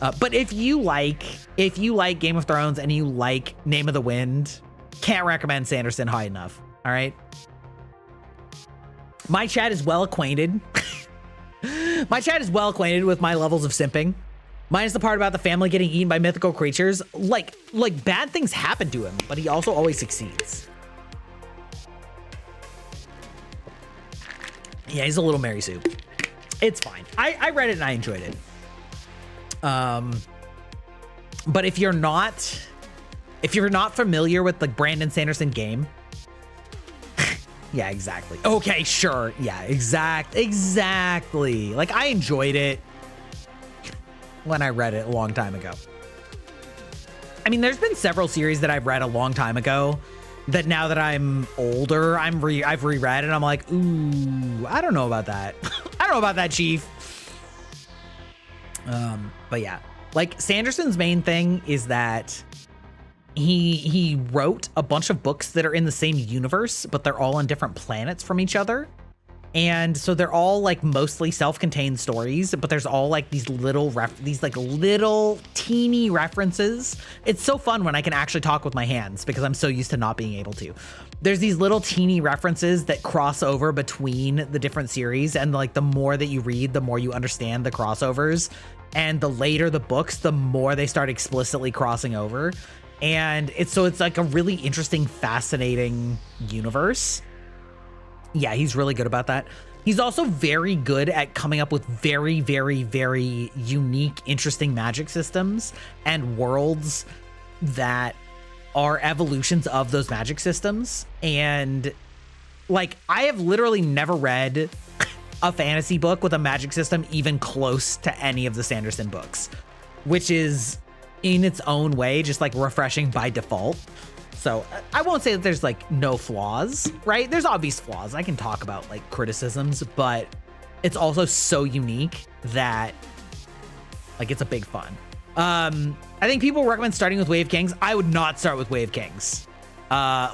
A: But if you like Game of Thrones and you like Name of the Wind, can't recommend Sanderson high enough. All right. My chat is well acquainted. My chat is well acquainted with my levels of simping. Minus the part about the family getting eaten by mythical creatures. Like bad things happen to him, but he also always succeeds. Yeah, he's a little Mary Sue. It's fine. I read it and I enjoyed it. But if you're not familiar with the Brandon Sanderson game, yeah, exactly. Okay, sure. Yeah, exactly. Like I enjoyed it when I read it a long time ago. I mean, there's been several series that I've read a long time ago that now that I'm older, I've reread and I'm like, ooh, I don't know about that. I don't know about that, Chief. But yeah, like Sanderson's main thing is that he wrote a bunch of books that are in the same universe, but they're all on different planets from each other. And so they're all like mostly self-contained stories, but there's all like these little teeny references. It's so fun when I can actually talk with my hands because I'm so used to not being able to. There's these little teeny references that cross over between the different series. And like the more that you read, the more you understand the crossovers. And the later the books, the more they start explicitly crossing over. And it's like a really interesting, fascinating universe. Yeah, he's really good about that. He's also very good at coming up with very, very, very unique, interesting magic systems and worlds that are evolutions of those magic systems. And like, I have literally never read a fantasy book with a magic system even close to any of the Sanderson books, which is in its own way just like refreshing by default. So I won't say that there's like no flaws, right? There's obvious flaws. I can talk about like criticisms, but it's also so unique that like it's a big fun. I think people recommend starting with Wave Kings. I would not start with Wave Kings.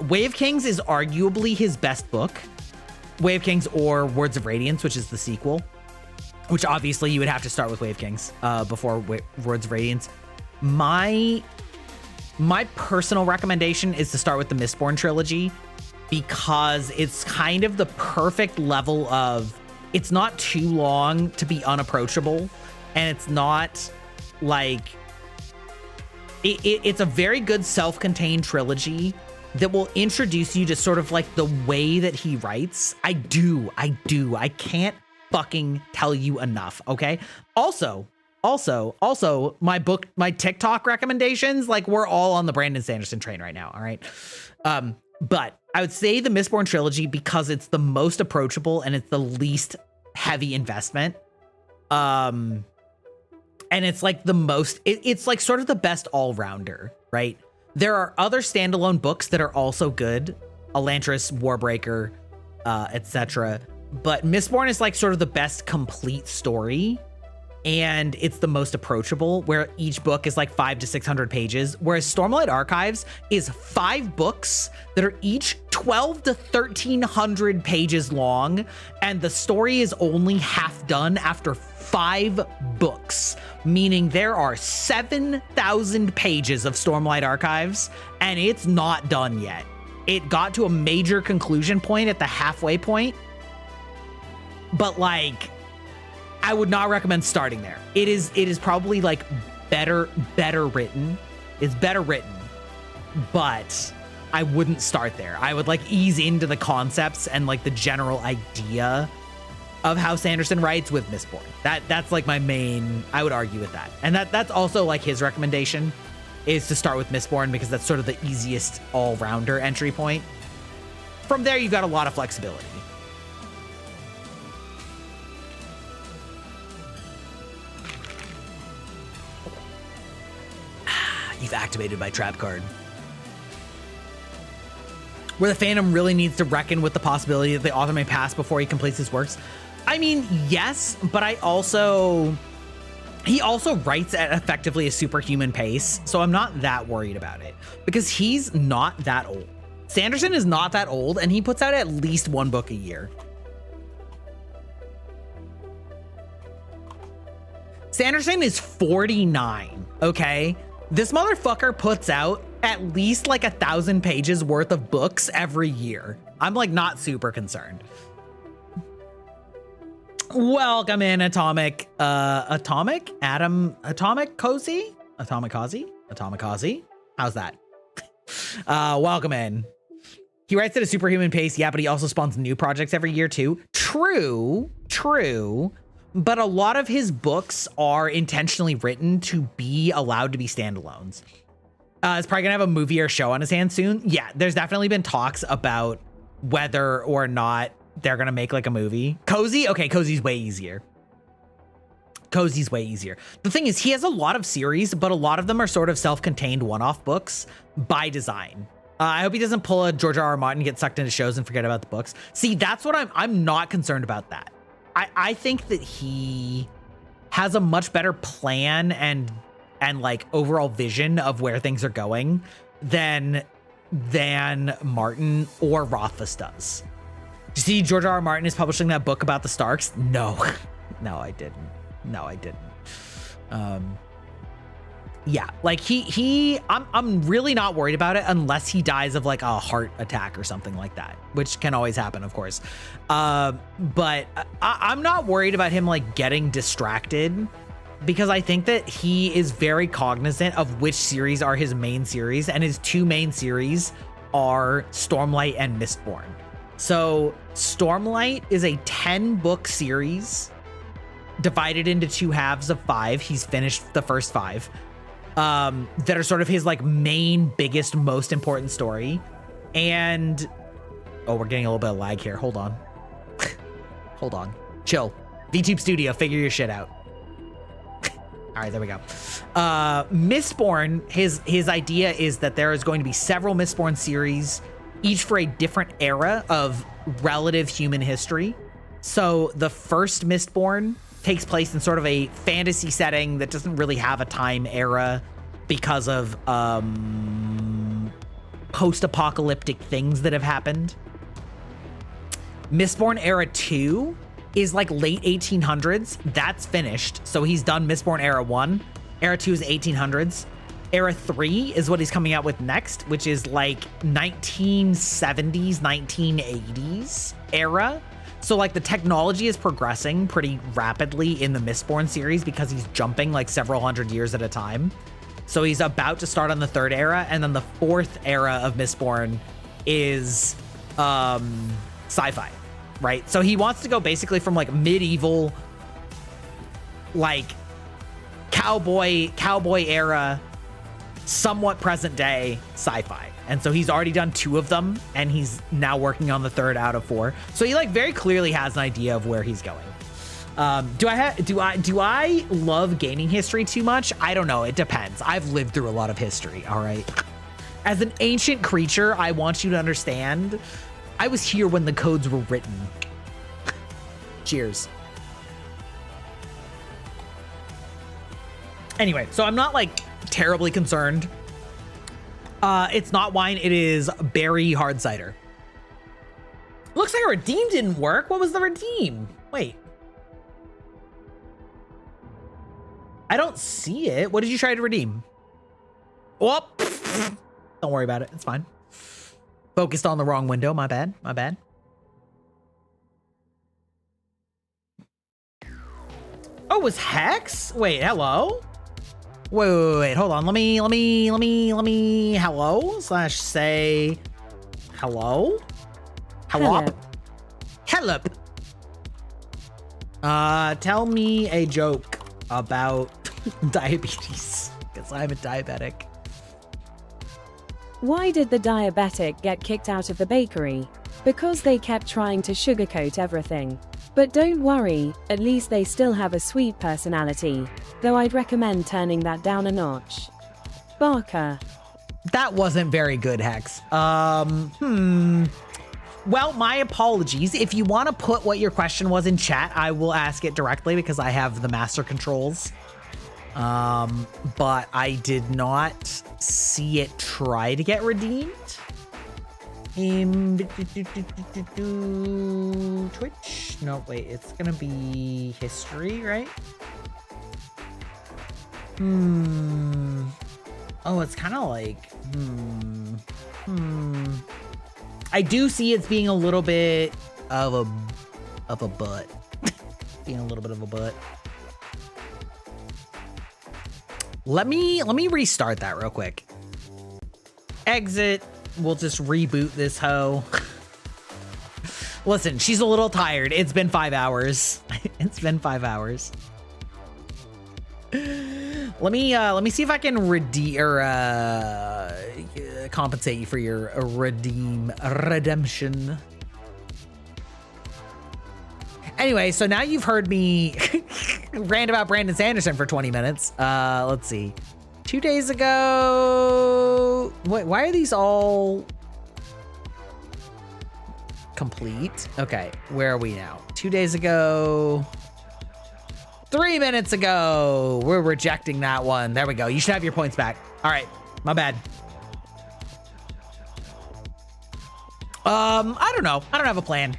A: Wave Kings is arguably his best book. Wave Kings or Words of Radiance, which is the sequel, which obviously you would have to start with Wave Kings before Words of Radiance. My personal recommendation is to start with the Mistborn trilogy because it's kind of the perfect level of, it's not too long to be unapproachable, and it's not like, it's a very good self-contained trilogy that will introduce you to sort of like the way that he writes. I can't fucking tell you enough, okay? Also, my TikTok recommendations, like we're all on the Brandon Sanderson train right now, all right? But I would say the Mistborn trilogy because it's the most approachable and it's the least heavy investment. And it's like the most, it's like sort of the best all-rounder, right? There are other standalone books that are also good, Elantris, Warbreaker, etc. But Mistborn is like sort of the best complete story. And it's the most approachable, where each book is like 500 to 600 pages, whereas Stormlight Archives is 5 books that are each 12 to 1300 pages long, and the story is only half done after 5 books, meaning there are 7,000 pages of Stormlight Archives, and it's not done yet. It got to a major conclusion point at the halfway point, but like, I would not recommend starting there. It is probably like better written. It's better written, but I wouldn't start there. I would like ease into the concepts and like the general idea of how Sanderson writes with Mistborn. That's like my main, I would argue with that. And that's also like his recommendation is to start with Mistborn because that's sort of the easiest all-rounder entry point. From there, you've got a lot of flexibility. You've activated my trap card. Where the fandom really needs to reckon with the possibility that the author may pass before he completes his works. I mean, yes, but he also writes at effectively a superhuman pace, so I'm not that worried about it because he's not that old. Sanderson is not that old, and he puts out at least 1 book a year. Sanderson is 49, okay? This motherfucker puts out at least like 1,000 pages worth of books every year. I'm like not super concerned. Welcome in, Atomic Cozy? How's that? Welcome in. He writes at a superhuman pace, yeah, but he also spawns new projects every year too. True. But a lot of his books are intentionally written to be allowed to be standalones. He's probably gonna have a movie or show on his hands soon. Yeah, there's definitely been talks about whether or not they're gonna make like a movie. Cozy? Okay, Cozy's way easier. Cozy's way easier. The thing is, he has a lot of series, but a lot of them are sort of self-contained one-off books by design. I hope he doesn't pull a George R.R. Martin, get sucked into shows and forget about the books. See, that's what I'm not concerned about that. I think that he has a much better plan and like overall vision of where things are going than Martin or Rothfuss does. You see, George R.R. Martin is publishing that book about the Starks? No, no, I didn't. No, I didn't. Yeah, like I'm really not worried about it unless he dies of like a heart attack or something like that, which can always happen, of course. But I'm not worried about him like getting distracted, because I think that he is very cognizant of which series are his main series, and his two main series are Stormlight and Mistborn. So Stormlight is a 10-book series divided into 2 halves of 5. He's finished the first 5 that are sort of his like main, biggest, most important story. And oh, we're getting a little bit of lag here. Hold on. Hold on. Chill. VTube Studio, figure your shit out. All right, there we go. Mistborn, his idea is that there is going to be several Mistborn series, each for a different era of relative human history. So the first Mistborn takes place in sort of a fantasy setting that doesn't really have a time era because of post-apocalyptic things that have happened. Mistborn Era 2 is like late 1800s. That's finished. So he's done Mistborn Era 1. Era 2 is 1800s. Era 3 is what he's coming out with next, which is like 1970s, 1980s era. So like the technology is progressing pretty rapidly in the Mistborn series because he's jumping like several hundred years at a time. So he's about to start on the 3rd era, and then the 4th era of Mistborn is sci-fi, right? So he wants to go basically from like medieval, like cowboy era, somewhat present day sci-fi. And so he's already done 2 of them, and he's now working on the 3rd out of 4. So he like very clearly has an idea of where he's going. Do I love gaming history too much? I don't know. It depends. I've lived through a lot of history. All right. As an ancient creature, I want you to understand, I was here when the codes were written. Cheers. Anyway, so I'm not like terribly concerned. It's not wine, it is berry hard cider. Looks like a redeem didn't work. What was the redeem? Wait. I don't see it. What did you try to redeem? Oh, don't worry about it. It's fine. Focused on the wrong window. My bad. My bad. Oh, it was Hex? Wait, hello? Wait, hold on. Let me, hello? / say, hello? Hello? Hello? Tell me a joke about diabetes, because I'm a diabetic.
F: Why did the diabetic get kicked out of the bakery? Because they kept trying to sugarcoat everything. But don't worry, at least they still have a sweet personality. Though I'd recommend turning that down a notch. Barker.
A: That wasn't very good, Hex. Well, my apologies. If you want to put what your question was in chat, I will ask it directly because I have the master controls. But I did not see it try to get redeemed. Twitch? No, wait, it's gonna be history, right? Oh, it's kind of like, I do see it's being a little bit of a butt. Being a little bit of a butt. Let me restart that real quick. Exit. We'll just reboot this hoe. Listen, she's a little tired. It's been 5 hours. It's been 5 hours. Let me see if I can compensate you for your redemption. Anyway, so now you've heard me rant about Brandon Sanderson for 20 minutes. Let's see. 2 days ago. Wait, why are these all complete? Okay, where are we now? 2 days ago. 3 minutes ago. We're rejecting that one. There we go. You should have your points back. All right, my bad. I don't know. I don't have a plan.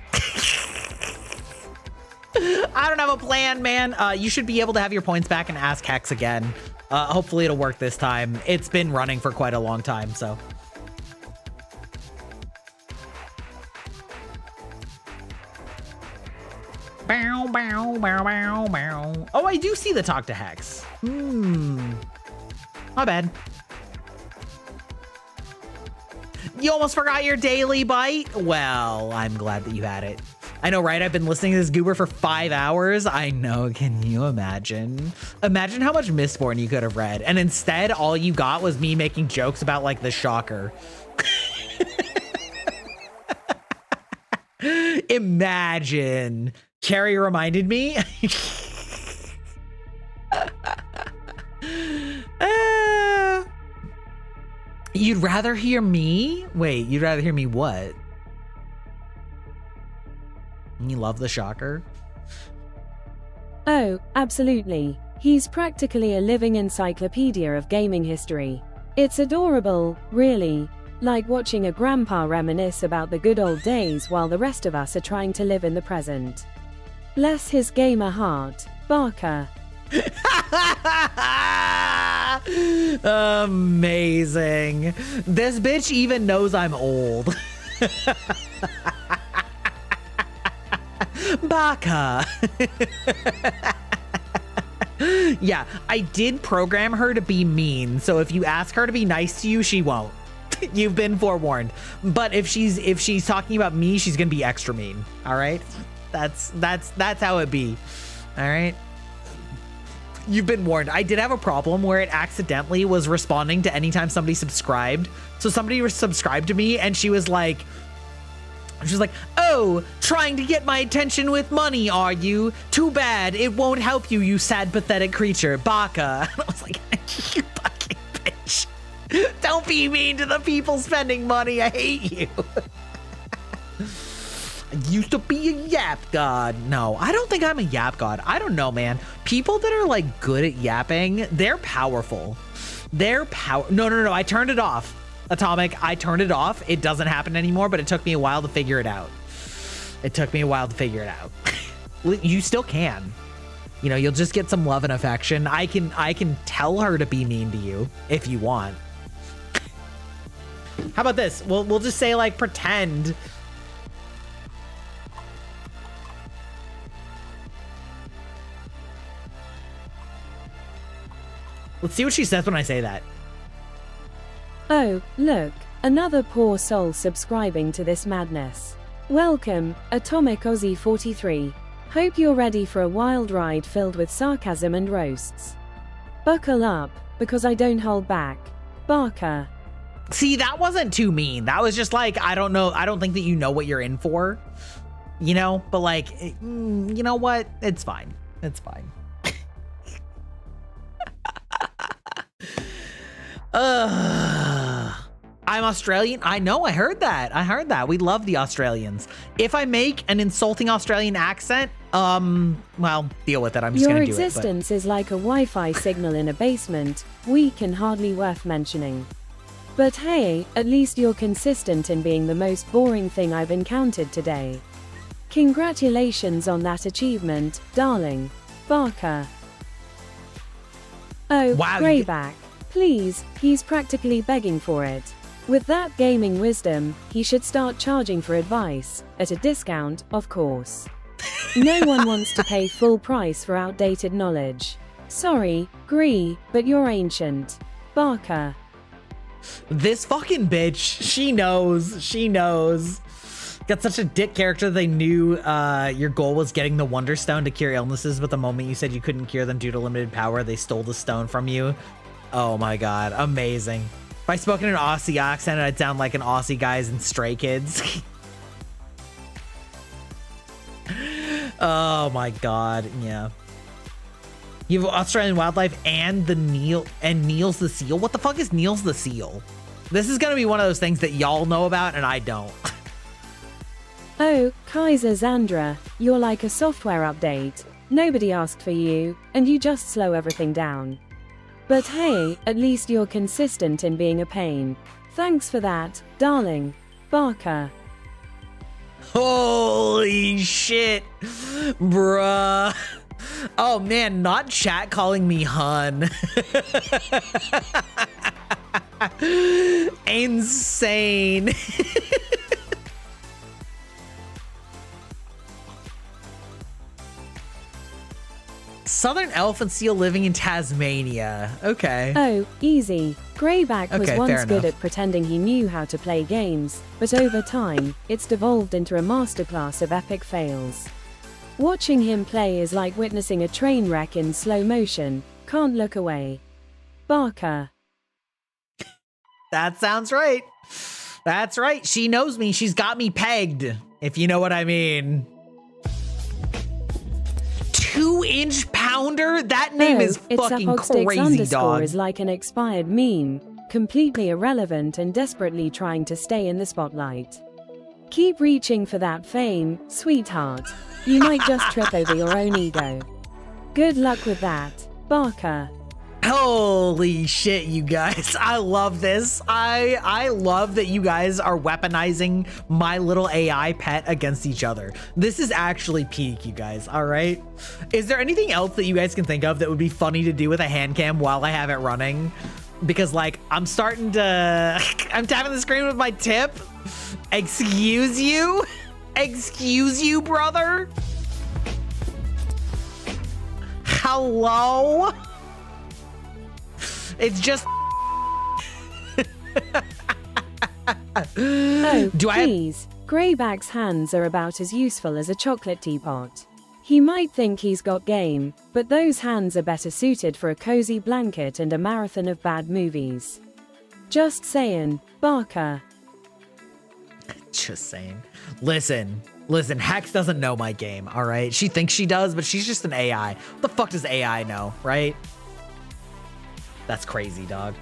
A: I don't have a plan, man. You should be able to have your points back and ask Hex again. Hopefully it'll work this time. It's been running for quite a long time, so. Bow, bow, bow, bow, bow. Oh, I do see the talk to Hex. My bad. You almost forgot your daily Byte? Well, I'm glad that you had it. I know, right? I've been listening to this goober for 5 hours. I know. Can you imagine? Imagine how much Mistborn you could have read. And instead, all you got was me making jokes about, like, the shocker. Imagine. Carrie reminded me. You'd rather hear me? Wait, you'd rather hear me what? You love the shocker?
F: Oh, absolutely. He's practically a living encyclopedia of gaming history. It's adorable, really. Like watching a grandpa reminisce about the good old days while the rest of us are trying to live in the present. Bless his gamer heart, Barker.
A: Amazing. This bitch even knows I'm old. Baka. Yeah, I did program her to be mean, so if you ask her to be nice to you, she won't. You've been forewarned. But if she's talking about me, she's gonna be extra mean. All right, that's how it be. All right. You've been warned. I did have a problem where it accidentally was responding to anytime somebody subscribed. So somebody was subscribed to me and she was like, oh, trying to get my attention with money, are you? Too bad. It won't help you, you sad, pathetic creature. Baka. And I was like, you fucking bitch. Don't be mean to the people spending money. I hate you. I used to be a yap god. No, I don't think I'm a yap god. I don't know, man. People that are like good at yapping, they're powerful. No. I turned it off. Atomic, I turned it off. It doesn't happen anymore, but it took me a while to figure it out. You still can. You know, you'll just get some love and affection. I can tell her to be mean to you if you want. How about this? We'll just say like pretend. Let's see what she says when I say that.
F: Oh, look, another poor soul subscribing to this madness. Welcome, Atomic Aussie 43. Hope you're ready for a wild ride filled with sarcasm and roasts. Buckle up, because I don't hold back. Barker.
A: See, that wasn't too mean. That was just like, I don't know. I don't think that you know what you're in for. You know, but like, you know what? It's fine. It's fine. I'm Australian. I know. I heard that. We love the Australians. If I make an insulting Australian accent, well, deal with it. I'm just
F: Your
A: gonna do it.
F: Your existence is like a Wi-Fi signal in a basement, weak and hardly worth mentioning. But hey, at least you're consistent in being the most boring thing I've encountered today. Congratulations on that achievement, darling. Barker. Oh,
A: wow,
F: Greyback. Please, he's practically begging for it. With that gaming wisdom, he should start charging for advice, at a discount, of course. No one wants to pay full price for outdated knowledge. Sorry, Gree, but you're ancient. Barker.
A: This fucking bitch, she knows. Got such a dick character they knew your goal was getting the Wonder Stone to cure illnesses, but the moment you said you couldn't cure them due to limited power, they stole the stone from you. Oh my god, amazing. If I spoke in an Aussie accent, I'd sound like an Aussie guys and Stray Kids. Oh my god, yeah. You have Australian wildlife and Niels the seal. What the fuck is Niels the seal? This is gonna be one of those things that y'all know about and I don't.
F: Oh, Kaiser Zandra, you're like a software update. Nobody asked for you, and you just slow everything down. But hey, at least you're consistent in being a pain. Thanks for that, darling. Barker.
A: Holy shit, bruh. Oh man, not chat calling me hun. Insane. Southern elephant seal living in Tasmania. Okay.
F: Oh, easy. Greyback was
A: Okay,
F: once
A: fair
F: good
A: enough.
F: at pretending he knew how to play games, but over time, it's devolved into a masterclass of epic fails. Watching him play is like witnessing a train wreck in slow motion. Can't look away. Barker.
A: That sounds right. That's right. She knows me. She's got me pegged, if you know what I mean. 2-inch pounder? That name is
F: it's
A: fucking
F: Apogsticks
A: crazy,
F: underscore
A: dog.
F: is like an expired meme, completely irrelevant and desperately trying to stay in the spotlight. Keep reaching for that fame, sweetheart. You might just trip over your own ego. Good luck with that, Barker.
A: Holy shit, you guys. I love this. I love that you guys are weaponizing my little AI pet against each other. This is actually peak, you guys, all right? Is there anything else that you guys can think of that would be funny to do with a hand cam while I have it running? Because, like, I'm starting to... I'm tapping the screen with my tip. Excuse you? Excuse you, brother? Hello? It's just...
F: Oh,
A: Do I have...
F: please. Greyback's hands are about as useful as a chocolate teapot. He might think he's got game, but those hands are better suited for a cozy blanket and a marathon of bad movies. Just saying, Barker.
A: Just saying. Listen, Hex doesn't know my game, all right? She thinks she does, but she's just an AI. What the fuck does AI know, right? That's crazy, dog.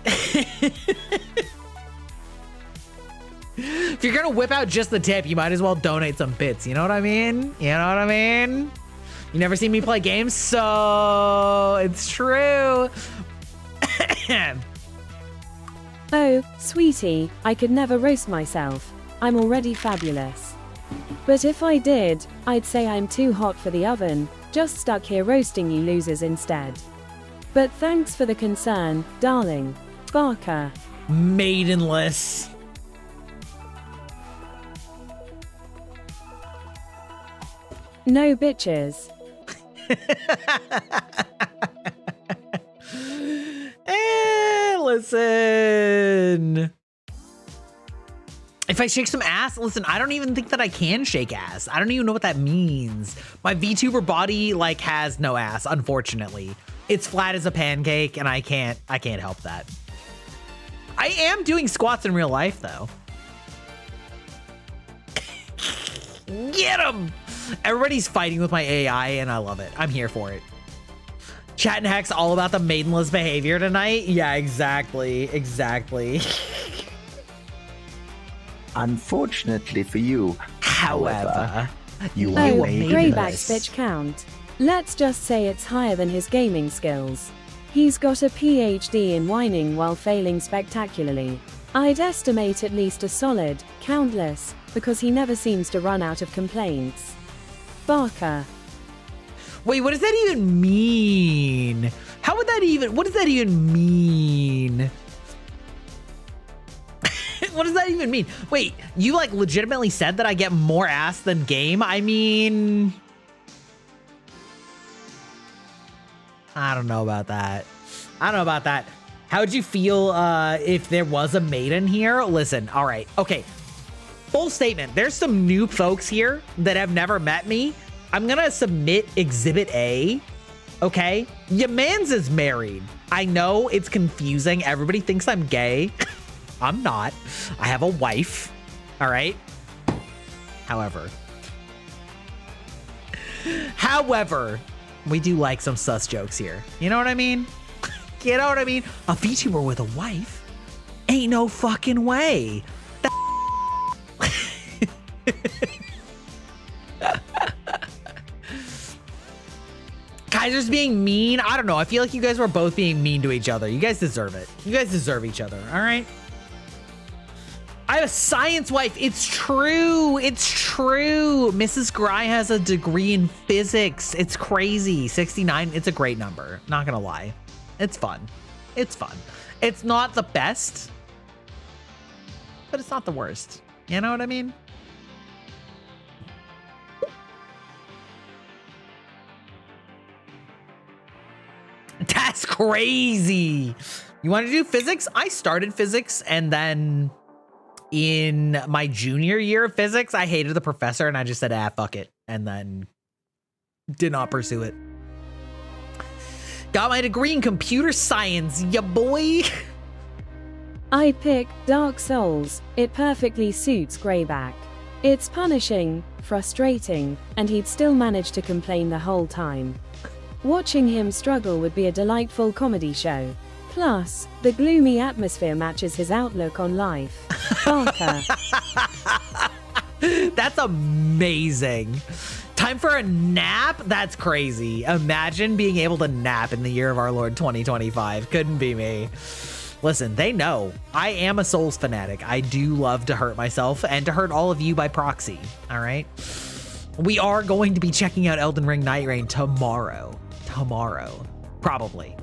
A: If you're gonna whip out just the tip, you might as well donate some bits. You know what I mean? You know what I mean? You never seen me play games, so it's true.
F: Oh, sweetie, I could never roast myself. I'm already fabulous. But if I did, I'd say I'm too hot for the oven, just stuck here roasting you losers instead. But thanks for the concern, darling. Barker.
A: Maidenless.
F: No bitches.
A: Listen. If I shake some ass, listen, I don't even think that I can shake ass. I don't even know what that means. My VTuber body like has no ass, unfortunately. It's flat as a pancake and I can't help that. I am doing squats in real life though. Get him! Everybody's fighting with my AI and I love it. I'm here for it. Chat and Hex all about the maidenless behavior tonight. Yeah, exactly.
G: Unfortunately for you,
A: However,
G: you
F: Oh,
G: are
F: Greyback's
G: maidenless.
F: bitch count. Let's just say it's higher than his gaming skills. He's got a PhD in whining while failing spectacularly. I'd estimate at least a solid, countless, because he never seems to run out of complaints. Barker.
A: wait, what does that even mean? How would that even, what does that even mean? What does that even mean? Wait, you like legitimately said that I get more ass than game? I mean, I don't know about that. How would you feel if there was a maiden here? Listen, all right, okay. Full statement. There's some new folks here that have never met me. I'm gonna submit Exhibit A, okay? Your mans is married. I know it's confusing. Everybody thinks I'm gay. I'm not. I have a wife, all right? However, We do like some sus jokes here. You know what I mean? You know what I mean? A VTuber with a wife? Ain't no fucking way. Kaiser's being mean. I don't know. I feel like you guys were both being mean to each other. You guys deserve it. You guys deserve each other. All right. I have a science wife. It's true. It's true. Mrs. Gry has a degree in physics. It's crazy. 69. It's a great number. Not gonna lie. It's fun. It's fun. It's not the best, but it's not the worst. You know what I mean? That's crazy. You want to do physics? I started physics, and then in my junior year of physics, I hated the professor and I just said, fuck it. And then did not pursue it. Got my degree in computer science, ya boy.
F: I pick Dark Souls. It perfectly suits Greyback. It's punishing, frustrating, and he'd still manage to complain the whole time. Watching him struggle would be a delightful comedy show. Plus, the gloomy atmosphere matches his outlook on life. Barker.
A: That's amazing. Time for a nap? That's crazy. Imagine being able to nap in the year of our Lord 2025. Couldn't be me. Listen, they know I am a Souls fanatic. I do love to hurt myself and to hurt all of you by proxy. All right. We are going to be checking out Elden Ring Night Rain tomorrow. Probably.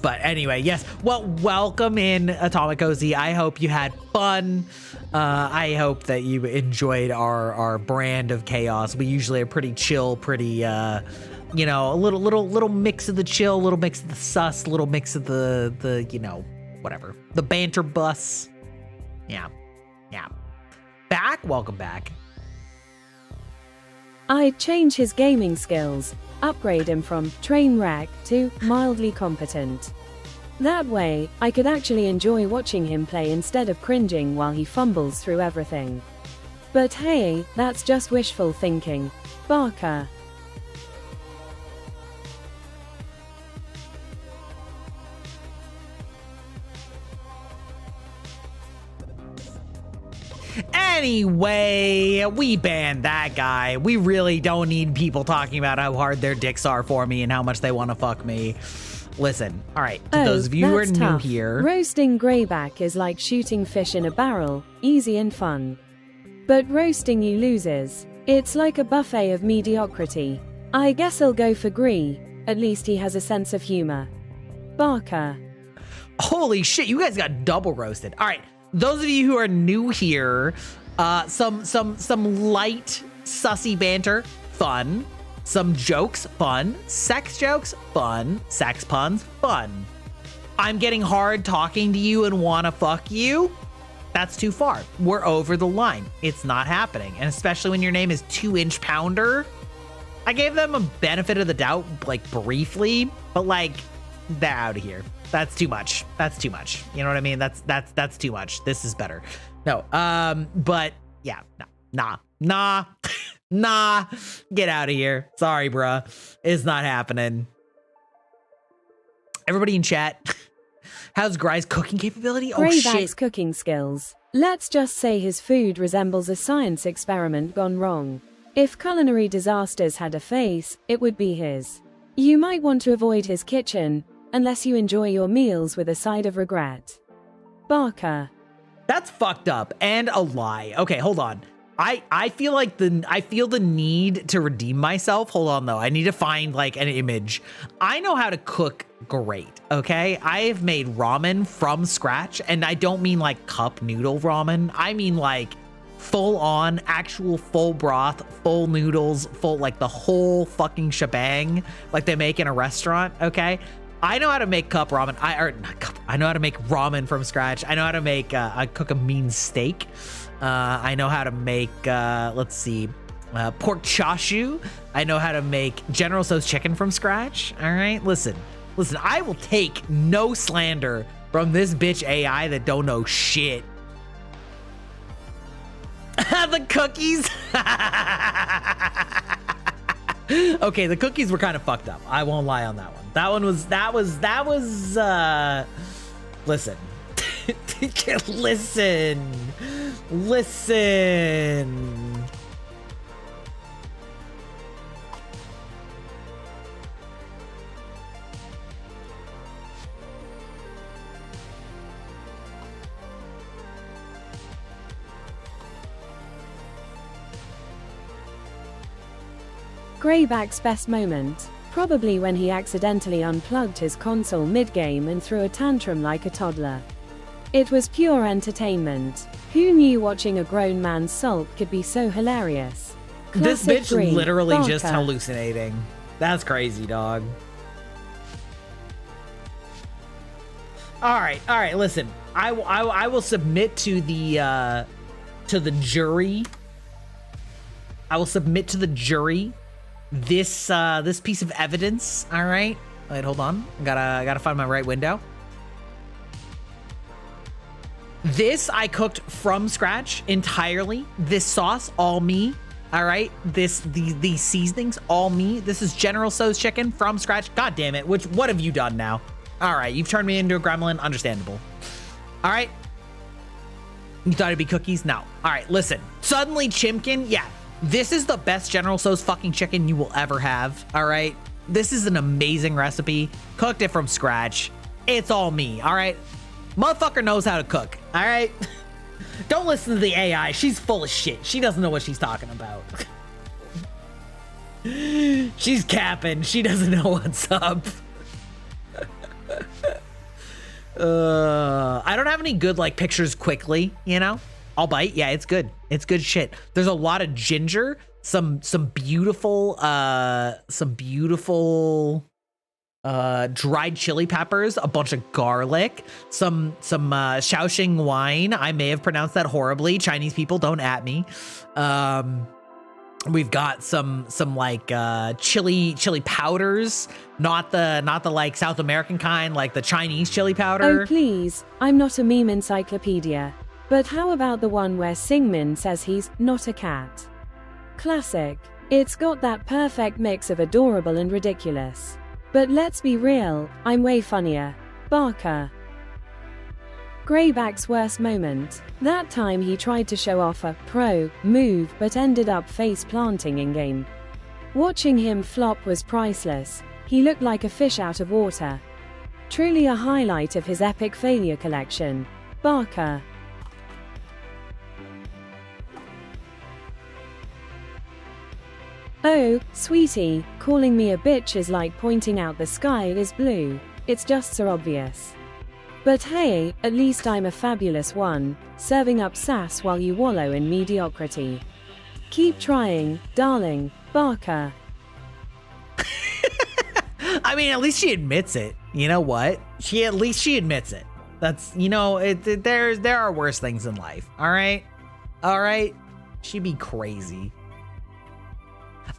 A: But anyway, yes. Well, welcome in, Atomic Cozy. I hope you had fun. I hope that you enjoyed our brand of chaos. We usually are pretty chill, pretty, you know, a little mix of the chill, a little mix of the sus, a little mix of the you know, whatever. The banter bus. Yeah. Welcome back.
F: I'd change his gaming skills, upgrade him from train wreck to mildly competent. That way, I could actually enjoy watching him play instead of cringing while he fumbles through everything. But hey, that's just wishful thinking. Barker.
A: Anyway, we banned that guy. We really don't need people talking about how hard their dicks are for me and how much they want to fuck me. Listen, all right, to those of you who are
F: that's
A: new
F: tough.
A: here.
F: Roasting Greyback is like shooting fish in a barrel, easy and fun. But roasting you loses. It's like a buffet of mediocrity. I guess I'll go for Gree. At least he has a sense of humor. Barker.
A: Holy shit, you guys got double roasted. All right, those of you who are new here, some light sussy banter, fun. Some jokes, fun. Sex jokes, fun. Sex puns, fun. I'm getting hard talking to you and wanna fuck you. That's too far. We're over the line. It's not happening. And especially when your name is 2-inch pounder. I gave them a benefit of the doubt, like briefly, but like, they're out of here. That's too much. That's too much. You know what I mean? That's too much. This is better. No, but yeah, nah, get out of here. Sorry, bruh. It's not happening. Everybody in chat, how's Gry's cooking capability? Oh,
F: Greyback's
A: shit.
F: cooking skills. Let's just say his food resembles a science experiment gone wrong. If culinary disasters had a face, it would be his. You might want to avoid his kitchen, unless you enjoy your meals with a side of regret. Barker.
A: That's fucked up and a lie. Okay, hold on. I feel like I feel the need to redeem myself. Hold on though. I need to find like an image. I know how to cook great, okay? I have made ramen from scratch, and I don't mean like cup noodle ramen. I mean like full on, actual full broth, full noodles, full like the whole fucking shebang like they make in a restaurant, okay? I know how to make cup ramen. I know how to make ramen from scratch. I know how to make I cook a mean steak. I know how to make let's see, pork chashu. I know how to make General Tso's chicken from scratch. All right, listen. I will take no slander from this bitch AI that don't know shit. The cookies. Okay, the cookies were kind of fucked up. I won't lie on that one. That was listen. Listen.
F: Greyback's best moment, probably when he accidentally unplugged his console mid-game and threw a tantrum like a toddler. It was pure entertainment. Who knew watching a grown man sulk could be so hilarious?
A: This
F: Classic
A: bitch
F: Green,
A: literally just
F: Barker.
A: hallucinating. That's crazy, dog. All right. Listen, I will submit to the jury. I will submit to the jury this piece of evidence. All right. Wait, hold on. I gotta find my right window. This I cooked from scratch entirely. This sauce, all me. All right. These seasonings, all me. This is General Tso's chicken from scratch. God damn it. What have you done now? All right. You've turned me into a gremlin. Understandable. All right. You thought it'd be cookies? No. All right. Listen. Suddenly Chimkin. Yeah. This is the best General Tso's fucking chicken you will ever have. All right. This is an amazing recipe. Cooked it from scratch. It's all me. All right. Motherfucker knows how to cook. All right. Don't listen to the AI. She's full of shit. She doesn't know what she's talking about. She's capping. She doesn't know what's up. I don't have any good like pictures quickly, you know? I'll bite. Yeah, it's good. It's good shit. There's a lot of ginger, some beautiful dried chili peppers, a bunch of garlic, some Shaoxing wine. I may have pronounced that horribly. Chinese people, don't at me. We've got some like chili powders, not the like South American kind, like the Chinese chili powder.
F: Oh please, I'm not a meme encyclopedia. But how about the one where Singmin says he's not a cat? Classic. It's got that perfect mix of adorable and ridiculous. But let's be real, I'm way funnier. Barker. Greyback's worst moment. That time he tried to show off a pro move but ended up face planting in game. Watching him flop was priceless. He looked like a fish out of water. Truly a highlight of his epic failure collection. Barker. Oh, sweetie, calling me a bitch is like pointing out the sky is blue. It's just so obvious. But hey, at least I'm a fabulous one, serving up sass while you wallow in mediocrity. Keep trying, darling. Barker.
A: I mean, at least she admits it. You know what? At least she admits it. That's, you know, there are worse things in life. All right. She'd be crazy.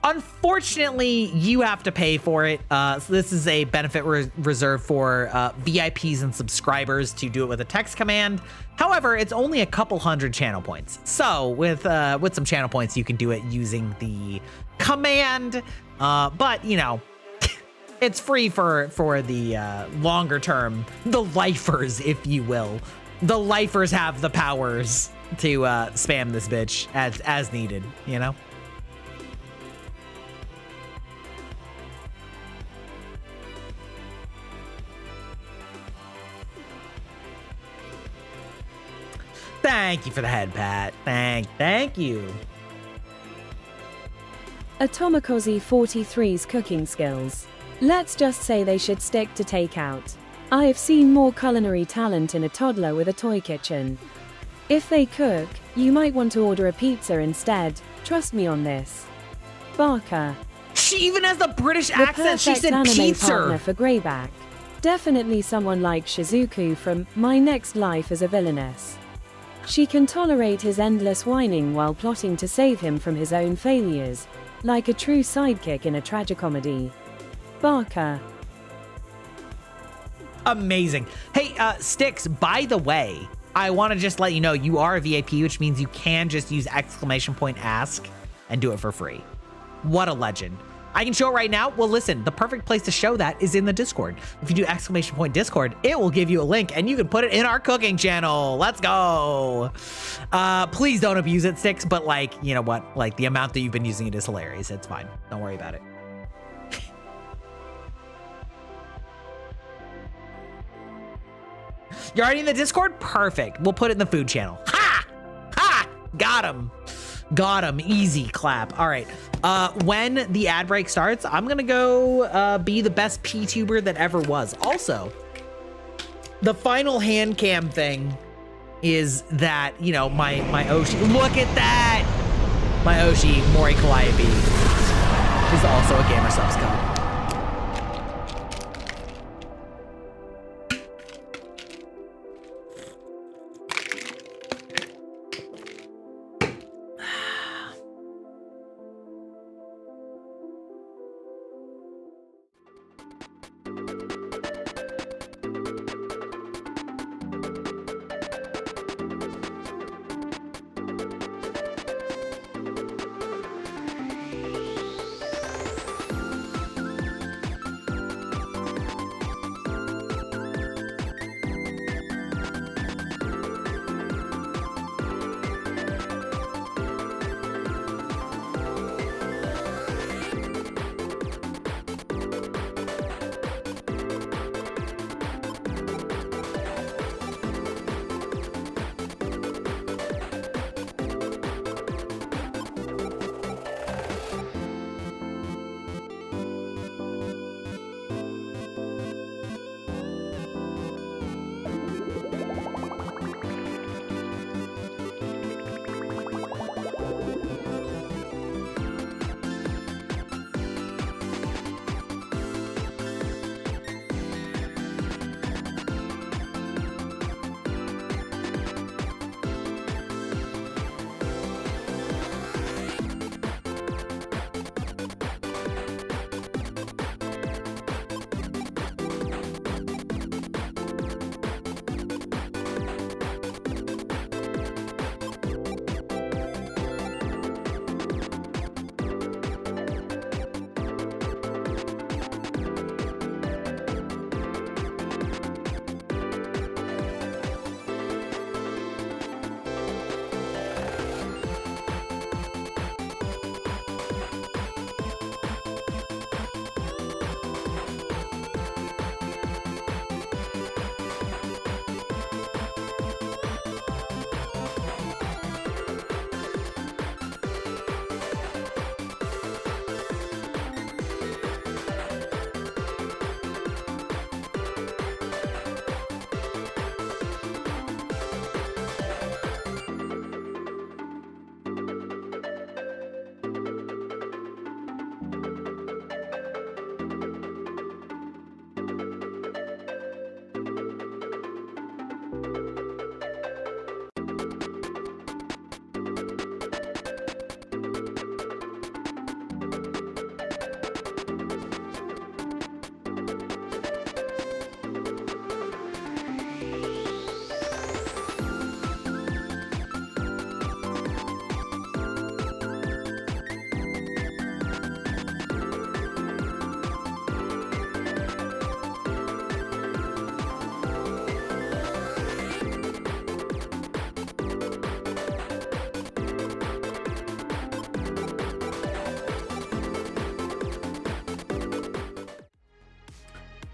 A: Unfortunately, you have to pay for it. So this is a benefit reserved for VIPs and subscribers to do it with a text command. However, it's only a couple hundred channel points. So with some channel points, you can do it using the command. But you know, it's free for the longer term, the lifers, if you will. The lifers have the powers to spam this bitch as needed. You know. Thank you for the head pat. Thank you.
F: Atomicozy 43's cooking skills. Let's just say they should stick to takeout. I have seen more culinary talent in a toddler with a toy kitchen. If they cook, you might want to order a pizza instead. Trust me on this. Barker.
A: She even has the British
F: The
A: accent. She
F: perfect
A: said
F: anime
A: pizza.
F: partner for Greyback. Definitely someone like Shizuku from My Next Life as a Villainess. She can tolerate his endless whining while plotting to save him from his own failures, like a true sidekick in a tragicomedy. Barker.
A: Amazing. Hey, Sticks, by the way, I want to just let you know you are a VIP, which means you can just use !ask and do it for free. What a legend. I can show it right now. Well, listen, the perfect place to show that is in the Discord. If you do !Discord, it will give you a link and you can put it in our cooking channel. Let's go. Please don't abuse it, Sticks, but like, you know what? Like the amount that you've been using it is hilarious. It's fine. Don't worry about it. You're already in the Discord? Perfect. We'll put it in the food channel. Ha! Ha! Got him. Got him. Easy clap. All right. When the ad break starts, I'm going to go be the best vtuber that ever was. Also, the final hand cam thing is that, you know, my Oshi. Look at that! My Oshi, Mori Calliope, is also a gamer subscribe.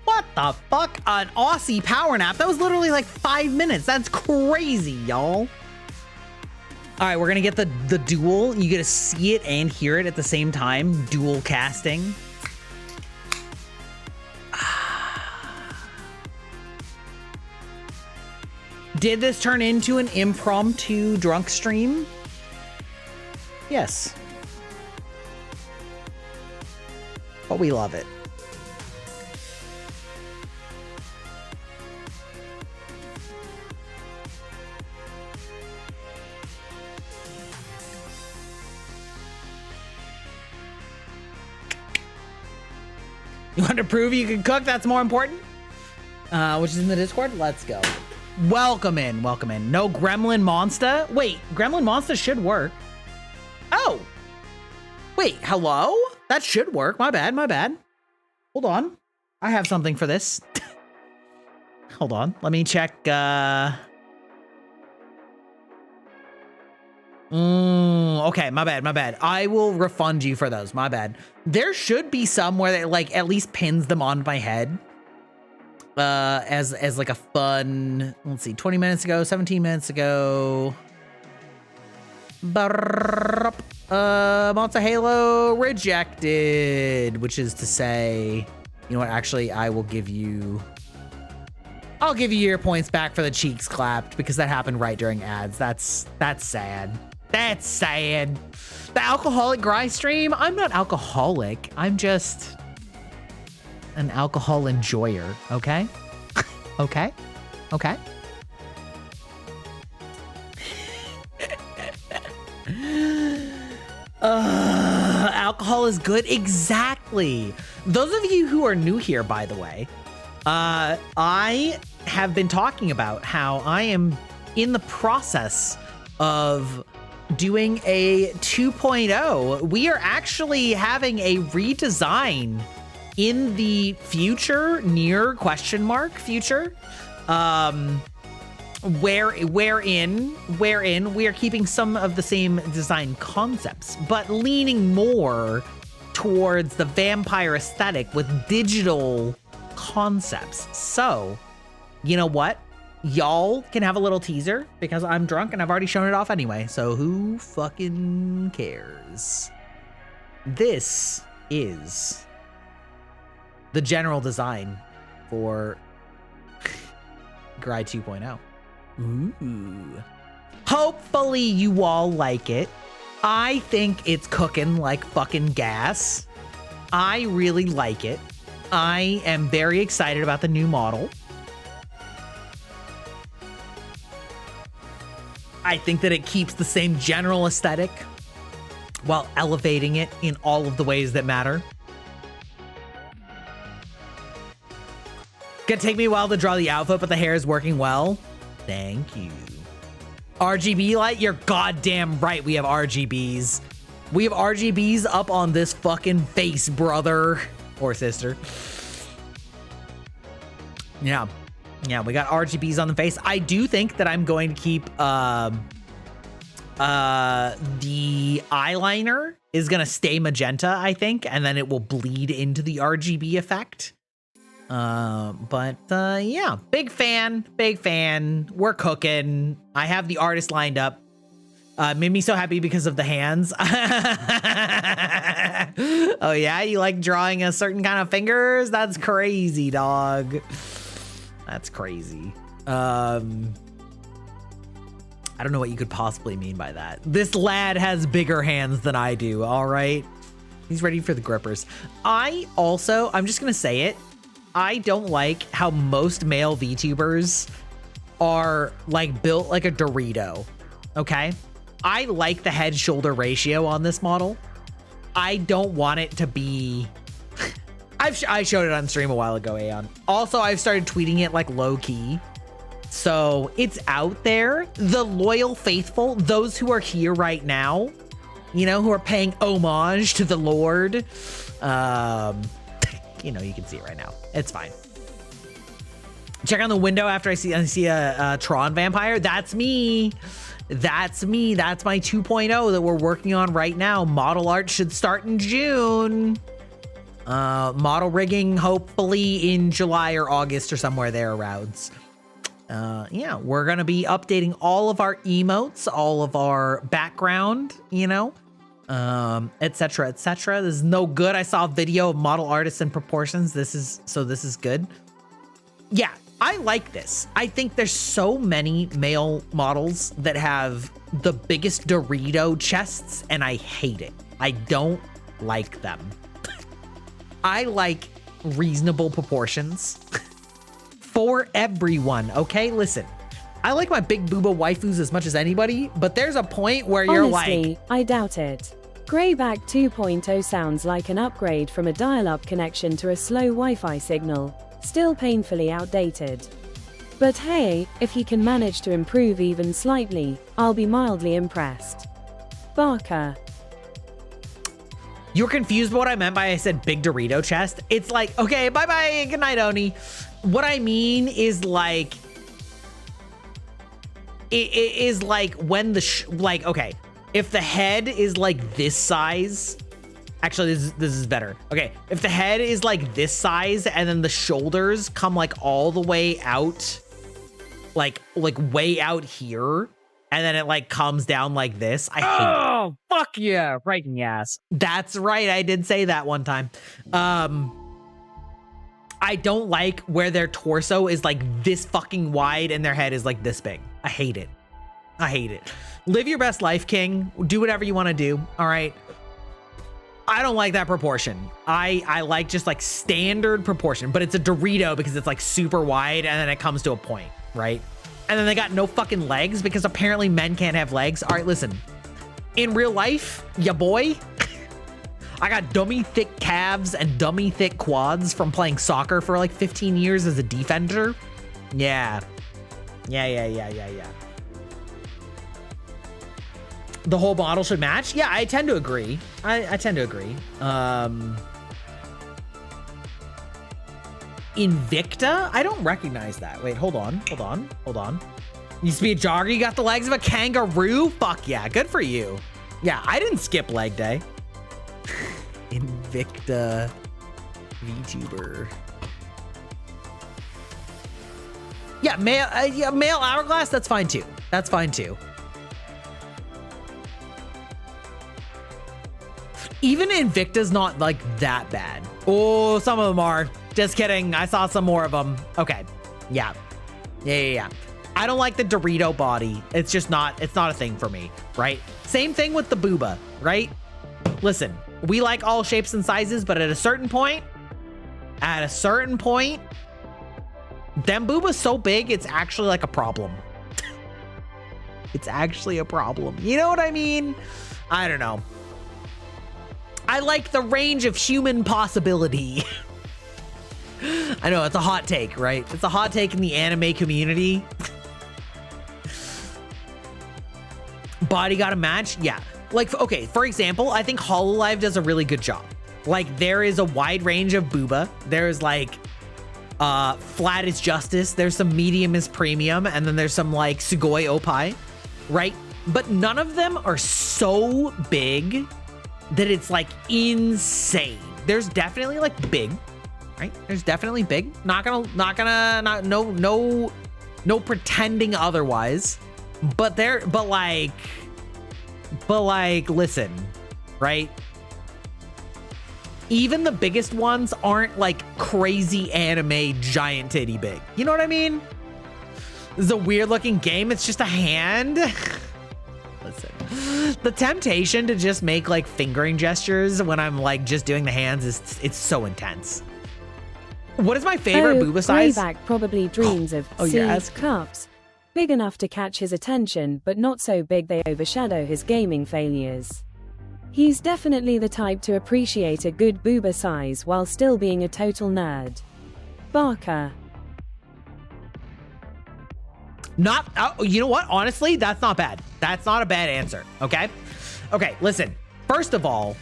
A: What the fuck? An Aussie power nap? That was literally like 5 minutes. That's crazy, y'all. All right, we're gonna get the dual. You get to see it and hear it at the same time. Dual casting. Did this turn into an impromptu drunk stream? Yes. But we love it. You want to prove you can cook? That's more important. Which is in the Discord. Let's go. Welcome in. Welcome in. No Gremlin Monster. Wait, Gremlin Monster should work. Oh. Wait, hello? That should work. My bad, my bad. Hold on. I have something for this. Hold on. Let me check. Okay, my bad, my bad. I will refund you for those. My bad. There should be somewhere that like at least pins them on my head. As like a fun, let's see, 20 minutes ago, 17 minutes ago. Monster Halo rejected, which is to say, you know what, actually, I'll give you your points back for the cheeks clapped because that happened right during ads. That's sad. That's sad. The alcoholic Gry stream, I'm not alcoholic. I'm just an alcohol enjoyer, okay? Okay? Okay? Alcohol is good. Exactly. Those of you who are new here, by the way, I have been talking about how I am in the process of doing a 2.0. We are actually having a redesign in the future, near question mark future, wherein we are keeping some of the same design concepts, but leaning more towards the vampire aesthetic with digital concepts. So, you know what? Y'all can have a little teaser because I'm drunk and I've already shown it off anyway. So who fucking cares? This is the general design for Gry 2.0. Ooh. Hopefully you all like it. I think it's cooking like fucking gas. I really like it. I am very excited about the new model. I think that it keeps the same general aesthetic while elevating it in all of the ways that matter. Gonna take me a while to draw the outfit, but the hair is working well. Thank you. RGB light? You're goddamn right we have RGBs. We have RGBs up on this fucking face, brother. Or sister. Yeah. Yeah, we got RGBs on the face. I do think that I'm going to keep the eyeliner is gonna stay magenta, I think, and then it will bleed into the RGB effect. Yeah, big fan. We're cooking. I have the artist lined up. Made me so happy because of the hands. Oh yeah, you like drawing a certain kind of fingers? That's crazy, dog. That's crazy. I don't know what you could possibly mean by that. This lad has bigger hands than I do, all right? He's ready for the grippers. I'm just gonna say it, I don't like how most male VTubers are like built like a Dorito, okay? I like the head-shoulder ratio on this model. I don't want it to be... I showed it on stream a while ago, Aeon. Also, I've started tweeting it like low-key. So it's out there. The loyal faithful, those who are here right now, you know, who are paying homage to the Lord. You know, you can see it right now. It's fine. Check on the window after I see a Tron vampire. That's me. That's me. That's my 2.0 that we're working on right now. Model art should start in June. Model rigging hopefully in July or August or somewhere thereabouts. Yeah, we're gonna be updating all of our emotes, all of our background, you know, etc., etc. This is no good. I saw a video of model artists and proportions. This is good. Yeah, I like this. I think there's so many male models that have the biggest Dorito chests, and I hate it. I don't like them. I like reasonable proportions for everyone, okay? Listen, I like my big booba waifus as much as anybody, but there's a point where you're
F: Honestly,
A: like...
F: I doubt it. Greyback 2.0 sounds like an upgrade from a dial-up connection to a slow Wi-Fi signal, still painfully outdated. But hey, if he can manage to improve even slightly, I'll be mildly impressed. Barker.
A: You're confused by what I meant by I said big Dorito chest. It's like, okay, bye-bye, good night, Oni. What I mean is like, it is like when the, like, okay, if the head is like this size, actually this is better. Okay, if the head is like this size and then the shoulders come like all the way out, like way out here, and then it like comes down like this. I hate it.
B: Oh, fuck yeah, right in the ass.
A: That's right. I did say that one time. I don't like where their torso is like this fucking wide and their head is like this big. I hate it. I hate it. Live your best life, King. Do whatever you want to do. All right. I don't like that proportion. I like just like standard proportion, but it's a Dorito because it's like super wide and then it comes to a point, right? And then they got no fucking legs because apparently men can't have legs. All right, listen. In real life, ya boy, I got dummy thick calves and dummy thick quads from playing soccer for like 15 years as a defender. Yeah. Yeah. The whole bottle should match? Yeah, I tend to agree. I tend to agree. Invicta? I don't recognize that. Wait, hold on. Used to be a jogger, you got the legs of a kangaroo? Fuck yeah, good for you. Yeah, I didn't skip leg day. Invicta VTuber. Yeah, male hourglass, that's fine too. That's fine too. Even Invicta's not like that bad. Oh, some of them are. Just kidding. I saw some more of them. Okay. Yeah. I don't like the Dorito body. It's just not, it's not a thing for me, right? Same thing with the booba, right? Listen, we like all shapes and sizes, but at a certain point, them booba's so big, it's actually like a problem. It's actually a problem. You know what I mean? I don't know. I like the range of human possibility. I know, it's a hot take, right? It's a hot take in the anime community. Body gotta match? Yeah. Like, okay, for example, I think Hololive does a really good job. Like, there is a wide range of booba. There's like, flat is justice. There's some medium is premium. And then there's some like sugoi opai, right? But none of them are so big that it's like insane. There's definitely like big, right? There's definitely big. No pretending otherwise. But listen, right? Even the biggest ones aren't like crazy anime giant titty big. You know what I mean? This is a weird looking game. It's just a hand. Listen, the temptation to just make like fingering gestures when I'm like just doing the hands it's so intense. What is my favorite booba size?
F: Greyback probably dreams of seized cups. Big enough to catch his attention, but not so big they overshadow his gaming failures. He's definitely the type to appreciate a good booba size while still being a total nerd. Barker.
A: You know what? Honestly, that's not bad. That's not a bad answer, okay? Okay, listen. First of all,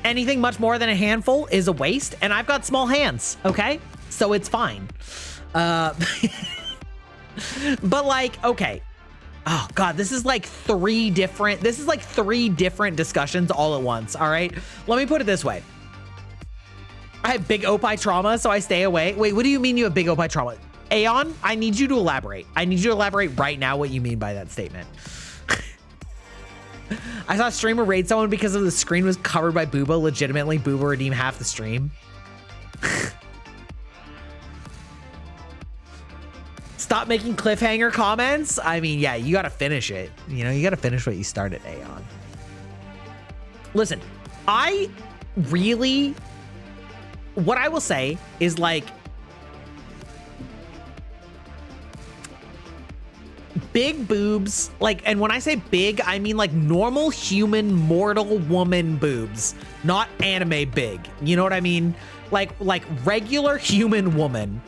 A: anything much more than a handful is a waste, and I've got small hands, okay? So it's fine. But like, okay. Oh God, this is like three different discussions all at once, all right? Let me put it this way. I have big opai trauma, so I stay away. Wait, what do you mean you have big opai trauma? Aeon, I need you to elaborate. I need you to elaborate right now what you mean by that statement. I saw a streamer raid someone because of the screen was covered by booba. Legitimately, booba redeemed half the stream. Stop making cliffhanger comments. I mean, yeah, you got to finish it. You know, you got to finish what you started, Aeon. Listen, what I will say is like, big boobs, like, and when I say big, I mean like normal human mortal woman boobs, not anime big. You know what I mean? Like regular human woman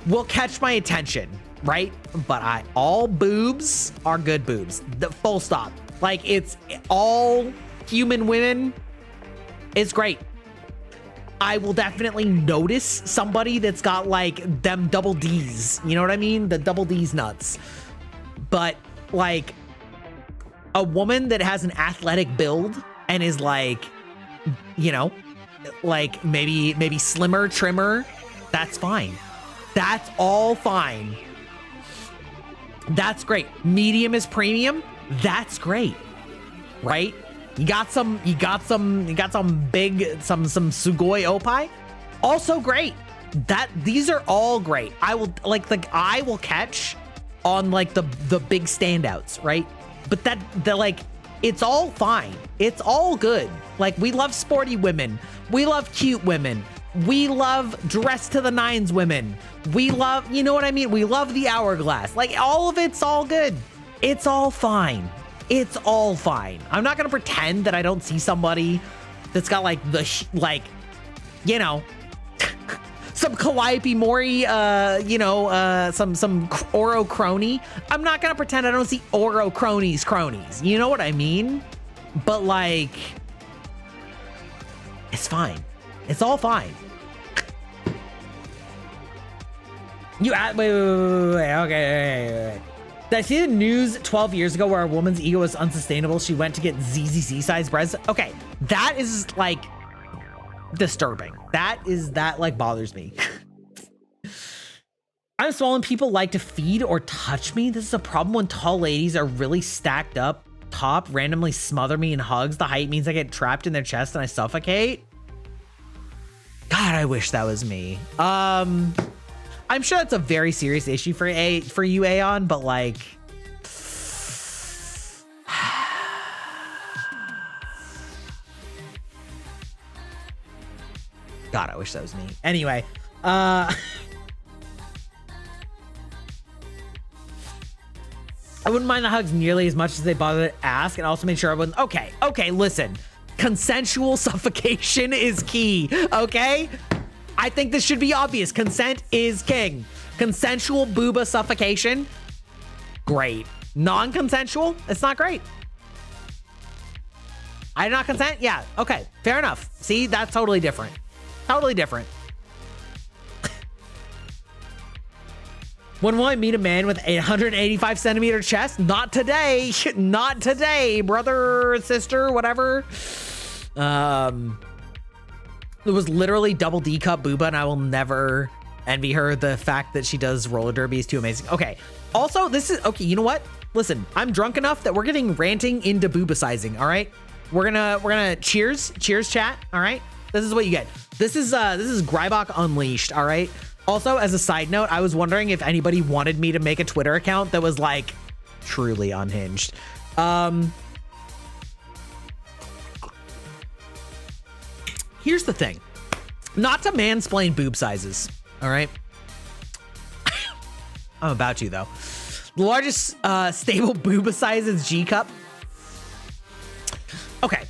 A: will catch my attention, right? But all boobs are good boobs. The full stop. Like, it's all human women It's great. I will definitely notice somebody that's got like them double D's. You know what I mean? The double D's nuts. But like a woman that has an athletic build and is like, you know, like maybe slimmer, trimmer, that's fine. That's all fine. That's great. Medium is premium. That's great. Right? You got some big, some sugoi opai. Also great. These are all great. I will catch on like the big standouts, right? But it's all fine. It's all good. Like, we love sporty women. We love cute women. We love dress to the nines women. We love, you know what I mean? We love the hourglass. Like, all of it's all good. It's all fine. It's all fine. I'm not gonna pretend that I don't see somebody that's got like you know, some Calliope Mori, some Oro crony. I'm not gonna pretend I don't see Oro cronies. You know what I mean? But like, it's fine. It's all fine. Wait, okay, wait. Did I see the news 12 years ago where a woman's ego was unsustainable? She went to get ZZZ size breasts. Okay, that is like disturbing. That like bothers me. I'm small and people like to feed or touch me. This is a problem when tall ladies are really stacked up top, randomly smother me in hugs. The height means I get trapped in their chest and I suffocate. God, I wish that was me. I'm sure that's a very serious issue for you, Aeon, but like, God, I wish that was me. Anyway, I wouldn't mind the hugs nearly as much as they bother to ask, and also make sure I wouldn't. Okay, listen, consensual suffocation is key. Okay. I think this should be obvious. Consent is king. Consensual booba suffocation, great. Non-consensual, it's not great. I did not consent? Yeah, okay, fair enough. See, that's totally different. Totally different. When will I meet a man with a 185 centimeter chest? Not today. Not today, brother, sister, whatever. It was literally double D cup booba, and I will never envy her. The fact that she does roller derby is too amazing. Okay. Also, this is okay. You know what? Listen, I'm drunk enough that we're getting ranting into booba sizing. All right. We're gonna cheers chat. All right. This is what you get. This is Grybach Unleashed. All right. Also, as a side note, I was wondering if anybody wanted me to make a Twitter account that was like truly unhinged. Here's the thing, not to mansplain boob sizes, all right? I'm about to, though. The largest stable booba size is G cup. Okay,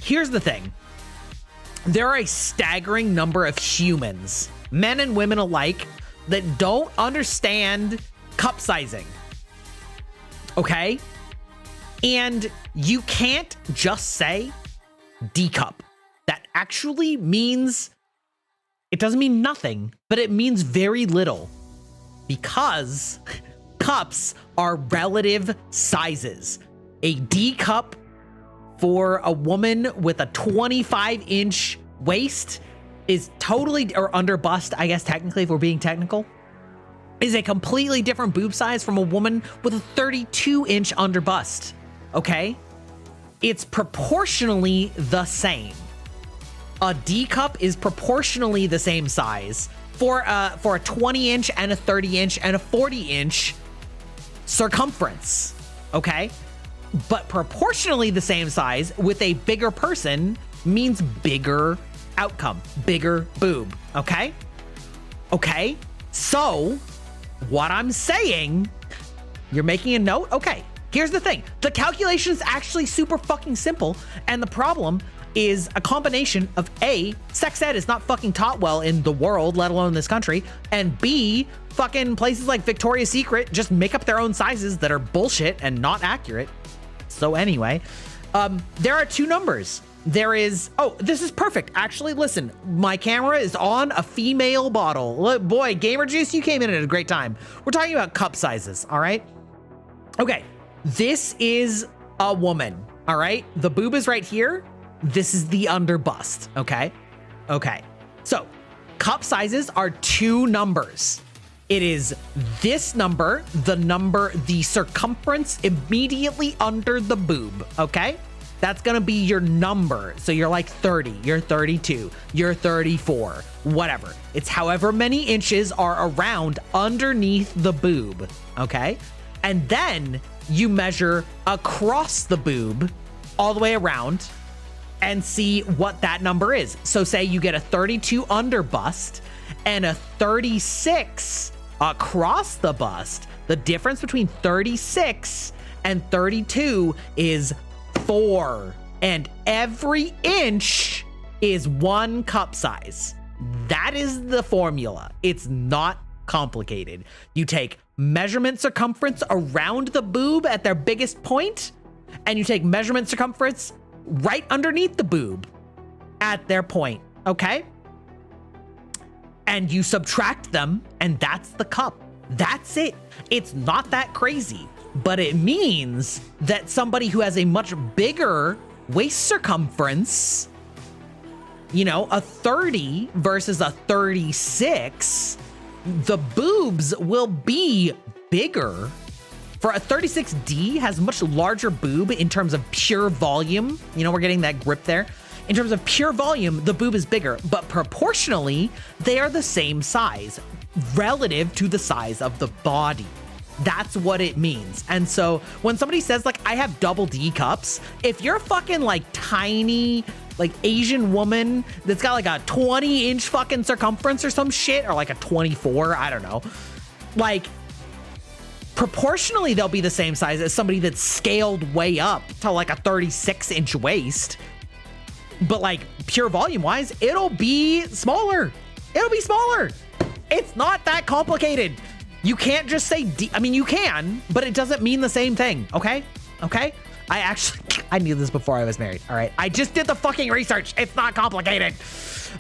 A: here's the thing. There are a staggering number of humans, men and women alike, that don't understand cup sizing, okay? And you can't just say D cup. That actually means, it doesn't mean nothing, but it means very little, because cups are relative sizes. A D cup for a woman with a 25-inch waist is totally, or under bust, I guess technically, if we're being technical, is a completely different boob size from a woman with a 32-inch under bust, okay? It's proportionally the same. A D cup is proportionally the same size for a 20-inch and a 30-inch and a 40-inch circumference, okay? But proportionally the same size with a bigger person means bigger outcome, bigger boob, okay? Okay, so what I'm saying, you're making a note? Okay, here's the thing. The calculation is actually super fucking simple, and the problem is a combination of A, sex ed is not fucking taught well in the world, let alone this country, and B, fucking places like Victoria's Secret just make up their own sizes that are bullshit and not accurate. So anyway, there are two numbers. there is, oh, this is perfect. Actually, listen, my camera is on a female bottle. Look, boy, Gamer Juice, you came in at a great time. We're talking about cup sizes, all right? Okay, this is a woman, all right? The boob is right here. This is the under bust, okay? Okay, so cup sizes are 2 numbers. It is this number, the circumference immediately under the boob, okay? That's gonna be your number. So you're like 30, you're 32, you're 34, whatever. It's however many inches are around underneath the boob, okay? And then you measure across the boob all the way around and see what that number is. So say you get a 32 under bust and a 36 across the bust. The difference between 36 and 32 is 4, and every inch is 1 cup size. That is the formula. It's not complicated. You take measurement circumference around the boob at their biggest point, and you take measurement circumference right underneath the boob at their point, okay? And you subtract them, and that's the cup. That's it. It's not that crazy, but it means that somebody who has a much bigger waist circumference, you know, a 30 versus a 36, the boobs will be bigger. For a 36D has much larger boob in terms of pure volume. You know, we're getting that grip there. In terms of pure volume, the boob is bigger, but proportionally, they are the same size relative to the size of the body. That's what it means. And so when somebody says like, I have double D cups, if you're a fucking like tiny, like Asian woman that's got like a 20-inch fucking circumference or some shit, or like a 24, I don't know, like proportionally, they'll be the same size as somebody that's scaled way up to like a 36-inch waist. But like pure volume wise, it'll be smaller. It'll be smaller. It's not that complicated. You can't just say D. I mean, you can, but it doesn't mean the same thing. Okay. Okay. I knew this before I was married. All right. I just did the fucking research. It's not complicated,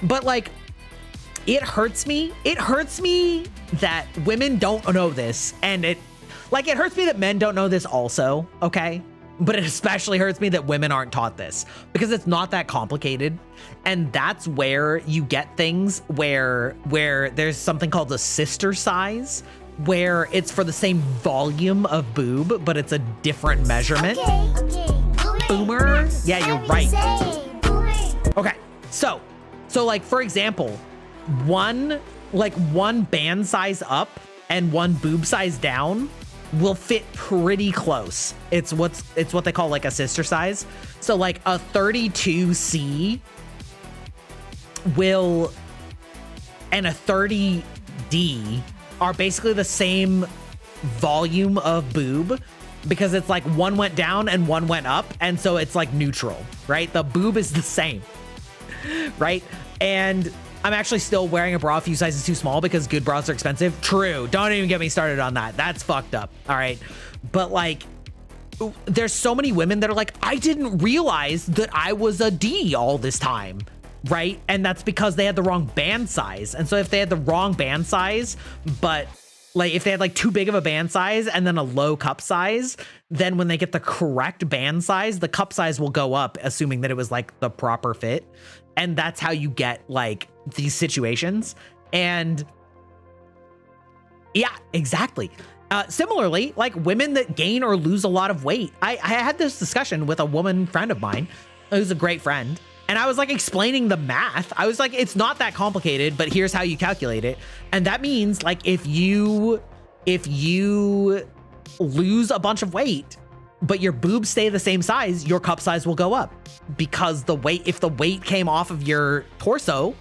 A: but like, it hurts me. It hurts me that women don't know this. And it hurts me that men don't know this also. Okay. But it especially hurts me that women aren't taught this because it's not that complicated. And that's where you get things where there's something called a sister size, where it's for the same volume of boob, but it's a different measurement. Boomer. Yeah, you're right. Okay. So like, for example, one band size up and one boob size down will fit pretty close. It's what they call like a sister size. So like a 32C will and a 30D are basically the same volume of boob because it's like one went down and one went up, and so it's like neutral, right? The boob is the same, right? And I'm actually still wearing a bra a few sizes too small because good bras are expensive. True. Don't even get me started on that. That's fucked up. All right. But like, there's so many women that are like, I didn't realize that I was a D all this time. Right. And that's because they had the wrong band size. And so if they had the wrong band size, but like if they had like too big of a band size and then a low cup size, then when they get the correct band size, the cup size will go up, assuming that it was like the proper fit. And that's how you get like these situations. And yeah, exactly. Similarly, like women that gain or lose a lot of weight. I had this discussion with a woman friend of mine who's a great friend. And I was like explaining the math. I was like, it's not that complicated, but here's how you calculate it. And that means like if you lose a bunch of weight, but your boobs stay the same size, your cup size will go up because if the weight came off of your torso,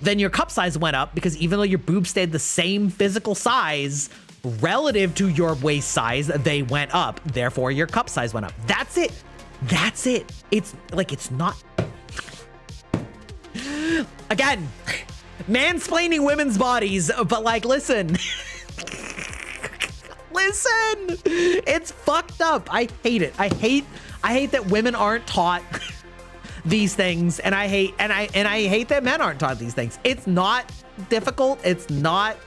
A: then your cup size went up because even though your boobs stayed the same physical size relative to your waist size, they went up. Therefore, your cup size went up. That's it. That's it. It's like, it's not. Again, mansplaining women's bodies, but like, listen. Listen, it's fucked up. I hate it. I hate that women aren't taught these things, and I hate that men aren't taught these things. It's not difficult. It's not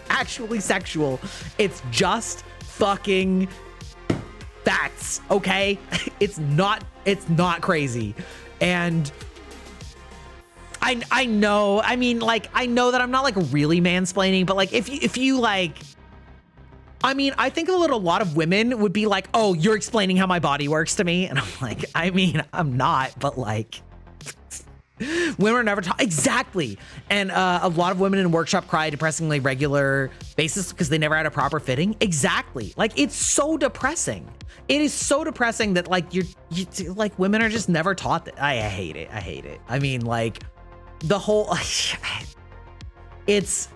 A: actually sexual. It's just fucking facts, okay? It's not crazy. And I know, I mean, like, I know that I'm not like really mansplaining, but like if you like, I mean, I think a lot of women would be like, oh, you're explaining how my body works to me. And I'm like, I mean, I'm not, but like, women are never taught. Exactly. And a lot of women in workshop cry depressingly regular basis because they never had a proper fitting. Exactly. Like, it's so depressing. It is so depressing that like you like women are just never taught that. I hate it. I hate it. I mean, like the whole, it's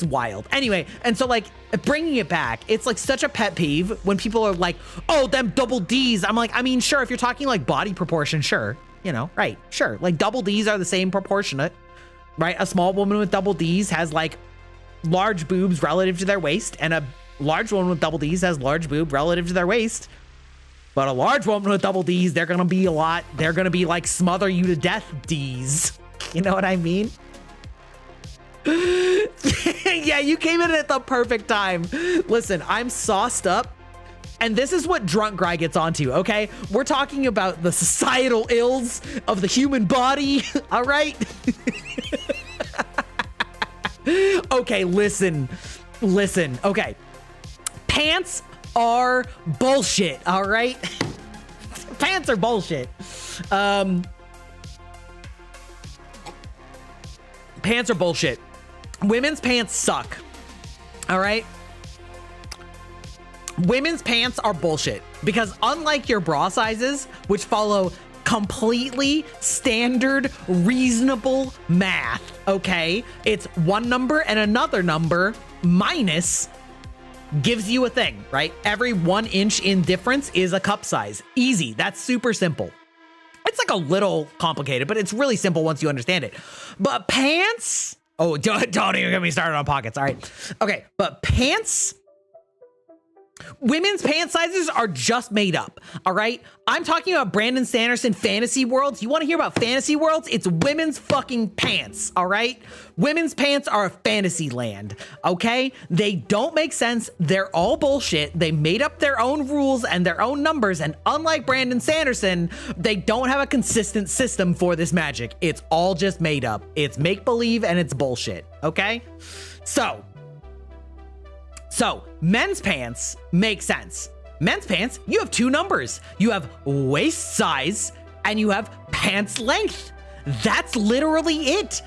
A: wild. Anyway, and so like bringing it back, it's like such a pet peeve when people are like, oh, them double D's. I'm like, I mean, sure, if you're talking like body proportion, sure, you know, right, sure. Like double D's are the same proportionate, right? A small woman with double D's has like large boobs relative to their waist, and a large woman with double D's has large boob relative to their waist. But a large woman with double D's, they're gonna be like smother you to death D's. You know what I mean? Yeah, you came in at the perfect time. Listen, I'm sauced up, and this is what drunk Gry gets onto, okay? We're talking about the societal ills of the human body, all right? Okay, listen, okay. Pants are bullshit, all right? Pants are bullshit. Pants are bullshit. Women's pants suck. All right? Women's pants are bullshit because unlike your bra sizes, which follow completely standard, reasonable math, okay? It's one number and another number minus gives you a thing, right? Every 1 inch in difference is a cup size. Easy. That's super simple. It's like a little complicated, but it's really simple once you understand it. But pants, oh, don't even get me started on pockets. All right. Okay. But pants, women's pant sizes are just made up. All right. I'm talking about Brandon Sanderson fantasy worlds. You want to hear about fantasy worlds? It's women's fucking pants. All right. Women's pants are a fantasy land. Okay. They don't make sense. They're all bullshit. They made up their own rules and their own numbers. And unlike Brandon Sanderson, they don't have a consistent system for this magic. It's all just made up. It's make believe and it's bullshit. Okay. So men's pants make sense. Men's pants, you have two numbers. You have waist size and you have pants length. That's literally it.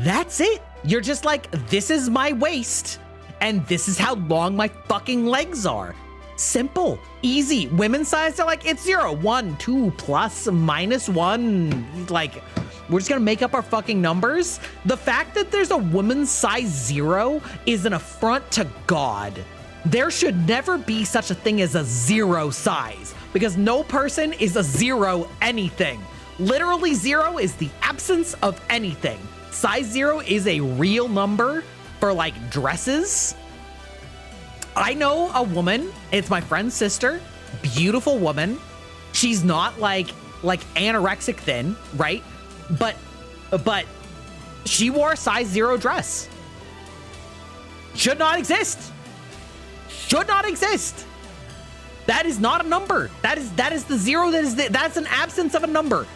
A: That's it. You're just like, this is my waist and this is how long my fucking legs are. Simple, easy. Women's size are like, it's 0, 1, 2, plus, minus 1. Like, we're just gonna make up our fucking numbers. The fact that there's a woman's size 0 is an affront to God. There should never be such a thing as a 0 size because no person is a 0 anything. Literally 0 is the absence of anything. Size 0 is a real number for like dresses. I know a woman, it's my friend's sister, beautiful woman. She's not like anorexic thin, right? But she wore a size 0 dress. Should not exist. Should not exist. That is not a number. That is the 0. That's an absence of a number.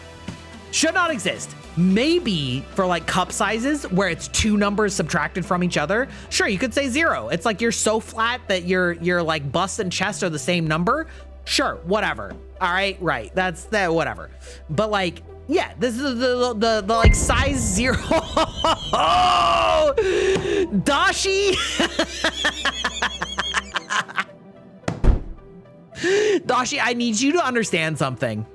A: Should not exist. Maybe for like cup sizes where it's 2 numbers subtracted from each other. Sure, you could say 0. It's like you're so flat that your like bust and chest are the same number. Sure, whatever. All right, right. That's that. Whatever. But like, yeah, this is the like size 0. Dashi. Dashi, I need you to understand something.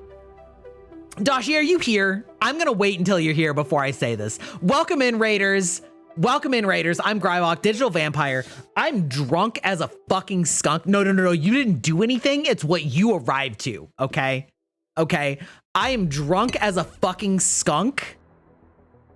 A: Dashi, are you here? I'm gonna wait until you're here before I say this. Welcome in, Raiders. Welcome in, Raiders. I'm Grywalk, digital vampire. I'm drunk as a fucking skunk. No. You didn't do anything. It's what you arrived to, okay? Okay. I am drunk as a fucking skunk.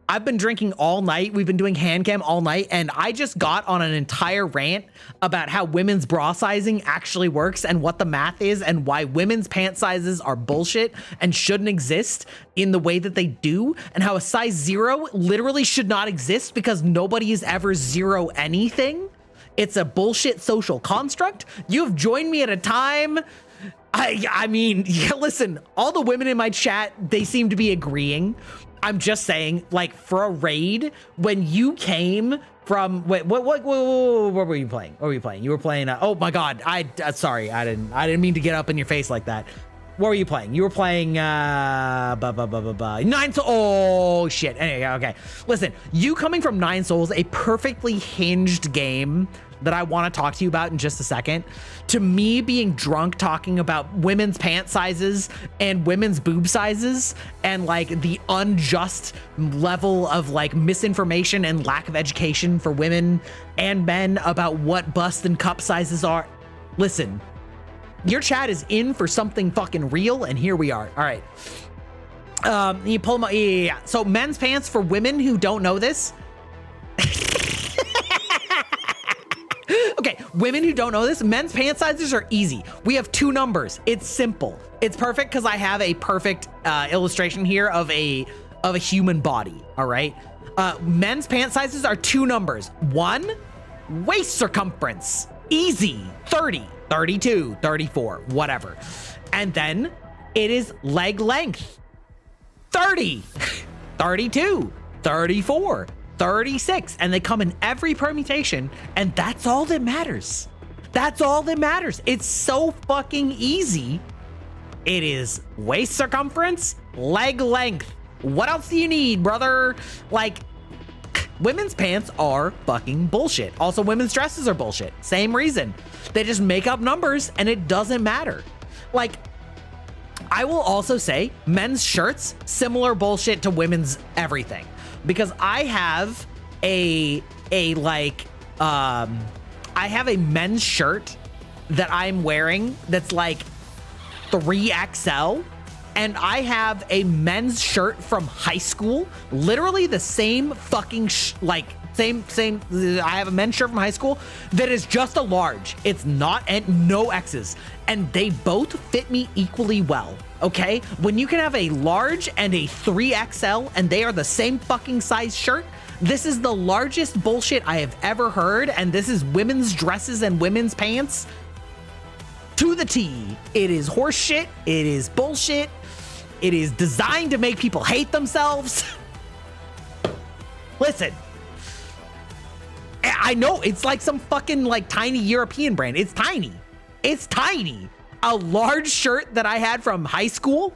A: I've been drinking all night. We've been doing Handcam all night, and I just got on an entire rant about how women's bra sizing actually works and what the math is and why women's pant sizes are bullshit and shouldn't exist in the way that they do, and how a size 0 literally should not exist because nobody is ever 0 anything. It's a bullshit social construct. You have joined me at a time. I mean, yeah, listen, all the women in my chat, they seem to be agreeing. I'm just saying, like, for a raid, when you came from, wait, what were you playing? What were you playing? You were playing, oh my God, sorry, I didn't mean to get up in your face like that. What were you playing? You were playing, 9 Souls, oh shit, anyway, okay. Listen, you coming from 9 Souls, a perfectly hinged game that I want to talk to you about in just a second, to me being drunk talking about women's pant sizes and women's boob sizes and like the unjust level of like misinformation and lack of education for women and men about what bust and cup sizes are. Listen, your chat is in for something fucking real, and here we are. All right. You pull them, yeah. So men's pants, for women who don't know this, okay, women who don't know this, men's pant sizes are easy. We have 2 numbers. It's simple. It's perfect because I have a perfect illustration here of a human body. All right. Men's pant sizes are 2 numbers. 1, waist circumference. Easy. 30, 32, 34, whatever. And then it is leg length. 30, 32, 34. 36, and they come in every permutation, and that's all that matters. That's all that matters. It's so fucking easy. It is waist circumference, leg length. What else do you need, brother? Like, women's pants are fucking bullshit. Also, women's dresses are bullshit. Same reason. They just make up numbers, and it doesn't matter. Like, I will also say men's shirts, similar bullshit to women's everything. Because I have I have a men's shirt that I'm wearing that's like 3XL, and I have a men's shirt from high school, literally the same fucking same I have a men's shirt from high school that is just a large. It's not, and no X's, and they both fit me equally well. Okay, when you can have a large and a 3XL and they are the same fucking size shirt, this is the largest bullshit I have ever heard, and this is women's dresses and women's pants to the T. It is horseshit. It is bullshit. It is designed to make people hate themselves. Listen, I know it's like some fucking like tiny European brand. It's tiny. It's tiny. A large shirt that I had from high school.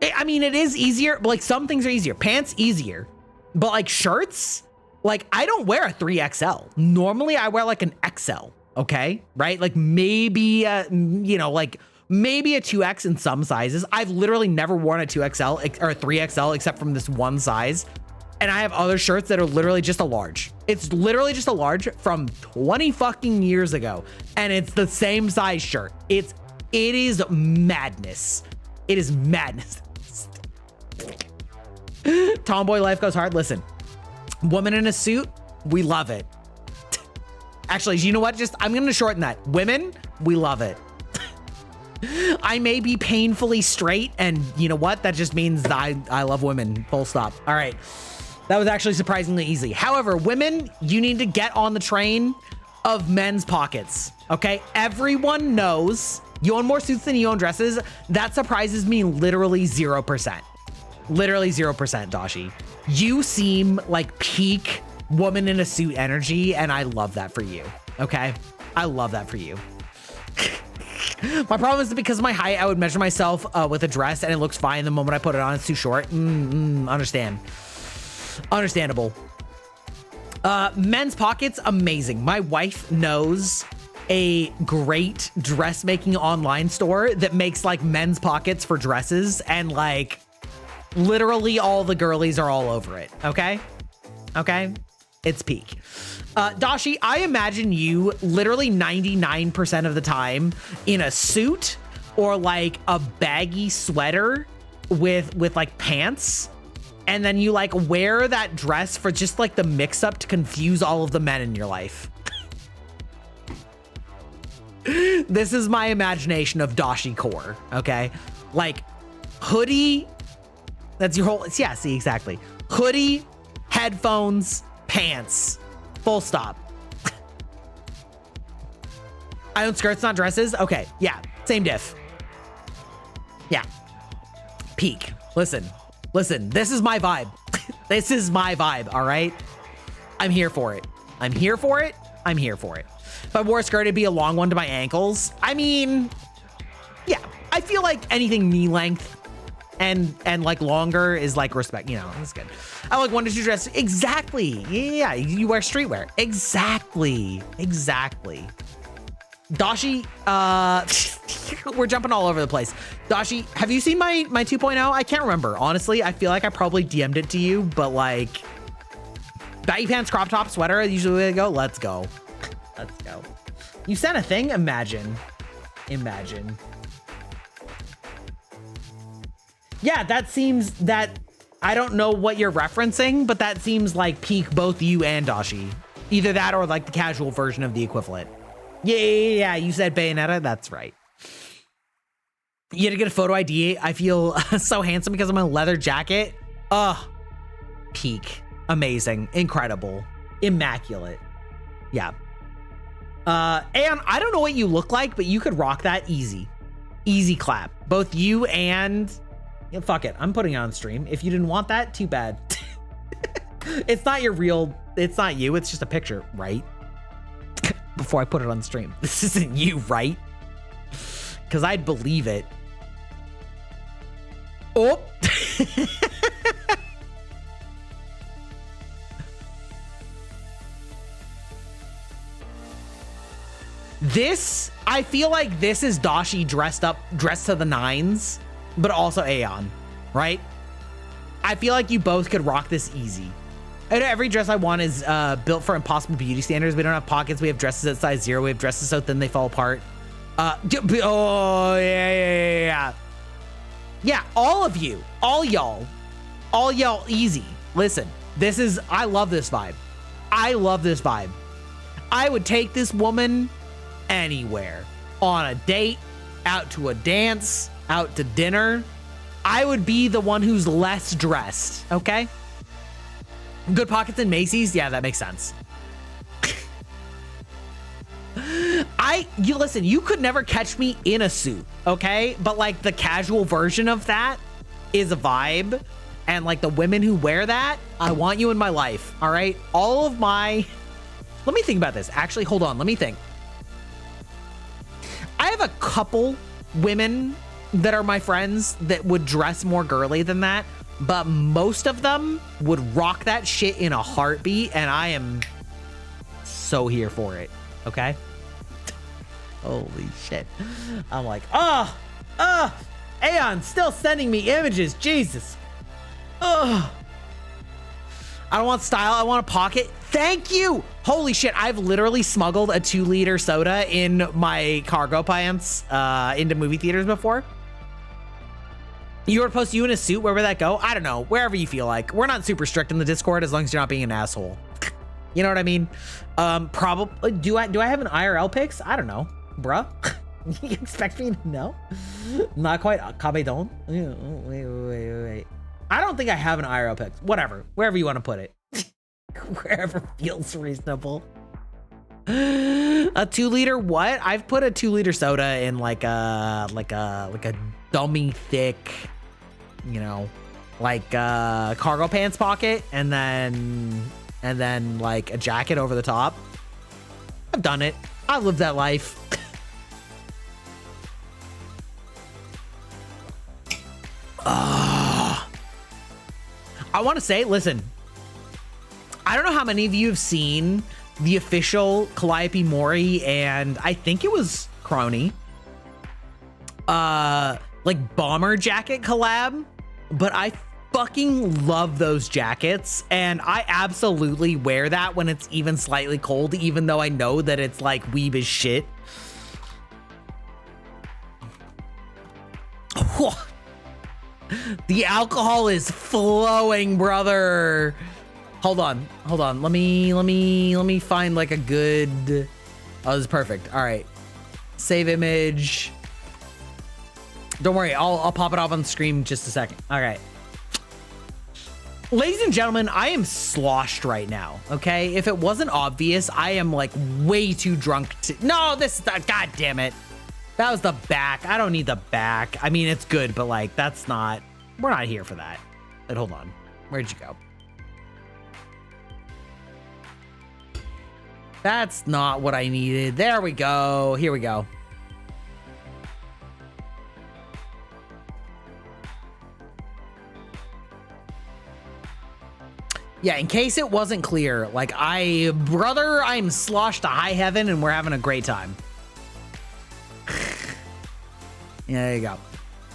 A: I mean, it is easier, but like some things are easier. Pants easier, but like shirts, like I don't wear a 3XL. Normally I wear like an XL. Okay. Right. Like maybe, like maybe a 2X in some sizes. I've literally never worn a 2XL or a 3XL except from this one size. And I have other shirts that are literally just a large. It's literally just a large from 20 fucking years ago. And it's the same size shirt. It is madness. It is madness. Tomboy life goes hard. Listen, woman in a suit, we love it. Actually, you know what? I'm going to shorten that. Women, we love it. I may be painfully straight, and you know what? That just means that I love women. Full stop. All right. That was actually surprisingly easy. However, women, you need to get on the train of men's pockets. Okay? Everyone knows you own more suits than you own dresses. That surprises me literally 0%. Literally 0%, Dashi. You seem like peak woman in a suit energy, and I love that for you. Okay? I love that for you. My problem is that because of my height, I would measure myself with a dress, and it looks fine the moment I put it on. It's too short. Understandable. Men's pockets, amazing. My wife knows a great dressmaking online store that makes like men's pockets for dresses, and like literally all the girlies are all over it. Okay? It's peak. Dashi, I imagine you literally 99% of the time in a suit or like a baggy sweater with like pants and then you like wear that dress for just like the mix up to confuse all of the men in your life. This is my imagination of Dashi core, okay? Like hoodie, that's your whole, yeah, see, exactly. Hoodie, headphones, pants, full stop. I own skirts, not dresses. Okay, yeah, same diff. Yeah, peak. Listen, this is my vibe. This is my vibe, all right? I'm here for it. I'm here for it. I'm here for it. If I wore a skirt, it'd be a long one to my ankles. I mean, yeah, I feel like anything knee length and like longer is like respect, you know, it's good. I like 1 to 2 dresses. Exactly. Yeah, you wear streetwear. Exactly. Dashi, we're jumping all over the place. Dashi, have you seen my 2.0? I can't remember. Honestly, I feel like I probably DM'd it to you, but like baggy pants, crop top, sweater, usually the way to go. Let's go. Let's go. You sent a thing? Imagine. Yeah, that seems that I don't know what you're referencing, but that seems like peak both you and Dashi. Either that or like the casual version of the equivalent. Yeah. You said Bayonetta. That's right. You had to get a photo ID. I feel so handsome because I'm in a leather jacket. Peak. Amazing. Incredible. Immaculate. Yeah. And I don't know what you look like, but you could rock that easy. Easy clap. Both you and... Yeah, fuck it. I'm putting it on stream. If you didn't want that, too bad. It's not your real... It's not you. It's just a picture, right? Before I put it on stream. This isn't you, right? Because I'd believe it. Oh! This, I feel like this is Dashi dressed to the nines, but also Aeon, right? I feel like you both could rock this easy. And every dress I want is built for impossible beauty standards. We don't have pockets. We have dresses at size 0. We have dresses so thin they fall apart. Oh, yeah. Yeah, all of you, all y'all, easy. Listen, I love this vibe. I would take this woman anywhere, on a date, out to a dance, out to dinner. I would be the one who's less dressed, okay? Good pockets in Macy's? Yeah, that makes sense. Listen, you could never catch me in a suit, okay? But like the casual version of that is a vibe. And like the women who wear that, I want you in my life, all right? Let me think about this. Actually, hold on, let me think. I have a couple women that are my friends that would dress more girly than that, but most of them would rock that shit in a heartbeat, and I am so here for it, okay? Holy shit. I'm like, Aeon still sending me images, Jesus. I don't want style, I want a pocket. Thank you. Holy shit, I've literally smuggled a 2-liter soda in my cargo pants into movie theaters before. You were to post you in a suit, where would that go? I don't know, wherever you feel like. We're not super strict in the Discord as long as you're not being an asshole. You know what I mean? Probably, do I have an IRL pics? I don't know, bruh. You expect me to know? Not quite, Cabedon. Wait. I don't think I have an IRL pic. Whatever, wherever you want to put it. Wherever feels reasonable. A 2-liter what? I've put a 2-liter soda in like a dummy thick, you know, like cargo pants pocket, and then like a jacket over the top. I've done it. I lived that life. I want to say, listen, I don't know how many of you have seen the official Calliope Mori and I think it was Crony, like bomber jacket collab, but I fucking love those jackets, and I absolutely wear that when it's even slightly cold, even though I know that it's like weeb as shit. The alcohol is flowing, brother. Hold on. Let me find like a good. Oh, this is perfect. All right. Save image. Don't worry. I'll pop it off on the screen in just a second. All right. Ladies and gentlemen, I am sloshed right now. Okay. If it wasn't obvious, I am like way too drunk to. No, this is the. God damn it. That was the back. I don't need the back. I mean, it's good, but like, that's not. We're not here for that. But hold on. Where'd you go? That's not what I needed. There we go. Here we go. Yeah, in case it wasn't clear, like brother, I'm sloshed to high heaven and we're having a great time. Yeah, there you go.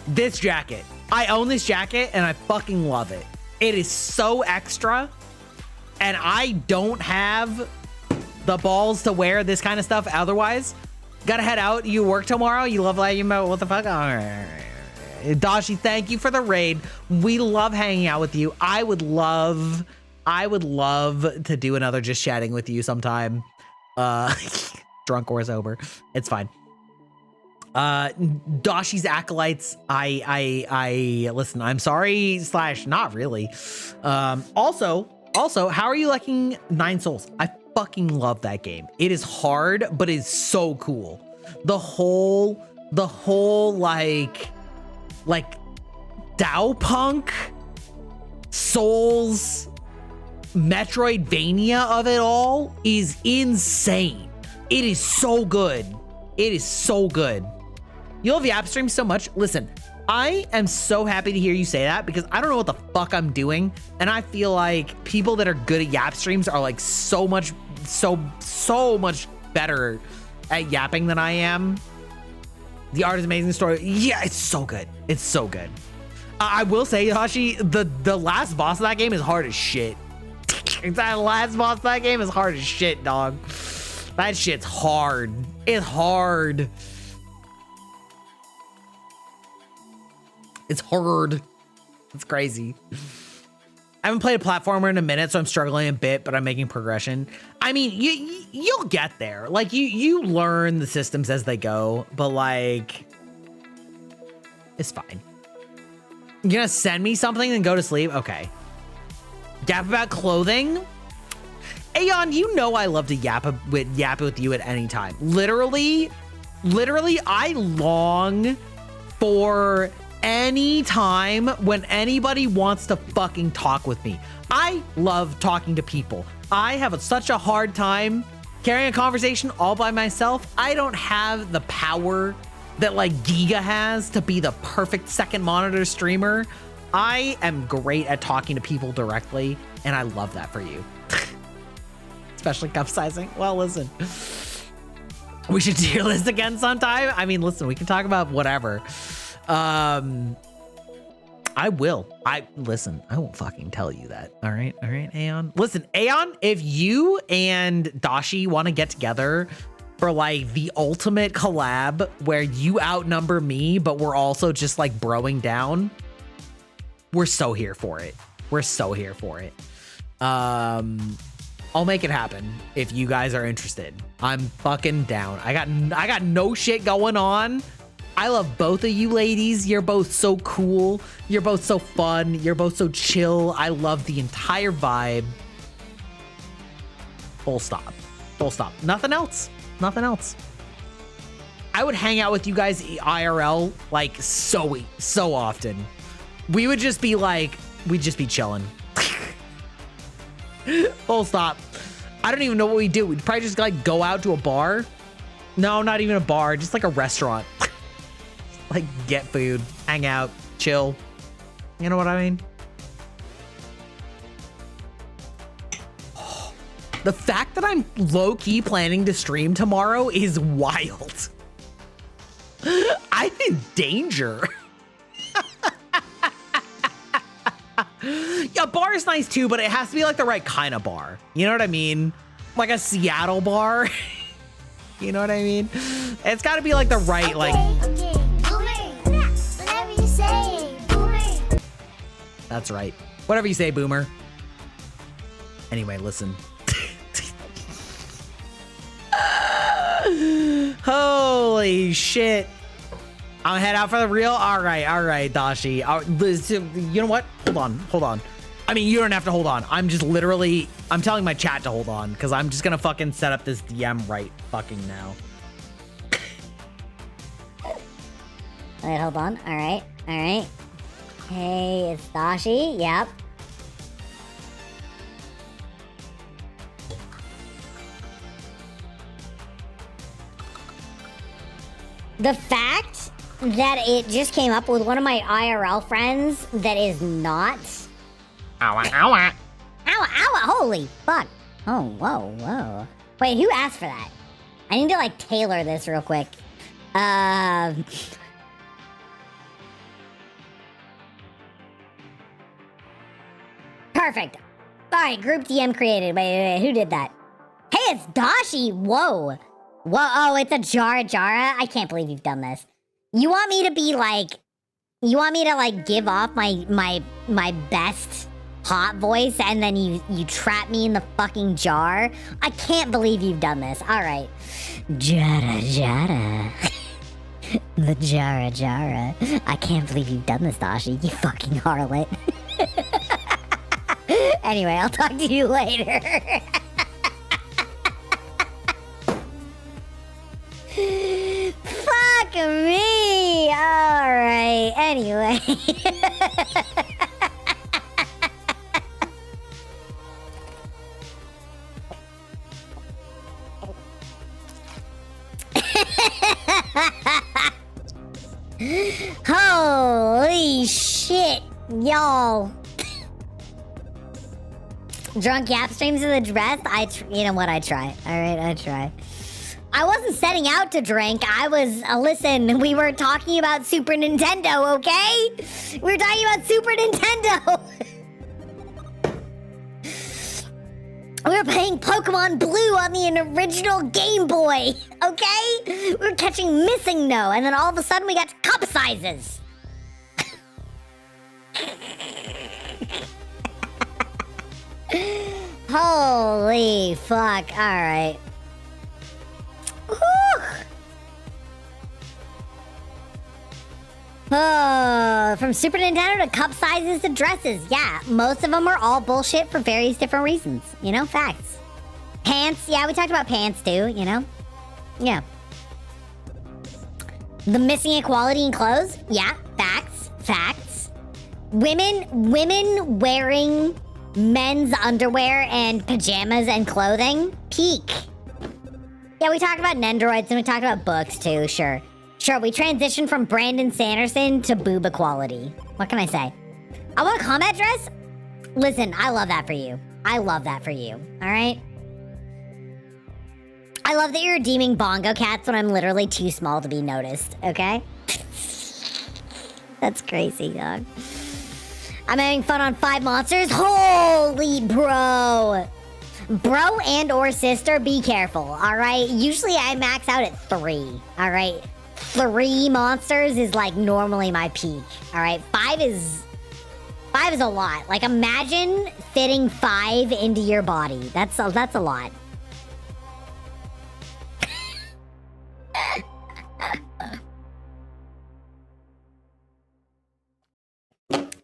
A: This jacket. I own this jacket and I fucking love it. It is so extra and I don't have the balls to wear this kind of stuff otherwise. Gotta head out. You work tomorrow? You love like, what the fuck? All right. Dashi, thank you for the raid. We love hanging out with you. I would love to do another just chatting with you sometime. Drunk or sober. It's fine. Dashi's acolytes. I listen, I'm sorry / not really. Also, how are you liking 9 Souls? I fucking love that game. It is hard, but it's so cool. The whole like Dao Punk Souls Metroidvania of it all is insane. It is so good. It is so good. You love Yap streams so much. Listen, I am so happy to hear you say that because I don't know what the fuck I'm doing. And I feel like people that are good at Yap streams are like so much better at yapping than I am. The art is amazing. Story. Yeah, it's so good. It's so good. I will say, Yoshi, the last boss of that game is hard as shit. That last boss of that game is hard as shit, dog. That shit's hard. It's hard. It's hard. It's crazy. I haven't played a platformer in a minute, so I'm struggling a bit, but I'm making progression. I mean, you'll get there. Like, you learn the systems as they go, but like, it's fine. You're gonna send me something and go to sleep? Okay. Yap about clothing? Aeon, you know I love to yap with you at any time. Literally, I long for any time when anybody wants to fucking talk with me. I love talking to people. I have such a hard time carrying a conversation all by myself. I don't have the power that like Giga has to be the perfect second monitor streamer. I am great at talking to people directly, and I love that for you. Especially cup sizing. Well, listen, we should do this again sometime. I mean, listen, we can talk about whatever. I will. I won't fucking tell you that. All right, Aeon. Listen, Aeon, if you and Dashi want to get together for like the ultimate collab where you outnumber me, but we're also just like broing down, we're so here for it. We're so here for it. I'll make it happen if you guys are interested. I'm fucking down. I got no shit going on. I love both of you ladies. You're both so cool. You're both so fun. You're both so chill. I love the entire vibe. Full stop. Full stop. Nothing else. Nothing else. I would hang out with you guys IRL like so often. We would just be like, we'd just be chilling. Full stop. I don't even know what we do. We'd probably just like go out to a bar. No, not even a bar. Just like a restaurant. Like get food, hang out, chill. You know what I mean? The fact that I'm low-key planning to stream tomorrow is wild. I'm in danger. Yeah, bar is nice too, but it has to be like the right kind of bar. You know what I mean? Like a Seattle bar. You know what I mean? It's got to be like the right, like.
G: Okay. Boomer. Whatever you say. Boomer.
A: That's right. Whatever you say, boomer. Anyway, listen. Holy shit. I'm gonna head out for the real. All right, Dashi. You know what? Hold on. I mean, you don't have to hold on. I'm just literally, I'm telling my chat to hold on because I'm just gonna fucking set up this DM right fucking now.
C: Wait, hold on. All right. Hey, it's Dashi. Yep. The fact that it just came up with one of my IRL friends that is not. Ow, holy fuck. Oh, whoa. Wait, who asked for that? I need to, like, tailor this real quick. Perfect. All right, group DM created. Wait, who did that? Hey, it's Dashi. Whoa, oh, it's a Jara. I can't believe you've done this. You want me to be like, give off my best hot voice and then you trap me in the fucking jar? I can't believe you've done this. All right. Jara. The Jara. I can't believe you've done this, Dashi. You fucking harlot. Anyway, I'll talk to you later. Fuck me. All right. Anyway. Holy shit, y'all. Drunk Yap streams in the dress? You know what? I try. All right, I try. I wasn't setting out to drink. I was, listen, we were talking about Super Nintendo, okay? We were talking about Super Nintendo. We were playing Pokemon Blue on the original Game Boy, okay? We were catching Missing No, and then all of a sudden we got cup sizes. Holy fuck. Alright. Oh, from Super Nintendo to cup sizes to dresses. Yeah, most of them are all bullshit for various different reasons. You know, facts. Pants. Yeah, we talked about pants too, you know? Yeah. The missing equality in clothes. Yeah, facts. Women wearing men's underwear and pajamas and clothing. Peak. Yeah, we talked about Nendoroids and we talked about books too, sure. Sure, we transitioned from Brandon Sanderson to boob equality. What can I say? I want a combat dress? Listen, I love that for you. All right? I love that you're redeeming bongo cats when I'm literally too small to be noticed, okay? That's crazy, dog. I'm having fun on 5 monsters? Holy bro! Bro and or sister, be careful, alright? Usually I max out at 3, alright? 3 monsters is like normally my peak, alright? 5 is a lot. Like imagine fitting 5 into your body. That's a lot.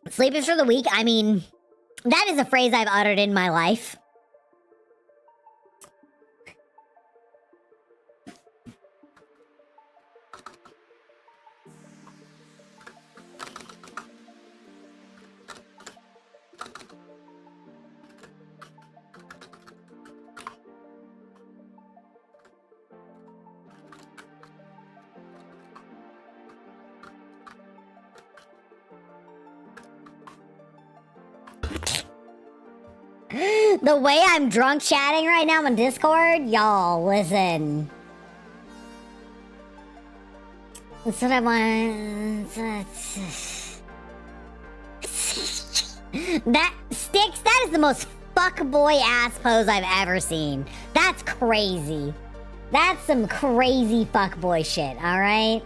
C: Sleepers for the week, I mean, that is a phrase I've uttered in my life. The way I'm drunk chatting right now on Discord, y'all, listen. That's what I want. That Sticks, that is the most fuckboy ass pose I've ever seen. That's crazy. That's some crazy fuckboy shit, alright?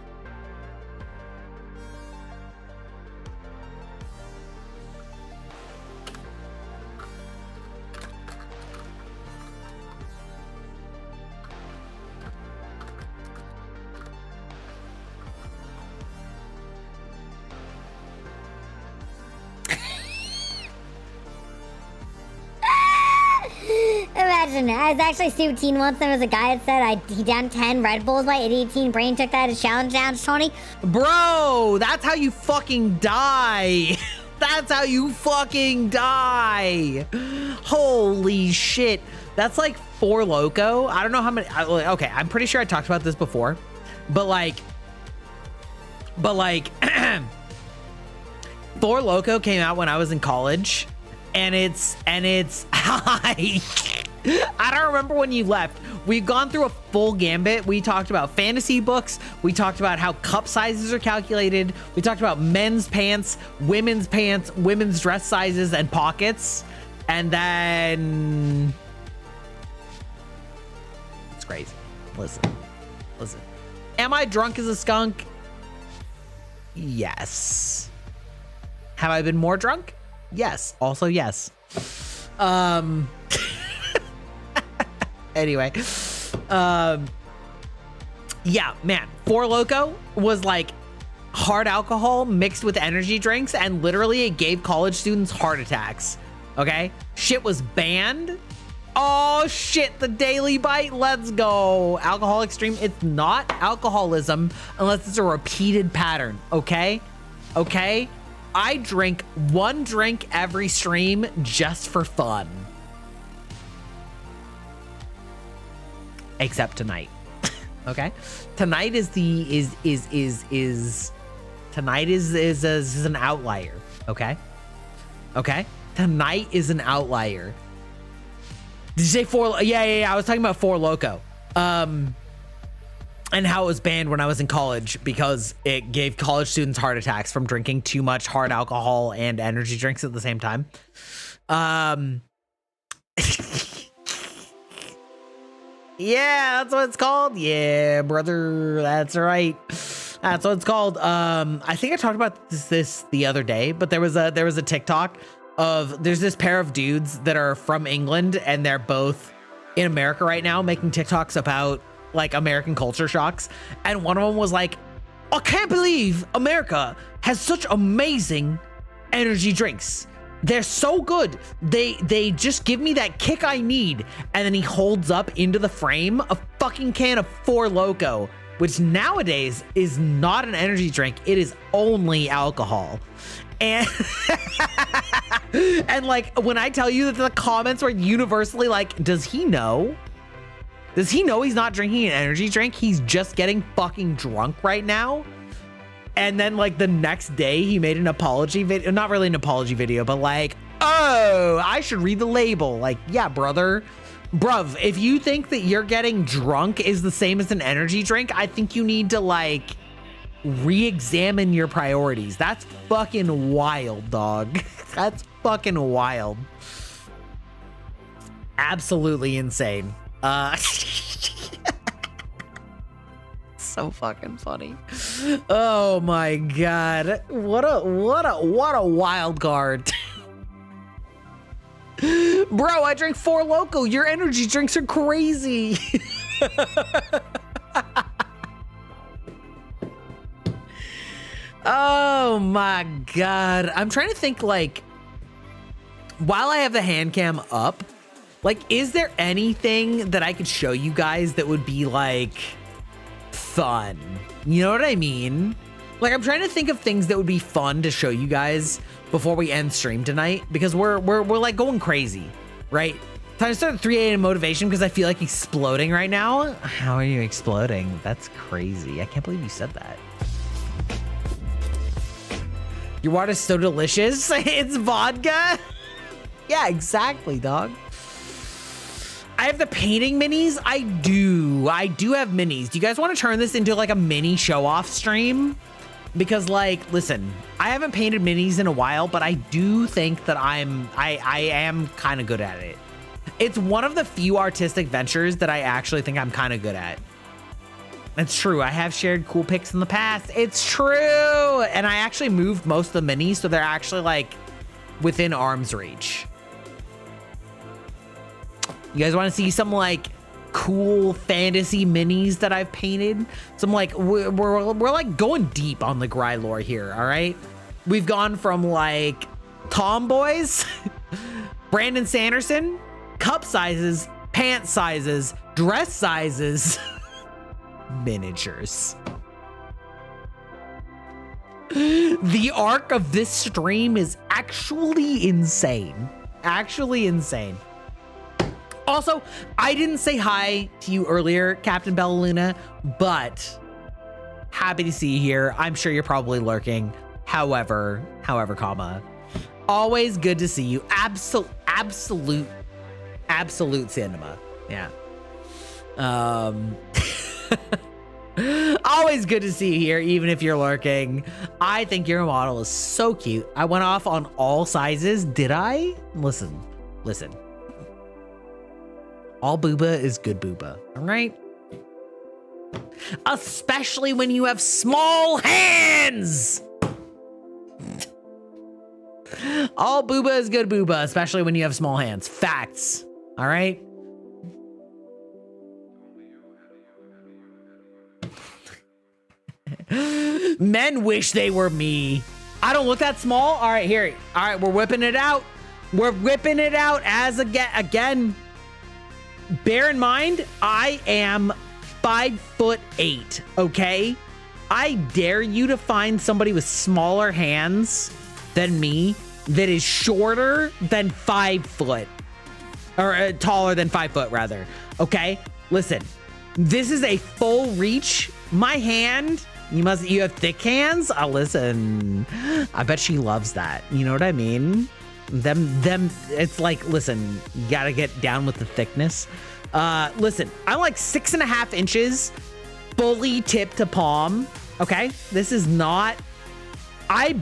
C: imagine. I was actually super teen once. There was a guy that said he downed 10 Red Bulls by 18. Brain took that as challenge down to 20.
A: Bro, that's how you fucking die. That's how you fucking die. Holy shit. That's like 4 Loco. I don't know how many. Okay, I'm pretty sure I talked about this before. But like 4 Loco came out when I was in college. And it's I don't remember when you left. We've gone through a full gambit. We talked about fantasy books. We talked about how cup sizes are calculated. We talked about men's pants, women's dress sizes and pockets. And then it's crazy. Listen. Am I drunk as a skunk? Yes. Have I been more drunk? Yes. Also, yes. Anyway. Yeah, man. 4 Loco was like hard alcohol mixed with energy drinks, and literally it gave college students heart attacks. Okay? Shit was banned. Oh, shit. The Daily Byte. Let's go. Alcohol extreme. It's not alcoholism unless it's a repeated pattern. Okay? Okay? I drink 1 drink every stream just for fun. Except tonight. Okay? Tonight is an outlier. Okay? Okay? Tonight is an outlier. Did you say 4? Yeah. I was talking about 4 Loco. And how it was banned when I was in college because it gave college students heart attacks from drinking too much hard alcohol and energy drinks at the same time. Yeah, that's what it's called. Yeah, brother, that's right. That's what it's called. I think I talked about this the other day, but there was a TikTok of there's this pair of dudes that are from England and they're both in America right now making TikToks about like American culture shocks, and one of them was like, I can't believe America has such amazing energy drinks. They're so good. They just give me that kick I need. And then he holds up into the frame a fucking can of 4 Loco, which nowadays is not an energy drink. It is only alcohol. And and like when I tell you that the comments were universally like, does he know? Does he know he's not drinking an energy drink? He's just getting fucking drunk right now. And then like the next day he made an apology video, not really an apology video, but like, oh, I should read the label. Like, yeah, brother, bruv, if you think that you're getting drunk is the same as an energy drink, I think you need to like re-examine your priorities. That's fucking wild, dog. That's fucking wild. Absolutely insane. So fucking funny. Oh my god. What a wild card. Bro, I drank 4 Loco. Your energy drinks are crazy. Oh my god. I'm trying to think, like, while I have the hand cam up, like, is there anything that I could show you guys that would be like fun? You know what I mean? Like, I'm trying to think of things that would be fun to show you guys before we end stream tonight, because we're like going crazy, right? Time to start at 3 a.m. motivation because I feel like exploding right now. How are you exploding? That's crazy. I can't believe you said that. Your water's so delicious. It's vodka. Yeah, exactly, dog. I have the painting minis. I do have minis. Do you guys want to turn this into like a mini show off stream? Because like, listen, I haven't painted minis in a while, but I do think that I am kind of good at it. It's one of the few artistic ventures that I actually think I'm kind of good at. It's true. I have shared cool pics in the past. It's true. And I actually moved most of the minis, so they're actually like within arm's reach. You guys want to see some like cool fantasy minis that I've painted? Some like we're like going deep on the Gry lore here. All right, we've gone from like tomboys, Brandon Sanderson, cup sizes, pant sizes, dress sizes, miniatures. The arc of this stream is actually insane. Actually insane. Also, I didn't say hi to you earlier, Captain Bellaluna, but happy to see you here. I'm sure you're probably lurking. However, comma, always good to see you. Absolute cinema. Yeah. Always good to see you here, even if you're lurking. I think your model is so cute. I went off on all sizes. Did I? Listen. All booba is good booba, all right? Especially when you have small hands. All booba is good booba, especially when you have small hands. Facts, all right? Men wish they were me. I don't look that small. All right, here. All right, we're whipping it out. We're whipping it out as again. Bear in mind, I am 5'8", okay? I dare you to find somebody with smaller hands than me that is shorter than 5 foot. Or taller than 5 foot, rather. Okay? Listen, this is a full reach. My hand, you have thick hands? Listen, I bet she loves that. You know what I mean? Them, it's like, listen, you gotta get down with the thickness. Listen, I'm like 6.5 inches, fully tip to palm. Okay, this is not, I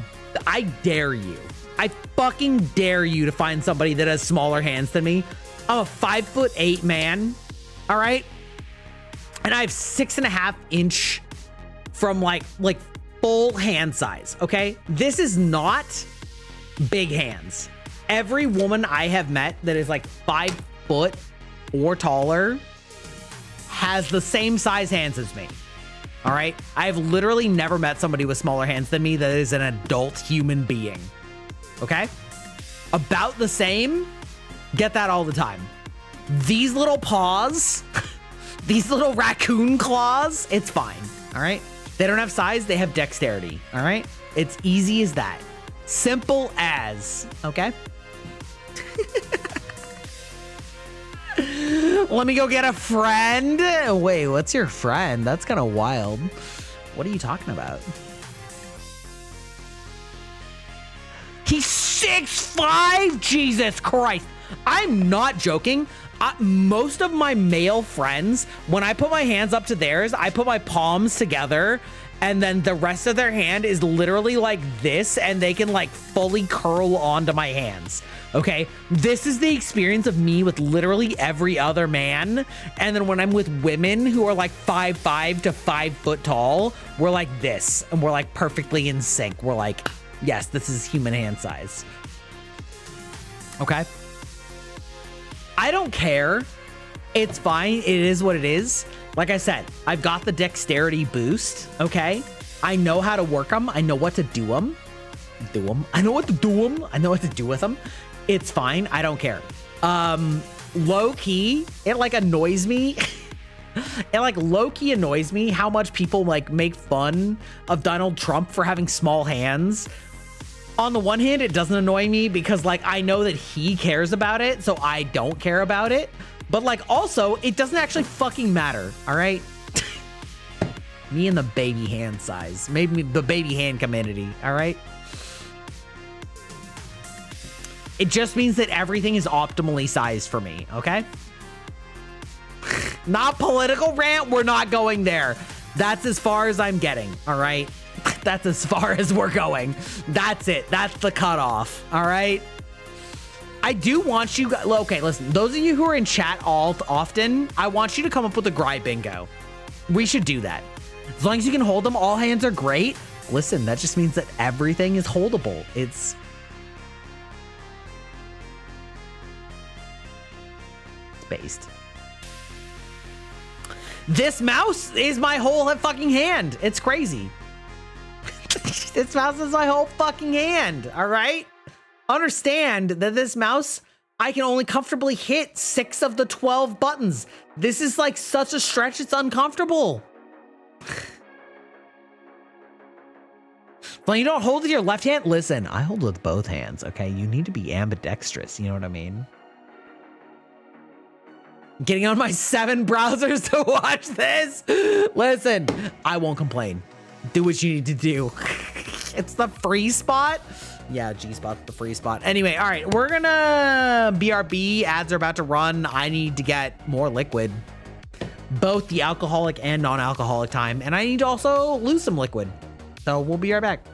A: dare you. I fucking dare you to find somebody that has smaller hands than me. I'm a 5'8" man. All right. And I have 6.5 inch from like full hand size. Okay. This is not big hands. Every woman I have met that is like 5 foot or taller has the same size hands as me. All right. I've literally never met somebody with smaller hands than me that is an adult human being. Okay. About the same. Get that all the time. These little paws, these little raccoon claws, it's fine. All right. They don't have size. They have dexterity. All right. It's easy as that. Simple as. Okay. Let me go get a friend. Wait, what's your friend? That's kind of wild. What are you talking about? He's 6'5". Jesus Christ. I'm not joking. Most of my male friends, when I put my hands up to theirs, I put my palms together and then the rest of their hand is literally like this and they can like fully curl onto my hands. Okay, this is the experience of me with literally every other man. And then when I'm with women who are like 5'5" to 5 foot tall, we're like this and we're like perfectly in sync. We're like, yes, this is human hand size. Okay. I don't care. It's fine. It is what it is. Like I said, I've got the dexterity boost. Okay. I know how to work them. I know what to do them. I know what to do them. I know what to do with them. It's fine. I don't care. Low key, it like annoys me. It like low key annoys me how much people like make fun of Donald Trump for having small hands. On the one hand, it doesn't annoy me because like I know that he cares about it, so I don't care about it. But like also, it doesn't actually fucking matter. All right. Me and the baby hand size, maybe the baby hand community. All right. It just means that everything is optimally sized for me, okay? Not political rant, we're not going there. That's as far as I'm getting, all right? That's as far as we're going. That's it, that's the cutoff, all right? I do want you, okay, listen, those of you who are in chat often, I want you to come up with a Gry bingo. We should do that. As long as you can hold them, all hands are great. Listen, that just means that everything is holdable. It's based. This mouse is my whole fucking hand. It's crazy. This mouse is my whole fucking hand. All right. Understand that this mouse I can only comfortably hit 6 of the 12 buttons. This is like such a stretch, it's uncomfortable. Well, you don't hold with your left hand? Listen, I hold with both hands, okay? You need to be ambidextrous, you know what I mean? Getting on my 7 browsers to watch this? Listen, I won't complain. Do what you need to do. It's the free spot. Yeah, G-spot's the free spot. Anyway, all right, we're gonna BRB. Ads are about to run. I need to get more liquid. Both the alcoholic and non-alcoholic time. And I need to also lose some liquid. So we'll be right back.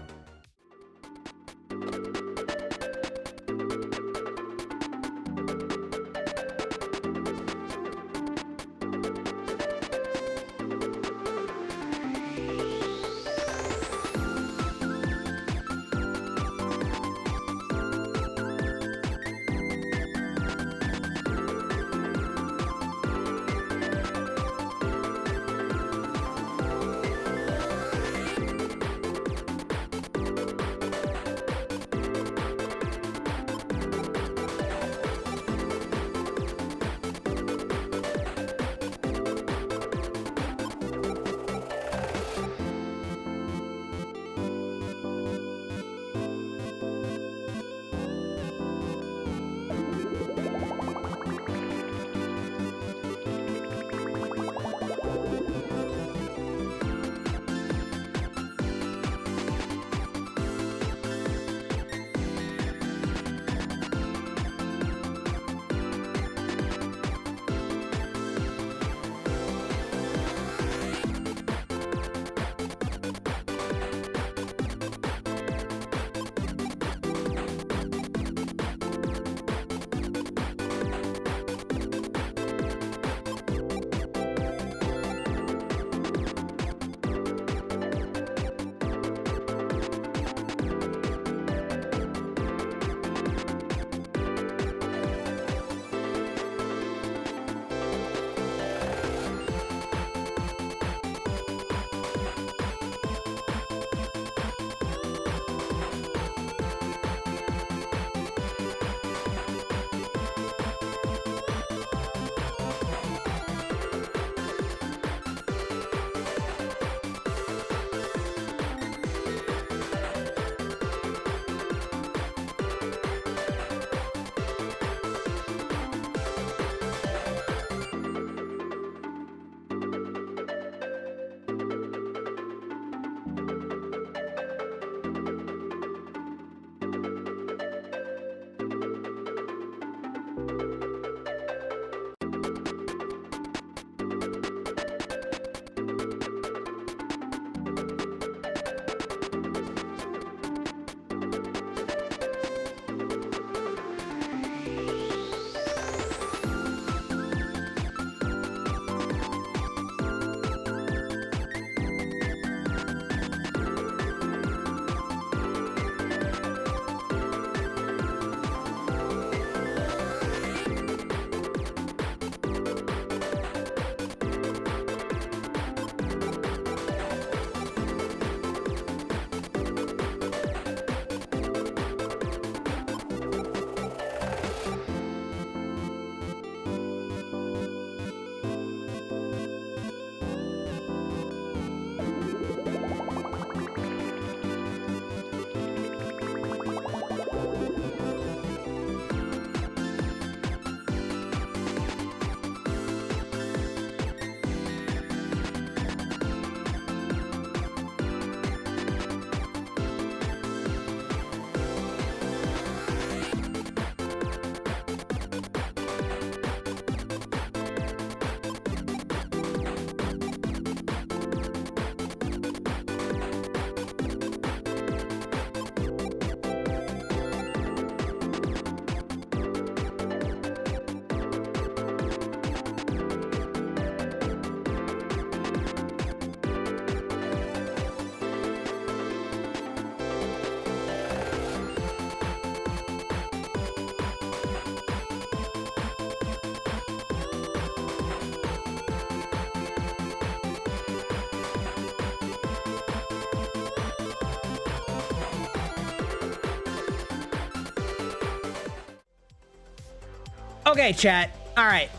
A: Okay, chat. All right.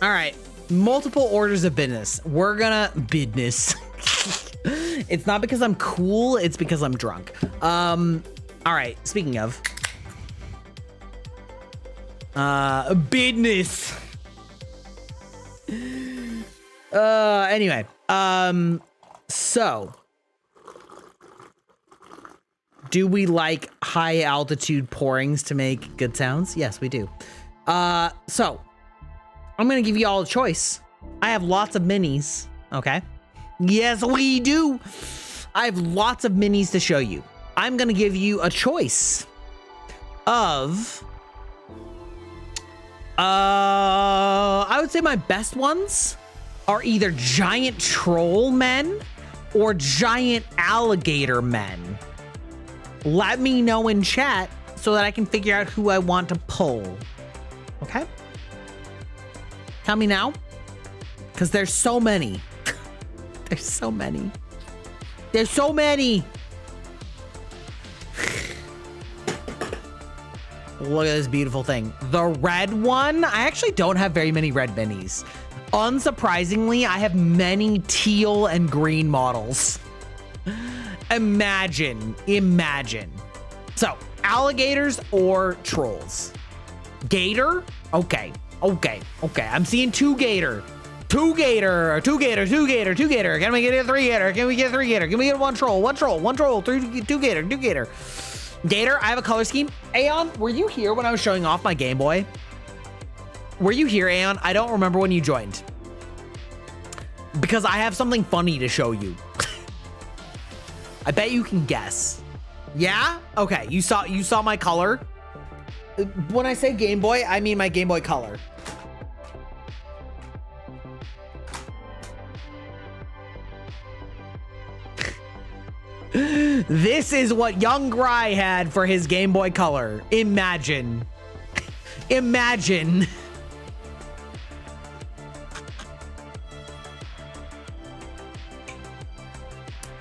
A: All right. Multiple orders of business. We're gonna business. It's not because I'm cool, it's because I'm drunk. All right, speaking of business. Anyway, so do we like high altitude pourings to make good sounds? Yes, we do. So I'm gonna give you all a choice. I have lots of minis, okay? Yes, we do. I have lots of minis to show you. I'm gonna give you a choice of, I would say my best ones are either giant troll men or giant alligator men. Let me know in chat so that I can figure out who I want to pull. Okay? Tell me now, because there's so many. There's so many. There's so many. Look at this beautiful thing. The red one, I actually don't have very many red minis. Unsurprisingly, I have many teal and green models. Imagine. So, alligators or trolls? Gator? Okay. I'm seeing two gator. Two gator. Can we get a three gator? Can we get a three gator? Can we get one troll, two gator. Gator, I have a color scheme. Aeon, were you here when I was showing off my Game Boy? Were you here, Aeon? I don't remember when you joined. Because I have something funny to show you. I bet you can guess. Yeah? Okay, you saw my color? When I say Game Boy, I mean my Game Boy Color. This is what young Gry had for his Game Boy Color. Imagine.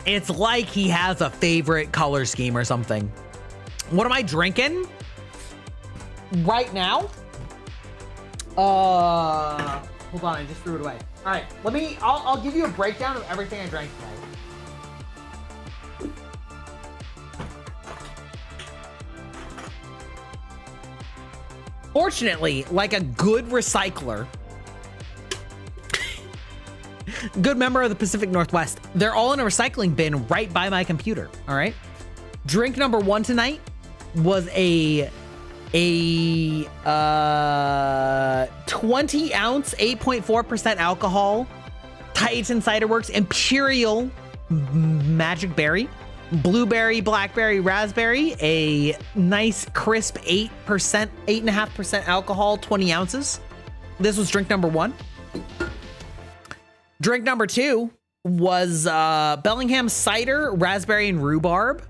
A: It's like he has a favorite color scheme or something. What am I drinking right now? Hold on, I just threw it away. All right, I'll give you a breakdown of everything I drank today. Fortunately, like a good recycler, good member of the Pacific Northwest, they're all in a recycling bin right by my computer. All right. Drink number one tonight was a 20-ounce, 8.4% alcohol, Titan Cider Works Imperial Magic Berry. Blueberry, blackberry, raspberry, a nice crisp 8.5% alcohol, 20 ounces. This was drink number one. Drink number two was Bellingham cider, raspberry and rhubarb.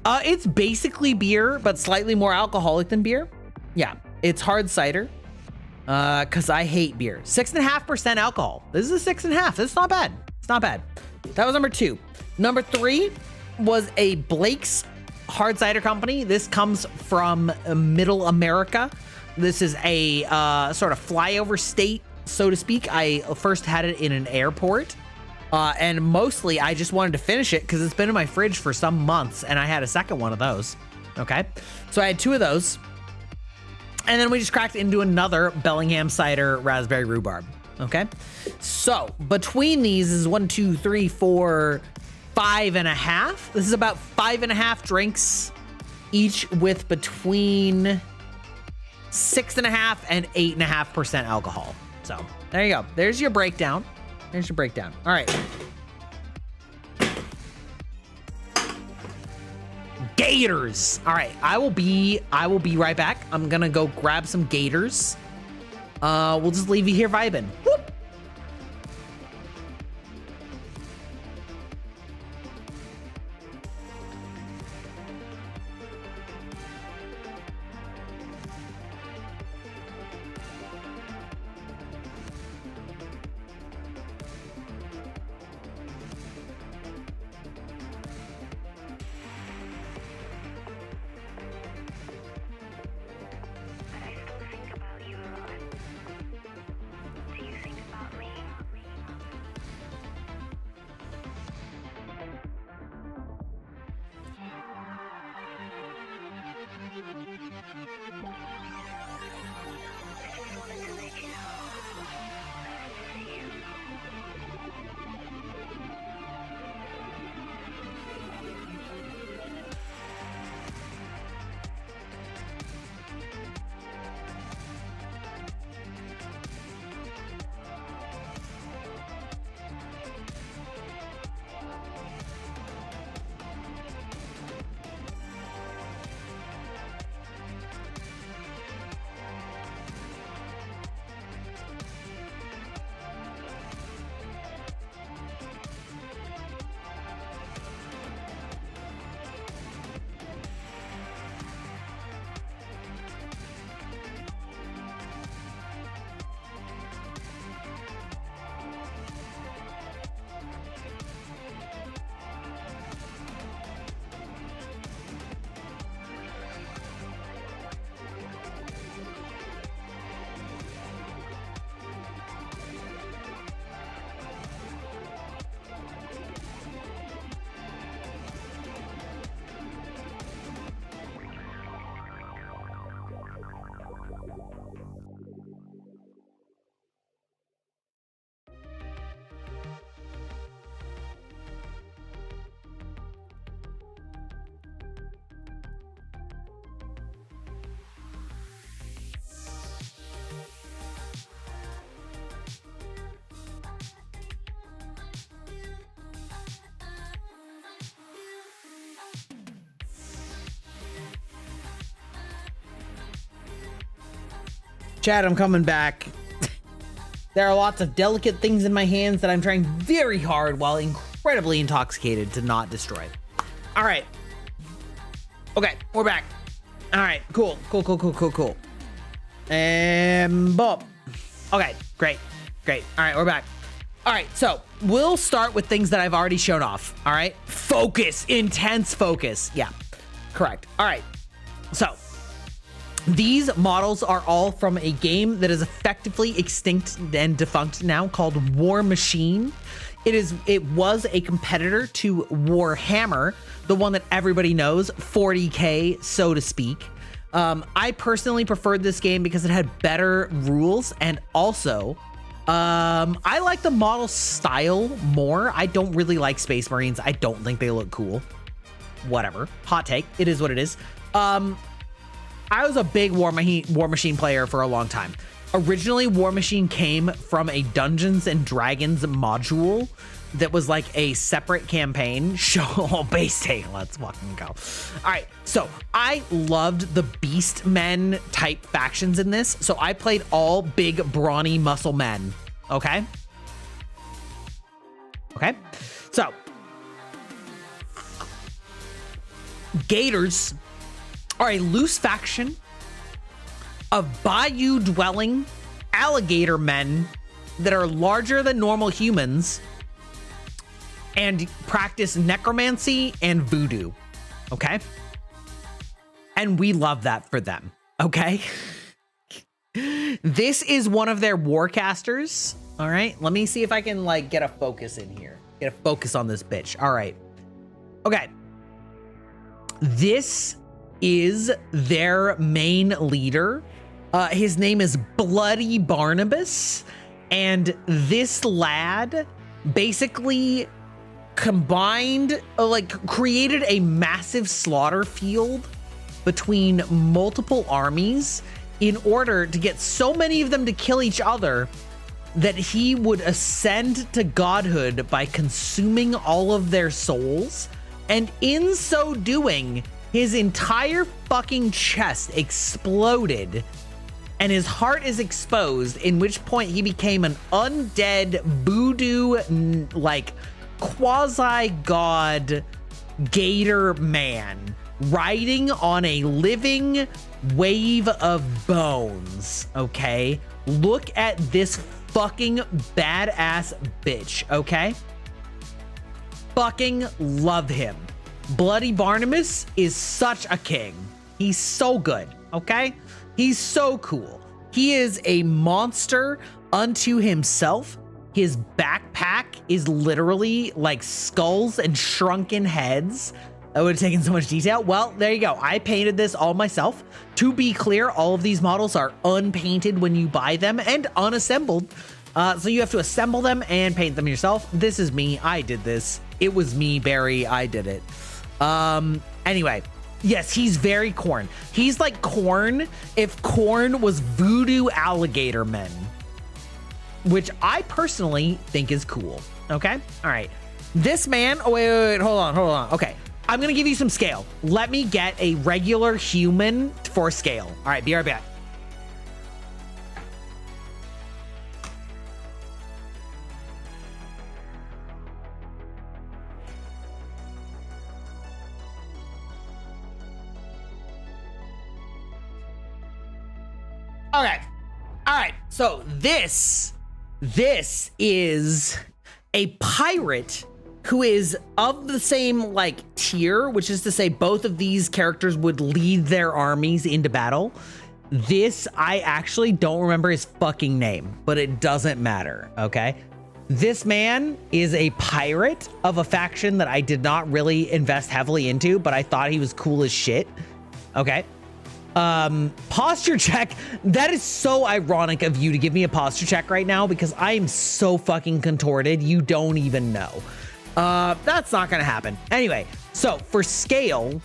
A: It's basically beer, but slightly more alcoholic than beer. Yeah, it's hard cider. Because I hate beer. 6.5% alcohol. This is a 6.5. It's not bad. It's not bad. That was number two. Number three was a Blake's Hard Cider Company. This comes from Middle America. This is a sort of flyover state, so to speak. I first had it in an airport. And mostly I just wanted to finish it because it's been in my fridge for some months and I had a second one of those. Okay. So I had two of those. And then we just cracked into another Bellingham cider raspberry rhubarb. Okay. So between these is 1, 2, 3, 4, 5.5. This is about 5.5 drinks each with between 6.5 and 8.5% alcohol. So there you go. There's your breakdown. There's your breakdown. All right. Gators. All right. I will be right back. I'm gonna go grab some gators. We'll just leave you here vibing. Whoop. Chad, I'm coming back. There are lots of delicate things in my hands that I'm trying very hard while incredibly intoxicated to not destroy. All right. Okay, we're back. All right, cool. And boom. Okay, great. All right, we're back. All right, so we'll start with things that I've already shown off. All right, focus, intense focus. Yeah, correct. All right, so these models are all from a game that is effectively extinct and defunct now called War Machine. It was a competitor to Warhammer, the one that everybody knows, 40K, so to speak. I personally preferred this game because it had better rules, and also I like the model style more. I don't really like Space Marines. I don't think they look cool. Whatever. Hot take. It is what it is. I was a big War Machine player for a long time. Originally, War Machine came from a Dungeons and Dragons module that was like a separate campaign. Show base take. Let's fucking go. All right. So I loved the Beast Men type factions in this. So I played all big, brawny muscle men. Okay. So Gators are a loose faction of bayou-dwelling alligator men that are larger than normal humans and practice necromancy and voodoo, okay? And we love that for them, okay? This is one of their warcasters, all right? Let me see if I can, like, get a focus in here. Get a focus on this bitch, all right. Okay. This is their main leader. His name is Bloody Barnabas, and this lad basically combined, created a massive slaughter field between multiple armies in order to get so many of them to kill each other that he would ascend to godhood by consuming all of their souls, and in so doing, his entire fucking chest exploded and his heart is exposed, in which point he became an undead voodoo, like, quasi-god gator man riding on a living wave of bones, okay? Look at this fucking badass bitch, okay? Fucking love him. Bloody Barnabas is such a king. He's so good, okay? He's so cool. He is a monster unto himself. His backpack is literally like skulls and shrunken heads. That would have taken so much detail. Well, there you go. I painted this all myself. To be clear, all of these models are unpainted when you buy them and unassembled. So you have to assemble them and paint them yourself. This is me. I did this. It was me, Barry. I did it. Anyway, yes, he's very Corn. He's like Corn if Corn was voodoo alligator men, which I personally think is cool. Okay. All right. This man. Oh, wait. Hold on. Okay. I'm going to give you some scale. Let me get a regular human for scale. All right. Be right back. Okay. All right. So this is a pirate who is of the same like tier, which is to say both of these characters would lead their armies into battle. This, I actually don't remember his fucking name, but it doesn't matter. Okay. This man is a pirate of a faction that I did not really invest heavily into, but I thought he was cool as shit. Okay. Posture check. That is so ironic of you to give me a posture check right now because I am so fucking contorted. You don't even know. That's not gonna happen. Anyway, so for scale,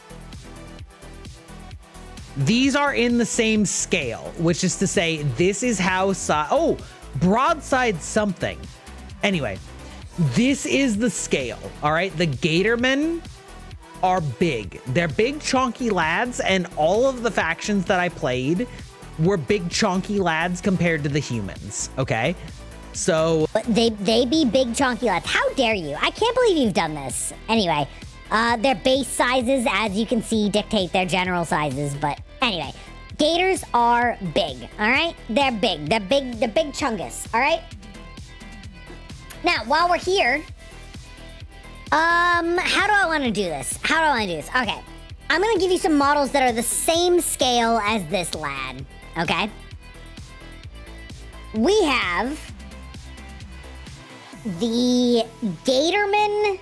A: these are in the same scale, which is to say this is how broadside something. Anyway, this is the scale. All right. The Gatormen are big. They're big, chunky lads, and all of the factions that I played we're big chonky lads compared to the humans, okay? So
C: But they be big chunky lads. How dare you? I can't believe you've done this. Anyway, their base sizes, as you can see, dictate their general sizes. But anyway, gators are big, all right? They're big. They're big chungus, all right? Now, while we're here, how do I want to do this? Okay, I'm going to give you some models that are the same scale as this lad, okay? We have the Gatorman,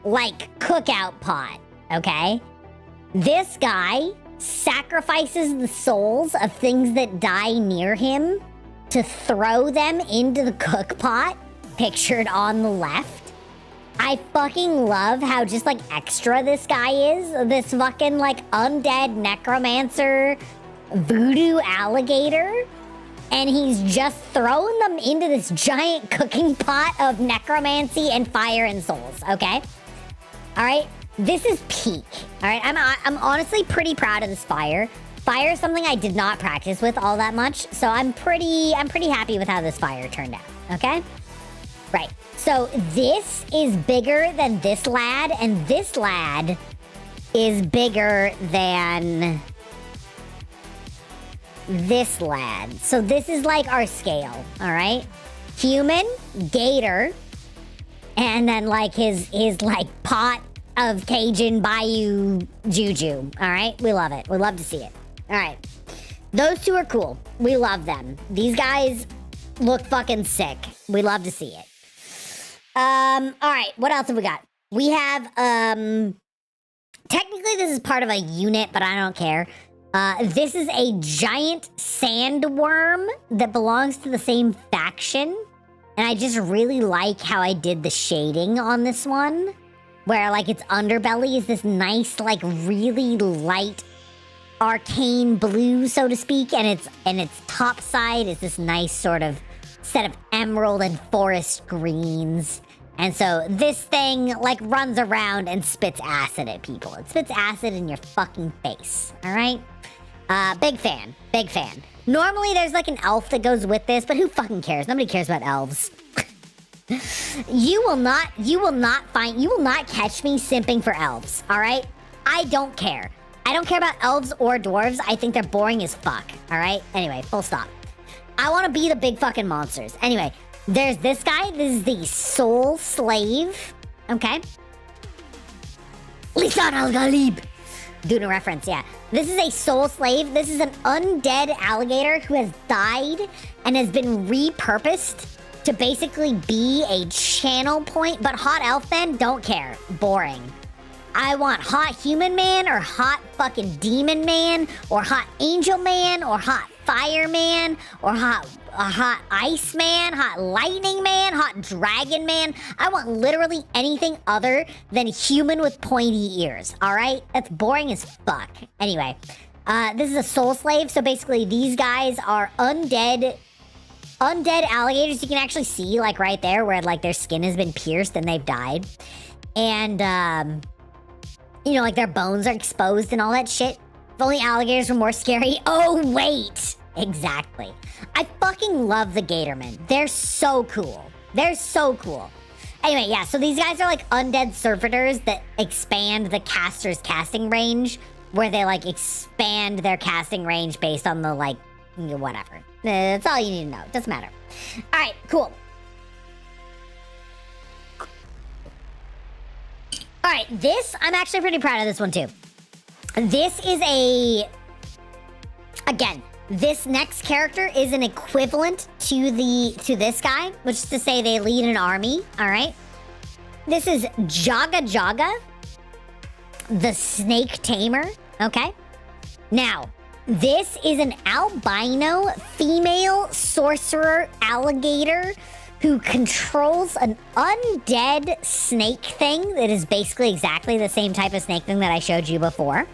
C: like, cookout pot, okay? This guy sacrifices the souls of things that die near him to throw them into the cook pot, pictured on the left. I fucking love how just, like, extra this guy is. This fucking, like, undead necromancer voodoo alligator. And he's just throwing them into this giant cooking pot of necromancy and fire and souls, okay? All right, this is peak. All right, I'm honestly pretty proud of this fire. Fire is something I did not practice with all that much, so I'm pretty happy with how this fire turned out, okay? Right, so this is bigger than this lad, and this lad is bigger than this lad. So this is like our scale, all right? Human, gator, and then like his like pot of Cajun Bayou Juju, all right? We love it. We love to see it. All right. Those two are cool. We love them. These guys look fucking sick. We love to see it. All right. What else have we got? We have, technically this is part of a unit, but I don't care. This is a giant sandworm that belongs to the same faction. And I just really like how I did the shading on this one. Where, like, its underbelly is this nice, like, really light arcane blue, so to speak. And its top side is this nice sort of set of emerald and forest greens. And so this thing, like, runs around and spits acid at people. It spits acid in your fucking face, all right? Big fan. Normally there's like an elf that goes with this, but who fucking cares? Nobody cares about elves. You will not catch me simping for elves, all right? I don't care. I don't care about elves or dwarves. I think they're boring as fuck, all right? Anyway, full stop. I want to be the big fucking monsters. Anyway, there's this guy. This is the soul slave, okay? Lisan al-Ghalib. Doing a reference, yeah. This is a soul slave. This is an undead alligator who has died and has been repurposed to basically be a channel point, but hot elf men don't care. Boring. I want hot human man or hot fucking demon man or hot angel man or hot fireman or hot ice man, hot lightning man, hot dragon man. I want literally anything other than human with pointy ears, all right? That's boring as fuck. Anyway, this is a soul slave. So basically these guys are undead alligators. You can actually see, like, right there where, like, their skin has been pierced and they've died. And, you know, like, their bones are exposed and all that shit. If only alligators were more scary. Oh, wait. Exactly. I fucking love the Gatormen. They're so cool. Anyway, yeah, so these guys are, like, undead servitors that expand the caster's casting range, where they, like, expand their casting range based on the, like, whatever. That's all you need to know. Doesn't matter. All right, cool. All right, this, I'm actually pretty proud of this one, too. This is again, this next character is an equivalent to this guy, which is to say they lead an army, all right? This is Jaga Jaga, the snake tamer, okay? Now, this is an albino female sorcerer alligator who controls an undead snake thing that is basically exactly the same type of snake thing that I showed you before.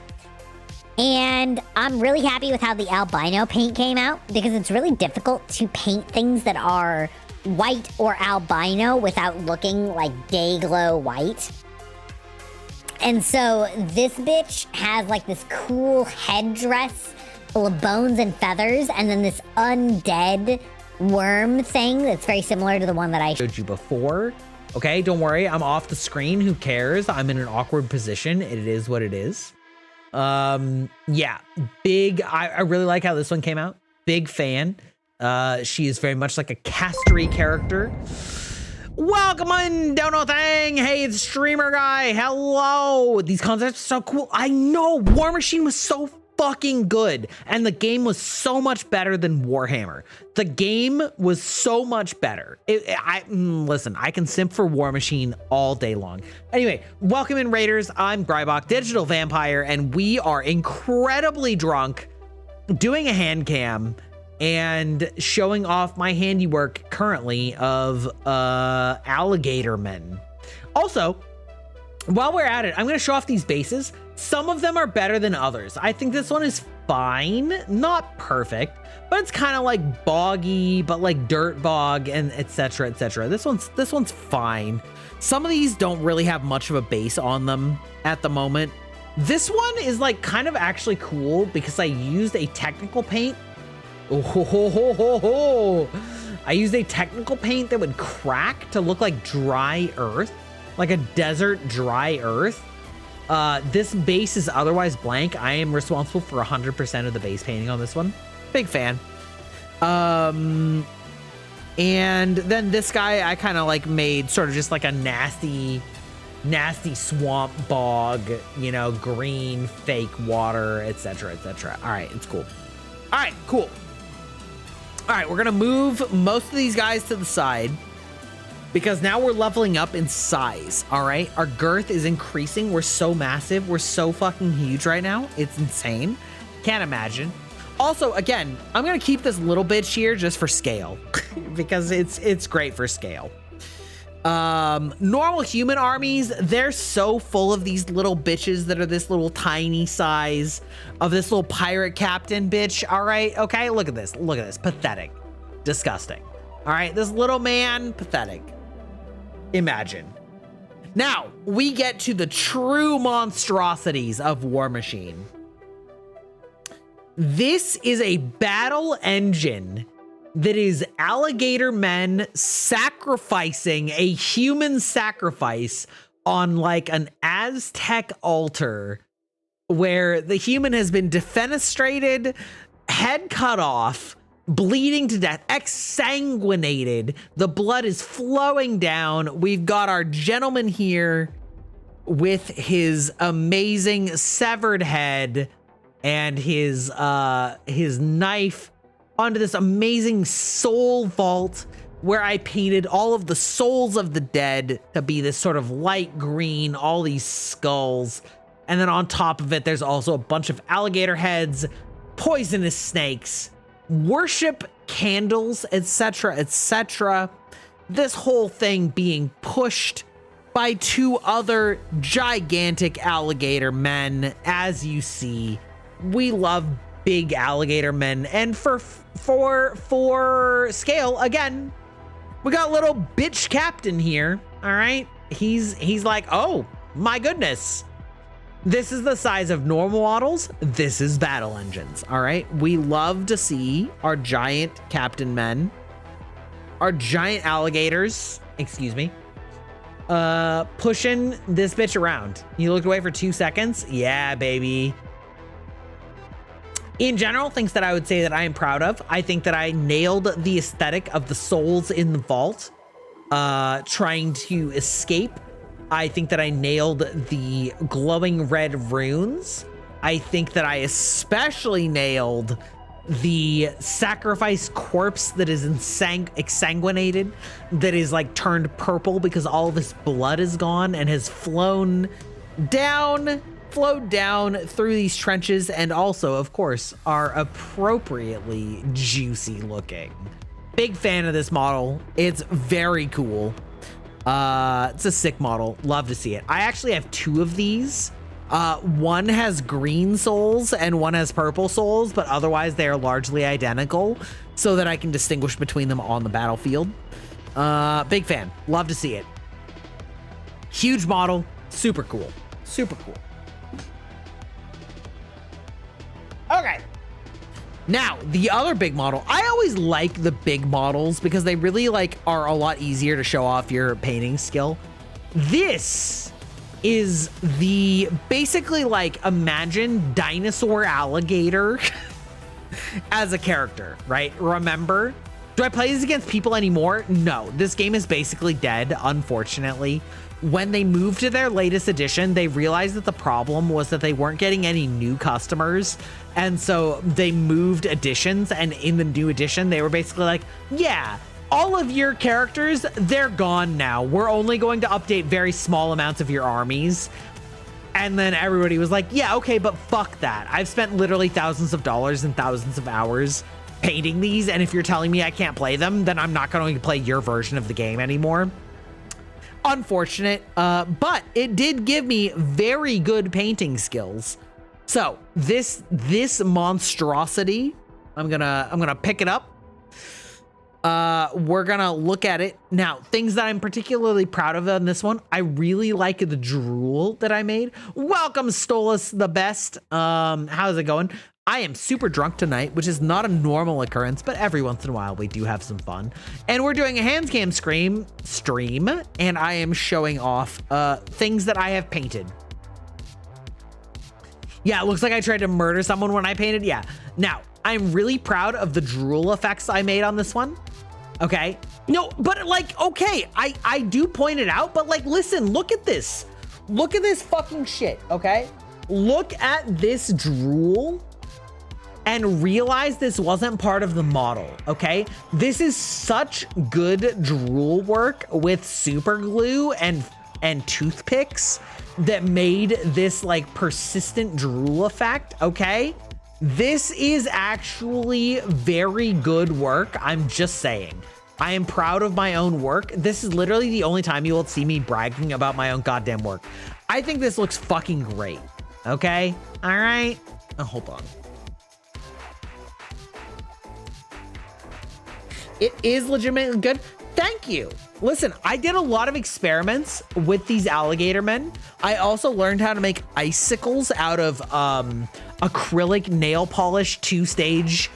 C: And I'm really happy with how the albino paint came out, because it's really difficult to paint things that are white or albino without looking like day glow white. And so this bitch has like this cool headdress full of bones and feathers, and then this undead worm thing that's very similar to the one that I
A: showed you before. Okay, don't worry, I'm off the screen. Who cares? I'm in an awkward position. It is what it is. Yeah, big. I really like how this one came out. Big fan. She is very much like a castery character. Welcome in, Don't Know Thing. Hey, it's Streamer Guy. Hello. These concepts are so cool. I know War Machine was so fucking good, and the game was so much better than Warhammer. The game was so much better. Listen, I can simp for War Machine all day long. Anyway, welcome in, Raiders. I'm Grybach, Digital Vampire, and we are incredibly drunk doing a hand cam and showing off my handiwork currently of alligator men. Also, while we're at it, I'm gonna show off these bases. Some of them are better than others. I think this one is fine, not perfect, but it's kind of like boggy, but like dirt bog and etc. etc. This one's fine. Some of these don't really have much of a base on them at the moment. This one is like kind of actually cool because I used a technical paint. I used a technical paint that would crack to look like dry earth, like a desert dry earth. This base is otherwise blank. I am responsible for 100% of the base painting on this one. Big fan. And then this guy I kind of like made sort of just like a nasty swamp bog, you know, green fake water, etc. etc. All right, it's cool. All right, cool. All right, we're gonna move most of these guys to the side because now we're leveling up in size. All right, our girth is increasing. We're so massive. We're so fucking huge right now. It's insane. Can't imagine. Also, again, I'm gonna keep this little bitch here just for scale because it's great for scale. Normal human armies, they're so full of these little bitches that are this little tiny size of this little pirate captain bitch. All right, okay, look at this, pathetic, disgusting. All right, this little man, pathetic. Imagine. Now we get to the true monstrosities of War Machine. This is a battle engine that is alligator men sacrificing a human sacrifice on like an Aztec altar where the human has been defenestrated, head cut off, bleeding to death, exsanguinated. The blood is flowing down. We've got our gentleman here with his amazing severed head and his knife onto this amazing soul vault where I painted all of the souls of the dead to be this sort of light green, all these skulls. And then on top of it, there's also a bunch of alligator heads, poisonous snakes, worship candles, etc., etc. This whole thing being pushed by two other gigantic alligator men. As you see, we love big alligator men, and for scale, again, we got little bitch captain here. All right, he's like, oh my goodness, this is the size of normal models. This is battle engines. All right, we love to see our giant captain men, our giant alligators, excuse me, pushing this bitch around. You looked away for 2 seconds. Yeah, baby. In general, things that I would say that I am proud of. I think that I nailed the aesthetic of the souls in the vault, trying to escape. I think that I nailed the glowing red runes. I think that I especially nailed the sacrifice corpse that is exsanguinated, that is like turned purple because all of this blood is gone and has flowed down through these trenches, and also, of course, are appropriately juicy looking. Big fan of this model. It's very cool. It's a sick model. Love to see it. I actually have 2 of these. One has green souls and one has purple souls, but otherwise they are largely identical so that I can distinguish between them on the battlefield. Big fan. Love to see it. Huge model. Super cool. Super cool. Okay. Now, the other big model, I always like the big models because they really like are a lot easier to show off your painting skill. This is the basically like imagine dinosaur alligator as a character, right? Remember? Do I play this against people anymore? No, this game is basically dead, unfortunately. When they moved to their latest edition, they realized that the problem was that they weren't getting any new customers. And so they moved editions, and in the new edition, they were basically like, yeah, all of your characters, they're gone now. We're only going to update very small amounts of your armies. And then everybody was like, yeah, okay, but fuck that. I've spent literally thousands of dollars and thousands of hours painting these, and if you're telling me I can't play them, then I'm not going to play your version of the game anymore. Unfortunate, but it did give me very good painting skills. So this monstrosity, I'm gonna pick it up. We're gonna look at it now. Things that I'm particularly proud of on this one, I really like the drool that I made. Welcome, Stolas the best. How's it going? I am super drunk tonight, which is not a normal occurrence, but every once in a while we do have some fun. And we're doing a Handcam stream, and I am showing off things that I have painted. Yeah, it looks like I tried to murder someone when I painted. Yeah. Now, I'm really proud of the drool effects I made on this one. Okay. No, but like, okay, I do point it out, but like, listen, look at this. Look at this fucking shit, okay? Look at this drool and realize this wasn't part of the model, okay? This is such good drool work with super glue and toothpicks that made this like persistent drool effect, okay? This is actually very good work. I'm just saying. I am proud of my own work. This is literally the only time you will see me bragging about my own goddamn work. I think this looks fucking great, okay? All right. Oh, hold on. It is legitimately good. Thank you. Listen, I did a lot of experiments with these alligator men. I also learned how to make icicles out of acrylic nail polish, two-stage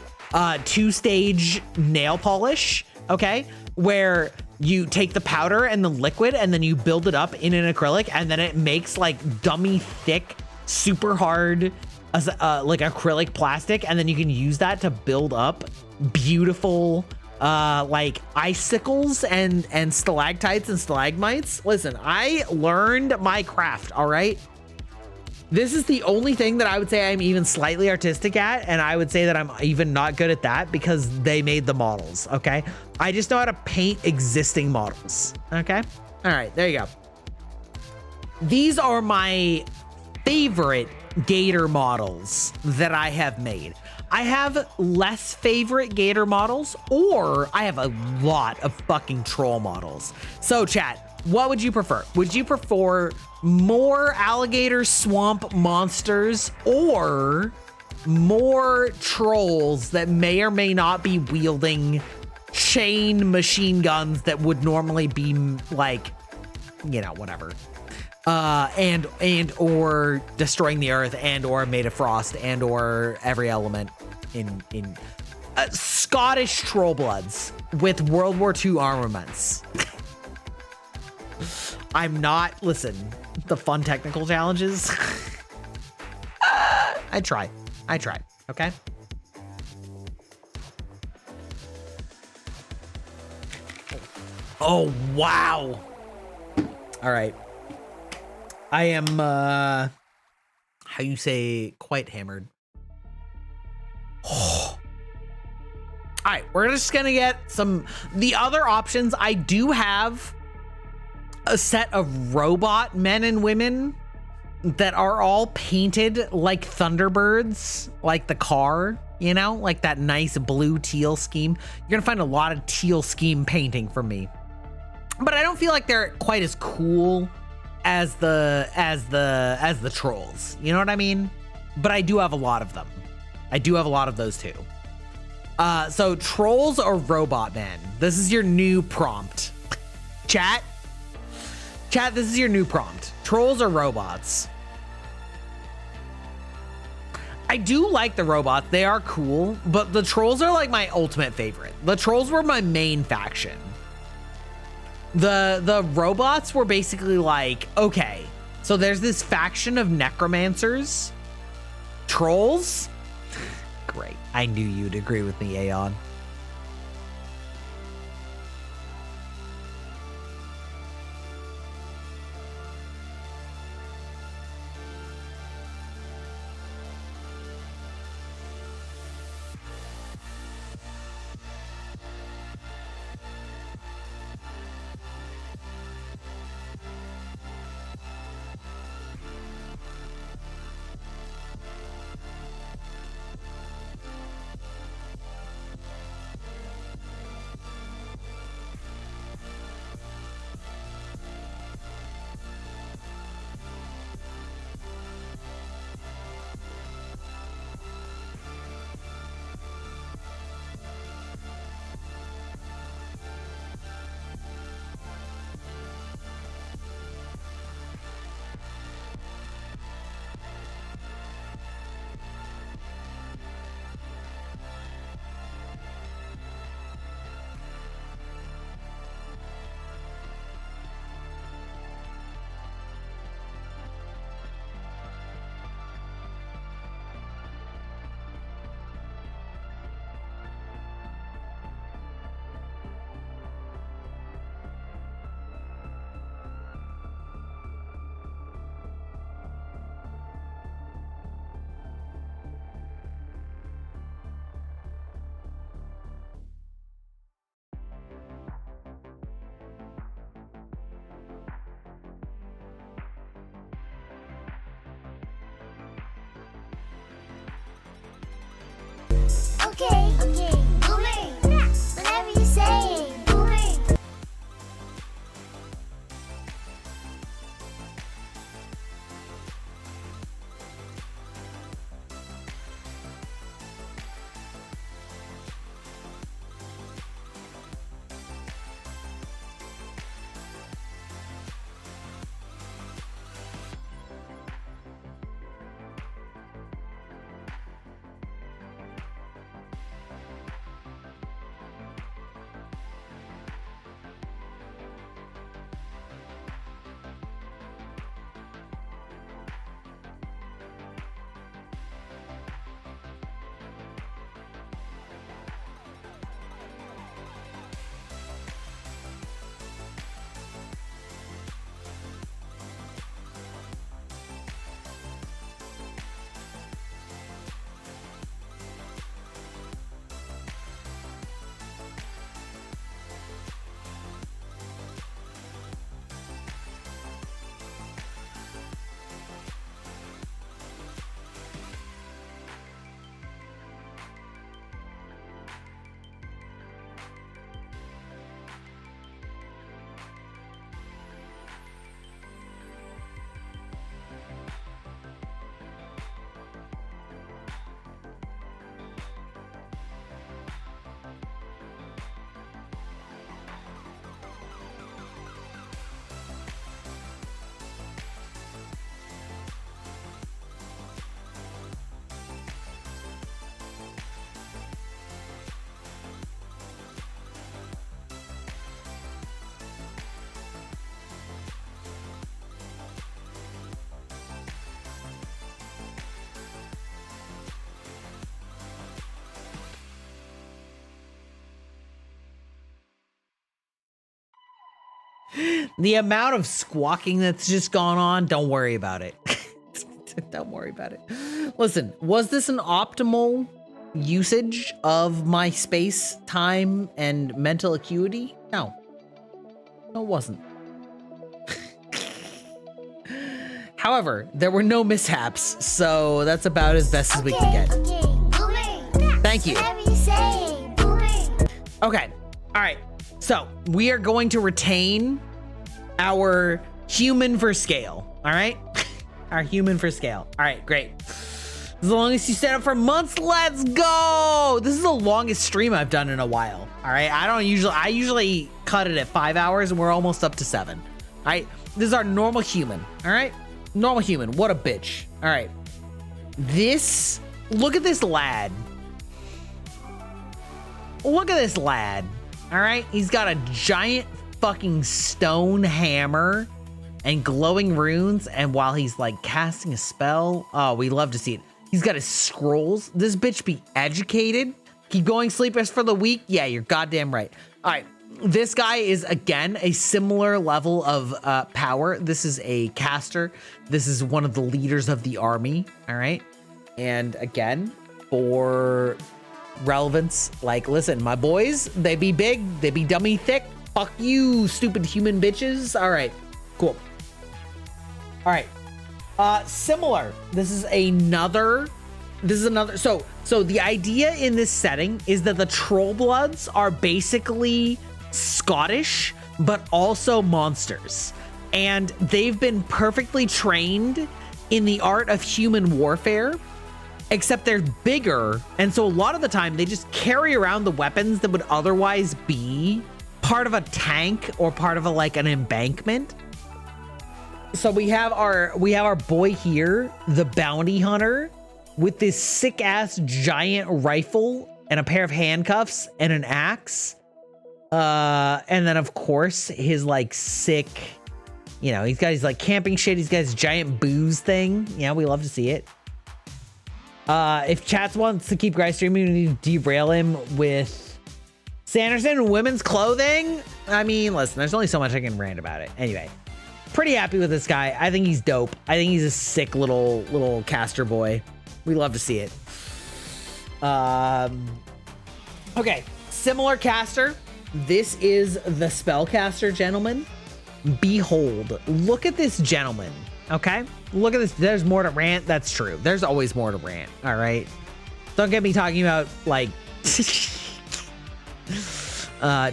A: nail polish, okay? Where you take the powder and the liquid and then you build it up in an acrylic, and then it makes like dummy thick, super hard like acrylic plastic, and then you can use that to build up beautiful like icicles and stalactites and stalagmites. Listen, I learned my craft, all right? This is the only thing that I would say I'm even slightly artistic at, and I would say that I'm even not good at that because they made the models, okay? I just know how to paint existing models, okay? All right, there you go. These are my favorite gator models that I have made. I have less favorite gator models, or I have a lot of fucking troll models. So chat, what would you prefer? Would you prefer more alligator swamp monsters or more trolls that may or may not be wielding chain machine guns that would normally be like, you know, whatever. And or destroying the earth, and or made of frost, and or every element in Scottish troll bloods with World War II armaments. I'm not, listen, the fun technical challenges. I try, okay? Oh, wow. All right. I am, how you say, quite hammered. Oh. All right, we're just gonna get the other options. I do have a set of robot men and women that are all painted like Thunderbirds, like the car, you know, like that nice blue teal scheme. You're gonna find a lot of teal scheme painting from me, but I don't feel like they're quite as cool as the trolls, you know what I mean? But I do have a lot of them. I do have a lot of those too. So trolls or robot men? This is your new prompt. Chat, this is your new prompt. Trolls or robots? I do like the robots. They are cool, but the trolls are like my ultimate favorite. The trolls were my main faction. The robots were basically like, okay, so there's this faction of necromancers, trolls. Great. I knew you'd agree with me, Aeon.
G: Okay, boomer. Whatever you say, boomer.
A: The amount of squawking that's just gone on, don't worry about it. Don't worry about it. Listen, was this an optimal usage of my space, time, and mental acuity? No. No, it wasn't. However, there were no mishaps, so that's about as best as we can get.
G: Boomer.
A: Thank you.
G: Whatever you say, boomer.
A: Okay. All right. So we are going to retain our human for scale. All right. Our human for scale. All right, great. As long as you set up for months, let's go. This is the longest stream I've done in a while. All right. I usually cut it at 5 hours and we're almost up to 7. All right. This is our normal human. All right. Normal human. What a bitch. All right. This Look at this lad. Look at this lad. All right, he's got a giant fucking stone hammer and glowing runes, and while he's like casting a spell, oh, we love to see it. He's got his scrolls. This bitch be educated. Keep going, sleepers for the week. Yeah, you're goddamn right. All right, this guy is again a similar level of power. This is a caster. This is one of the leaders of the army. All right, and again, for relevance, like, listen, my boys, they be big, they be dummy thick. Fuck you, stupid human bitches. All right, cool. All right, similar. This is another. So the idea in this setting is that the troll bloods are basically Scottish, but also monsters, and they've been perfectly trained in the art of human warfare. Except they're bigger, and so a lot of the time they just carry around the weapons that would otherwise be part of a tank or part of an embankment. So we have our boy here, the bounty hunter, with this sick ass giant rifle and a pair of handcuffs and an axe. And then of course his like sick, you know, he's got his like camping shit. He's got his giant booze thing. Yeah, we love to see it. If Chats wants to keep Grice streaming, we need to derail him with Sanderson and women's clothing. I mean, listen, there's only so much I can rant about it. Anyway, pretty happy with this guy. I think he's dope. I think he's a sick little caster boy. We love to see it. Okay, similar caster. This is the spellcaster gentleman. Behold, look at this gentleman. Okay, look at this. There's more to rant. That's true. There's always more to rant. All right, don't get me talking about like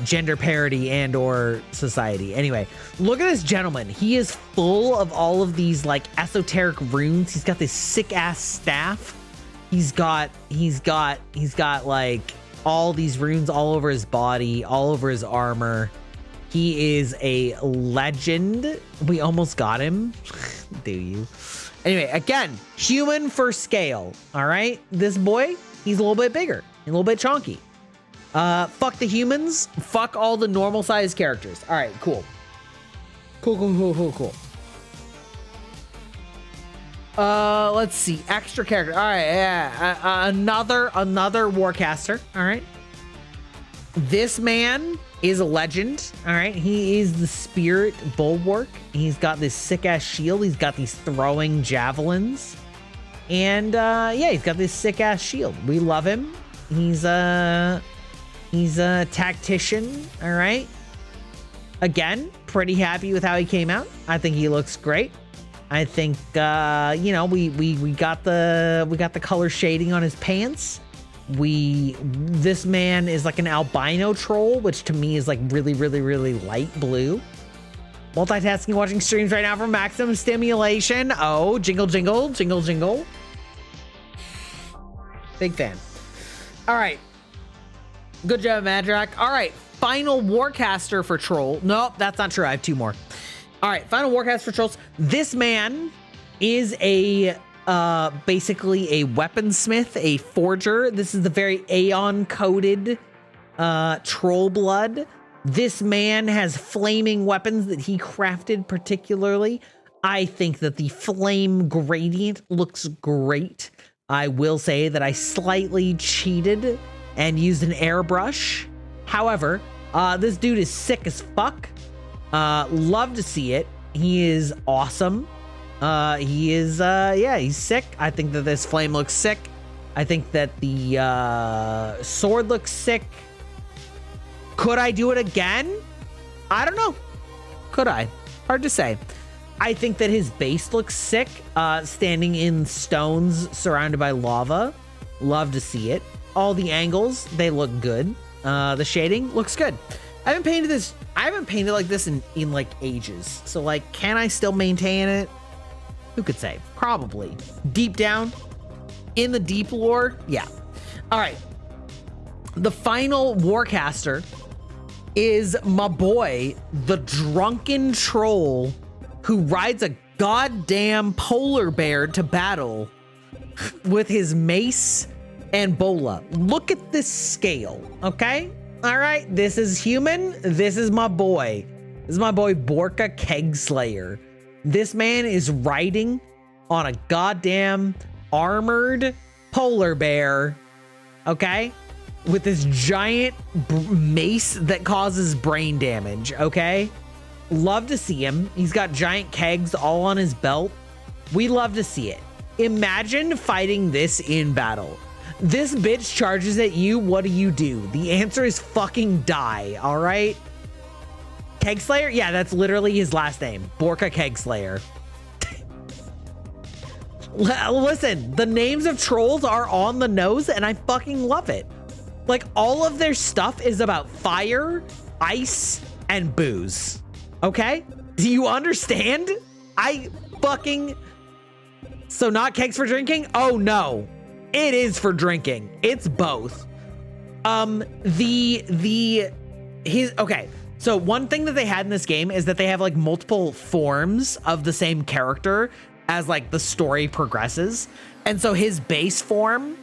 A: gender parity and or society. Anyway, look at this gentleman. He is full of all of these like esoteric runes. He's got this sick ass staff. He's got like all these runes all over his body, all over his armor. He is a legend. We almost got him. Do you? Anyway, again, human for scale. All right. This boy, he's a little bit bigger, a little bit chonky. Fuck the humans. Fuck all the normal sized characters. All right, cool. Cool. Let's see. Extra character. All right, yeah. Another warcaster. All right. This man is a legend. All right. He is the spirit bulwark. He's got this sick ass shield. He's got these throwing javelins. And yeah, he's got this sick ass shield. We love him. He's a tactician. All right. Again, pretty happy with how he came out. I think he looks great. I think you know, we got the color shading on his pants. This man is like an albino troll, which to me is like really light blue. Multitasking, watching streams right now for maximum stimulation. Oh, jingle. Big fan. All right. Good job, Madrak. All right. Final Warcaster for Troll. Nope, that's not true. I have two more. All right. Final Warcaster for Trolls. This man is a basically a weaponsmith, a forger. This is the very Aeon coded troll blood. This man has flaming weapons that he crafted particularly. I think that the flame gradient looks great. I will say that I slightly cheated and used an airbrush. However, this dude is sick as fuck. Love to see it. He is awesome. He is, yeah, he's sick. I think that this flame looks sick. I think that the sword looks sick. Could I do it again? I don't know. Could I? Hard to say. I think that his base looks sick. Standing in stones surrounded by lava. Love to see it. All the angles, they look good. The shading looks good. I haven't painted like this in like ages. So like, can I still maintain it? Who could say? Probably. Deep down, in the deep lore, yeah. All right. The final Warcaster is my boy, the drunken troll who rides a goddamn polar bear to battle with his mace and bola. Look at this scale, okay? All right, this is human. This is my boy. This is my boy Borka Kegslayer. This man is riding on a goddamn armored polar bear, okay? With this giant mace that causes brain damage, okay? Love to see him. He's got giant kegs all on his belt. We love to see it. Imagine fighting this in battle. This bitch charges at you. What do? The answer is fucking die, all right? Kegslayer? Yeah, that's literally his last name. Borka Kegslayer. Listen, the names of trolls are on the nose and I fucking love it. Like, all of their stuff is about fire, ice, and booze. Okay? Do you understand? So not kegs for drinking? Oh no. It is for drinking. It's both. Okay. So one thing that they had in this game is that they have like multiple forms of the same character as like the story progresses. And so his base form,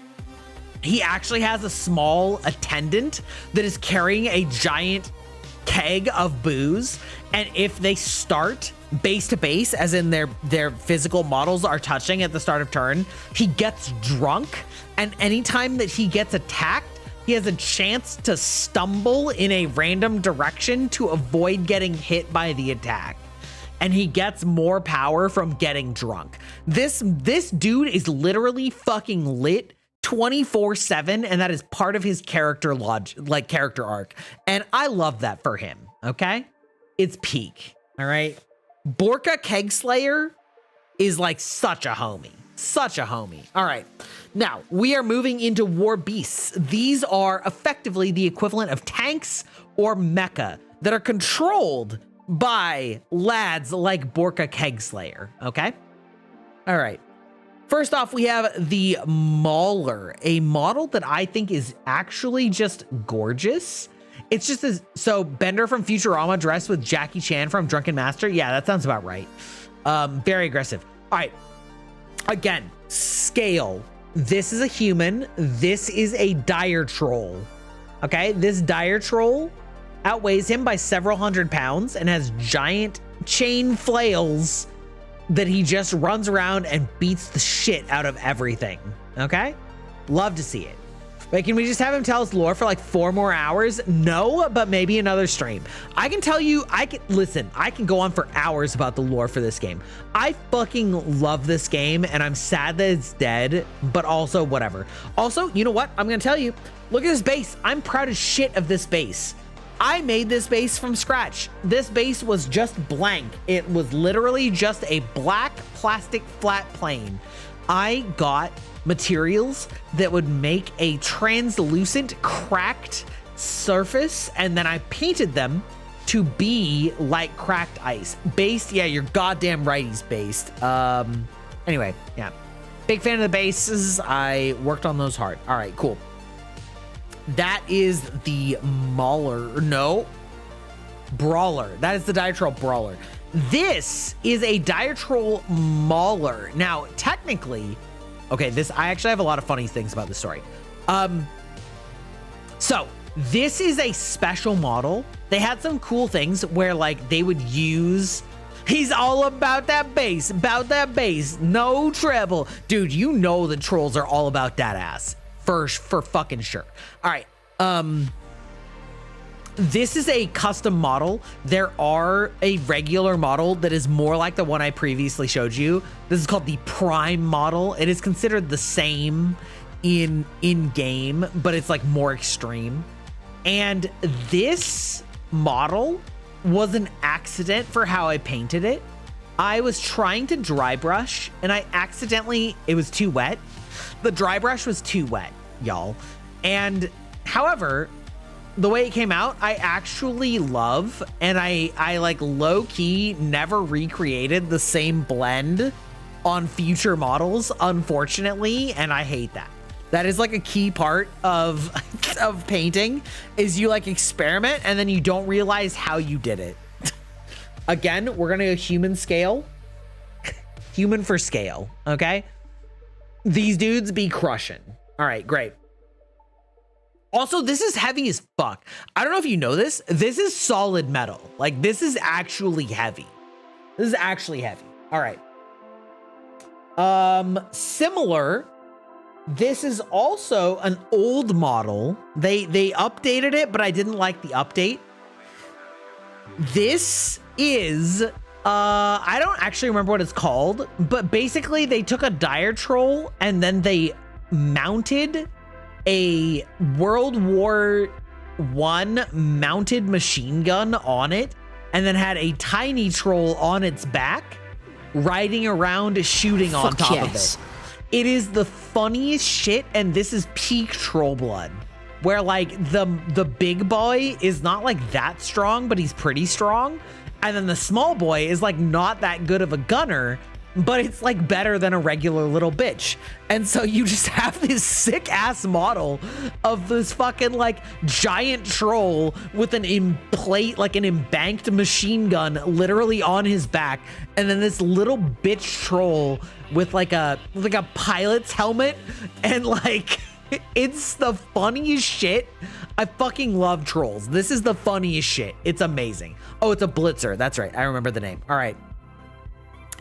A: he actually has a small attendant that is carrying a giant keg of booze. And if they start base to base, as in their physical models are touching at the start of turn, he gets drunk. And anytime that he gets attacked, he has a chance to stumble in a random direction to avoid getting hit by the attack. And he gets more power from getting drunk. This dude is literally fucking lit 24/7, and that is part of his character character arc. And I love that for him, okay? It's peak, all right? Borka Kegslayer is like such a homie. Such a homie. All right. Now, we are moving into war beasts. These are effectively the equivalent of tanks or mecha that are controlled by lads like Borka Kegslayer, okay? All right. First off, we have the Mauler, a model that I think is actually just gorgeous. It's just as, so Bender from Futurama dressed with Jackie Chan from Drunken Master. Yeah, that sounds about right. Very aggressive. All right. Again, scale. This is a human. This is a dire troll. Okay, this dire troll outweighs him by several hundred pounds and has giant chain flails that he just runs around and beats the shit out of everything. Okay, love to see it. Wait, can we just have him tell us lore for like 4 more hours? No, but maybe another stream. I can tell you, I can go on for hours about the lore for this game. I fucking love this game and I'm sad that it's dead, but also whatever. Also, you know what? I'm gonna tell you, look at this base. I'm proud as shit of this base. I made this base from scratch. This base was just blank. It was literally just a black plastic flat plane. I got materials that would make a translucent cracked surface, and then I painted them to be like cracked ice. Based, yeah, you're goddamn right, he's based. Anyway, yeah, big fan of the bases. I worked on those hard. All right, cool. That is the Brawler. That is the Dire Troll Brawler. This is a Dire Troll Mauler. Now, technically, okay, I actually have a lot of funny things about this story. So this is a special model. They had some cool things where like they would use, he's all about that bass, no treble. Dude, you know the trolls are all about that ass for fucking sure. All right. This is a custom model. There are a regular model that is more like the one I previously showed you. This is called the Prime model. It is considered the same in game, but it's like more extreme. And this model was an accident for how I painted it. I was trying to dry brush and it was too wet. The dry brush was too wet, y'all. And however, the way it came out, I actually love, and I like low key never recreated the same blend on future models, unfortunately, and I hate that. That is like a key part of painting, is you like experiment and then you don't realize how you did it. Again, we're gonna go human scale, human for scale, okay? These dudes be crushing. All right, great. Also, this is heavy as fuck. I don't know if you know this. This is solid metal. Like, this is actually heavy. This is actually heavy. All right. Similar. This is also an old model. They updated it, but I didn't like the update. This is, I don't actually remember what it's called, but basically they took a dire troll and then they mounted a World War I mounted machine gun on it, and then had a tiny troll on its back riding around shooting on top of it. It is the funniest shit, and this is peak troll blood, where like the big boy is not like that strong, but he's pretty strong, and then the small boy is like not that good of a gunner, but it's like better than a regular little bitch. And so you just have this sick ass model of this fucking like giant troll with an embanked machine gun literally on his back, and then this little bitch troll with like a pilot's helmet, and like it's the funniest shit. I fucking love trolls. This is the funniest shit. It's amazing. Oh, it's a blitzer. That's right. I remember the name. All right.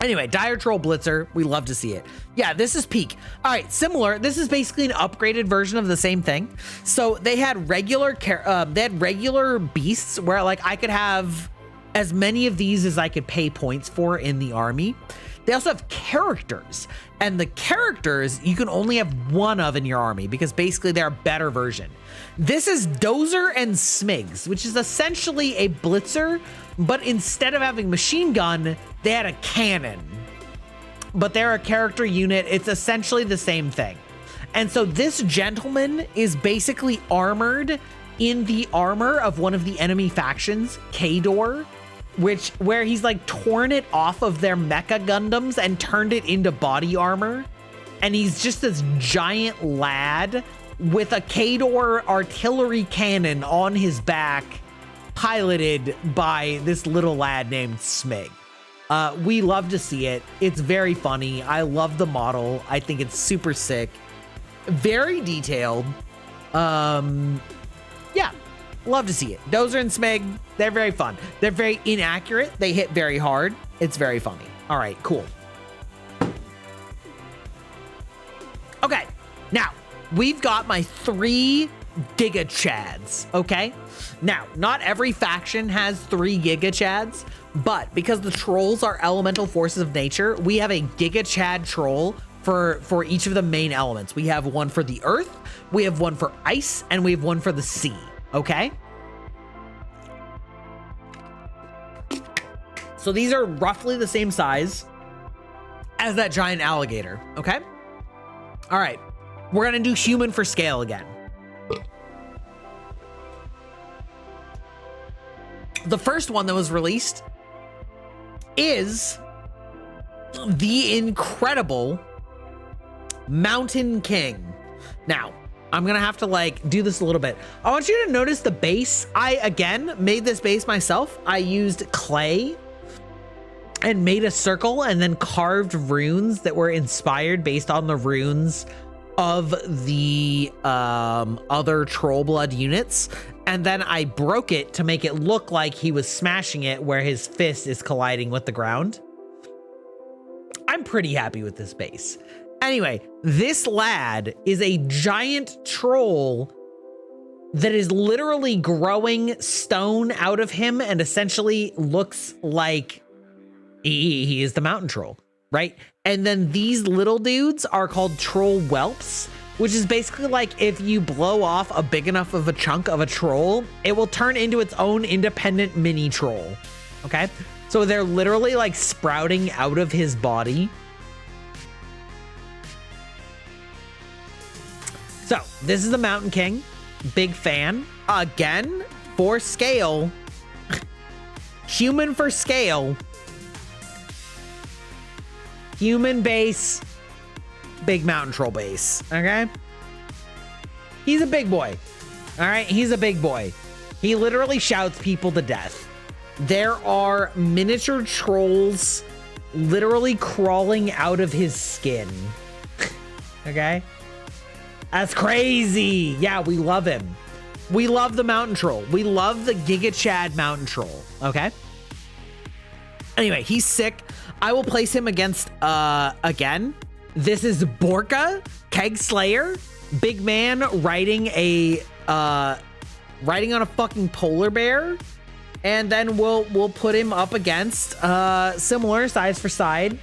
A: Anyway, Dire Troll Blitzer, we love to see it. Yeah, this is peak. All right, similar. This is basically an upgraded version of the same thing. So they had regular beasts where like I could have as many of these as I could pay points for in the army. They also have characters, and the characters you can only have one of in your army because basically they're a better version. This is Dozer and Smigs, which is essentially a blitzer, but instead of having machine gun, they had a cannon. But they're a character unit. It's essentially the same thing. And so this gentleman is basically armored in the armor of one of the enemy factions, Kador, where he's like torn it off of their mecha Gundams and turned it into body armor. And he's just this giant lad with a Kador artillery cannon on his back, piloted by this little lad named Smig. We love to see it. It's very funny. I love the model. I think it's super sick. Very detailed. Yeah, love to see it. Dozer and Smig, they're very fun. They're very inaccurate. They hit very hard. It's very funny. All right, cool. Okay, now we've got my 3 Giga Chads, okay? Now, not every faction has 3 Giga Chads, but because the trolls are elemental forces of nature, we have a Giga Chad troll for each of the main elements. We have one for the earth, we have one for ice, and we have one for the sea, okay? So these are roughly the same size as that giant alligator, okay? All right, we're gonna do human for scale again. The first one that was released is the incredible Mountain King. Now, I'm gonna have to like do this a little bit. I want you to notice the base. I, again, made this base myself. I used clay and made a circle and then carved runes that were inspired based on the runes of the other troll blood units. And then I broke it to make it look like he was smashing it where his fist is colliding with the ground. I'm pretty happy with this base. Anyway, this lad is a giant troll that is literally growing stone out of him and essentially looks like he is the mountain troll, right? And then these little dudes are called troll whelps, which is basically like if you blow off a big enough of a chunk of a troll, it will turn into its own independent mini troll, okay? So they're literally like sprouting out of his body. So this is the Mountain King, big fan. Again, for scale, human for scale, human base, big mountain troll base, okay? He's a big boy, all right? He's a big boy. He literally shouts people to death. There are miniature trolls literally crawling out of his skin. Okay. That's crazy. Yeah, we love him. We love the mountain troll. We love the Giga Chad mountain troll. Okay. Anyway, he's sick. I will place him against, again. This is Borka, Keg Slayer, big man riding on a fucking polar bear. And then we'll put him up against, similar size for side,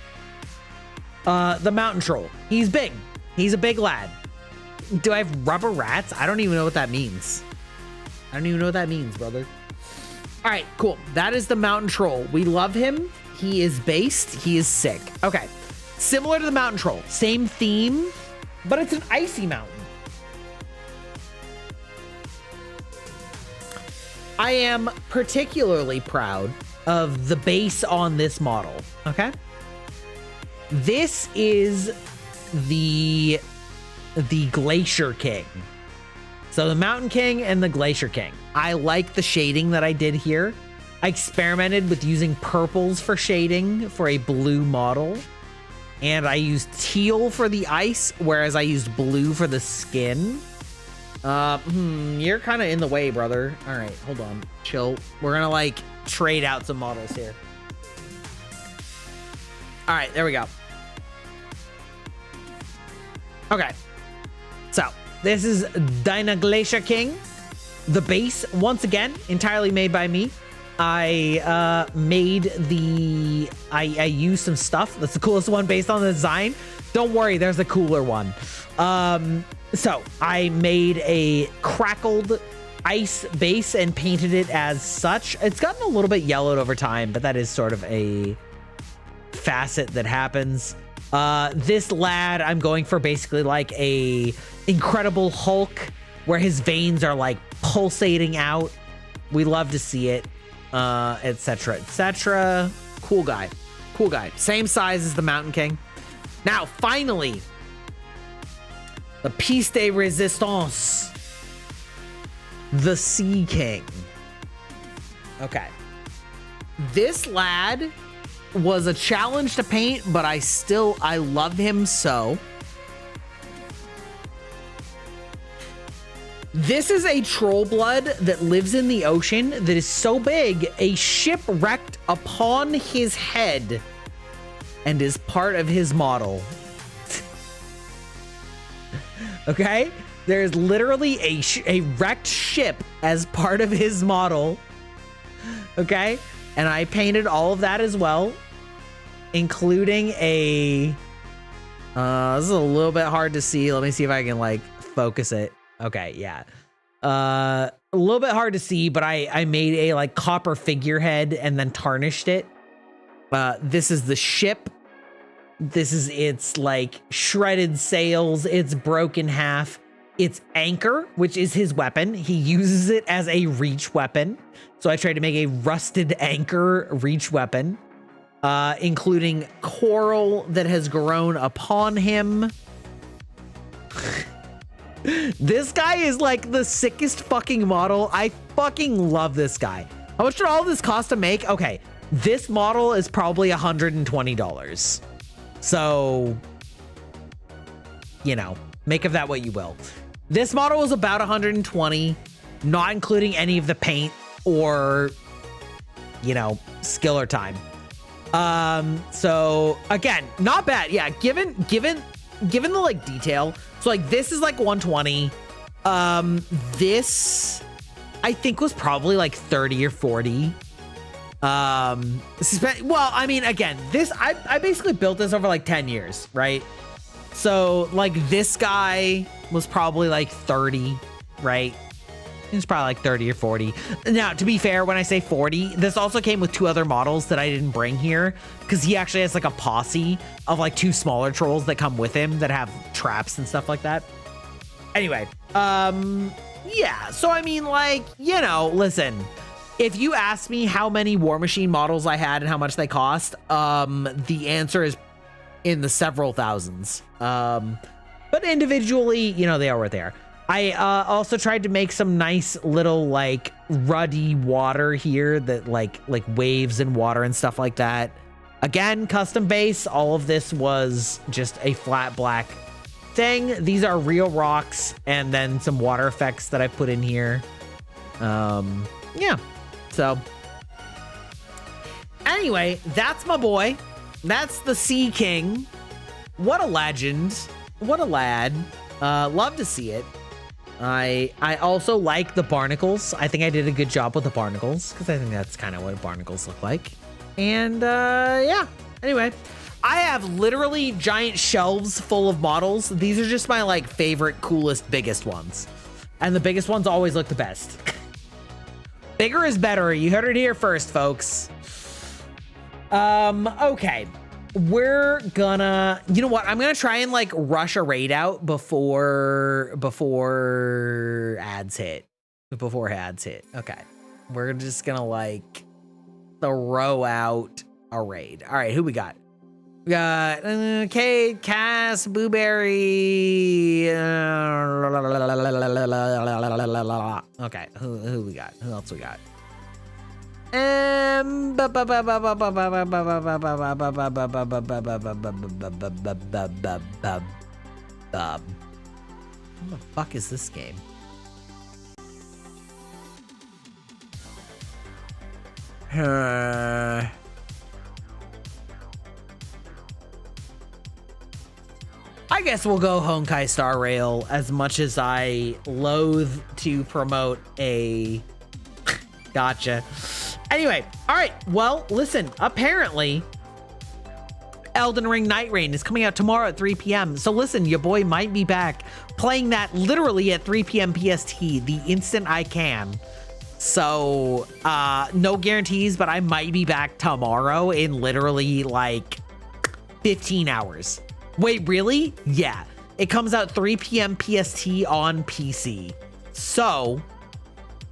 A: the mountain troll. He's big. He's a big lad. Do I have rubber rats? I don't even know what that means. I don't even know what that means, brother. All right, cool. That is the mountain troll. We love him. He is based. He is sick. Okay. Similar to the mountain troll. Same theme, but it's an icy mountain. I am particularly proud of the base on this model. Okay. This is the Glacier King. So the Mountain King and the Glacier King. I like the shading that I did here. I experimented with using purples for shading for a blue model. And I used teal for the ice, whereas I used blue for the skin. You're kind of in the way, brother. All right, hold on. Chill. We're gonna like trade out some models here. All right, there we go. Okay. So this is Dyna Glacier King. The base, once again, entirely made by me. I used some stuff. That's the coolest one based on the design. Don't worry, there's a cooler one. So I made a crackled ice base and painted it as such. It's gotten a little bit yellowed over time, but that is sort of a facet that happens. This lad, I'm going for basically like a Incredible Hulk where his veins are like pulsating out. We love to see it, etc., etc. Cool guy. Cool guy. Same size as the Mountain King. Now, finally, the piece de resistance, the Sea King. Okay. This lad was a challenge to paint, but I love him so. This is a troll blood that lives in the ocean that is so big, a ship wrecked upon his head and is part of his model. Okay? There's literally a wrecked ship as part of his model. Okay? And I painted all of that as well, including a... this is a little bit hard to see. Let me see if I can, like, focus it. Okay, yeah. A little bit hard to see, but I made a, like, copper figurehead and then tarnished it. This is the ship. This is its, like, shredded sails. It's broken half. Its anchor, which is his weapon. He uses it as a reach weapon. So I tried to make a rusted anchor reach weapon, including coral that has grown upon him. This guy is like the sickest fucking model. I fucking love this guy. How much did all this cost to make? Okay, this model is probably $120. So, you know, make of that what you will. This model was about $120, not including any of the paint or, you know, skill or time. So again, not bad. Yeah, given the like detail. So like this is like 120. This I think was probably like 30 or 40. Well, I mean, again, this I basically built this over like 10 years, right? So like this guy was probably like 30, right? He was probably like 30 or 40. Now, to be fair, when I say 40, this also came with two other models that I didn't bring here because he actually has like a posse of like two smaller trolls that come with him that have traps and stuff like that. Anyway, yeah. So, I mean, like, you know, listen, if you ask me how many War Machine models I had and how much they cost, the answer is in the several thousands. But individually, you know, they are what they are. I also tried to make some nice little like ruddy water here that like waves and water and stuff like that. Again, custom base. All of this was just a flat black thing. These are real rocks and then some water effects that I put in here. Yeah. So anyway, that's my boy. That's the Sea King. What a legend. What a lad. Love to see it. I also like the barnacles. I think I did a good job with the barnacles because I think that's kind of what barnacles look like. And yeah, anyway, I have literally giant shelves full of models. These are just my like favorite, coolest, biggest ones. And the biggest ones always look the best. Bigger is better. You heard it here first, folks. Okay. We're gonna, you know what? I'm gonna try and like rush a raid out before ads hit. Before ads hit. Okay. We're just gonna like throw out a raid. All right, who we got? We got Kate, Cass, Blueberry. Okay, who we got? Who else we got? Who the fuck is this game? I guess we'll go Honkai Star Rail, as much as I loathe to promote a gotcha. Anyway, all right, well, listen, apparently Elden Ring Night Rain is coming out tomorrow at 3 p.m. So listen, your boy might be back playing that literally at 3 p.m. PST the instant I can. So no guarantees, but I might be back tomorrow in literally like 15 hours. Wait, really? Yeah. It comes out 3 p.m. PST on PC. So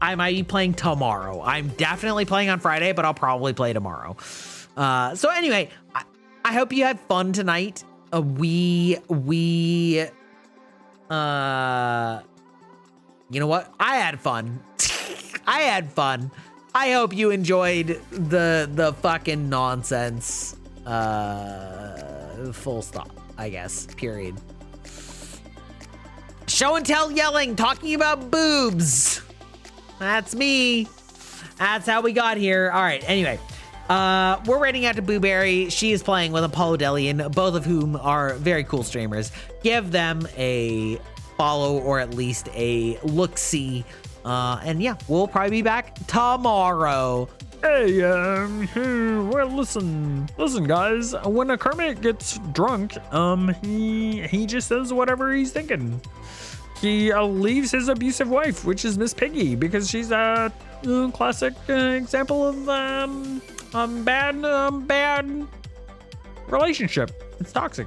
A: I might be playing tomorrow. I'm definitely playing on Friday, but I'll probably play tomorrow. So anyway, I hope you had fun tonight. You know what? I had fun. I had fun. I hope you enjoyed the fucking nonsense. Full stop, I guess. Period. Show and tell yelling, talking about boobs. That's me. That's how we got here. All right. Anyway, we're raiding out to Blueberry. She is playing with Apollo Delian, both of whom are very cool streamers. Give them a follow or at least a look-see. And yeah, we'll probably be back tomorrow.
B: Hey, well, listen, guys. When a Kermit gets drunk, he just says whatever he's thinking. He leaves his abusive wife, which is Miss Piggy, because she's a classic example of bad relationship. It's toxic.